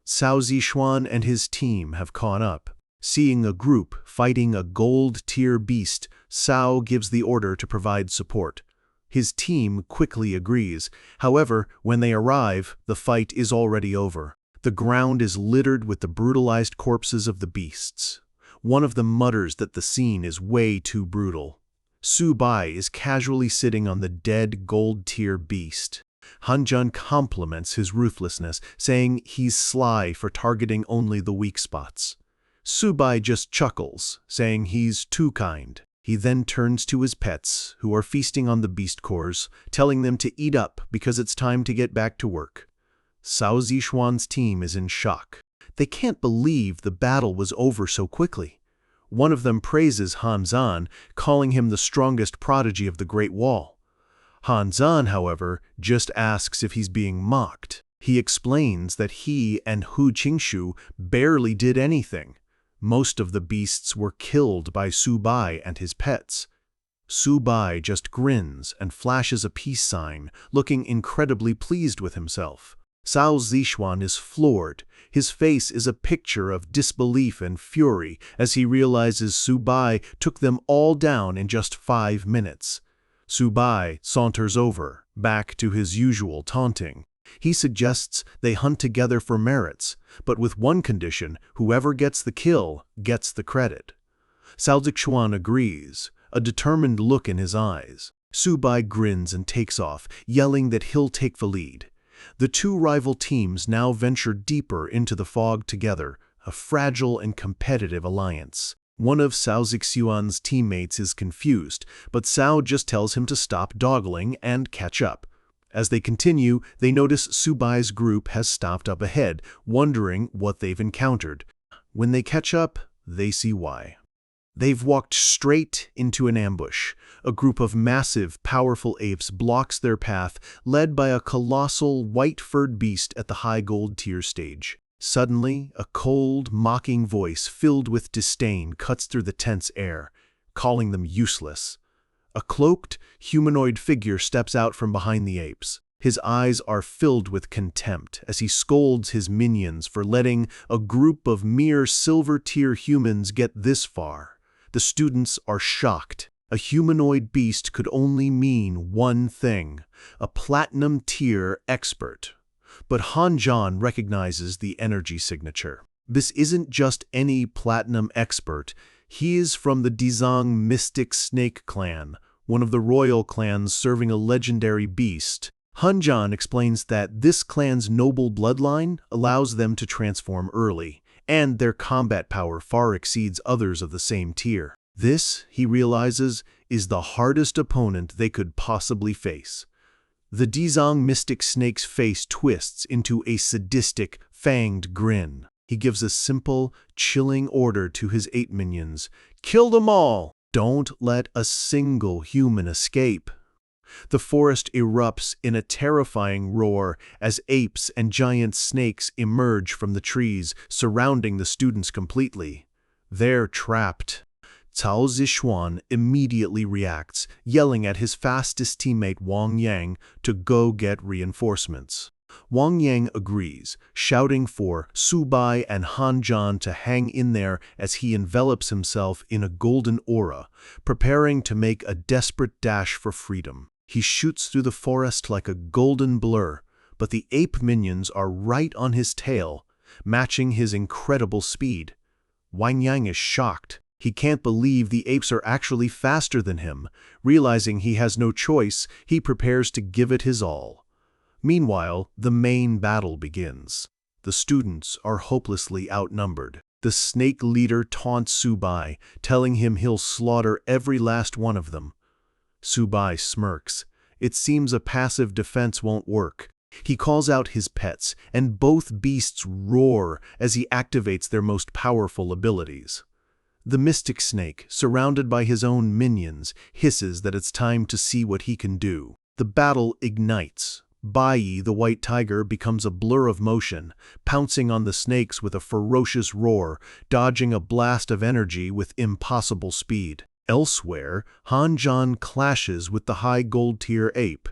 Cao Zixuan and his team have caught up. Seeing a group fighting a gold-tier beast, Cao gives the order to provide support. His team quickly agrees. However, when they arrive, the fight is already over. The ground is littered with the brutalized corpses of the beasts. One of them mutters that the scene is way too brutal. Su-bai is casually sitting on the dead gold-tier beast. Han-jun compliments his ruthlessness, saying he's sly for targeting only the weak spots. Su-bai just chuckles, saying he's too kind. He then turns to his pets, who are feasting on the beast cores, telling them to eat up because it's time to get back to work. Cao Zixuan's team is in shock. They can't believe the battle was over so quickly. One of them praises Han Zan, calling him the strongest prodigy of the Great Wall. Han Zan, however, just asks if he's being mocked. He explains that he and Hu Qingshu barely did anything. Most of the beasts were killed by Su-bai and his pets. Su-bai just grins and flashes a peace sign, looking incredibly pleased with himself. Cao Zixuan is floored. His face is a picture of disbelief and fury as he realizes Su-bai took them all down in just 5 minutes. Su-bai saunters over, back to his usual taunting. He suggests they hunt together for merits, but with one condition: whoever gets the kill gets the credit. Cao Zixuan agrees, a determined look in his eyes. Su-bai grins and takes off, yelling that he'll take the lead. The two rival teams now venture deeper into the fog together, a fragile and competitive alliance. One of Cao Zixuan's teammates is confused, but Cao just tells him to stop dawdling and catch up. As they continue, they notice Su-bai's group has stopped up ahead, wondering what they've encountered. When they catch up, they see why. They've walked straight into an ambush. A group of massive, powerful apes blocks their path, led by a colossal, white-furred beast at the high gold tier stage. Suddenly, a cold, mocking voice filled with disdain cuts through the tense air, calling them useless. A cloaked, humanoid figure steps out from behind the apes. His eyes are filled with contempt as he scolds his minions for letting a group of mere silver-tier humans get this far. The students are shocked. A humanoid beast could only mean one thing: a platinum-tier expert. But Han-jun recognizes the energy signature. This isn't just any platinum expert. He is from the Dizang Mystic Snake Clan, one of the royal clans serving a legendary beast. Han-jun explains that this clan's noble bloodline allows them to transform early, and their combat power far exceeds others of the same tier. This, he realizes, is the hardest opponent they could possibly face. The Dizang Mystic Snake's face twists into a sadistic, fanged grin. He gives a simple, chilling order to his 8 minions: "Kill them all! Don't let a single human escape." The forest erupts in a terrifying roar as apes and giant snakes emerge from the trees, surrounding the students completely. They're trapped. Cao Zixuan immediately reacts, yelling at his fastest teammate Wang Yang to go get reinforcements. Wang Yang agrees, shouting for Su-bai and Han-jun to hang in there as he envelops himself in a golden aura, preparing to make a desperate dash for freedom. He shoots through the forest like a golden blur, but the ape minions are right on his tail, matching his incredible speed. Wang Yang is shocked. He can't believe the apes are actually faster than him. Realizing he has no choice, he prepares to give it his all. Meanwhile, the main battle begins. The students are hopelessly outnumbered. The snake leader taunts Su-bai, telling him he'll slaughter every last one of them. Su-bai smirks. It seems a passive defense won't work. He calls out his pets, and both beasts roar as he activates their most powerful abilities. The mystic snake, surrounded by his own minions, hisses that it's time to see what he can do. The battle ignites. Bai, the white tiger, becomes a blur of motion, pouncing on the snakes with a ferocious roar, dodging a blast of energy with impossible speed. Elsewhere, Han-jun clashes with the high gold-tier ape.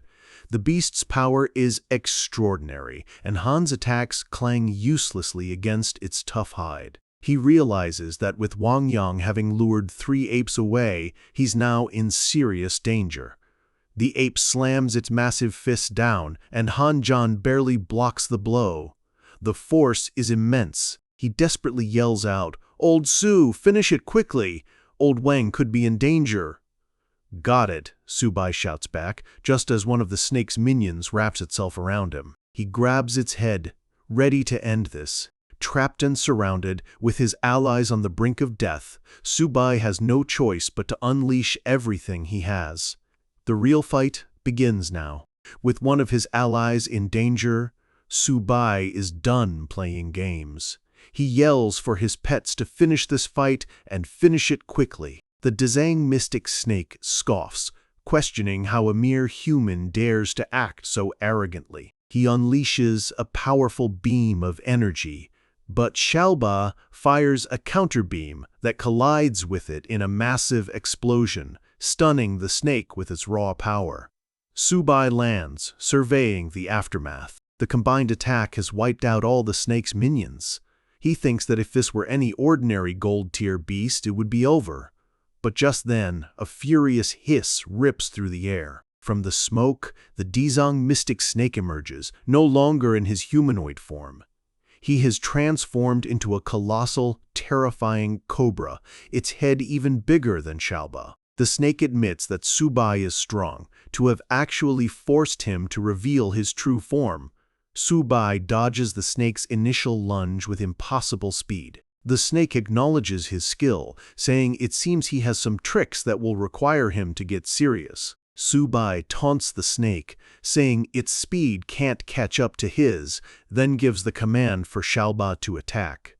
The beast's power is extraordinary, and Han's attacks clang uselessly against its tough hide. He realizes that with Wang Yang having lured 3 apes away, he's now in serious danger. The ape slams its massive fist down, and Han-jun barely blocks the blow. The force is immense. He desperately yells out, "Old Su, finish it quickly! Old Wang could be in danger." "Got it," Subai shouts back, just as one of the snake's minions wraps itself around him. He grabs its head, ready to end this. Trapped and surrounded, with his allies on the brink of death, Subai has no choice but to unleash everything he has. The real fight begins now. With one of his allies in danger, Subai is done playing games. He yells for his pets to finish this fight and finish it quickly. The Dazang mystic snake scoffs, questioning how a mere human dares to act so arrogantly. He unleashes a powerful beam of energy, but Shalba fires a counterbeam that collides with it in a massive explosion, stunning the snake with its raw power. Subai lands, surveying the aftermath. The combined attack has wiped out all the snake's minions. He thinks that if this were any ordinary gold-tier beast, it would be over. But just then, a furious hiss rips through the air. From the smoke, the Dazang mystic snake emerges, no longer in his humanoid form. He has transformed into a colossal, terrifying cobra, its head even bigger than Shalba. The snake admits that Subai is strong, to have actually forced him to reveal his true form. Subai dodges the snake's initial lunge with impossible speed. The snake acknowledges his skill, saying it seems he has some tricks that will require him to get serious. Subai taunts the snake, saying its speed can't catch up to his, then gives the command for Shalba to attack.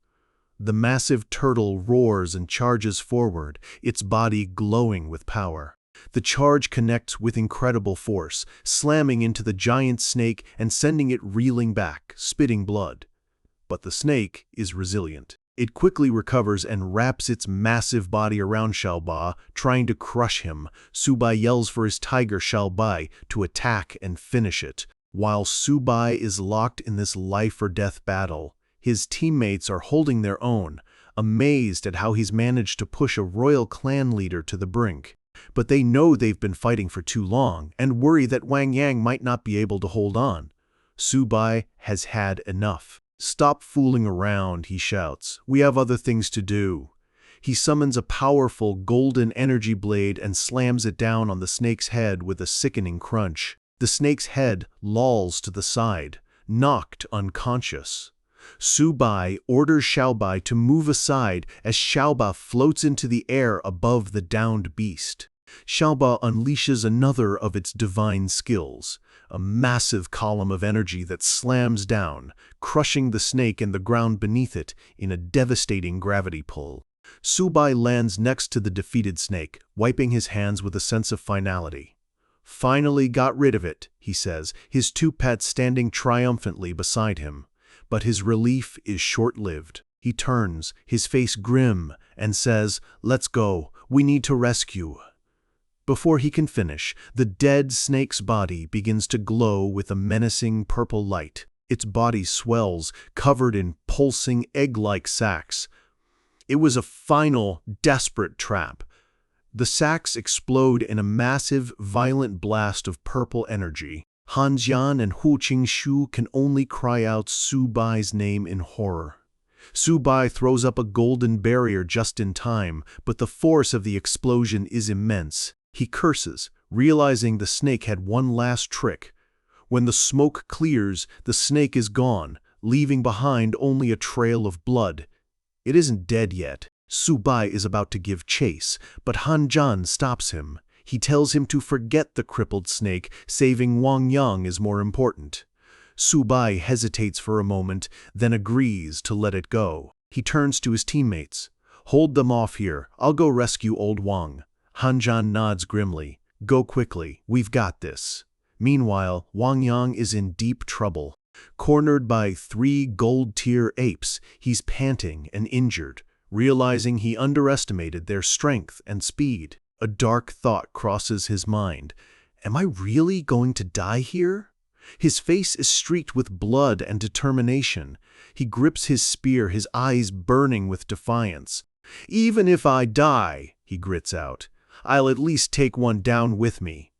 The massive turtle roars and charges forward, its body glowing with power. The charge connects with incredible force, slamming into the giant snake and sending it reeling back, spitting blood. But the snake is resilient. It quickly recovers and wraps its massive body around Shalba, trying to crush him. Subai yells for his tiger Shalbai to attack and finish it. While Subai is locked in this life-or-death battle, his teammates are holding their own, amazed at how he's managed to push a royal clan leader to the brink. But they know they've been fighting for too long and worry that Wang Yang might not be able to hold on. Subai has had enough. "Stop fooling around," he shouts. "We have other things to do." He summons a powerful golden energy blade and slams it down on the snake's head with a sickening crunch. The snake's head lolls to the side, knocked unconscious. Subai orders Shalbai to move aside as Shalba floats into the air above the downed beast. Shalba unleashes another of its divine skills, a massive column of energy that slams down, crushing the snake and the ground beneath it in a devastating gravity pull. Subai lands next to the defeated snake, wiping his hands with a sense of finality. "Finally got rid of it," he says, his two pets standing triumphantly beside him. But his relief is short-lived. He turns, his face grim, and says, "Let's go, we need to rescue." Before he can finish, the dead snake's body begins to glow with a menacing purple light. Its body swells, covered in pulsing egg-like sacs. It was a final, desperate trap. The sacs explode in a massive, violent blast of purple energy. Han Jian and Hu Qingshu can only cry out Subai's name in horror. Subai throws up a golden barrier just in time, but the force of the explosion is immense. He curses, realizing the snake had one last trick. When the smoke clears, the snake is gone, leaving behind only a trail of blood. It isn't dead yet. Subai is about to give chase, but Han Jian stops him. He tells him to forget the crippled snake, saving Wang Yang is more important. Subai hesitates for a moment, then agrees to let it go. He turns to his teammates. "Hold them off here. I'll go rescue old Wang." Han Jian nods grimly. "Go quickly. We've got this." Meanwhile, Wang Yang is in deep trouble. Cornered by 3 gold-tier apes, he's panting and injured, realizing he underestimated their strength and speed. A dark thought crosses his mind. Am I really going to die here? His face is streaked with blood and determination. He grips his spear, his eyes burning with defiance. "Even if I die," he grits out, "I'll at least take one down with me."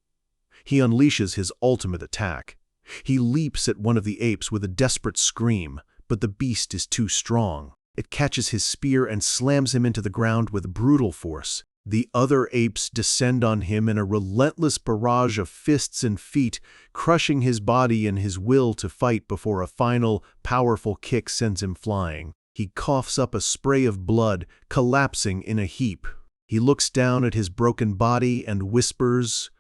He unleashes his ultimate attack. He leaps at one of the apes with a desperate scream, but the beast is too strong. It catches his spear and slams him into the ground with brutal force. The other apes descend on him in a relentless barrage of fists and feet, crushing his body and his will to fight before a final, powerful kick sends him flying. He coughs up a spray of blood, collapsing in a heap. He looks down at his broken body and whispers,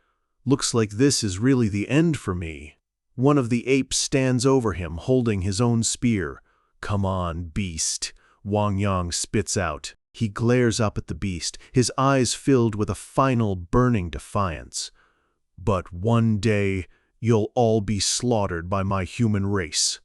"Looks like this is really the end for me." One of the apes stands over him, holding his own spear. "Come on, beast," Wang Yang spits out. He glares up at the beast, his eyes filled with a final burning defiance. "But one day, you'll all be slaughtered by my human race."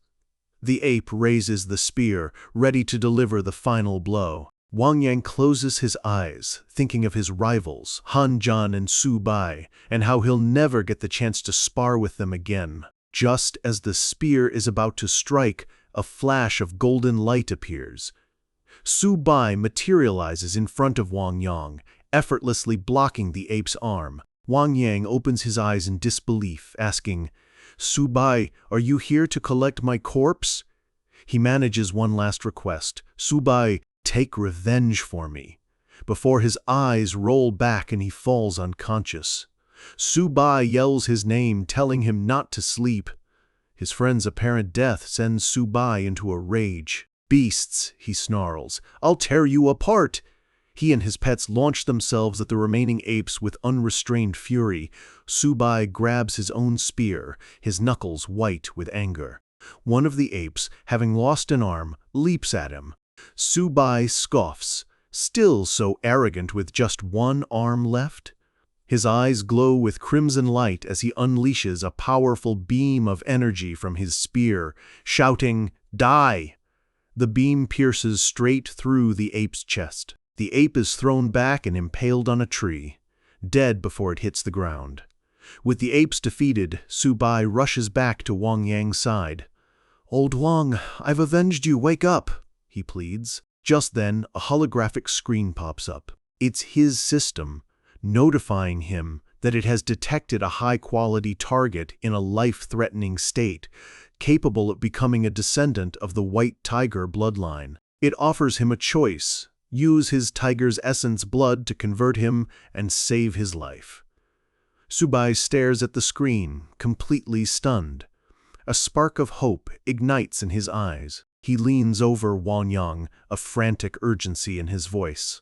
The ape raises the spear, ready to deliver the final blow. Wang Yang closes his eyes, thinking of his rivals, Han Zhan and Su Bai, and how he'll never get the chance to spar with them again. Just as the spear is about to strike, a flash of golden light appears. Su Bai materializes in front of Wang Yang, effortlessly blocking the ape's arm. Wang Yang opens his eyes in disbelief, asking, "Su Bai, are you here to collect my corpse?" He manages one last request. "Su Bai, take revenge for me," before his eyes roll back and he falls unconscious. Su Bai yells his name, telling him not to sleep. His friend's apparent death sends Su Bai into a rage. "Beasts," he snarls, "I'll tear you apart!" He and his pets launch themselves at the remaining apes with unrestrained fury. Su Bai grabs his own spear, his knuckles white with anger. One of the apes, having lost an arm, leaps at him. Su Bai scoffs, still so arrogant with just one arm left. His eyes glow with crimson light as he unleashes a powerful beam of energy from his spear, shouting, "Die!" The beam pierces straight through the ape's chest. The ape is thrown back and impaled on a tree, dead before it hits the ground. With the apes defeated, Su Bai rushes back to Wang Yang's side. "Old Wang, I've avenged you, wake up," he pleads. Just then, a holographic screen pops up. It's his system, notifying him that it has detected a high-quality target in a life-threatening state, capable of becoming a descendant of the white tiger bloodline. It offers him a choice: use his tiger's essence blood to convert him and save his life. Su Bai stares at the screen, completely stunned. A spark of hope ignites in his eyes. He leans over Wang Yang, a frantic urgency in his voice.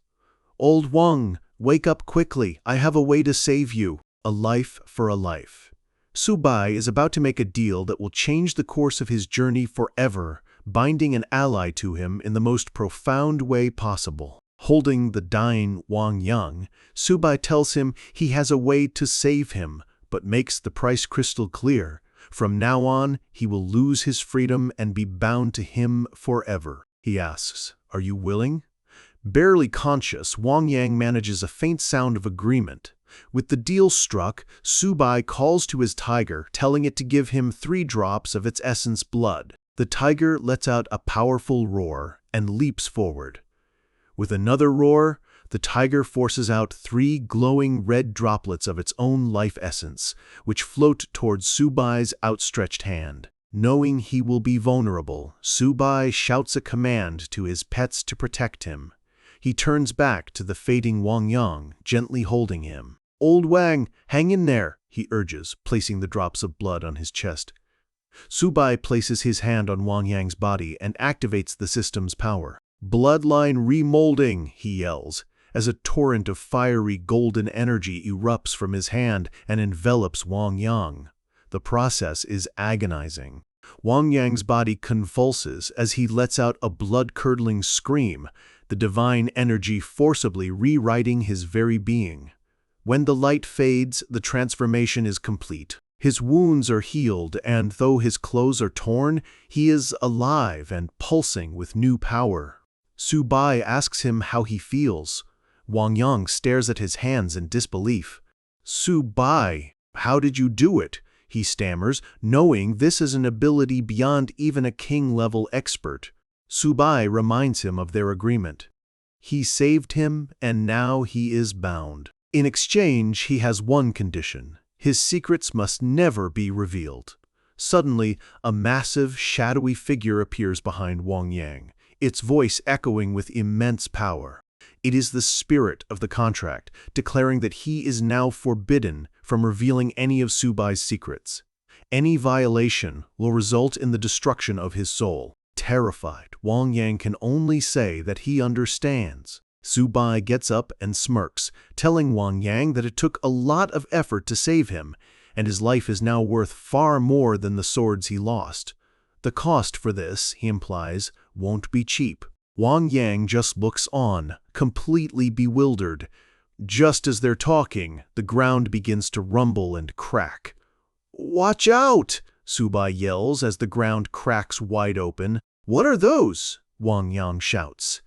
"Old Wang, wake up quickly. I have a way to save you. A life for a life." Su Bai is about to make a deal that will change the course of his journey forever, binding an ally to him in the most profound way possible. Holding the dying Wang Yang, Su Bai tells him he has a way to save him, but makes the price crystal clear. From now on, he will lose his freedom and be bound to him forever. He asks, "Are you willing?" Barely conscious, Wang Yang manages a faint sound of agreement. With the deal struck, Su Bai calls to his tiger, telling it to give him 3 drops of its essence blood. The tiger lets out a powerful roar and leaps forward. With another roar, the tiger forces out 3 glowing red droplets of its own life essence, which float towards Su Bai's outstretched hand. Knowing he will be vulnerable, Su Bai shouts a command to his pets to protect him. He turns back to the fading Wang Yang, gently holding him. "Old Wang, hang in there," he urges, placing the drops of blood on his chest. Su Bai places his hand on Wang Yang's body and activates the system's power. "Bloodline remolding," he yells, as a torrent of fiery golden energy erupts from his hand and envelops Wang Yang. The process is agonizing. Wang Yang's body convulses as he lets out a blood-curdling scream, the divine energy forcibly rewriting his very being. When the light fades, the transformation is complete. His wounds are healed, and though his clothes are torn, he is alive and pulsing with new power. Su Bai asks him how he feels. Wang Yang stares at his hands in disbelief. "Su Bai, how did you do it?" he stammers, knowing this is an ability beyond even a king-level expert. Su Bai reminds him of their agreement. He saved him, and now he is bound. In exchange, he has one condition: his secrets must never be revealed. Suddenly, a massive, shadowy figure appears behind Wang Yang, its voice echoing with immense power. It is the spirit of the contract, declaring that he is now forbidden from revealing any of Subai's secrets. Any violation will result in the destruction of his soul. Terrified, Wang Yang can only say that he understands. Subai gets up and smirks, telling Wang Yang that it took a lot of effort to save him, and his life is now worth far more than the swords he lost. The cost for this, he implies, won't be cheap. Wang Yang just looks on, completely bewildered. Just as they're talking, the ground begins to rumble and crack. "Watch out!" Subai yells as the ground cracks wide open. "What are those?" Wang Yang shouts.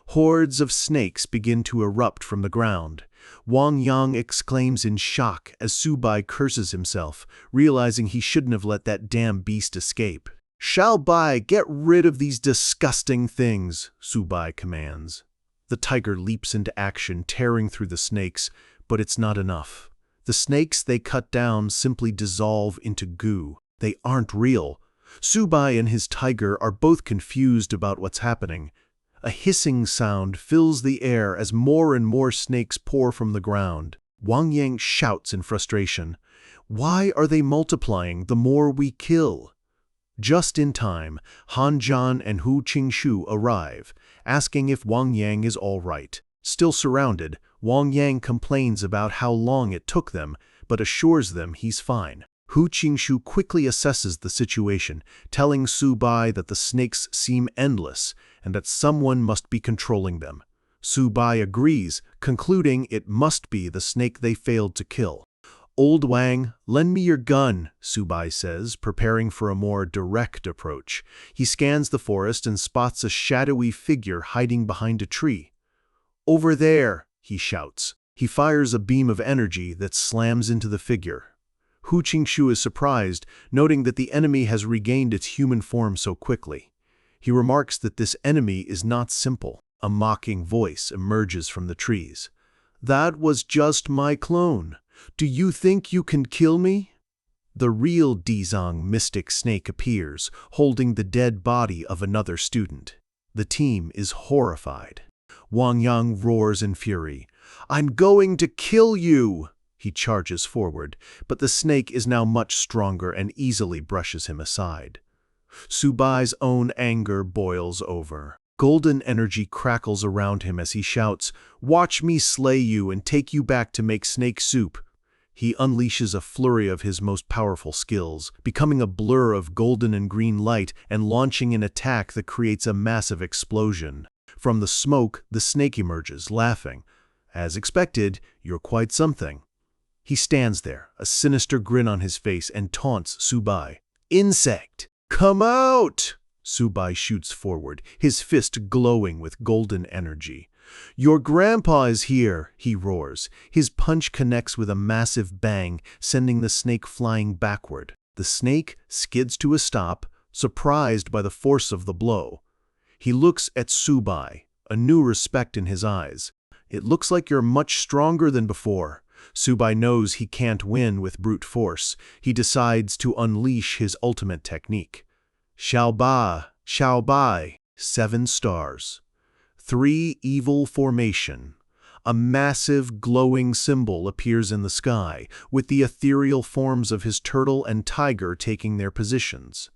Hordes of snakes begin to erupt from the ground. Wang Yang exclaims in shock as Subai curses himself, realizing he shouldn't have let that damn beast escape. "Xiaobai, get rid of these disgusting things," Subai commands. The tiger leaps into action, tearing through the snakes, but it's not enough. The snakes they cut down simply dissolve into goo. They aren't real. Subai and his tiger are both confused about what's happening. A hissing sound fills the air as more and more snakes pour from the ground. Wang Yang shouts in frustration, "Why are they multiplying the more we kill?" Just in time, Han Zhan and Hu Qingshu arrive, asking if Wang Yang is all right. Still surrounded, Wang Yang complains about how long it took them, but assures them he's fine. Hu Qingshu quickly assesses the situation, telling Subai that the snakes seem endless and that someone must be controlling them. Subai agrees, concluding it must be the snake they failed to kill. "Old Wang, lend me your gun," Subai says, preparing for a more direct approach. He scans the forest and spots a shadowy figure hiding behind a tree. "Over there," he shouts. He fires a beam of energy that slams into the figure. Hu Qingshu is surprised, noting that the enemy has regained its human form so quickly. He remarks that this enemy is not simple. A mocking voice emerges from the trees. "That was just my clone. Do you think you can kill me?" The real Dizang mystic snake appears, holding the dead body of another student. The team is horrified. Wang Yang roars in fury. "I'm going to kill you!" He charges forward, but the snake is now much stronger and easily brushes him aside. Subai's own anger boils over. Golden energy crackles around him as he shouts, "Watch me slay you and take you back to make snake soup." He unleashes a flurry of his most powerful skills, becoming a blur of golden and green light and launching an attack that creates a massive explosion. From the smoke, the snake emerges, laughing. "As expected, you're quite something." He stands there, a sinister grin on his face, and taunts Subai. "Insect, come out!" Subai shoots forward, his fist glowing with golden energy. "Your grandpa is here," he roars. His punch connects with a massive bang, sending the snake flying backward. The snake skids to a stop, surprised by the force of the blow. He looks at Subai, a new respect in his eyes. "It looks like you're much stronger than before." Subai knows he can't win with brute force. He decides to unleash his ultimate technique. Xiaobai, Xiaobai, 7 stars. 3 evil formation. A massive glowing symbol appears in the sky, with the ethereal forms of his turtle and tiger taking their positions.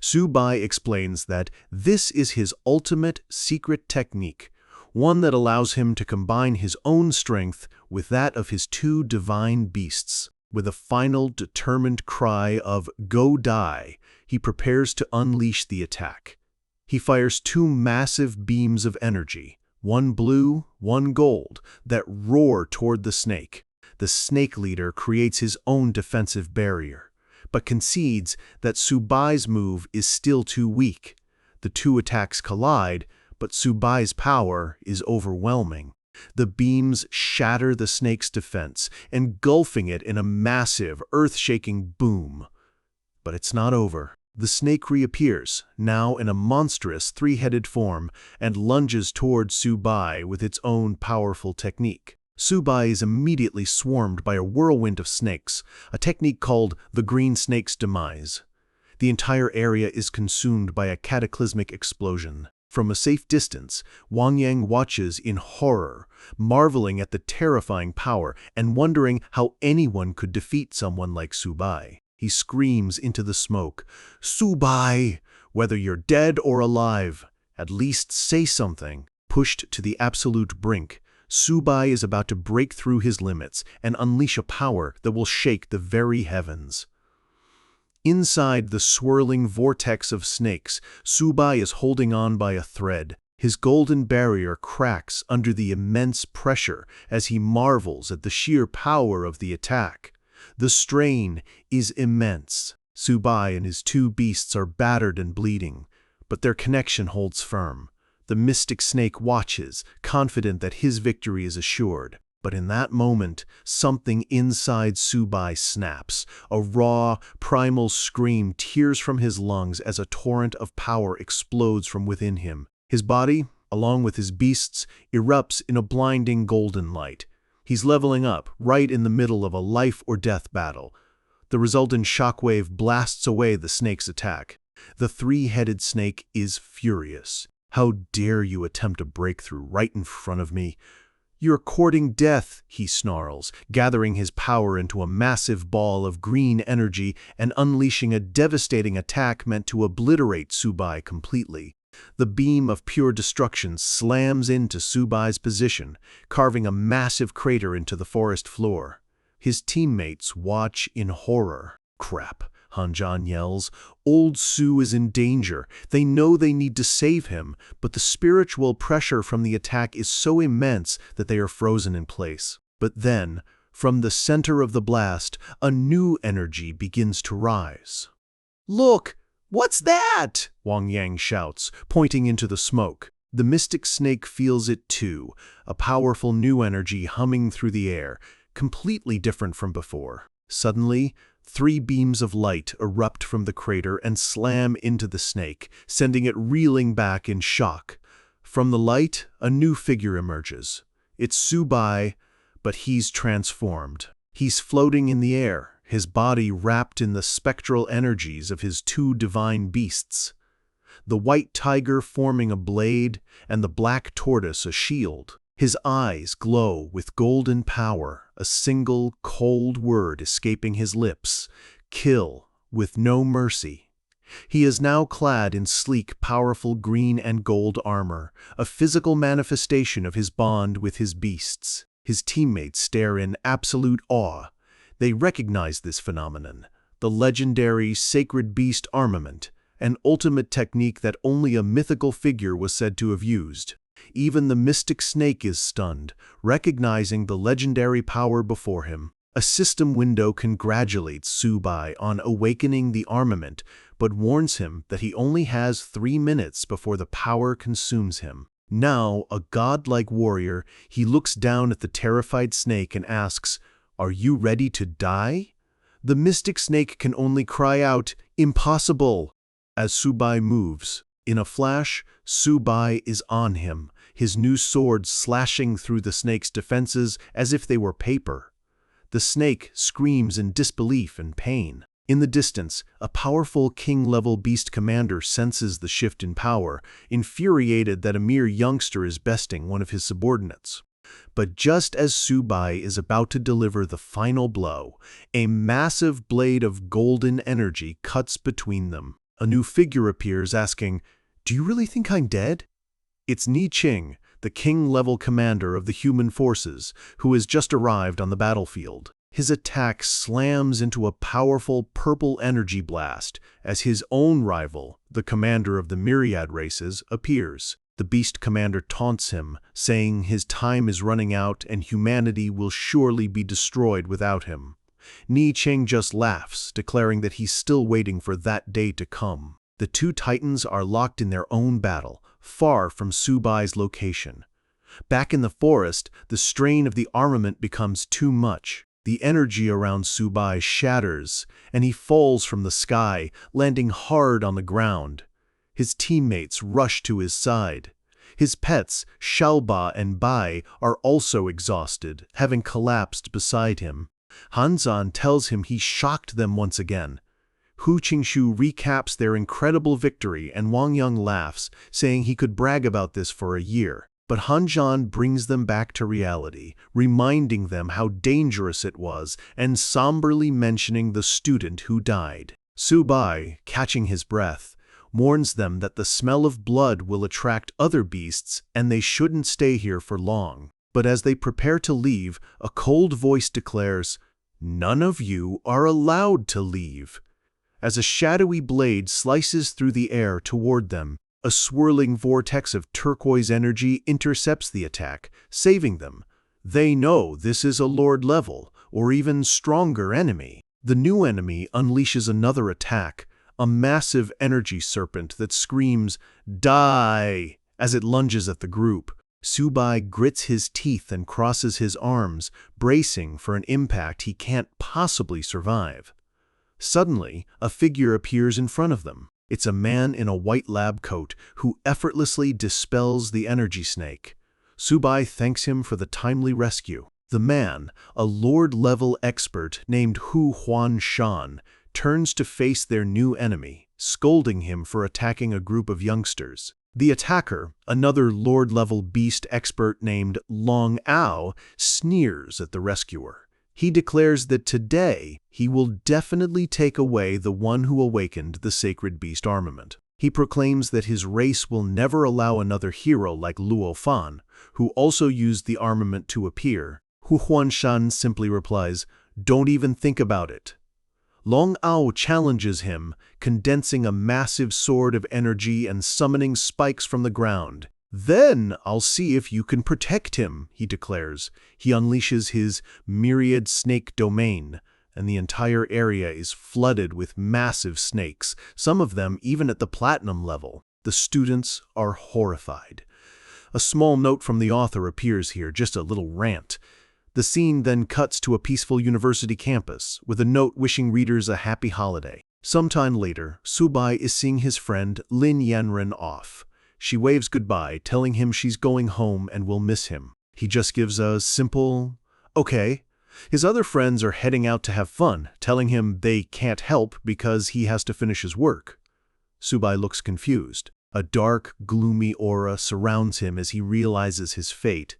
Subai explains that this is his ultimate secret technique, one that allows him to combine his own strength with that of his 2 divine beasts. With a final determined cry of "Go die," he prepares to unleash the attack. He fires 2 massive beams of energy, one blue, one gold, that roar toward the snake. The snake leader creates his own defensive barrier, but concedes that Subai's move is still too weak. The 2 attacks collide, but Subai's power is overwhelming. The beams shatter the snake's defense, engulfing it in a massive, earth-shaking boom. But it's not over. The snake reappears, now in a monstrous 3-headed form, and lunges toward Subai with its own powerful technique. Subai is immediately swarmed by a whirlwind of snakes, a technique called the green snake's demise. The entire area is consumed by a cataclysmic explosion. From a safe distance, Wang Yang watches in horror, marveling at the terrifying power and wondering how anyone could defeat someone like Subai. He screams into the smoke, "Subai! Whether you're dead or alive, at least say something." Pushed to the absolute brink, Subai is about to break through his limits and unleash a power that will shake the very heavens. Inside the swirling vortex of snakes, Subai is holding on by a thread. His golden barrier cracks under the immense pressure as he marvels at the sheer power of the attack. The strain is immense. Subai and his two beasts are battered and bleeding, but their connection holds firm. The mystic snake watches, confident that his victory is assured. But in that moment, something inside Subai snaps. A raw, primal scream tears from his lungs as a torrent of power explodes from within him. His body, along with his beasts, erupts in a blinding golden light. He's leveling up, right in the middle of a life-or-death battle. The resultant shockwave blasts away the snake's attack. The three-headed snake is furious. "How dare you attempt a breakthrough right in front of me? You're courting death," he snarls, gathering his power into a massive ball of green energy and unleashing a devastating attack meant to obliterate Subai completely. The beam of pure destruction slams into Subai's position, carving a massive crater into the forest floor. His teammates watch in horror. "Crap," Hanjan yells. "Old Su is in danger. They know they need to save him, but the spiritual pressure from the attack is so immense that they are frozen in place." But then, from the center of the blast, a new energy begins to rise. "Look! What's that?" Wang Yang shouts, pointing into the smoke. The mystic snake feels it too, a powerful new energy humming through the air, completely different from before. Suddenly, 3 beams of light erupt from the crater and slam into the snake, sending it reeling back in shock. From the light, a new figure emerges. It's Subai, but he's transformed. He's floating in the air, his body wrapped in the spectral energies of his 2 divine beasts. The white tiger forming a blade, and the black tortoise a shield. His eyes glow with golden power, a single, cold word escaping his lips: kill, with no mercy. He is now clad in sleek, powerful green and gold armor, a physical manifestation of his bond with his beasts. His teammates stare in absolute awe. They recognize this phenomenon, the legendary sacred beast armament, an ultimate technique that only a mythical figure was said to have used. Even the mystic snake is stunned, recognizing the legendary power before him. A system window congratulates Subai on awakening the armament, but warns him that he only has 3 minutes before the power consumes him. Now, a godlike warrior, he looks down at the terrified snake and asks, "Are you ready to die?" The mystic snake can only cry out, "Impossible!" As Subai moves. In a flash, Subai is on him, his new sword slashing through the snake's defenses as if they were paper. The snake screams in disbelief and pain. In the distance, a powerful king-level beast commander senses the shift in power, infuriated that a mere youngster is besting one of his subordinates. But just as Subai is about to deliver the final blow, a massive blade of golden energy cuts between them. A new figure appears asking, "Do you really think I'm dead?" It's Ni Qing, the king-level commander of the human forces, who has just arrived on the battlefield. His attack slams into a powerful purple energy blast as his own rival, the commander of the myriad races, appears. The beast commander taunts him, saying his time is running out and humanity will surely be destroyed without him. Ni Qing just laughs, declaring that he's still waiting for that day to come. The 2 titans are locked in their own battle, far from Subai's location. Back in the forest, the strain of the armament becomes too much. The energy around Subai shatters, and he falls from the sky, landing hard on the ground. His teammates rush to his side. His pets, Xiaoba and Bai, are also exhausted, having collapsed beside him. Hanzan tells him he shocked them once again. Hu Qingshu recaps their incredible victory and Wang Yang laughs, saying he could brag about this for a year. But Han Zhan brings them back to reality, reminding them how dangerous it was and somberly mentioning the student who died. Su Bai, catching his breath, warns them that the smell of blood will attract other beasts and they shouldn't stay here for long. But as they prepare to leave, a cold voice declares, "None of you are allowed to leave." As a shadowy blade slices through the air toward them, a swirling vortex of turquoise energy intercepts the attack, saving them. They know this is a Lord level, or even stronger enemy. The new enemy unleashes another attack, a massive energy serpent that screams, "Die!" as it lunges at the group. Su Bai grits his teeth and crosses his arms, bracing for an impact he can't possibly survive. Suddenly, a figure appears in front of them. It's a man in a white lab coat who effortlessly dispels the energy snake. Su Bai thanks him for the timely rescue. The man, a Lord-level expert named Hu Huanshan, turns to face their new enemy, scolding him for attacking a group of youngsters. The attacker, another Lord-level beast expert named Long Ao, sneers at the rescuer. He declares that today he will definitely take away the one who awakened the sacred beast armament. He proclaims that his race will never allow another hero like Luo Fan, who also used the armament, to appear. Hu Huanshan simply replies, "Don't even think about it." Long Ao challenges him, condensing a massive sword of energy and summoning spikes from the ground. "Then I'll see if you can protect him," he declares. He unleashes his myriad snake domain, and the entire area is flooded with massive snakes, some of them even at the platinum level. The students are horrified. A small note from the author appears here, just a little rant. The scene then cuts to a peaceful university campus, with a note wishing readers a happy holiday. Sometime later, Su Bai is seeing his friend Lin Yanren off. She waves goodbye, telling him she's going home and will miss him. He just gives a simple, "Okay." His other friends are heading out to have fun, telling him they can't help because he has to finish his work. Su Bai looks confused. A dark, gloomy aura surrounds him as he realizes his fate.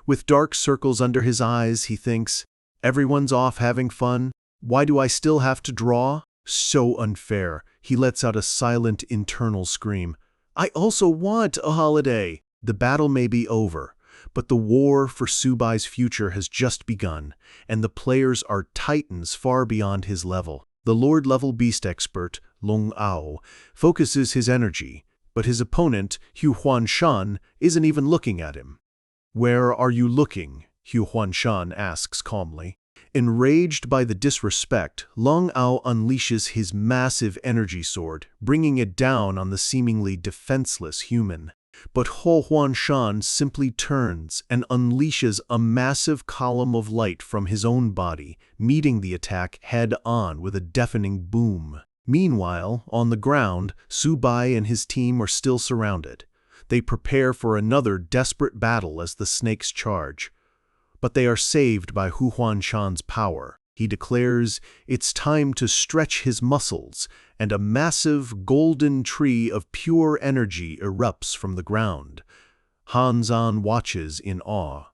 With dark circles under his eyes, he thinks, "Everyone's off having fun. Why do I still have to draw? So unfair." He lets out a silent internal scream. "I also want a holiday." The battle may be over, but the war for Su Bai's future has just begun, and the players are titans far beyond his level. The Lord-level beast expert, Long Ao, focuses his energy, but his opponent, Hu Huanshan, isn't even looking at him. "Where are you looking?" Hu Huanshan asks calmly. Enraged by the disrespect, Long Ao unleashes his massive energy sword, bringing it down on the seemingly defenseless human. But Hu Huanshan simply turns and unleashes a massive column of light from his own body, meeting the attack head-on with a deafening boom. Meanwhile, on the ground, Su Bai and his team are still surrounded. They prepare for another desperate battle as the snakes charge. But they are saved by Hu Huanshan's power. He declares it's time to stretch his muscles, and a massive golden tree of pure energy erupts from the ground. Han Zhan watches in awe.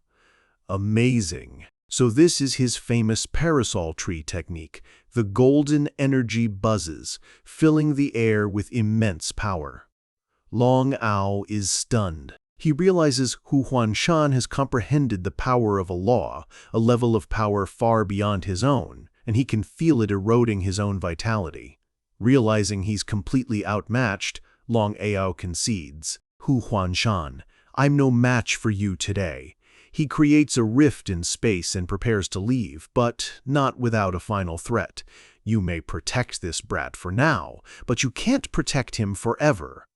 Amazing. So this is his famous parasol tree technique. The golden energy buzzes, filling the air with immense power. Long Ao is stunned. He realizes Hu Huanshan has comprehended the power of a law, a level of power far beyond his own, and he can feel it eroding his own vitality. Realizing he's completely outmatched, Long Ao concedes. "Hu Huanshan, I'm no match for you today." He creates a rift in space and prepares to leave, but not without a final threat. "You may protect this brat for now, but you can't protect him forever."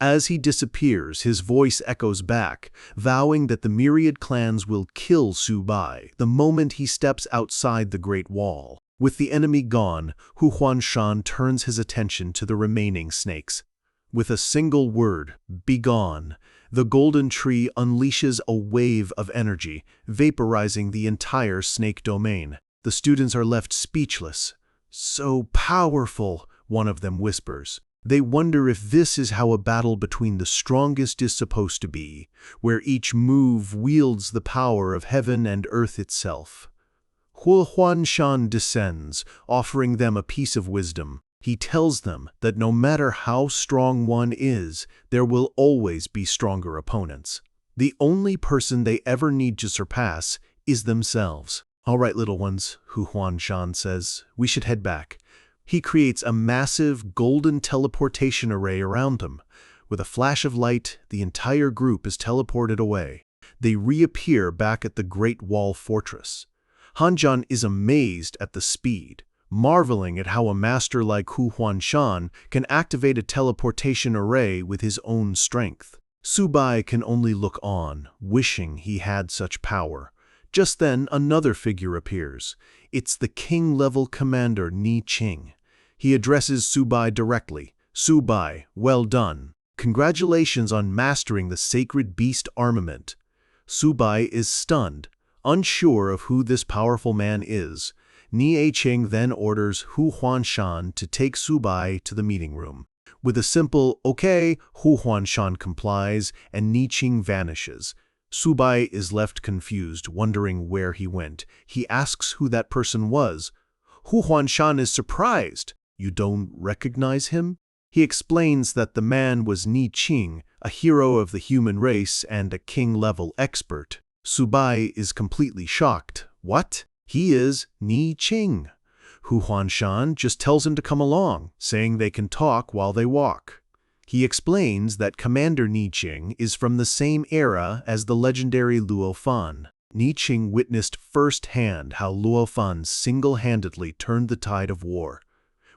As he disappears, his voice echoes back, vowing that the myriad clans will kill Su Bai the moment he steps outside the Great Wall. With the enemy gone, Hu Huanshan turns his attention to the remaining snakes. With a single word, "Begone," the golden tree unleashes a wave of energy, vaporizing the entire snake domain. The students are left speechless. So powerful, one of them whispers. They wonder if this is how a battle between the strongest is supposed to be, where each move wields the power of heaven and earth itself. Huanshan descends, offering them a piece of wisdom. He tells them that no matter how strong one is, there will always be stronger opponents. The only person they ever need to surpass is themselves. All right, little ones, Huanshan says, we should head back. He creates a massive golden teleportation array around them. With a flash of light, the entire group is teleported away. They reappear back at the Great Wall Fortress. Hanjan is amazed at the speed, marveling at how a master like Hu Huanshan can activate a teleportation array with his own strength. Subai can only look on, wishing he had such power. Just then, another figure appears. It's the king-level commander Ni Qing. He addresses Subai directly. Subai, well done. Congratulations on mastering the sacred beast armament. Subai is stunned, unsure of who this powerful man is. Ni Qing then orders Hu Huanshan to take Subai to the meeting room. With a simple, okay, Hu Huanshan complies and Ni Qing vanishes. Subai is left confused, wondering where he went. He asks who that person was. Hu Huanshan is surprised. You don't recognize him? He explains that the man was Ni Qing, a hero of the human race and a king-level expert. Subai is completely shocked. What? He is Ni Qing. Hu Huanshan just tells him to come along, saying they can talk while they walk. He explains that Commander Ni Qing is from the same era as the legendary Luo Fan. Ni Qing witnessed firsthand how Luo Fan single-handedly turned the tide of war.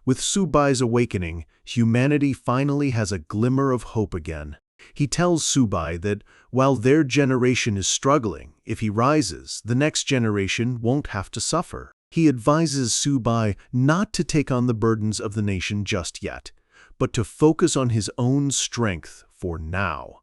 With Subai's awakening, humanity finally has a glimmer of hope again. He tells Subai that while their generation is struggling, if he rises, the next generation won't have to suffer. He advises Subai not to take on the burdens of the nation just yet, but to focus on his own strength for now.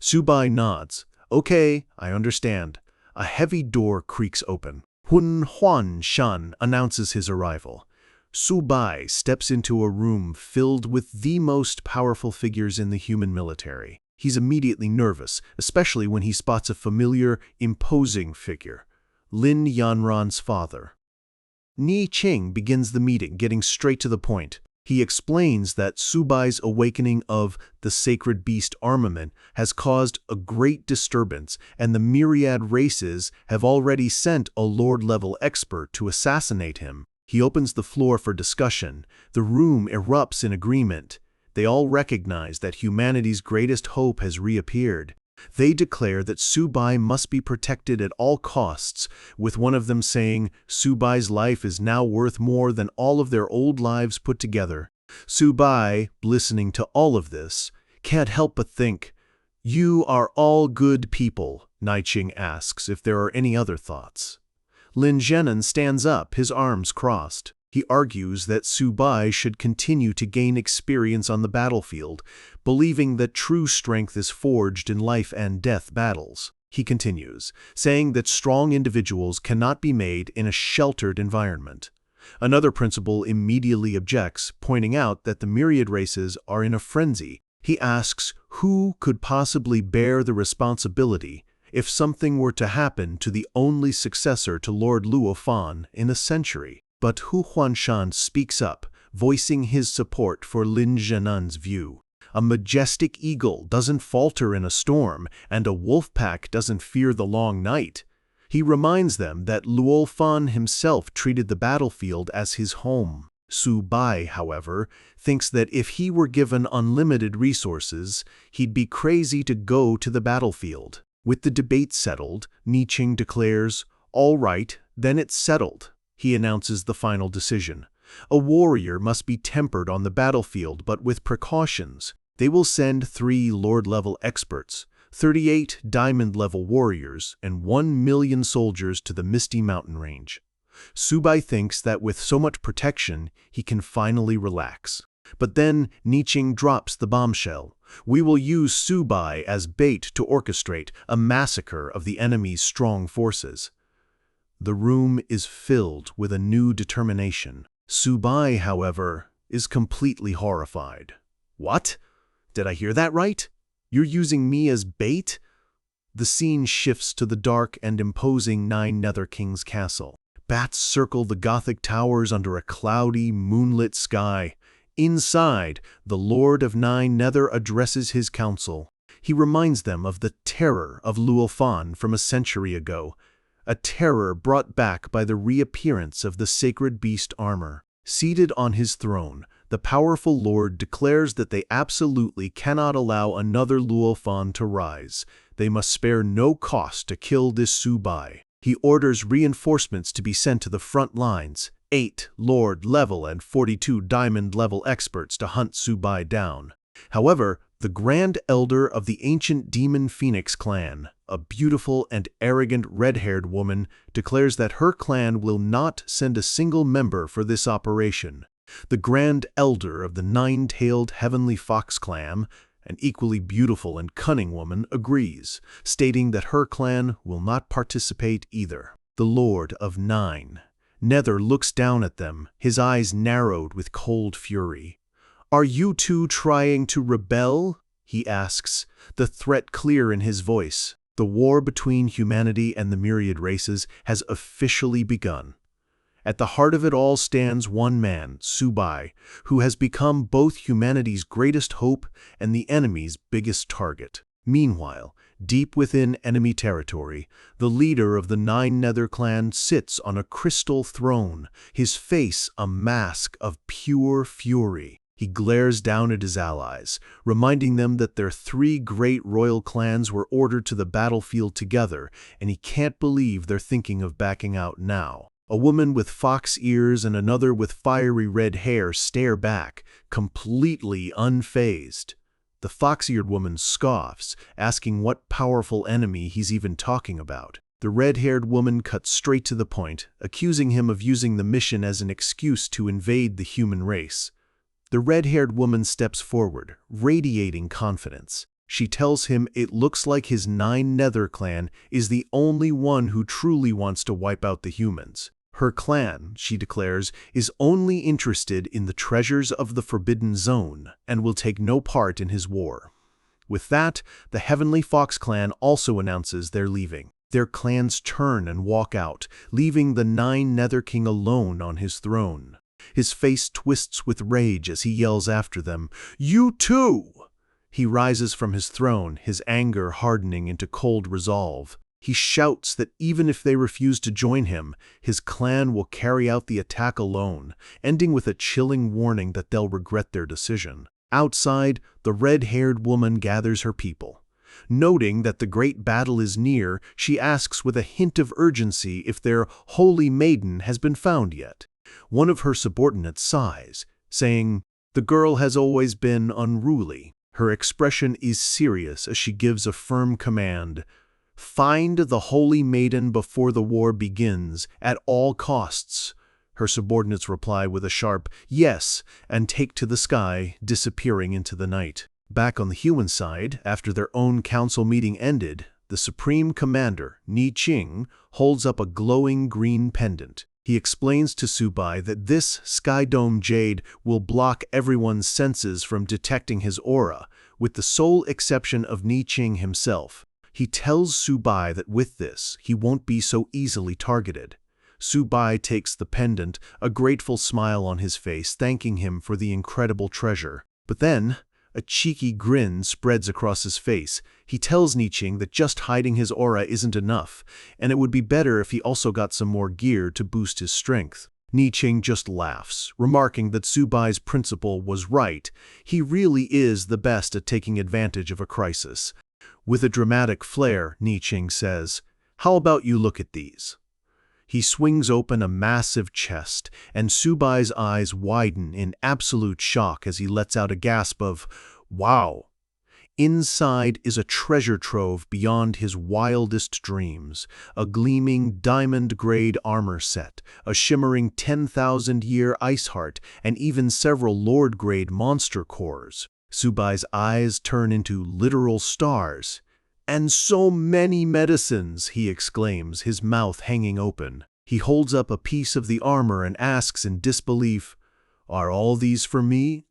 Subai nods. Okay, I understand. A heavy door creaks open. Hun Huanshan announces his arrival. Subai steps into a room filled with the most powerful figures in the human military. He's immediately nervous, especially when he spots a familiar, imposing figure, Lin Yanran's father. Ni Qing begins the meeting, getting straight to the point. He explains that Subai's awakening of the sacred beast armament has caused a great disturbance, and the myriad races have already sent a lord-level expert to assassinate him. He opens the floor for discussion. The room erupts in agreement. They all recognize that humanity's greatest hope has reappeared. They declare that Subai must be protected at all costs, with one of them saying Subai's life is now worth more than all of their old lives put together. Subai, listening to all of this, can't help but think, "You are all good people," Ni Qing asks if there are any other thoughts. Lin Zhenan stands up, his arms crossed. He argues that Subai should continue to gain experience on the battlefield, believing that true strength is forged in life and death battles. He continues, saying that strong individuals cannot be made in a sheltered environment. Another principal immediately objects, pointing out that the myriad races are in a frenzy. He asks who could possibly bear the responsibility if something were to happen to the only successor to Lord Luo Fan in a century. But Hu Huanshan speaks up, voicing his support for Lin Zhenan's view. A majestic eagle doesn't falter in a storm, and a wolf pack doesn't fear the long night. He reminds them that Luo Fan himself treated the battlefield as his home. Subai, however, thinks that if he were given unlimited resources, he'd be crazy to go to the battlefield. With the debate settled, Ni Qing declares, "All right, then it's settled." He announces the final decision. A warrior must be tempered on the battlefield, but with precautions. They will send 3 Lord-level experts, 38 Diamond-level warriors, and 1 million soldiers to the Misty Mountain Range. Subai thinks that with so much protection, he can finally relax. But then Ni Qing drops the bombshell. We will use Subai as bait to orchestrate a massacre of the enemy's strong forces. The room is filled with a new determination. Subai, however, is completely horrified. What? Did I hear that right? You're using me as bait? The scene shifts to the dark and imposing Nine Nether King's castle. Bats circle the Gothic towers under a cloudy, moonlit sky. Inside, the Lord of Nine Nether addresses his council. He reminds them of the terror of Luofan from a century ago, a terror brought back by the reappearance of the sacred beast armor. Seated on his throne, the powerful Lord declares that they absolutely cannot allow another Luofan to rise. They must spare no cost to kill this Subai. He orders reinforcements to be sent to the front lines, 8 Lord level and 42 Diamond level experts to hunt Subai down. However, the Grand Elder of the ancient Demon Phoenix clan, a beautiful and arrogant red-haired woman, declares that her clan will not send a single member for this operation. The Grand Elder of the Nine-Tailed Heavenly Fox clan, an equally beautiful and cunning woman, agrees, stating that her clan will not participate either. The Lord of Nine Nether looks down at them, his eyes narrowed with cold fury. "Are you two trying to rebel?" he asks, the threat clear in his voice. The war between humanity and the myriad races has officially begun. At the heart of it all stands one man, Subai, who has become both humanity's greatest hope and the enemy's biggest target. Meanwhile, deep within enemy territory, the leader of the Nine Nether clan sits on a crystal throne, his face a mask of pure fury. He glares down at his allies, reminding them that their 3 great royal clans were ordered to the battlefield together, and he can't believe they're thinking of backing out now. A woman with fox ears and another with fiery red hair stare back, completely unfazed. The fox-eared woman scoffs, asking what powerful enemy he's even talking about. The red-haired woman cuts straight to the point, accusing him of using the mission as an excuse to invade the human race. The red-haired woman steps forward, radiating confidence. She tells him it looks like his Nine Nether clan is the only one who truly wants to wipe out the humans. Her clan, she declares, is only interested in the treasures of the Forbidden Zone and will take no part in his war. With that, the Heavenly Fox clan also announces they're leaving. Their clans turn and walk out, leaving the Nine Nether King alone on his throne. His face twists with rage as he yells after them, "You too!" He rises from his throne, his anger hardening into cold resolve. He shouts that even if they refuse to join him, his clan will carry out the attack alone, ending with a chilling warning that they'll regret their decision. Outside, the red-haired woman gathers her people. Noting that the great battle is near, she asks with a hint of urgency if their holy maiden has been found yet. One of her subordinates sighs, saying, "The girl has always been unruly." Her expression is serious as she gives a firm command. "Find the holy maiden before the war begins, at all costs." Her subordinates reply with a sharp "yes" and take to the sky, disappearing into the night. Back on the human side, after their own council meeting ended, the Supreme Commander, Ni Qing, holds up a glowing green pendant. He explains to Subai that this Sky Dome Jade will block everyone's senses from detecting his aura, with the sole exception of Ni Qing himself. He tells Subai that with this, he won't be so easily targeted. Subai takes the pendant, a grateful smile on his face, thanking him for the incredible treasure. But then, a cheeky grin spreads across his face. He tells Ni Qing that just hiding his aura isn't enough, and it would be better if he also got some more gear to boost his strength. Ni Qing just laughs, remarking that Subai's principle was right. He really is the best at taking advantage of a crisis. With a dramatic flair, Ni Qing says, "How about you look at these?" He swings open a massive chest, and Subai's eyes widen in absolute shock as he lets out a gasp of, "Wow!" Inside is a treasure trove beyond his wildest dreams, a gleaming diamond-grade armor set, a shimmering 10,000-year ice heart, and even several Lord-grade monster cores. Subai's eyes turn into literal stars. "And so many medicines," he exclaims, his mouth hanging open. He holds up a piece of the armor and asks in disbelief, "Are all these for me?"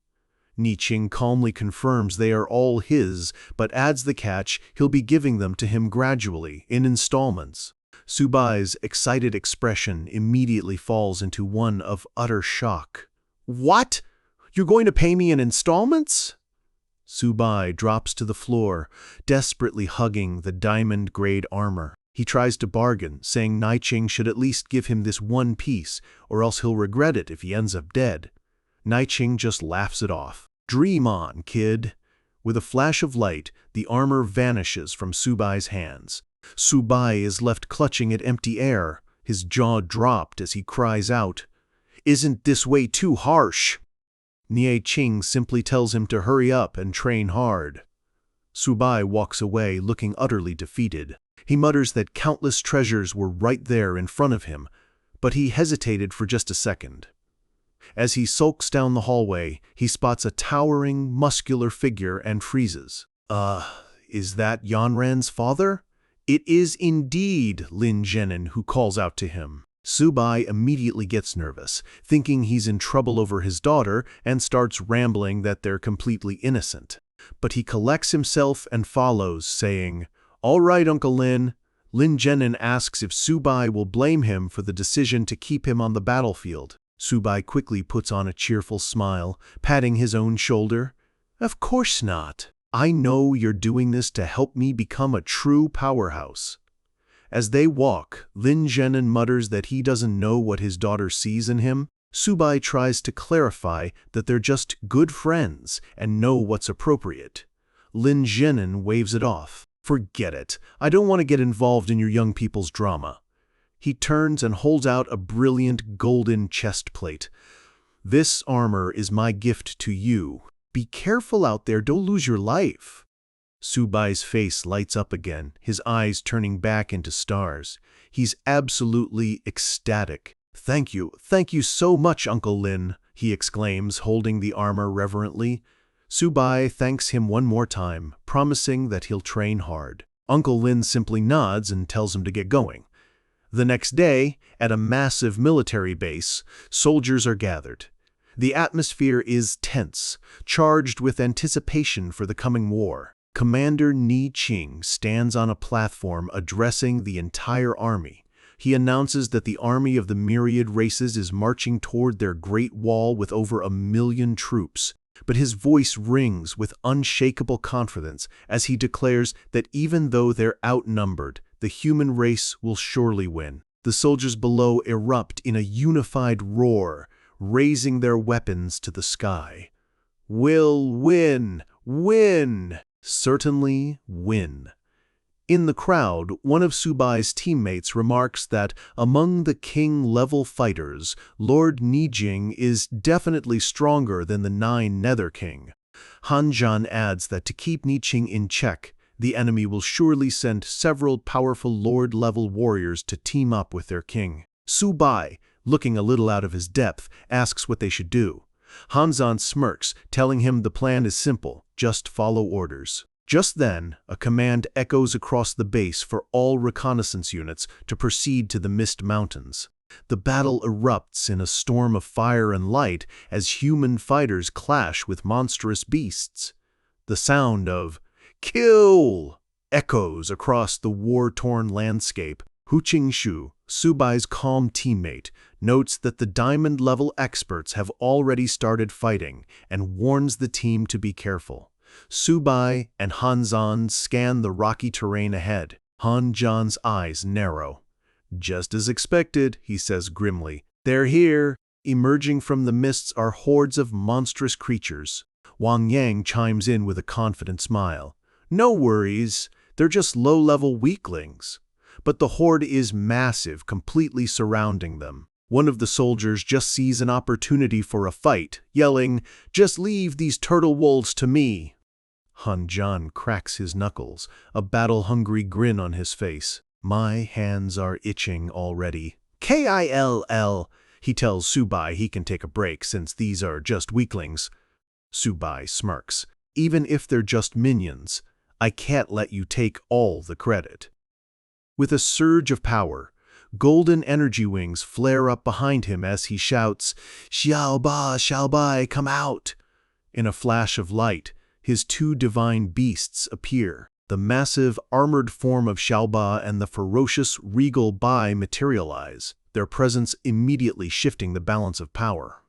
Niching calmly confirms they are all his, but adds the catch he'll be giving them to him gradually, in installments. Subai's excited expression immediately falls into one of utter shock. "What? You're going to pay me in installments?" Subai drops to the floor, desperately hugging the diamond-grade armor. He tries to bargain, saying Niching should at least give him this one piece, or else he'll regret it if he ends up dead. Niching just laughs it off. "Dream on, kid." With a flash of light, the armor vanishes from Subai's hands. Subai is left clutching at empty air, his jaw dropped as he cries out, "Isn't this way too harsh?" Niching simply tells him to hurry up and train hard. Subai walks away looking utterly defeated. He mutters that countless treasures were right there in front of him, but he hesitated for just a second. As he sulks down the hallway, he spots a towering, muscular figure and freezes. Is that Yanran's father?" "It is indeed," Lin Zhenin, who calls out to him. Subai immediately gets nervous, thinking he's in trouble over his daughter, and starts rambling that they're completely innocent. But he collects himself and follows, saying, "All right, Uncle Lin." Lin Zhenin asks if Subai will blame him for the decision to keep him on the battlefield. Subai quickly puts on a cheerful smile, patting his own shoulder. "Of course not. I know you're doing this to help me become a true powerhouse." As they walk, Lin Zhenin mutters that he doesn't know what his daughter sees in him. Subai tries to clarify that they're just good friends and know what's appropriate. Lin Zhenin waves it off. "Forget it. I don't want to get involved in your young people's drama." He turns and holds out a brilliant golden chest plate. "This armor is my gift to you. Be careful out there, don't lose your life." Subai's face lights up again, his eyes turning back into stars. He's absolutely ecstatic. Thank you so much, Uncle Lin," he exclaims, holding the armor reverently. Subai thanks him one more time, promising that he'll train hard. Uncle Lin simply nods and tells him to get going. The next day, at a massive military base, soldiers are gathered. The atmosphere is tense, charged with anticipation for the coming war. Commander Niching stands on a platform addressing the entire army. He announces that the army of the myriad races is marching toward their Great Wall with over 1 million troops. But his voice rings with unshakable confidence as he declares that even though they're outnumbered, the human race will surely win. The soldiers below erupt in a unified roar, raising their weapons to the sky. "We'll win! Win! Certainly win!" In the crowd, one of Subai's teammates remarks that among the king-level fighters, Lord Nijing is definitely stronger than the 9 Nether King. Hanjan adds that to keep Niching in check, the enemy will surely send several powerful Lord-level warriors to team up with their king. Subai, looking a little out of his depth, asks what they should do. Hanzan smirks, telling him the plan is simple, just follow orders. Just then, a command echoes across the base for all reconnaissance units to proceed to the Mist Mountains. The battle erupts in a storm of fire and light as human fighters clash with monstrous beasts. The sound of "Kill!" echoes across the war-torn landscape. Hu Qingshu, Subai's calm teammate, notes that the diamond-level experts have already started fighting and warns the team to be careful. Subai and Hanzan scan the rocky terrain ahead. Hanjan's eyes narrow. "Just as expected," he says grimly. "They're here." Emerging from the mists are hordes of monstrous creatures. Wang Yang chimes in with a confident smile. "No worries, they're just low-level weaklings." But the horde is massive, completely surrounding them. One of the soldiers just sees an opportunity for a fight, yelling, "Just leave these turtle wolves to me." Hanjan cracks his knuckles, a battle-hungry grin on his face. "My hands are itching already." "Kill!" He tells Subai he can take a break since these are just weaklings. Subai smirks. "Even if they're just minions, I can't let you take all the credit." With a surge of power, Golden energy wings flare up behind him as he shouts, Xiao Bai, come out! In a flash of light, his two divine beasts appear. The massive, armored form of Xiaoba and the ferocious, regal Bai materialize, their presence immediately shifting the balance of power.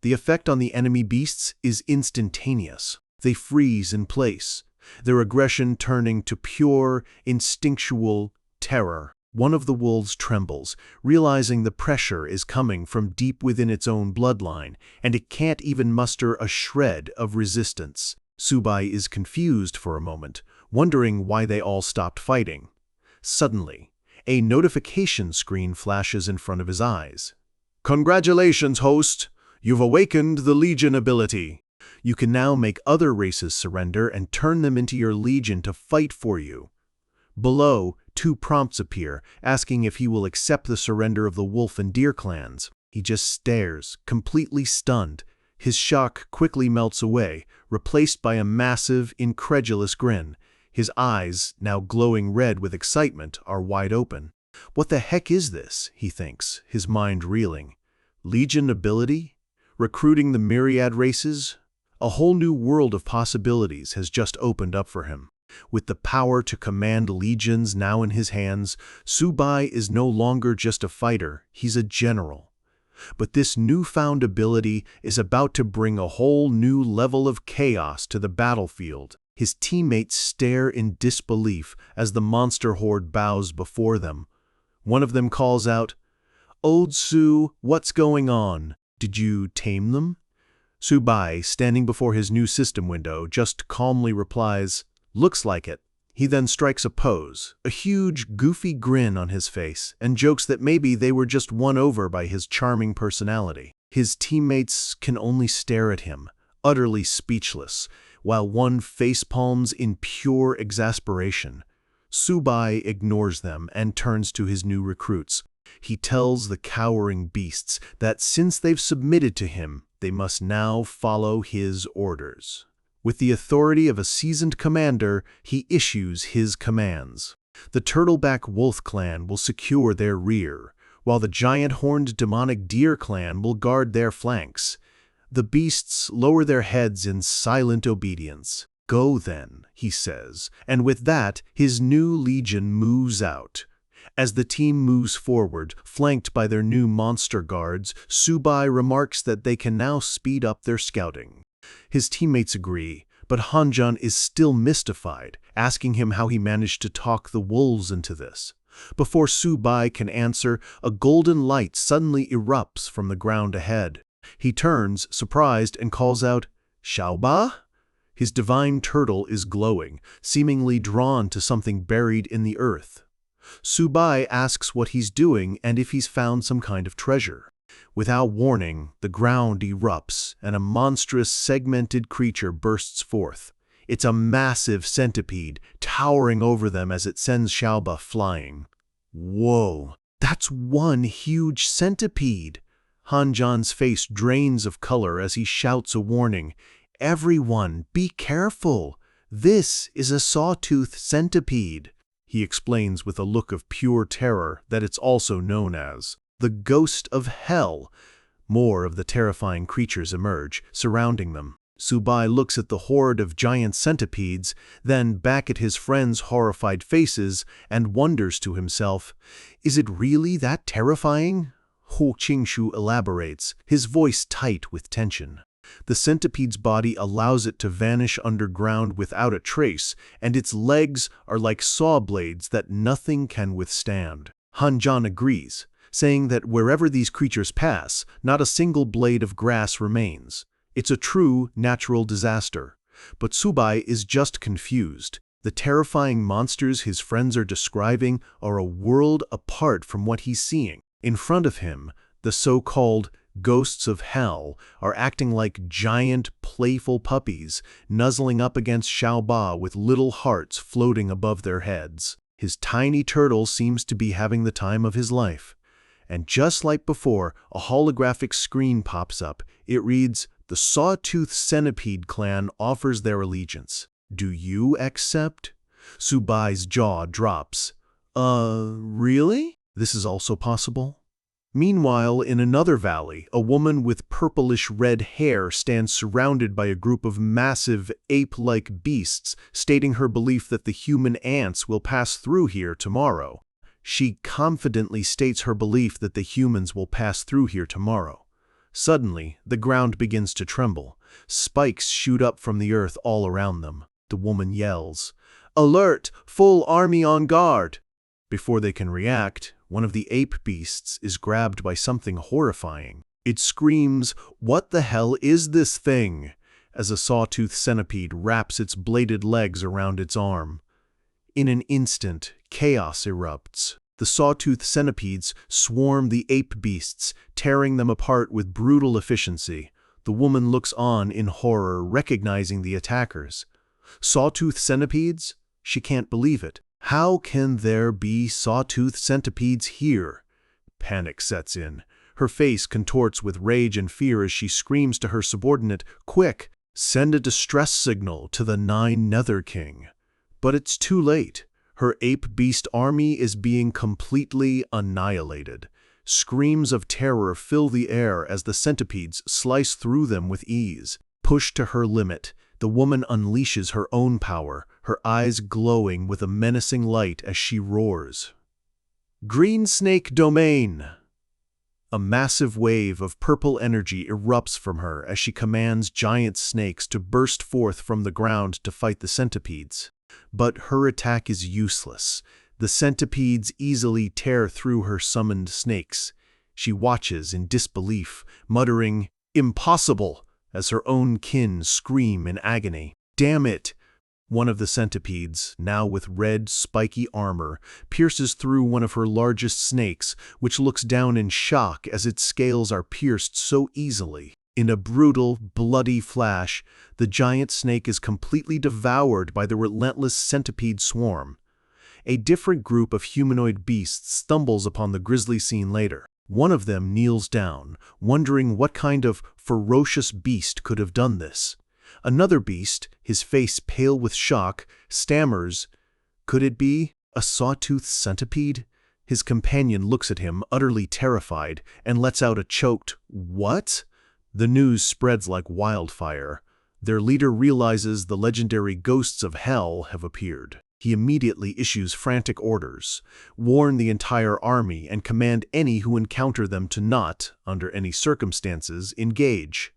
The effect on the enemy beasts is instantaneous. They freeze in place, their aggression turning to pure, instinctual terror. One of the wolves trembles, realizing the pressure is coming from deep within its own bloodline, and it can't even muster a shred of resistance. Subai is confused for a moment, wondering why they all stopped fighting. Suddenly, a notification screen flashes in front of his eyes. Congratulations, host! You've awakened the Legion ability. You can now make other races surrender and turn them into your Legion to fight for you. Below, two prompts appear, asking if he will accept the surrender of the wolf and deer clans. He just stares, completely stunned. His shock quickly melts away, replaced by a massive, incredulous grin. His eyes, now glowing red with excitement, are wide open. What the heck is this, he thinks, his mind reeling. Legion ability? Recruiting the myriad races? A whole new world of possibilities has just opened up for him. With the power to command legions now in his hands, Subai is no longer just a fighter, he's a general. But this newfound ability is about to bring a whole new level of chaos to the battlefield. His teammates stare in disbelief as the monster horde bows before them. One of them calls out, "Old Su, what's going on? Did you tame them?" Subai, standing before his new system window, just calmly replies, "Looks like it." He then strikes a pose, a huge, goofy grin on his face, and jokes that maybe they were just won over by his charming personality. His teammates can only stare at him, utterly speechless, while one facepalms in pure exasperation. Subai ignores them and turns to his new recruits. He tells the cowering beasts that since they've submitted to him, they must now follow his orders. With the authority of a seasoned commander, he issues his commands. The Turtleback Wolf clan will secure their rear, while the giant-horned demonic deer clan will guard their flanks. The beasts lower their heads in silent obedience. "Go then," he says, and with that, his new legion moves out. As the team moves forward, flanked by their new monster guards, Subai remarks that they can now speed up their scouting. His teammates agree, but Hanjan is still mystified, asking him how he managed to talk the wolves into this. Before Subai can answer, a golden light suddenly erupts from the ground ahead. He turns, surprised, and calls out, "Xiaoba?" His divine turtle is glowing, seemingly drawn to something buried in the earth. Subai asks what he's doing and if he's found some kind of treasure. Without warning, the ground erupts and a monstrous segmented creature bursts forth. It's a massive centipede, towering over them as it sends Xiaoba flying. Whoa, that's one huge centipede! Hanjan's face drains of color as he shouts a warning. "Everyone, be careful! This is a sawtooth centipede." He explains with a look of pure terror that it's also known as the Ghost of Hell. More of the terrifying creatures emerge, surrounding them. Subai looks at the horde of giant centipedes, then back at his friends' horrified faces, and wonders to himself, "Is it really that terrifying?" Hu Qingshu elaborates, his voice tight with tension. The centipede's body allows it to vanish underground without a trace, and its legs are like saw blades that nothing can withstand. Hanjan agrees, saying that wherever these creatures pass, not a single blade of grass remains. It's a true natural disaster. But Subai is just confused. The terrifying monsters his friends are describing are a world apart from what he's seeing. In front of him, the so-called ghosts of hell are acting like giant, playful puppies, nuzzling up against Xiaoba with little hearts floating above their heads. His tiny turtle seems to be having the time of his life. And just like before, a holographic screen pops up. It reads, "The Sawtooth Centipede clan offers their allegiance. Do you accept?" Subai's jaw drops. Really?" This is also possible? Meanwhile, in another valley, a woman with purplish-red hair stands surrounded by a group of massive, ape-like beasts, stating her belief that the human ants will pass through here tomorrow. She confidently states her belief that the humans will pass through here tomorrow. Suddenly, the ground begins to tremble. Spikes shoot up from the earth all around them. The woman yells, "Alert! Full army on guard!" Before they can react, one of the ape beasts is grabbed by something horrifying. It screams, "What the hell is this thing?" as a sawtooth centipede wraps its bladed legs around its arm. In an instant, chaos erupts. The sawtooth centipedes swarm the ape beasts, tearing them apart with brutal efficiency. The woman looks on in horror, recognizing the attackers. Sawtooth centipedes? She can't believe it. How can there be sawtooth centipedes here? Panic sets in. Her face contorts with rage and fear as she screams to her subordinate, "Quick, send a distress signal to the Nine Nether King." But it's too late. Her ape beast army is being completely annihilated. Screams of terror fill the air as the centipedes slice through them with ease. Pushed to her limit, the woman unleashes her own power, her eyes glowing with a menacing light as she roars. Green Snake Domain! A massive wave of purple energy erupts from her as she commands giant snakes to burst forth from the ground to fight the centipedes. But her attack is useless. The centipedes easily tear through her summoned snakes. She watches in disbelief, muttering, "Impossible!" as her own kin scream in agony. "Damn it!" One of the centipedes, now with red, spiky armor, pierces through one of her largest snakes, which looks down in shock as its scales are pierced so easily. In a brutal, bloody flash, the giant snake is completely devoured by the relentless centipede swarm. A different group of humanoid beasts stumbles upon the grisly scene later. One of them kneels down, wondering what kind of ferocious beast could have done this. Another beast, his face pale with shock, stammers, "Could it be a sawtooth centipede?" His companion looks at him, utterly terrified, and lets out a choked, "What?" The news spreads like wildfire. Their leader realizes the legendary ghosts of hell have appeared. He immediately issues frantic orders, warn the entire army, and command any who encounter them to not, under any circumstances, engage.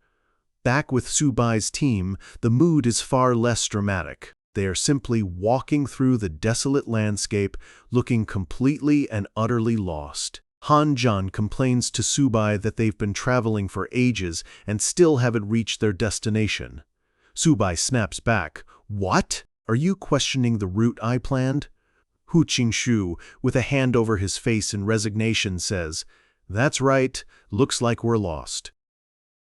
Back with Subai's team, the mood is far less dramatic. They are simply walking through the desolate landscape, looking completely and utterly lost. Hanjan complains to Subai that they've been traveling for ages and still haven't reached their destination. Subai snaps back, "What? Are you questioning the route I planned?" Hu Qingshu, with a hand over his face in resignation, says, "That's right, looks like we're lost."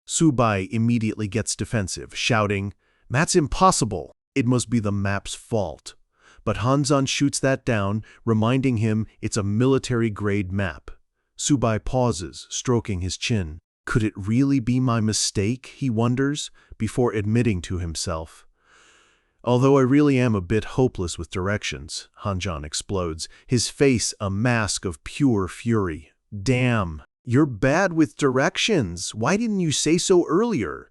Subai immediately gets defensive, shouting, "That's impossible. It must be the map's fault." But Hanzan shoots that down, reminding him it's a military-grade map. Subai pauses, stroking his chin. Could it really be my mistake, he wonders, before admitting to himself. "Although I really am a bit hopeless with directions," Hanjan explodes, his face a mask of pure fury. "Damn, you're bad with directions. Why didn't you say so earlier?"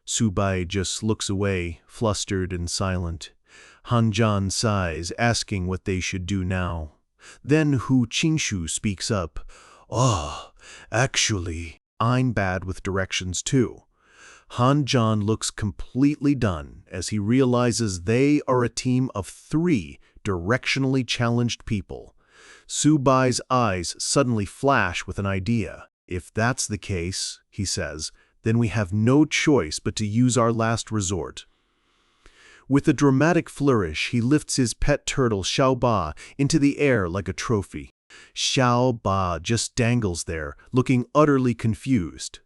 Subai just looks away, flustered and silent. Hanjan sighs, asking what they should do now. Then Hu Qingshu speaks up. "Oh, actually, I'm bad with directions too." Hanjan looks completely done as he realizes they are a team of 3 directionally challenged people. Subai's eyes suddenly flash with an idea. "If that's the case," he says, "then we have no choice but to use our last resort." With a dramatic flourish, he lifts his pet turtle Xiaoba into the air like a trophy. Xiaoba just dangles there, looking utterly confused.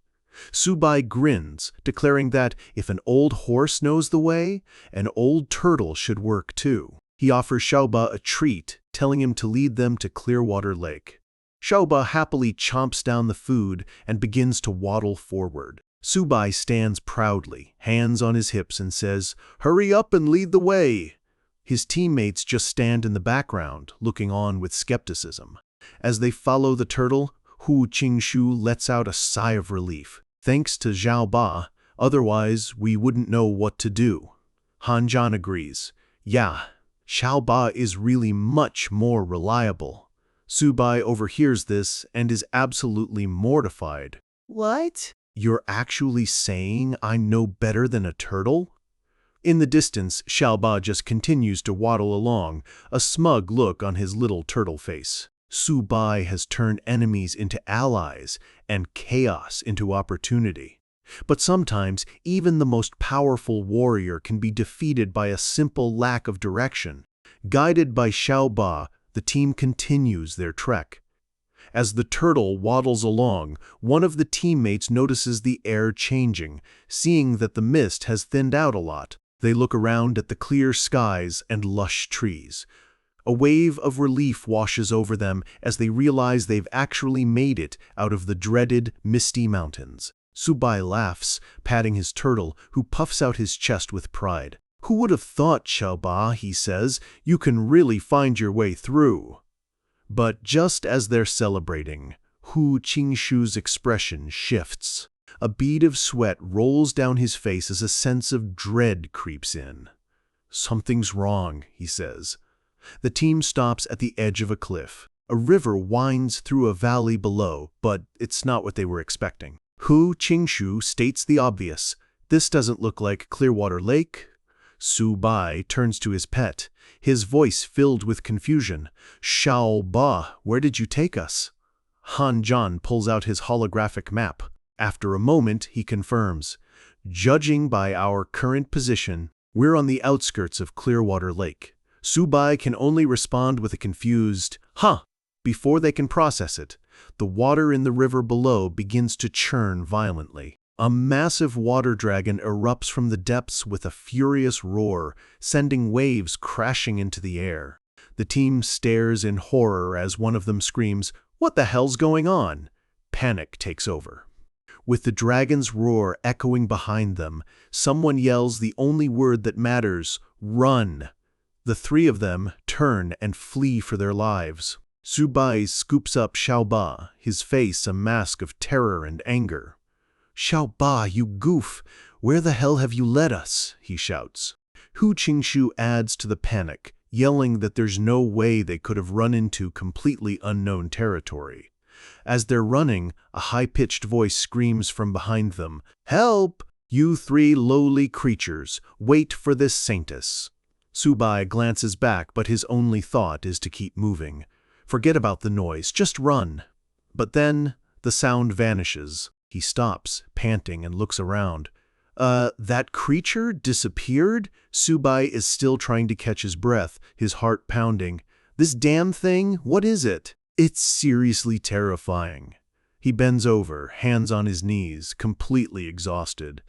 Subai grins, declaring that if an old horse knows the way, an old turtle should work too. He offers Xiaoba a treat, telling him to lead them to Clearwater Lake. Xiaoba happily chomps down the food and begins to waddle forward. Subai stands proudly, hands on his hips, and says, "Hurry up and lead the way." His teammates just stand in the background, looking on with skepticism. As they follow the turtle, Hu Qingshu lets out a sigh of relief. Thanks to Zhao Ba, otherwise we wouldn't know what to do. Han Zhan agrees. Yeah, Xiao Ba is really much more reliable. Su Bai overhears this and is absolutely mortified. What? You're actually saying I'm no better than a turtle? In the distance, Xiao Ba just continues to waddle along, a smug look on his little turtle face. Su Bai has turned enemies into allies and chaos into opportunity. But sometimes, even the most powerful warrior can be defeated by a simple lack of direction. Guided by Xiao Ba, the team continues their trek. As the turtle waddles along, one of the teammates notices the air changing, seeing that the mist has thinned out a lot. They look around at the clear skies and lush trees. A wave of relief washes over them as they realize they've actually made it out of the dreaded, misty mountains. Su Bai laughs, patting his turtle, who puffs out his chest with pride. Who would have thought, Xiao Ba, he says, you can really find your way through. But just as they're celebrating, Hu Qingshu's expression shifts. A bead of sweat rolls down his face as a sense of dread creeps in. Something's wrong, he says. The team stops at the edge of a cliff. A river winds through a valley below, but it's not what they were expecting. Hu Qingshu states the obvious. This doesn't look like Clearwater Lake. Su Bai turns to his pet, his voice filled with confusion. Xiao Ba, where did you take us? Han Zhan pulls out his holographic map. After a moment, he confirms. Judging by our current position, we're on the outskirts of Clearwater Lake. Su Bai can only respond with a confused, huh, before they can process it. The water in the river below begins to churn violently. A massive water dragon erupts from the depths with a furious roar, sending waves crashing into the air. The team stares in horror as one of them screams, "What the hell's going on?" Panic takes over. With the dragon's roar echoing behind them, someone yells the only word that matters, "Run!" The three of them turn and flee for their lives. Su Bai scoops up Xiao Ba, his face a mask of terror and anger. "Xiao Ba, you goof! Where the hell have you led us?" he shouts. Hu Qingshu adds to the panic, yelling that there's no way they could have run into completely unknown territory. As they're running, a high-pitched voice screams from behind them, "Help! You three lowly creatures, wait for this saintess." Su Bai glances back, but his only thought is to keep moving. Forget about the noise, just run. But then, the sound vanishes. He stops, panting, and looks around. That creature disappeared? Su Bai is still trying to catch his breath, his heart pounding. This damn thing, what is it? It's seriously terrifying. He bends over, hands on his knees, completely exhausted.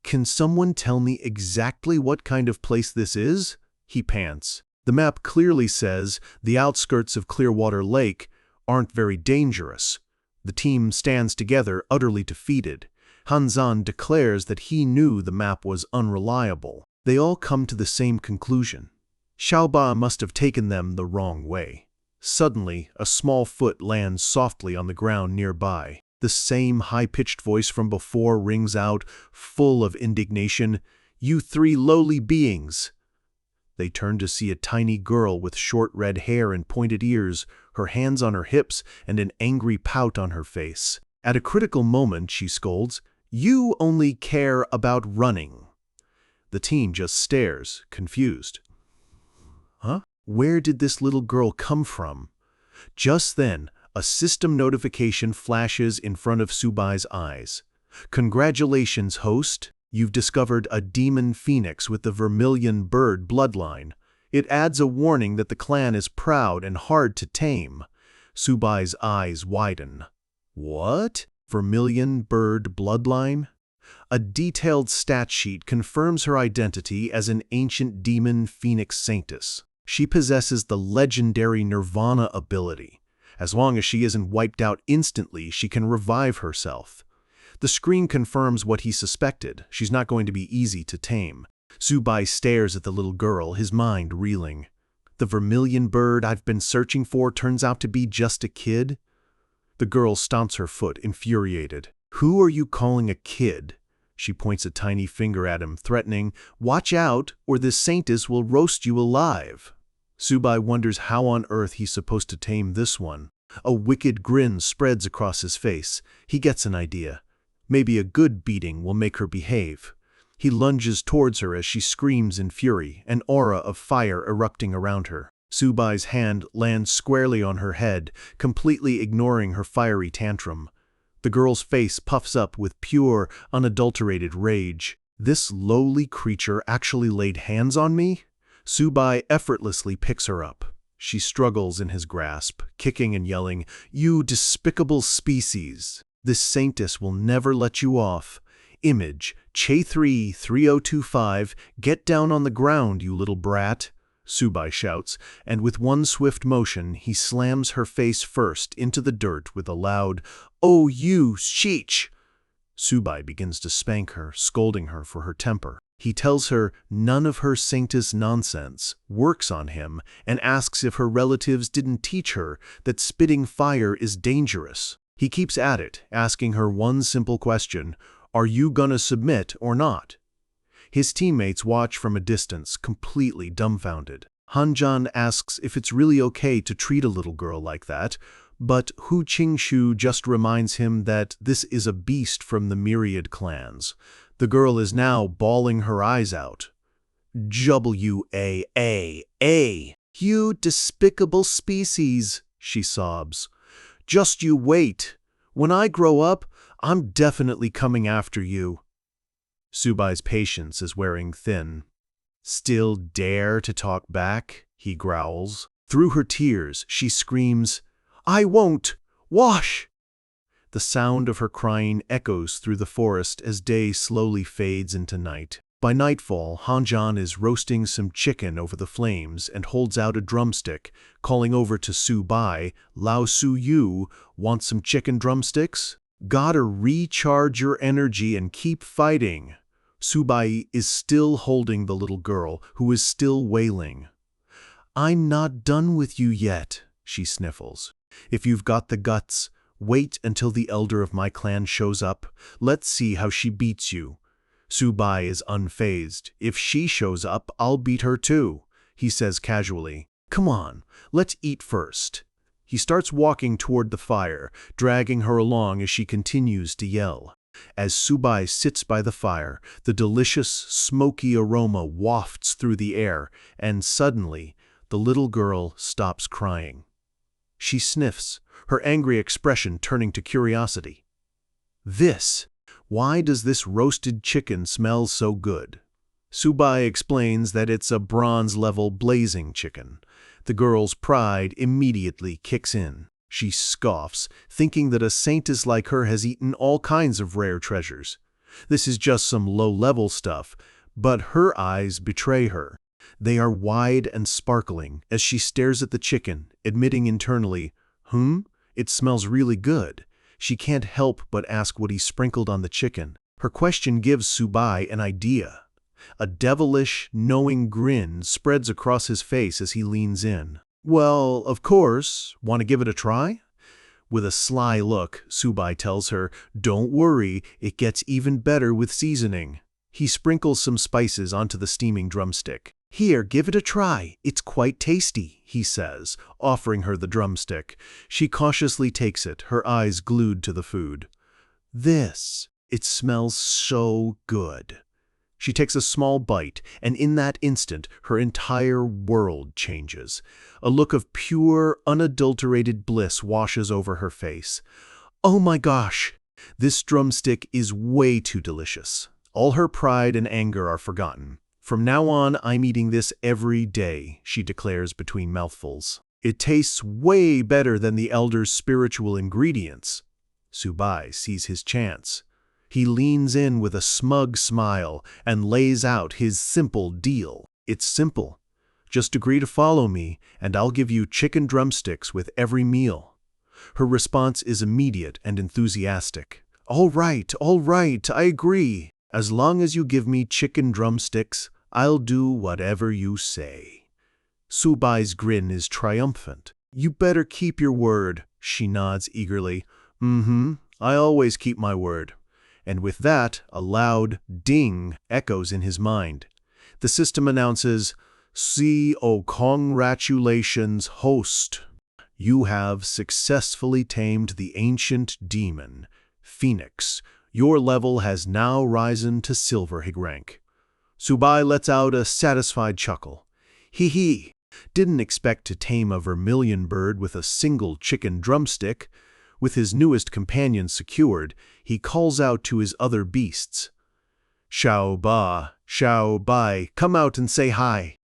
Can someone tell me exactly what kind of place this is? He pants. The map clearly says the outskirts of Clearwater Lake aren't very dangerous. The team stands together, utterly defeated. Han Zhan declares that he knew the map was unreliable. They all come to the same conclusion. Xiao Ba must have taken them the wrong way. Suddenly, a small foot lands softly on the ground nearby. The same high-pitched voice from before rings out, full of indignation. "You three lowly beings!" They turn to see a tiny girl with short red hair and pointed ears, her hands on her hips and an angry pout on her face. At a critical moment, she scolds, "You only care about running." The team just stares, confused. Huh? Where did this little girl come from? Just then, a system notification flashes in front of Su Bai's eyes. "Congratulations, host. You've discovered a demon phoenix with the vermilion bird bloodline. It adds a warning that the clan is proud and hard to tame." Su Bai's eyes widen. What? Vermilion bird bloodline? A detailed stat sheet confirms her identity as an ancient demon phoenix saintess. She possesses the legendary Nirvana ability. As long as she isn't wiped out instantly, she can revive herself. The screen confirms what he suspected. She's not going to be easy to tame. Su Bai stares at the little girl, his mind reeling. The vermilion bird I've been searching for turns out to be just a kid? The girl stomps her foot, infuriated. Who are you calling a kid? She points a tiny finger at him, threatening, "Watch out, or this saintess will roast you alive." Subai wonders how on earth he's supposed to tame this one. A wicked grin spreads across his face. He gets an idea. Maybe a good beating will make her behave. He lunges towards her as she screams in fury, an aura of fire erupting around her. Subai's hand lands squarely on her head, completely ignoring her fiery tantrum. The girl's face puffs up with pure, unadulterated rage. This lowly creature actually laid hands on me? Subai effortlessly picks her up. She struggles in his grasp, kicking and yelling, "You despicable species! This saintess will never let you off. Image, Che3-3025, get down on the ground, you little brat!" Subai shouts, and with one swift motion, he slams her face first into the dirt with a loud, "Oh, you sheech!" Subai begins to spank her, scolding her for her temper. He tells her none of her saintess nonsense, works on him, and asks if her relatives didn't teach her that spitting fire is dangerous. He keeps at it, asking her one simple question, "Are you gonna submit or not?" His teammates watch from a distance, completely dumbfounded. Hanjan asks if it's really okay to treat a little girl like that, but Hu Qingshu just reminds him that this is a beast from the myriad clans. The girl is now bawling her eyes out. "W-A-A-A! You despicable species," she sobs. "Just you wait. When I grow up, I'm definitely coming after you." Subai's patience is wearing thin. "Still dare to talk back?" he growls. Through her tears, she screams, "I won't! Wash!" The sound of her crying echoes through the forest as day slowly fades into night. By nightfall, Hanjan is roasting some chicken over the flames and holds out a drumstick, calling over to Subai, "Lao Su Yu, want some chicken drumsticks? Gotta recharge your energy and keep fighting." Subai is still holding the little girl, who is still wailing. "I'm not done with you yet," she sniffles. "If you've got the guts, wait until the elder of my clan shows up. Let's see how she beats you." Subai is unfazed. "If she shows up, I'll beat her too," he says casually. "Come on, let's eat first." He starts walking toward the fire, dragging her along as she continues to yell. As Subai sits by the fire, the delicious, smoky aroma wafts through the air, and suddenly, the little girl stops crying. She sniffs, her angry expression turning to curiosity. Why does this roasted chicken smell so good?" Subai explains that it's a bronze-level blazing chicken. The girl's pride immediately kicks in. She scoffs, thinking that a saintess like her has eaten all kinds of rare treasures. This is just some low-level stuff, but her eyes betray her. They are wide and sparkling as she stares at the chicken, admitting internally, it smells really good." She can't help but ask what he sprinkled on the chicken. Her question gives Subai an idea. A devilish, knowing grin spreads across his face as he leans in. "Well, of course. Want to give it a try?" With a sly look, Subai tells her, "Don't worry, it gets even better with seasoning." He sprinkles some spices onto the steaming drumstick. "Here, give it a try. It's quite tasty," he says, offering her the drumstick. She cautiously takes it, her eyes glued to the food. It smells so good." She takes a small bite, and in that instant, her entire world changes. A look of pure, unadulterated bliss washes over her face. "Oh my gosh! This drumstick is way too delicious." All her pride and anger are forgotten. "From now on, I'm eating this every day," she declares between mouthfuls. "It tastes way better than the elder's spiritual ingredients." Subai sees his chance. He leans in with a smug smile and lays out his simple deal. It's simple. Just agree to follow me, and I'll give you chicken drumsticks with every meal. Her response is immediate and enthusiastic. All right, I agree. As long as you give me chicken drumsticks, I'll do whatever you say." Subai's grin is triumphant. You better keep your word, she nods eagerly. I always keep my word. And with that, a loud ding echoes in his mind. The system announces, congratulations, host. You have successfully tamed the ancient demon, Phoenix. Your level has now risen to silver rank. Subai lets out a satisfied chuckle. Hee. Didn't expect to tame a vermilion bird with a single chicken drumstick. With his newest companion secured, he calls out to his other beasts. Xiao Bai, come out and say hi.